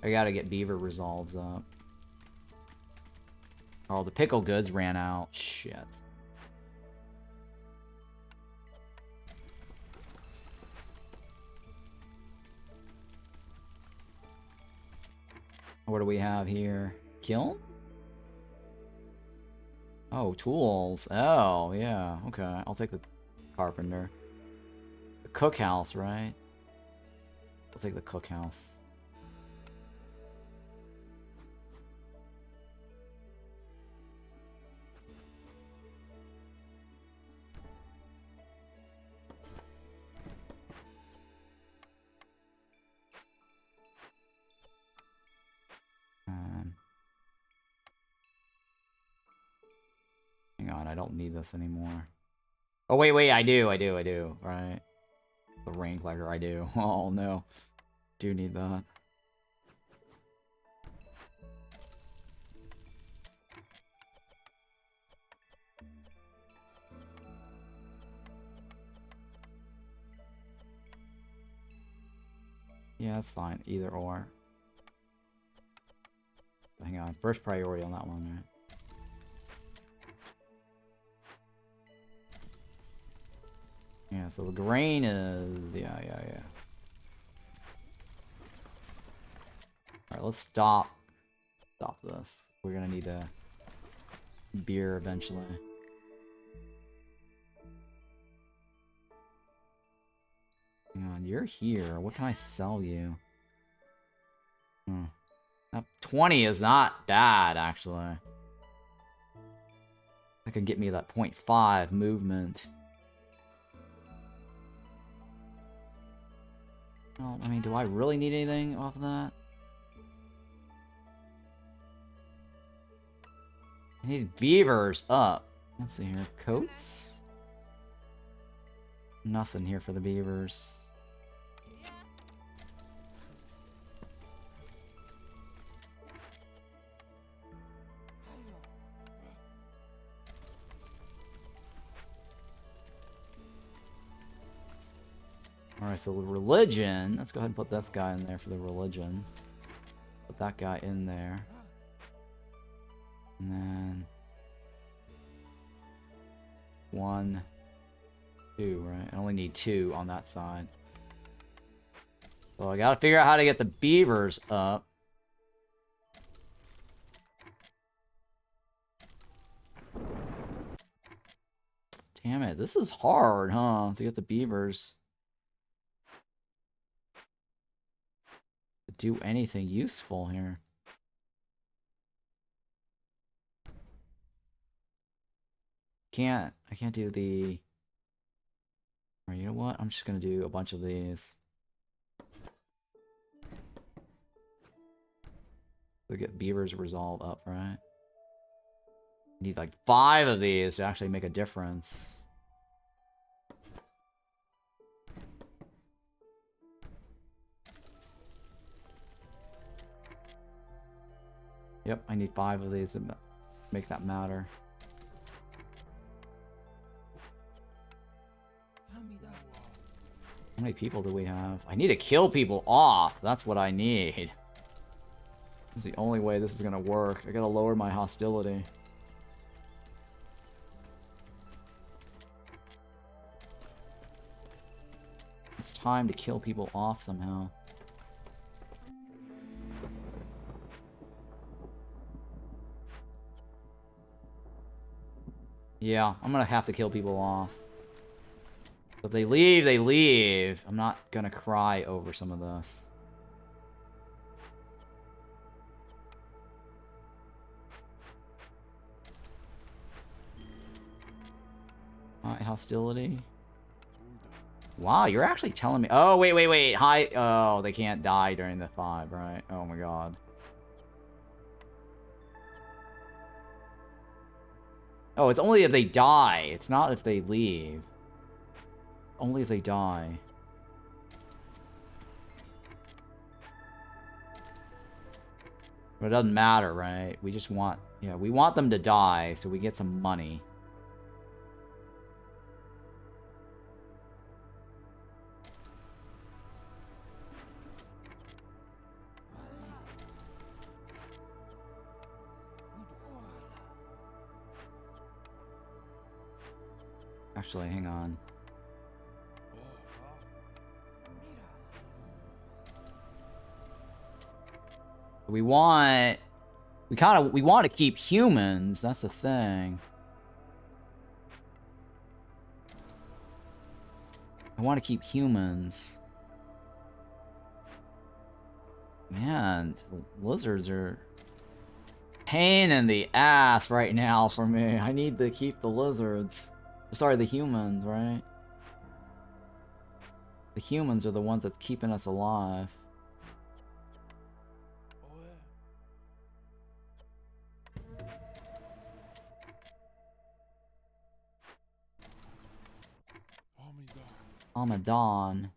I gotta get beaver resolves up. Oh, the pickle goods ran out. Shit. What do we have here? Kiln? Oh, tools. Oh, yeah. Okay, I'll take the carpenter. The cookhouse, right? I'll take the cookhouse. Hang on, I don't need this anymore. Oh, wait, I do, right? The rain collector, I do. Oh, no. Do need that. Yeah, that's fine. Either or. Hang on. First priority on that one, right? Yeah, so the grain is... Yeah. Alright, let's stop this. We're gonna need a beer eventually. Hang on, you're here. What can I sell you? That 20 is not bad, actually. That could get me that 0.5 movement. Well, I mean, do I really need anything off of that? I need beavers up. Let's see here. Coats? Nothing here for the beavers. Alright, so religion. Let's go ahead and put this guy in there for the religion. Put that guy in there. And then... 1, 2, right? I only need 2 on that side. So I gotta figure out how to get the beavers up. Damn it, this is hard, huh? To get the beavers to do anything useful here. I can't do the... Or you know what? I'm just gonna do a bunch of these. To get beavers resolve up, right? Need like 5 of these to actually make a difference. Yep, I need 5 of these to make that matter. How many people do we have? I need to kill people off. That's what I need. That's the only way this is gonna work. I gotta lower my hostility. It's time to kill people off somehow. Yeah, I'm gonna have to kill people off. If they leave, they leave. I'm not gonna cry over some of this. High hostility. Wow, you're actually telling me. Oh, wait. Hi. Oh, they can't die during the 5, right? Oh my god. Oh, it's only if they die. It's not if they leave. Only if they die. But it doesn't matter, right? We just want... Yeah, we want them to die so we get some money. Actually, hang on. We want... We want to keep humans. That's the thing. I want to keep humans. Man, lizards are... pain in the ass right now for me. I need to keep the lizards. Sorry, the humans, right? The humans are the ones that's keeping us alive. Ramadan.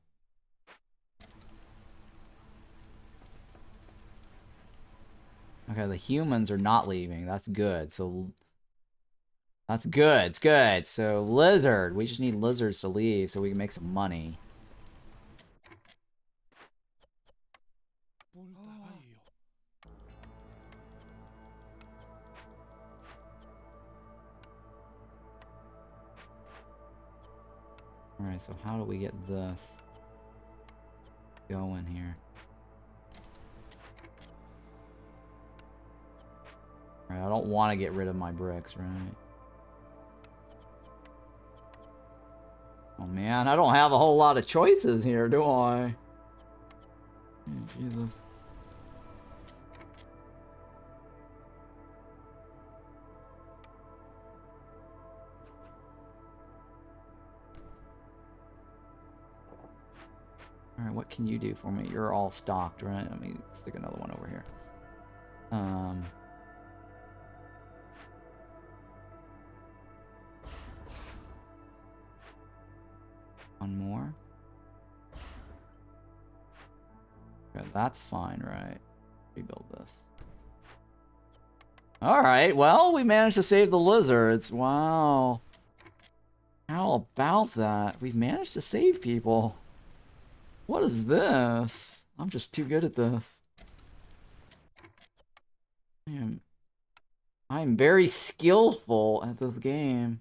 Okay, the humans are not leaving. That's good. So that's good. It's good. So lizard. We just need lizards to leave so we can make some money. Alright, so how do we get this going here? Alright, I don't want to get rid of my bricks, right? Oh man, I don't have a whole lot of choices here, do I? Oh, Jesus. Alright, what can you do for me? You're all stocked, right? Let me stick another one over here. One more. Okay, that's fine, right? Rebuild this. Alright, well, we managed to save the lizards. Wow. How about that? We've managed to save people. What is this? I'm just too good at this. I'm very skillful at this game.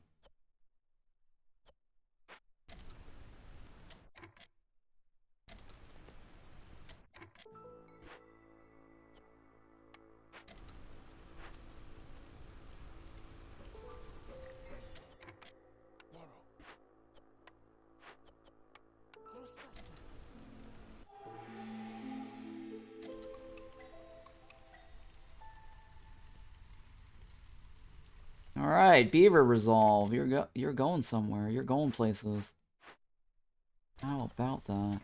All right, Beaver Resolve. You're going somewhere. You're going places. How about that?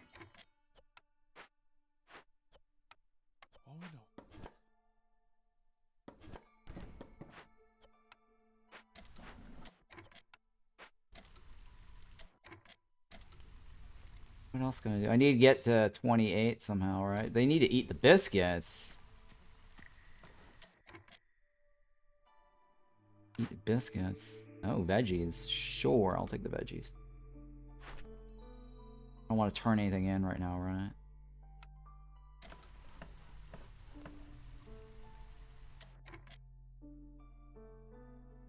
What else can I do? I need to get to 28 somehow, right? They need to eat the biscuits. Eat the biscuits. Oh, veggies. Sure, I'll take the veggies. I don't want to turn anything in right now, right?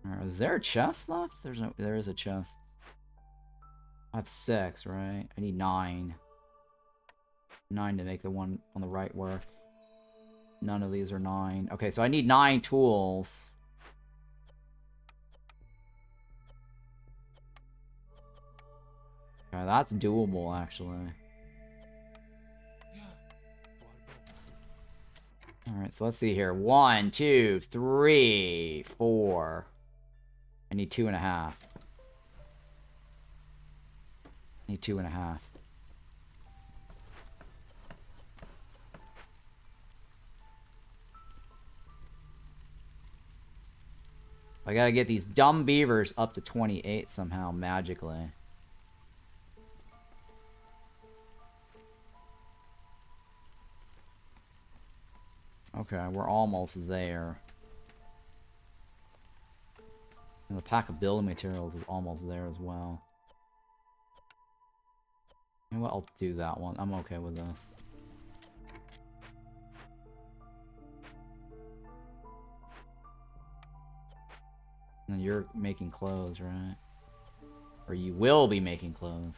Alright, is there a chest left? There is a chest. I have 6, right? I need 9. 9 to make the one on the right work. None of these are 9. Okay, so I need 9 tools. Okay, that's doable, actually. Alright, so let's see here. 1, 2, 3, 4. I need 2.5. I need 2.5. I gotta get these dumb beavers up to 28 somehow, magically. Okay, we're almost there. And the pack of building materials is almost there as well. You know what? I'll do that one. I'm okay with this. And you're making clothes, right? Or you will be making clothes.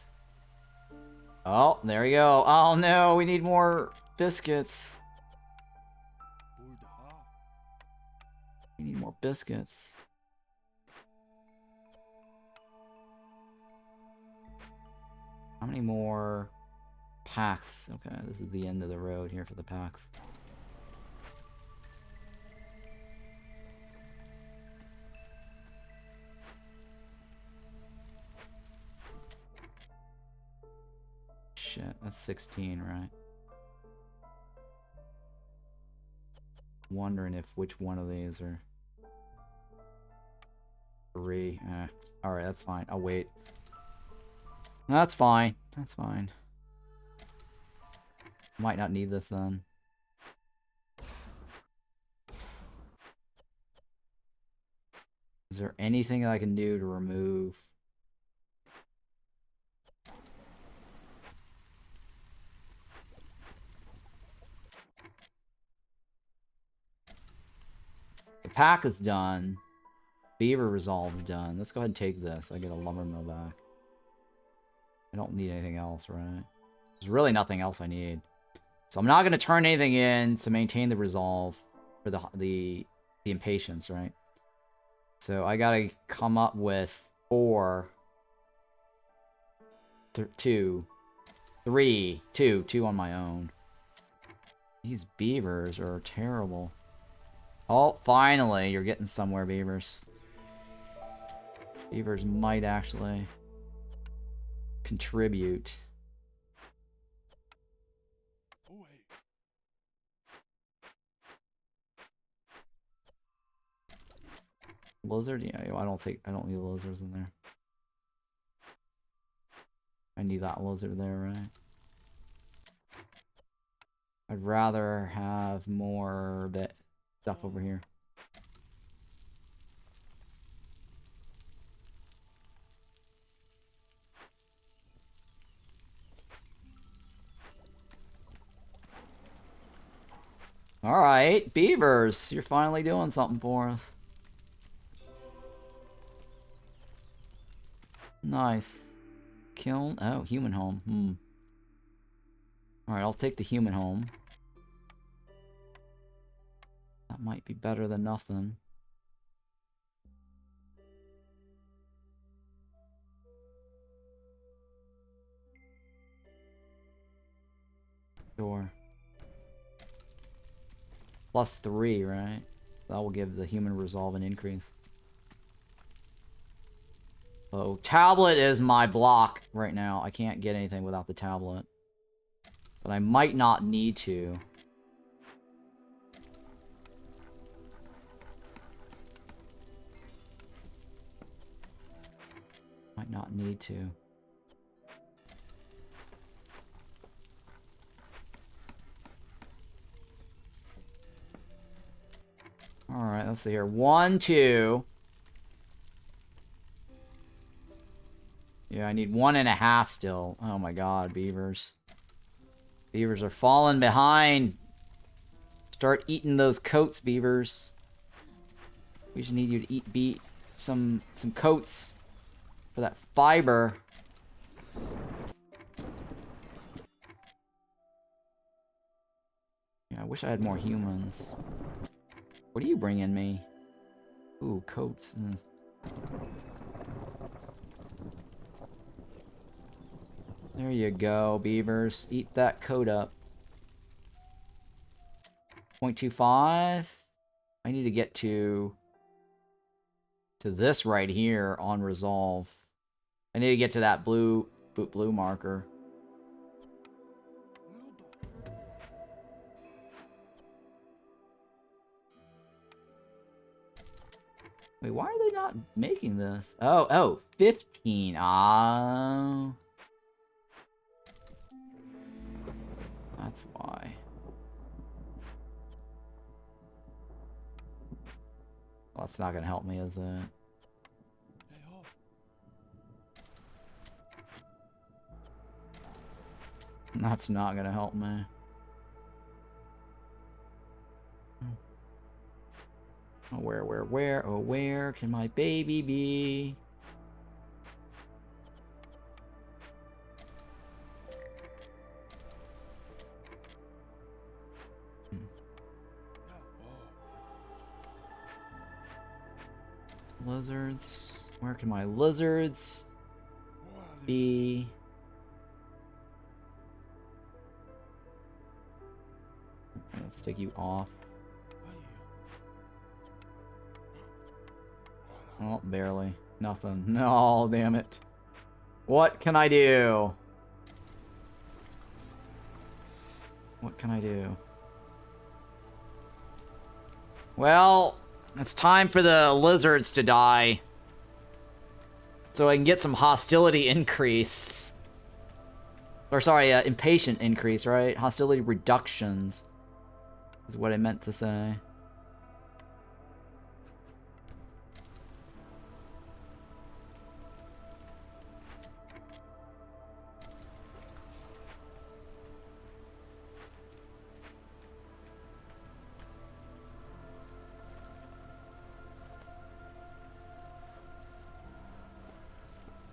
Oh, there we go. Oh no, we need more biscuits. We need more biscuits. How many more packs? Okay, this is the end of the road here for the packs. Shit, that's 16, right? Wondering if which one of these are 3. Alright, that's fine. I'll wait. That's fine. That's fine. Might not need this then. Is there anything I can do to remove? The pack is done. Beaver Resolve's done. Let's go ahead and take this. I get a lumber mill back. don't need anything else, right? There's really nothing else I need. So I'm not going to turn anything in to maintain the resolve for the impatience, right? So I got to come up with 4, 2, 3, 2 on my own. These beavers are terrible. Oh, finally, you're getting somewhere, beavers. Beavers might actually contribute. Lizard? Yeah, I don't need lizards in there. I need that lizard there, right? I'd rather have more of that stuff over here. Alright, beavers, you're finally doing something for us. Nice. Kiln? Oh, human home. Alright, I'll take the human home. That might be better than nothing. Sure. +3, right? That will give the human resolve an increase. Oh, tablet is my block right now. I can't get anything without the tablet. But I might not need to. Might not need to. Alright, let's see here. 1, 2. Yeah, I need 1.5 still. Oh my god, beavers. Beavers are falling behind. Start eating those coats, beavers. We just need you to beat some coats for that fiber. Yeah, I wish I had more humans. What are you bringing me? Ooh, coats. There you go, beavers. Eat that coat up. 0.25. I need to get to this right here on resolve. I need to get to that blue marker. Wait, why are they not making this? Oh, 15. Ah. That's why. Well, that's not gonna help me, is it? That's not gonna help me. Oh, where? Oh, where can my baby be? Lizards. Where can my lizards be? Let's take you off. Oh, barely. Nothing. No, damn it. What can I do? What can I do? Well, it's time for the lizards to die. So I can get some hostility increase. Or sorry, impatient increase, right? Hostility reductions is what I meant to say.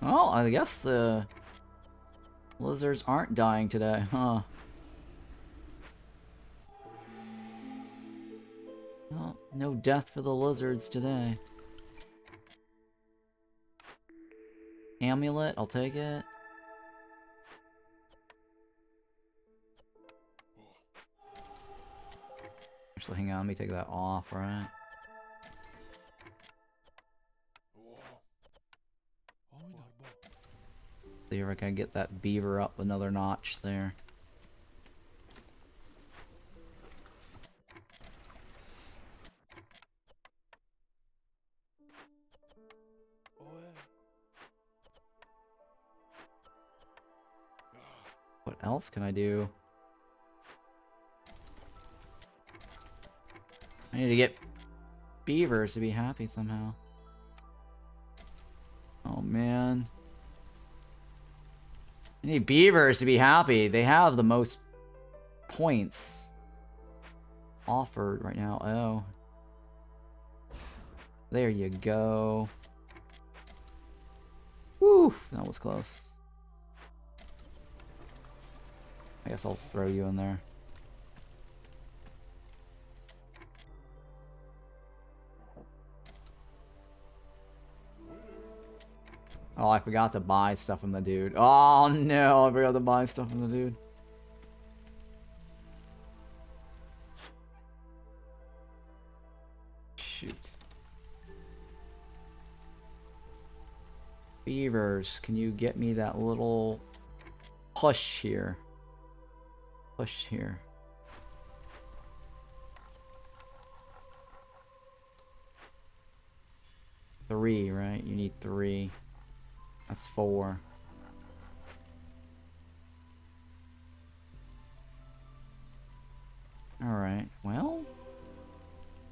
Well, I guess the Lizards aren't dying today, huh? Well, no death for the lizards today. Amulet, I'll take it. Actually, hang on, let me take that off, right? See if I can get that beaver up another notch there. What else can I do? I need to get beavers to be happy somehow. Oh man. I need beavers to be happy. They have the most points offered right now. Oh. There you go. Whew, that was close. I guess I'll throw you in there. Oh, I forgot to buy stuff from the dude. Oh no, I forgot to buy stuff from the dude. Shoot. Beavers, can you get me that little push here? Push here. Three, right? You need 3. That's 4. Alright, well...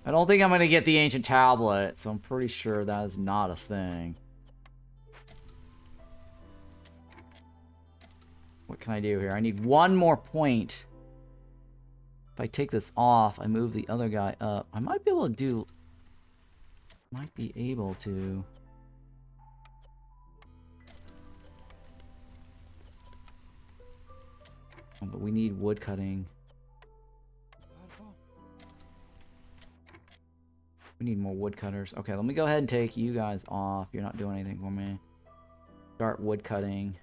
I don't think I'm gonna get the ancient tablet, so I'm pretty sure that is not a thing. What can I do here? I need 1 more point. If I take this off, I move the other guy up. I might be able to do... Might be able to... Oh, but we need wood cutting. We need more woodcutters. Okay, let me go ahead and take you guys off. You're not doing anything for me. Start wood cutting.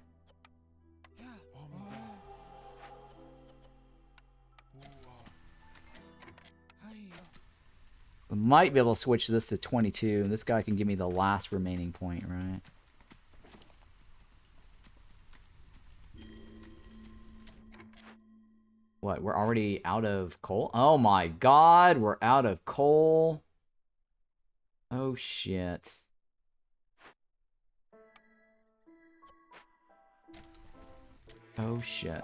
We might be able to switch this to 22. This guy can give me the last remaining point, right? What, we're already out of coal? Oh my god, we're out of coal. Oh shit. Oh shit.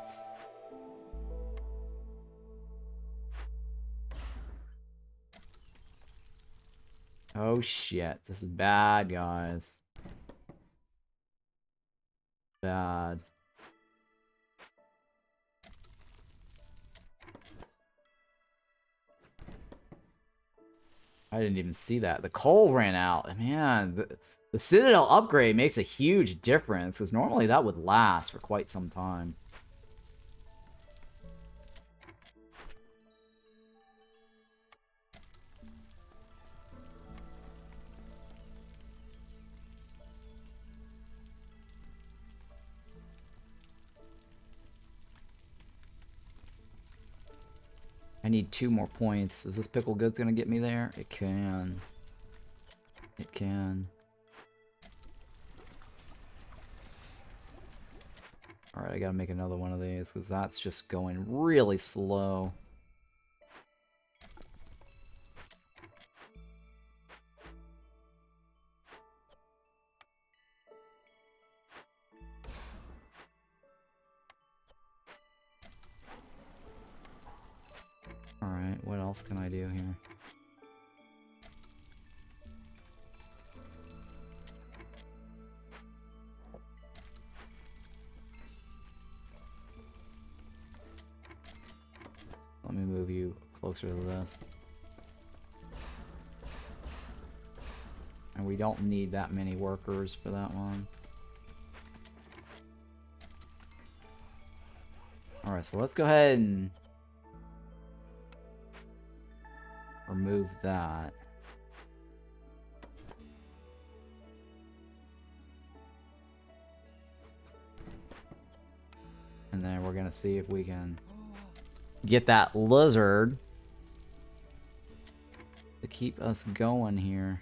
Oh shit. This is bad, guys. Bad. I didn't even see that. The coal ran out. Man, the Citadel upgrade makes a huge difference, because normally that would last for quite some time. I need 2 more points. Is this pickle goods gonna get me there? It can. It can. Alright, I gotta make another one of these, because that's just going really slow. Alright, what else can I do here? Let me move you closer to this. And we don't need that many workers for that one. Alright, so let's go ahead and remove that. And then we're gonna see if we can get that lizard to keep us going here.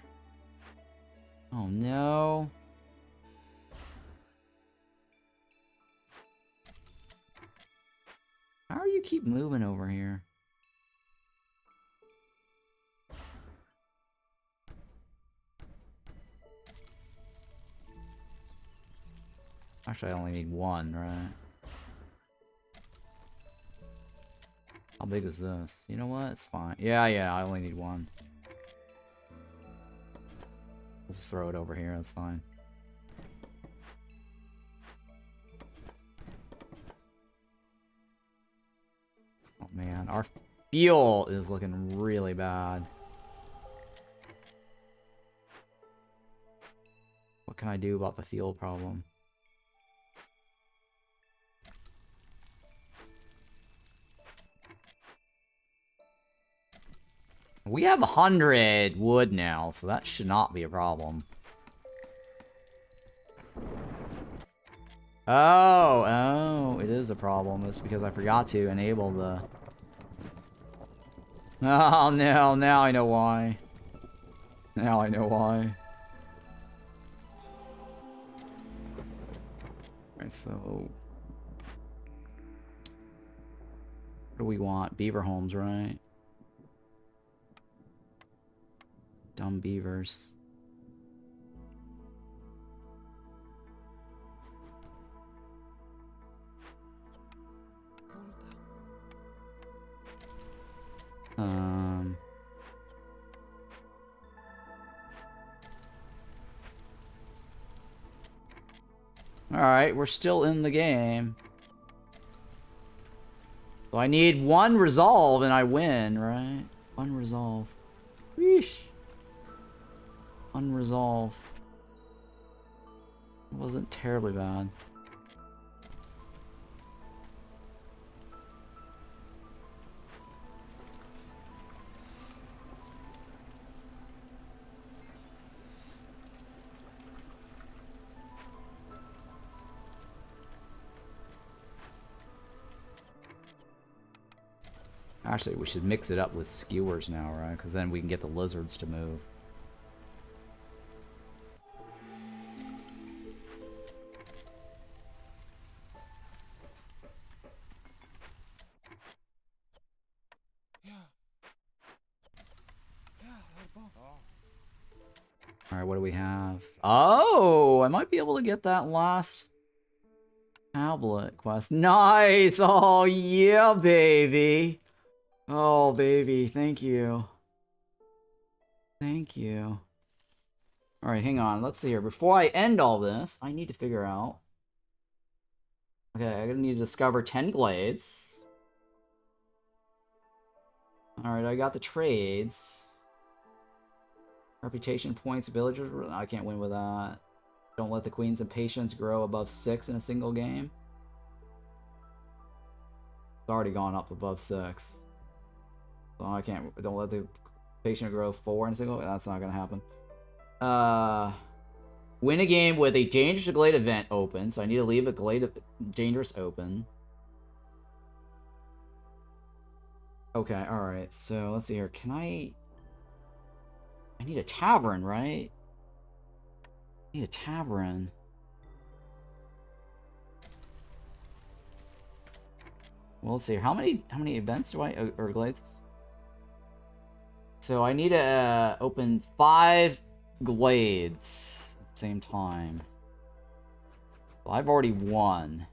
Oh no. How do you keep moving over here? Actually, I only need one, right? How big is this? You know what? It's fine. Yeah, I only need one. We'll just throw it over here. That's fine. Oh man, our fuel is looking really bad. What can I do about the fuel problem? We have 100 wood now, so that should not be a problem. Oh, it is a problem. It's because I forgot to enable the... Oh, no, now I know why. Now I know why. Alright, so... What do we want? Beaver homes, right? Dumb beavers. Alright, we're still in the game. So I need one resolve and I win, right? One resolve. Weesh. One resolve. It wasn't terribly bad. Actually, we should mix it up with skewers now, right? Because then we can get the lizards to move. Alright, what do we have? Oh, I might be able to get that last tablet quest. Nice! Oh, yeah, baby! Oh, baby, thank you. Thank you. Alright, hang on. Let's see here. Before I end all this, I need to figure out... Okay, I'm gonna need to discover 10 glades. Alright, I got the trades. Reputation points, villagers... I can't win with that. Don't let the queen's impatience grow above 6 in a single game. It's already gone up above 6. So I can't... Don't let the patient grow 4 in a single... That's not gonna happen. Win a game with a dangerous glade event open, so I need to leave a glade dangerous open. Okay, alright, so let's see here. Can I need a tavern, right? I need a tavern. Well, let's see. How many events do I... or glades? So I need to open 5 glades at the same time. Well, I've already won.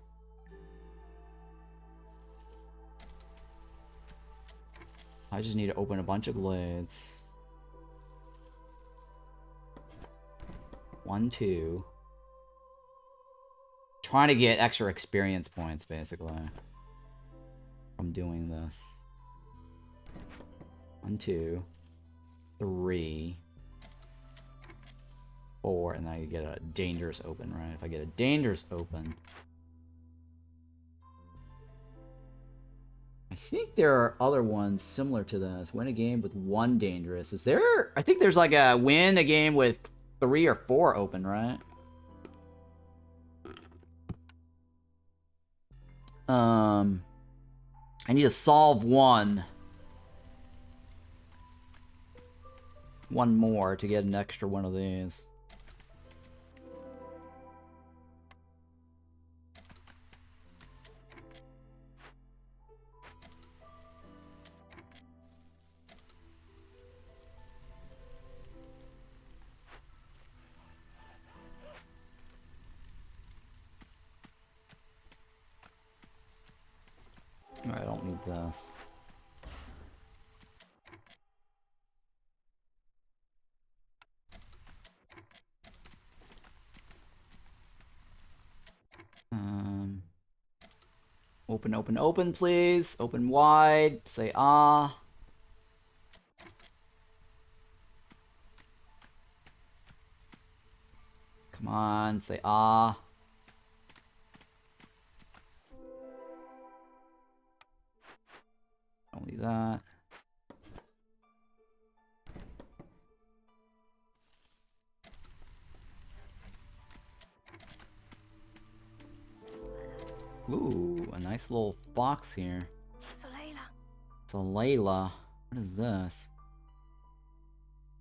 I just need to open a bunch of glades. 1, 2. Trying to get extra experience points, basically, from doing this. 1, 2, 3, 4, and then I get a dangerous open, right? If I get a dangerous open, think there are other ones similar to this. Win a game with 1 dangerous. Is there? I think there's like a win a game with 3 or 4 open, right? I need to solve one. One more to get an extra one of these. I don't need this. Open, open, open, please. Open wide. Say ah. Come on, say ah. Only that. Ooh, a nice little box here. It's a Layla. What is this?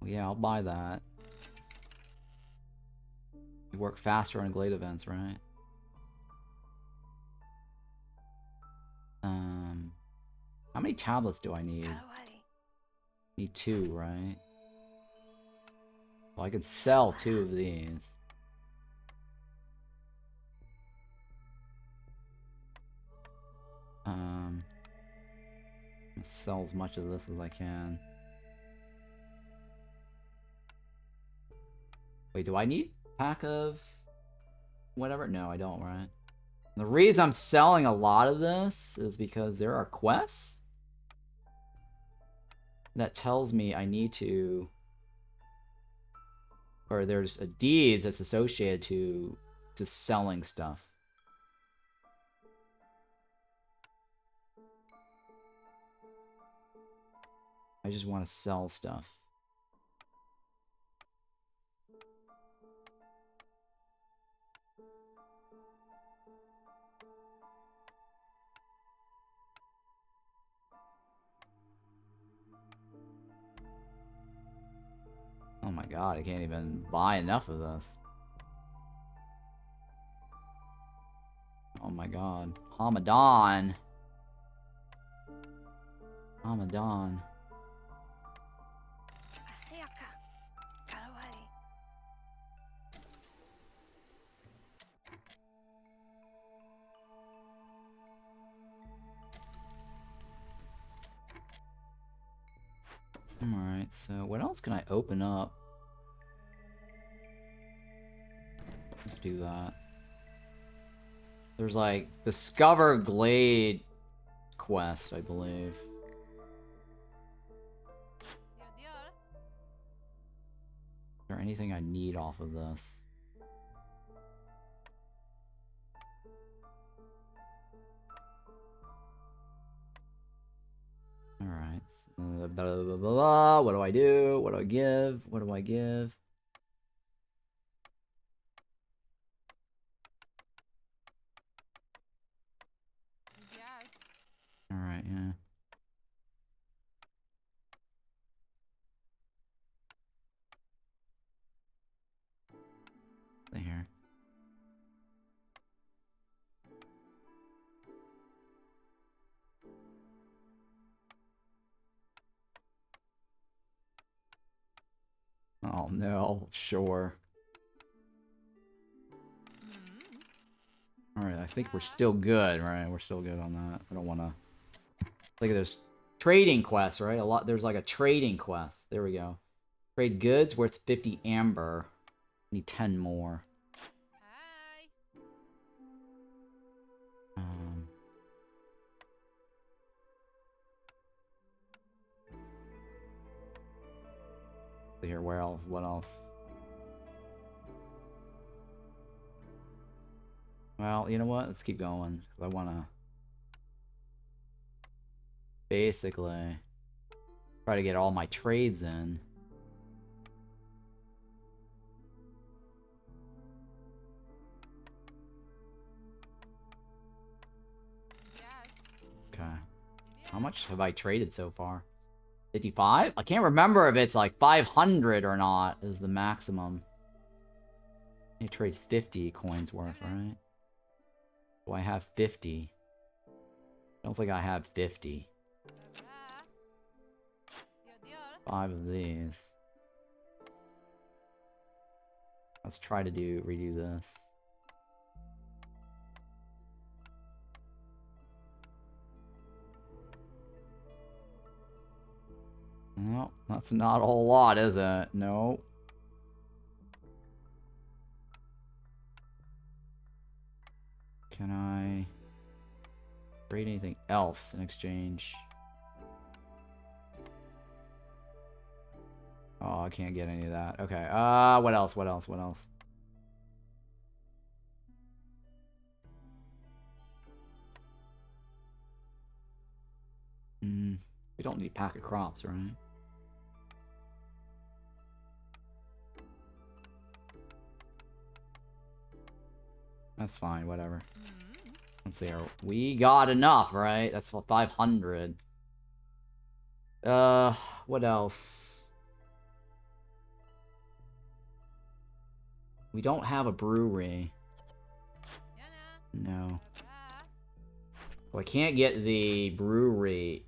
Oh, yeah, I'll buy that. You work faster on Glade events, right? How many tablets do I need? Need 2, right? Well, I could sell 2 of these. Sell as much of this as I can. Wait, do I need pack of whatever? No, I don't, right? The reason I'm selling a lot of this is because there are quests that tells me I need to, or there's a deeds that's associated to selling stuff. I just want to sell stuff. Oh my god, I can't even buy enough of this. Oh my god. Hamadan. Hamadan. Alright, so what else can I open up? Let's do that. There's like Discover Glade quest, I believe. Is there anything I need off of this? Alright. Blah, blah, blah, blah. What do I do? What do I give? What do I give? Alright, yeah. Stay here. Oh no, sure. Alright, I think we're still good, right? We're still good on that. I don't wanna... Like, there's trading quests, right? There's like a trading quest. There we go. Trade goods worth 50 amber. Need 10 more. Here, where else? What else? Well, you know what? Let's keep going. I wanna... Basically. Try to get all my trades in. Okay. How much have I traded so far? 55? I can't remember if it's like 500 or not is the maximum. You trade 50 coins worth, right? Do I have 50? I don't think I have 50. 5 of these. Let's try to redo this. No, that's not a whole lot, is it? No. Can I trade anything else in exchange? Oh, I can't get any of that. Okay. What else? What else? What else? We don't need pack of crops, right? That's fine, whatever. Let's see here. We got enough, right? That's 500. What else? We don't have a brewery. No. Well, I can't get the brewery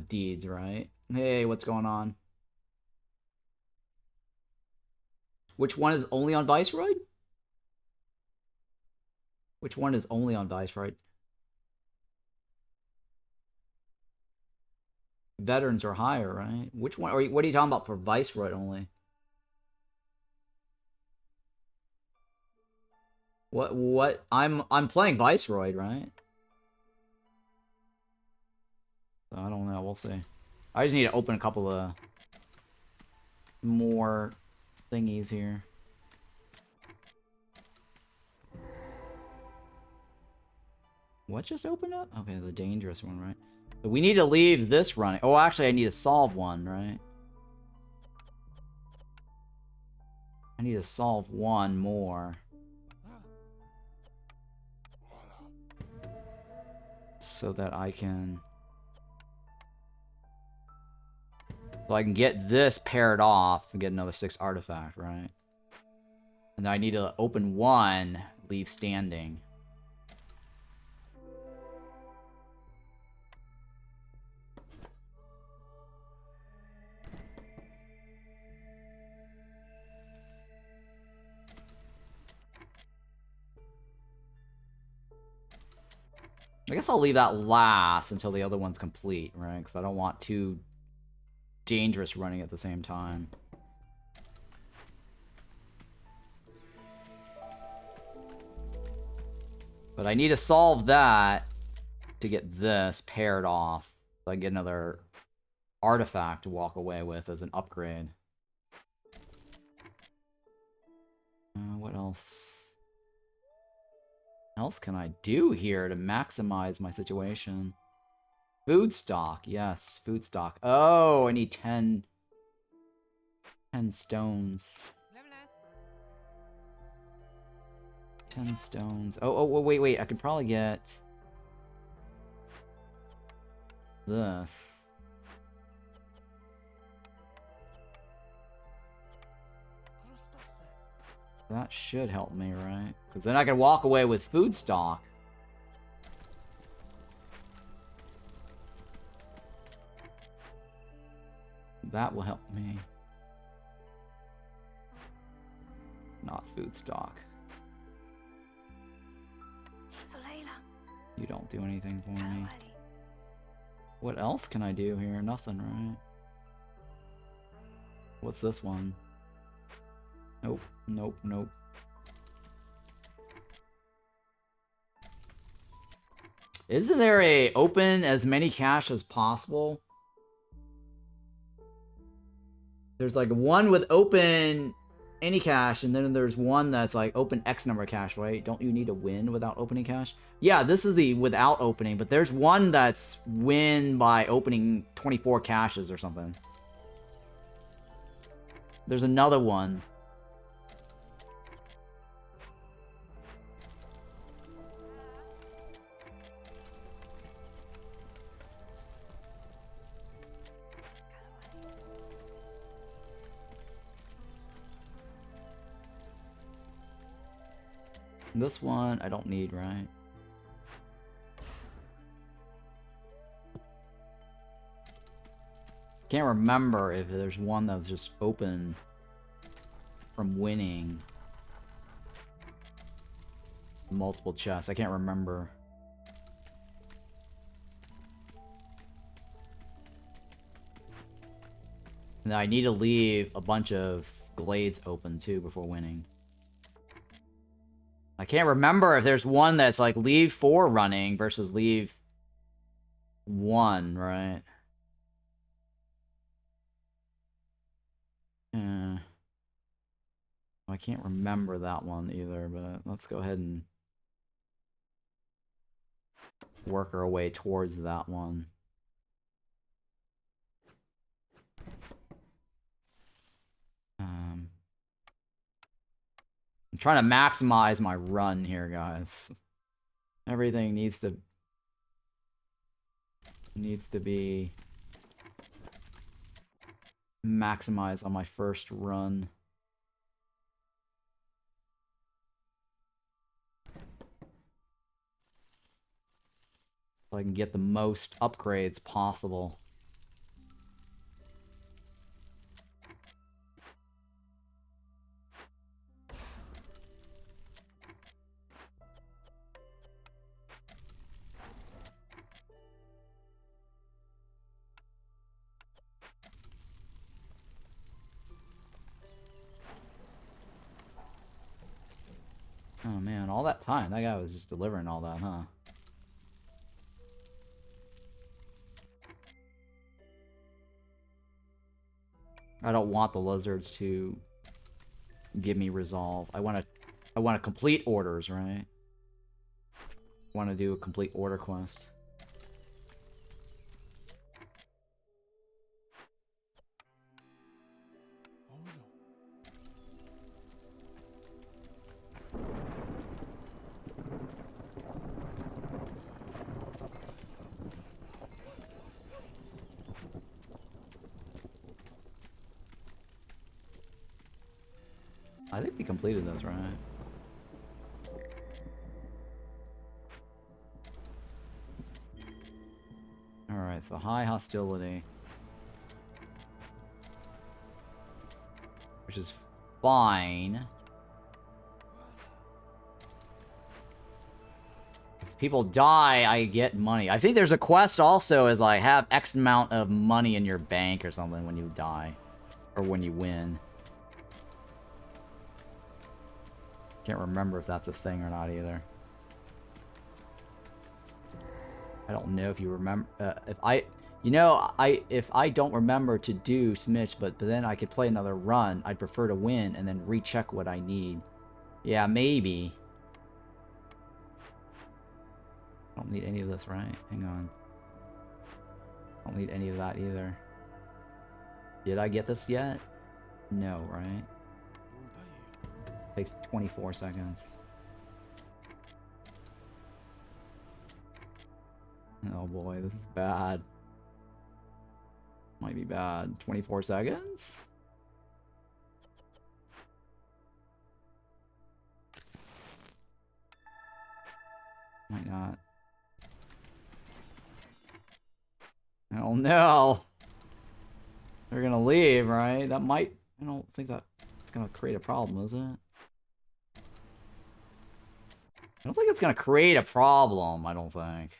deeds, right? Hey, what's going on? Which one is only on Viceroy? Which one is only on Viceroy? Veterans are higher, right? Which one? What are you talking about for Viceroy only? What? I'm playing Viceroy, right? So I don't know. We'll see. I just need to open a couple of more thingies here. What just opened up? Okay, the dangerous one, right? So we need to leave this running. Oh, actually, I need to solve one, right? I need to solve one more. So that I can... So I can get this paired off and get another 6 artifact, right? And then I need to open one, leave standing. I guess I'll leave that last until the other one's complete, right? Because I don't want two dangerous running at the same time. But I need to solve that to get this paired off. So I get another artifact to walk away with as an upgrade. What else? What else can I do here to maximize my situation? Food stock, yes, food stock. Oh, I need 10 stones. 10 stones. Oh, wait, I could probably get this. That should help me, right? Because then I can walk away with food stock. That will help me. Not food stock. You don't do anything for me. What else can I do here? Nothing, right? What's this one? Nope, nope, nope. Isn't there a open as many cash as possible? There's like one with open any cache, and then there's one that's like open X number of cache, right? Don't you need to win without opening cache? Yeah, this is the without opening, but there's one that's win by opening 24 caches or something. There's another one. This one I don't need, right? Can't remember if there's one that's just open from winning multiple chests. I can't remember. And I need to leave a bunch of glades open too before winning. I can't remember if there's one that's like leave 4 running versus leave 1, right? Yeah. I can't remember that one either, but let's go ahead and work our way towards that one. I'm trying to maximize my run here, guys. Everything needs to be maximized on my first run. So I can get the most upgrades possible. Oh man, all that time. That guy was just delivering all that, huh? I don't want the lizards to give me resolve. I want to complete orders, right? I want to do a complete order quest. I think we completed this, right? Alright, so high hostility. Which is fine. If people die, I get money. I think there's a quest also as like have X amount of money in your bank or something when you die. Or when you win. Can't remember if that's a thing or not either. I don't know if you remember. If I don't remember to do Smidge, but then I could play another run. I'd prefer to win and then recheck what I need. Yeah, maybe. I don't need any of this, right? Hang on. I don't need any of that either. Did I get this yet? No, right? Takes 24 seconds. Oh boy, this is bad. Might be bad. 24 seconds? Might not. Oh no! They're gonna leave, right? That might... I don't think that's gonna create a problem, is it? I don't think it's gonna create a problem, I don't think.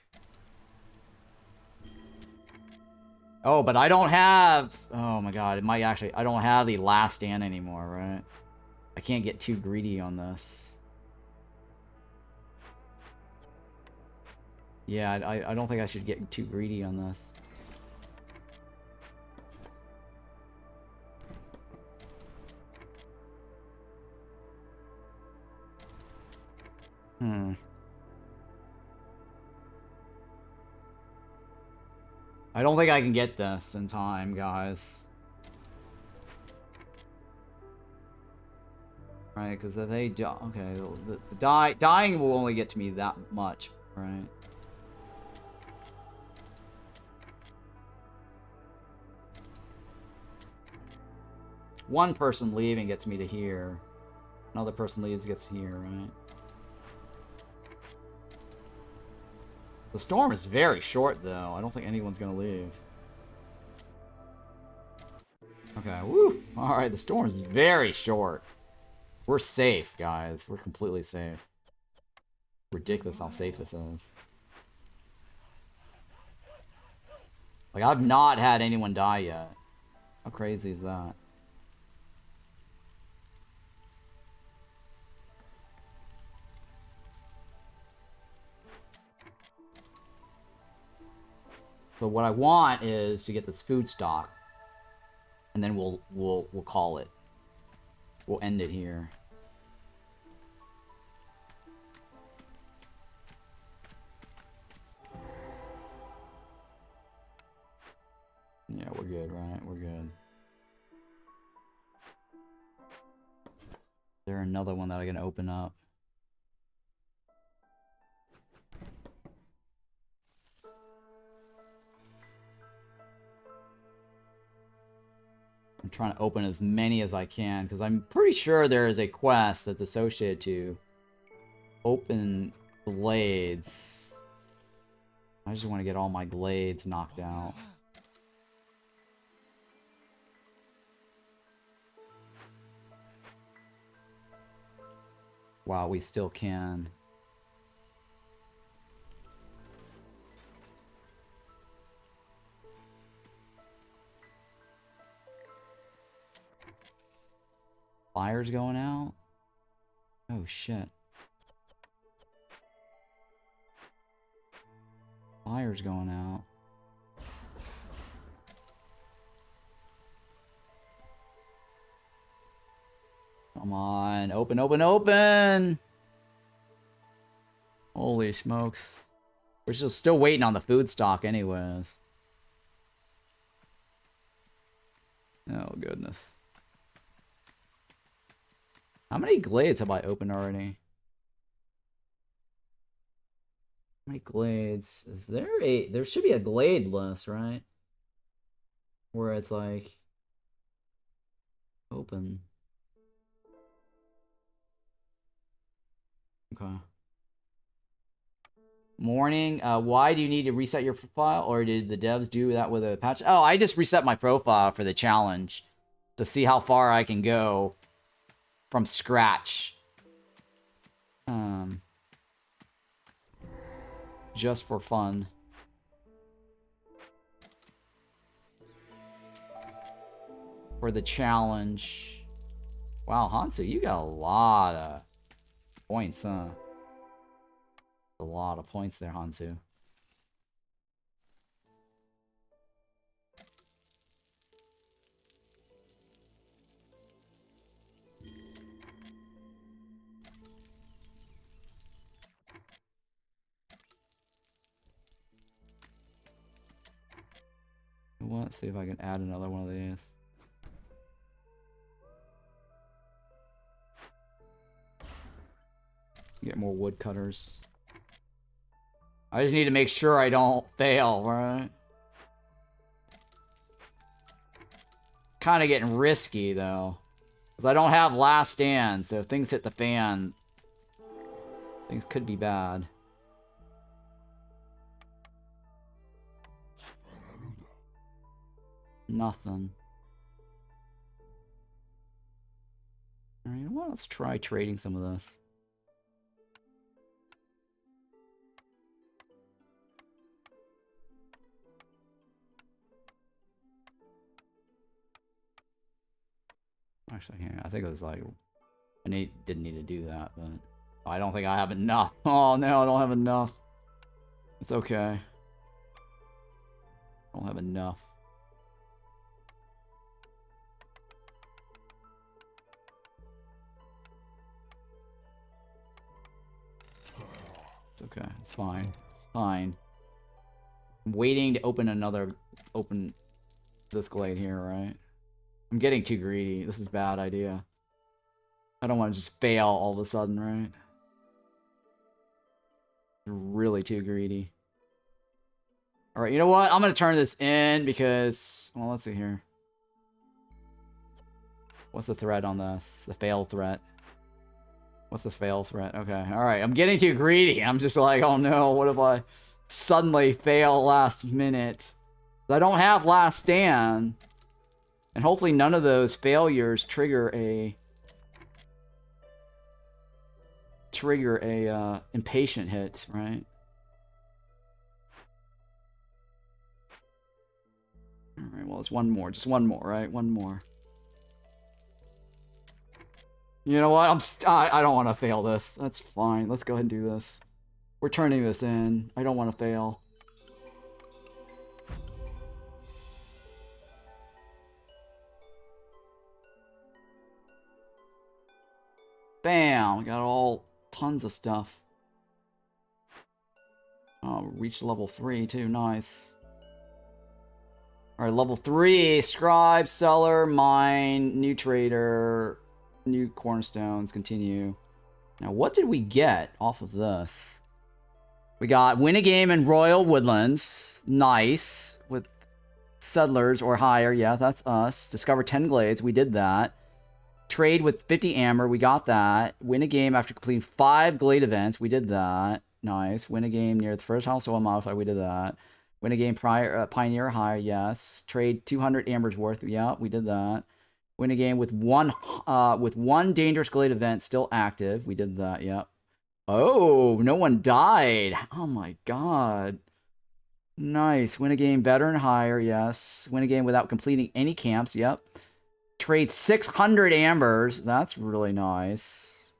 Oh, but I don't have... Oh my god, it might actually... I don't have the last stand anymore, right? I can't get too greedy on this. Yeah, I don't think I should get too greedy on this. Hmm. I don't think I can get this in time, guys. Right, because if they die... Okay, the dying will only get to me that much, right? One person leaving gets me to here. Another person leaves gets here, right? The storm is very short, though. I don't think anyone's gonna leave. Okay, woo! Alright, the storm is very short. We're safe, guys. We're completely safe. Ridiculous how safe this is. Like, I've not had anyone die yet. How crazy is that? So what I want is to get this food stock. And then we'll call it. We'll end it here. Yeah, we're good, right? We're good. Is there another one that I can open up? I'm trying to open as many as I can, because I'm pretty sure there is a quest that's associated to open glades. I just want to get all my glades knocked out. Wow, we still can. Fire's going out? Oh, shit. Fire's going out. Come on. Open, open, open! Holy smokes. We're still waiting on the food stock anyways. Oh, goodness. How many glades have I opened already? How many glades? Is there a... There should be a glade list, right? Where it's like... Open. Okay. Morning. Why do you need to reset your profile? Or did the devs do that with a patch? Oh, I just reset my profile for the challenge. To see how far I can go from scratch. Just for fun. For the challenge. Wow, Hansu, you got a lot of points, huh? A lot of points there, Hansu. Let's see if I can add another one of these. Get more woodcutters. I just need to make sure I don't fail, right? Kind of getting risky, though. Because I don't have last stand, so if things hit the fan, things could be bad. Nothing. Alright, well, let's try trading some of this. Actually, I think it was like... didn't need to do that, but... I don't think I have enough. Oh, no, I don't have enough. It's okay. I don't have enough. okay. It's fine. It's fine. I'm waiting to open this glade here, right? I'm getting too greedy. This is a bad idea. I don't want to just fail all of a sudden, right? Really too greedy. Alright, you know what? I'm gonna turn this in because... Well, let's see here. What's the threat on this? The fail threat. What's the fail threat? Okay, alright. I'm getting too greedy. I'm just like, oh no, what if I suddenly fail last minute? I don't have last stand. And hopefully none of those failures trigger a impatient hit, right? Alright, well, it's one more. Just one more, right? One more. You know what? I don't want to fail this. That's fine. Let's go ahead and do this. We're turning this in. I don't want to fail. Bam! We got all tons of stuff. Oh, reached level 3 too. Nice. Alright, level 3. Scribe, seller, mine, new trader, new cornerstones, continue. Now, what did we get off of this? We got win a game in Royal Woodlands. Nice. With settlers or higher. Yeah, that's us. Discover 10 glades. We did that. Trade with 50 amber. We got that. Win a game after completing 5 glade events. We did that. Nice. Win a game near the first house soil modifier. We did that. Win a game pioneer or higher. Yes. Trade 200 amber's worth. Yeah, we did that. Win a game with one dangerous glade event still active. We did that. Yep. Oh, no one died. Oh my god. Nice. Win a game better and higher. Yes. Win a game without completing any camps. Yep. Trade 600 ambers. That's really nice.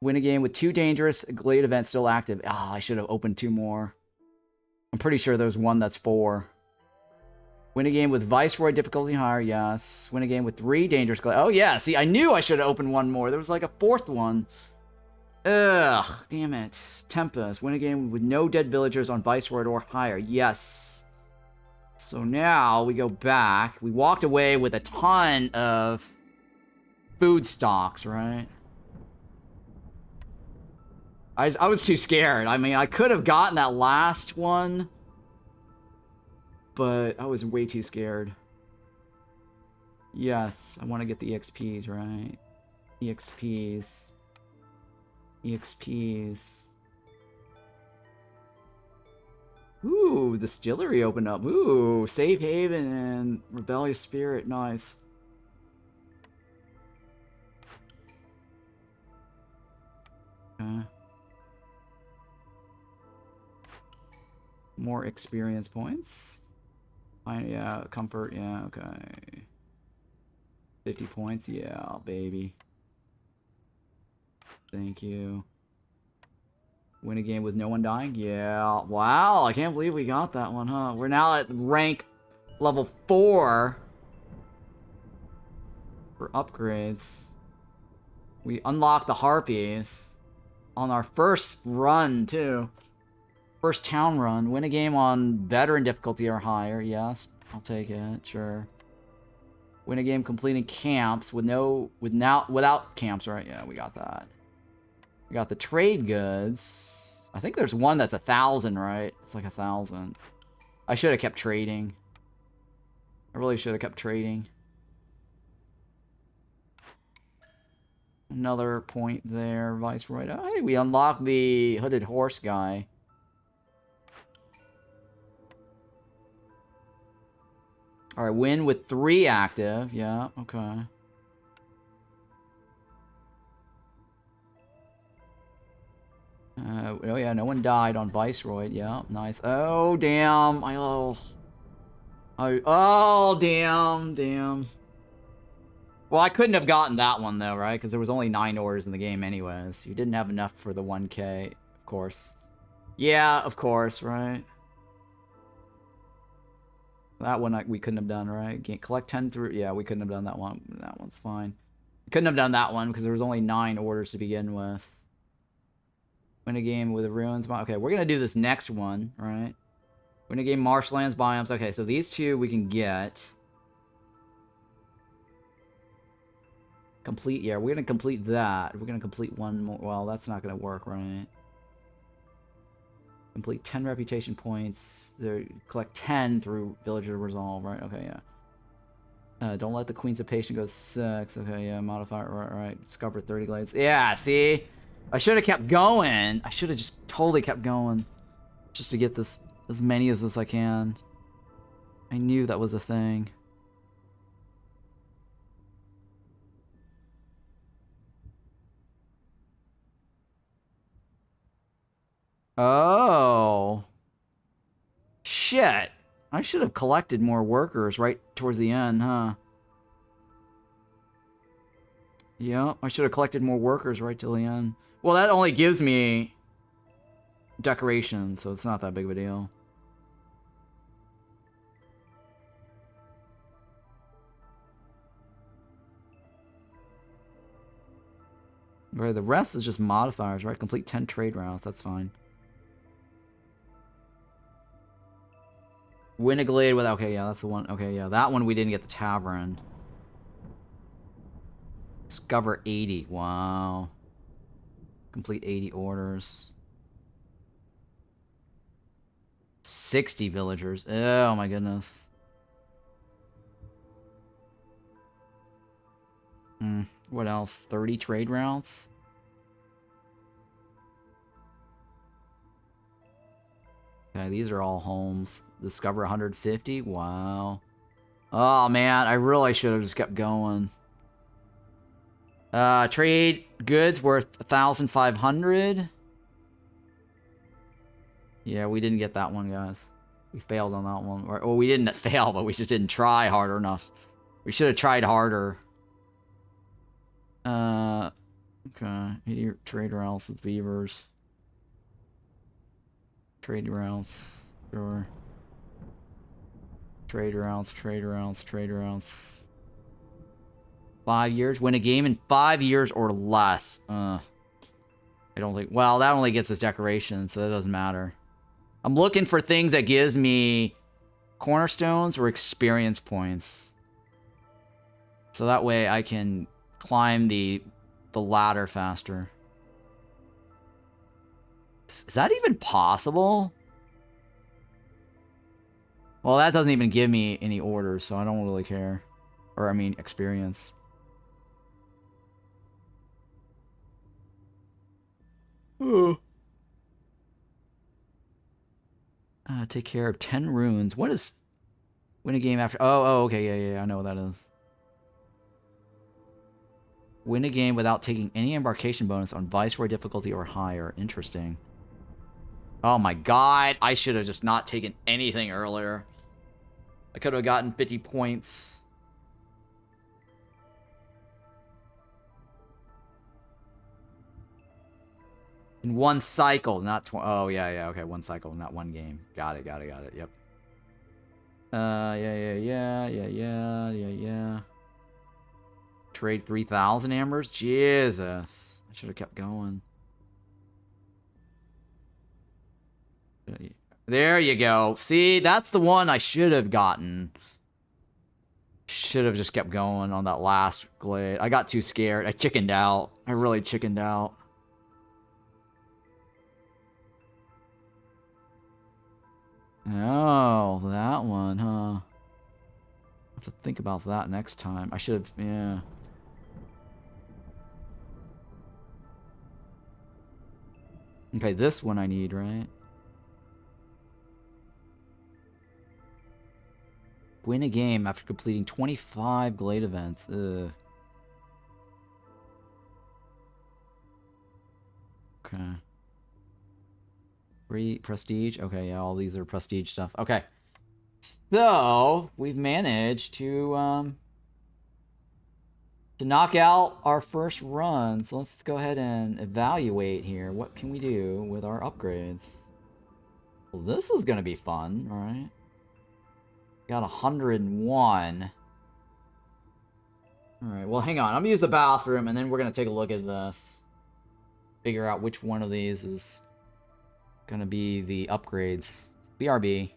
Win a game with 2 dangerous glade events still active. Ah, I should have opened 2 more. I'm pretty sure there's one that's 4. Win a game with Viceroy difficulty higher. Yes. Win a game with 3 dangerous glade. Oh, yeah. See, I knew I should have opened 1 more. There was like a 4th one. Ugh. Damn it. Tempest. Win a game with no dead villagers on Viceroy or higher. Yes. So now we go back. We walked away with a ton of food stocks, right? I was too scared. I mean, I could have gotten that last one, but I was way too scared. Yes, I want to get the EXPs, right? EXPs. EXPs. Ooh, distillery opened up. Ooh, Safe Haven and Rebellious Spirit. Nice. Okay. More experience points. Yeah, comfort. Yeah, okay. 50 points. Yeah, baby. Thank you. Win a game with no one dying? Yeah. Wow, I can't believe we got that one, huh? We're now at rank level 4 for upgrades. We unlocked the Harpies on our first run, too. First town run. Win a game on veteran difficulty or higher. Yes, I'll take it. Sure. Win a game completing camps without camps, right? Yeah, we got that. We got the trade goods. I think there's one that's 1,000, right? It's like 1,000. I should have kept trading. I really should have kept trading. Another point there, Viceroy. Oh, hey, we unlocked the hooded horse guy. Alright, win with 3 active. Yeah, okay. Oh yeah, no one died on Viceroy. Yeah, nice. Oh, damn. Oh, damn. Well, I couldn't have gotten that one, though, right? Because there was only 9 orders in the game anyways. You didn't have enough for the 1k, of course. Yeah, of course, right? That one we couldn't have done, right? Collect 10 through... Yeah, we couldn't have done that one. That one's fine. Couldn't have done that one because there was only 9 orders to begin with. Win a game with the ruins. Okay, we're gonna do this next one, right? Win a game marshlands biomes. Okay, so these two we can get. Complete, yeah, we're gonna complete that. We're gonna complete one more. Well, that's not gonna work, right? Complete 10 reputation points. Collect 10 through villager resolve, right? Okay, yeah. Don't let the Queens of Patience go 6. Okay, yeah, modify, right. Discover 30 glades. Yeah, see? I should have kept going. I should have just totally kept going. Just to get this, as many as I can. I knew that was a thing. Oh. Shit. I should have collected more workers right towards the end, huh? Yeah, I should have collected more workers right till the end. Well, that only gives me decoration, so it's not that big of a deal. Right, the rest is just modifiers, right? Complete 10 trade routes, that's fine. Win a glade with... Okay, yeah, that's the one. Okay, yeah, that one we didn't get the tavern. Discover 80. Wow. Complete 80 orders. 60 villagers. Oh, my goodness. What else? 30 trade routes? Okay, these are all homes. Discover 150? Wow. Oh, man, I really should have just kept going. Trade goods worth 1,500. Yeah, we didn't get that one, guys. We failed on that one. Well, we didn't fail, but we just didn't try hard enough. We should have tried harder. Okay. 80 trade routes with beavers. Trade routes. Sure. Trade routes, trade routes, trade routes. 5 years? Win a game in 5 years or less. I don't think... Well, that only gets us decoration, so that doesn't matter. I'm looking for things that gives me cornerstones or experience points. So that way I can climb the ladder faster. Is that even possible? Well, that doesn't even give me any orders, so I don't really care. Or, I mean, experience. Oh. Take care of 10 runes. What is... Win a game after... Oh, okay, yeah, I know what that is. Win a game without taking any embarkation bonus on Viceroy difficulty or higher. Interesting. Oh my god, I should have just not taken anything earlier. I could have gotten 50 points. In one cycle, not 20. Oh, yeah, okay, one cycle, not one game. Got it, yep. Yeah. Trade 3,000 ambers? Jesus. I should have kept going. There you go. See, that's the one I should have gotten. Should have just kept going on that last glade. I got too scared. I chickened out. I really chickened out. Oh, that one, huh? I'll have to think about that next time. I should have, yeah. Okay, this one I need, right? Win a game after completing 25 glade events. Ugh. Okay. Free prestige. Okay, yeah, all these are prestige stuff. Okay. So, we've managed to knock out our first run. So let's go ahead and evaluate here. What can we do with our upgrades? Well, this is going to be fun, all right? Got 101. All right, well, hang on. I'm going to use the bathroom, and then we're going to take a look at this. figure out which one of these is gonna be the upgrades. BRB.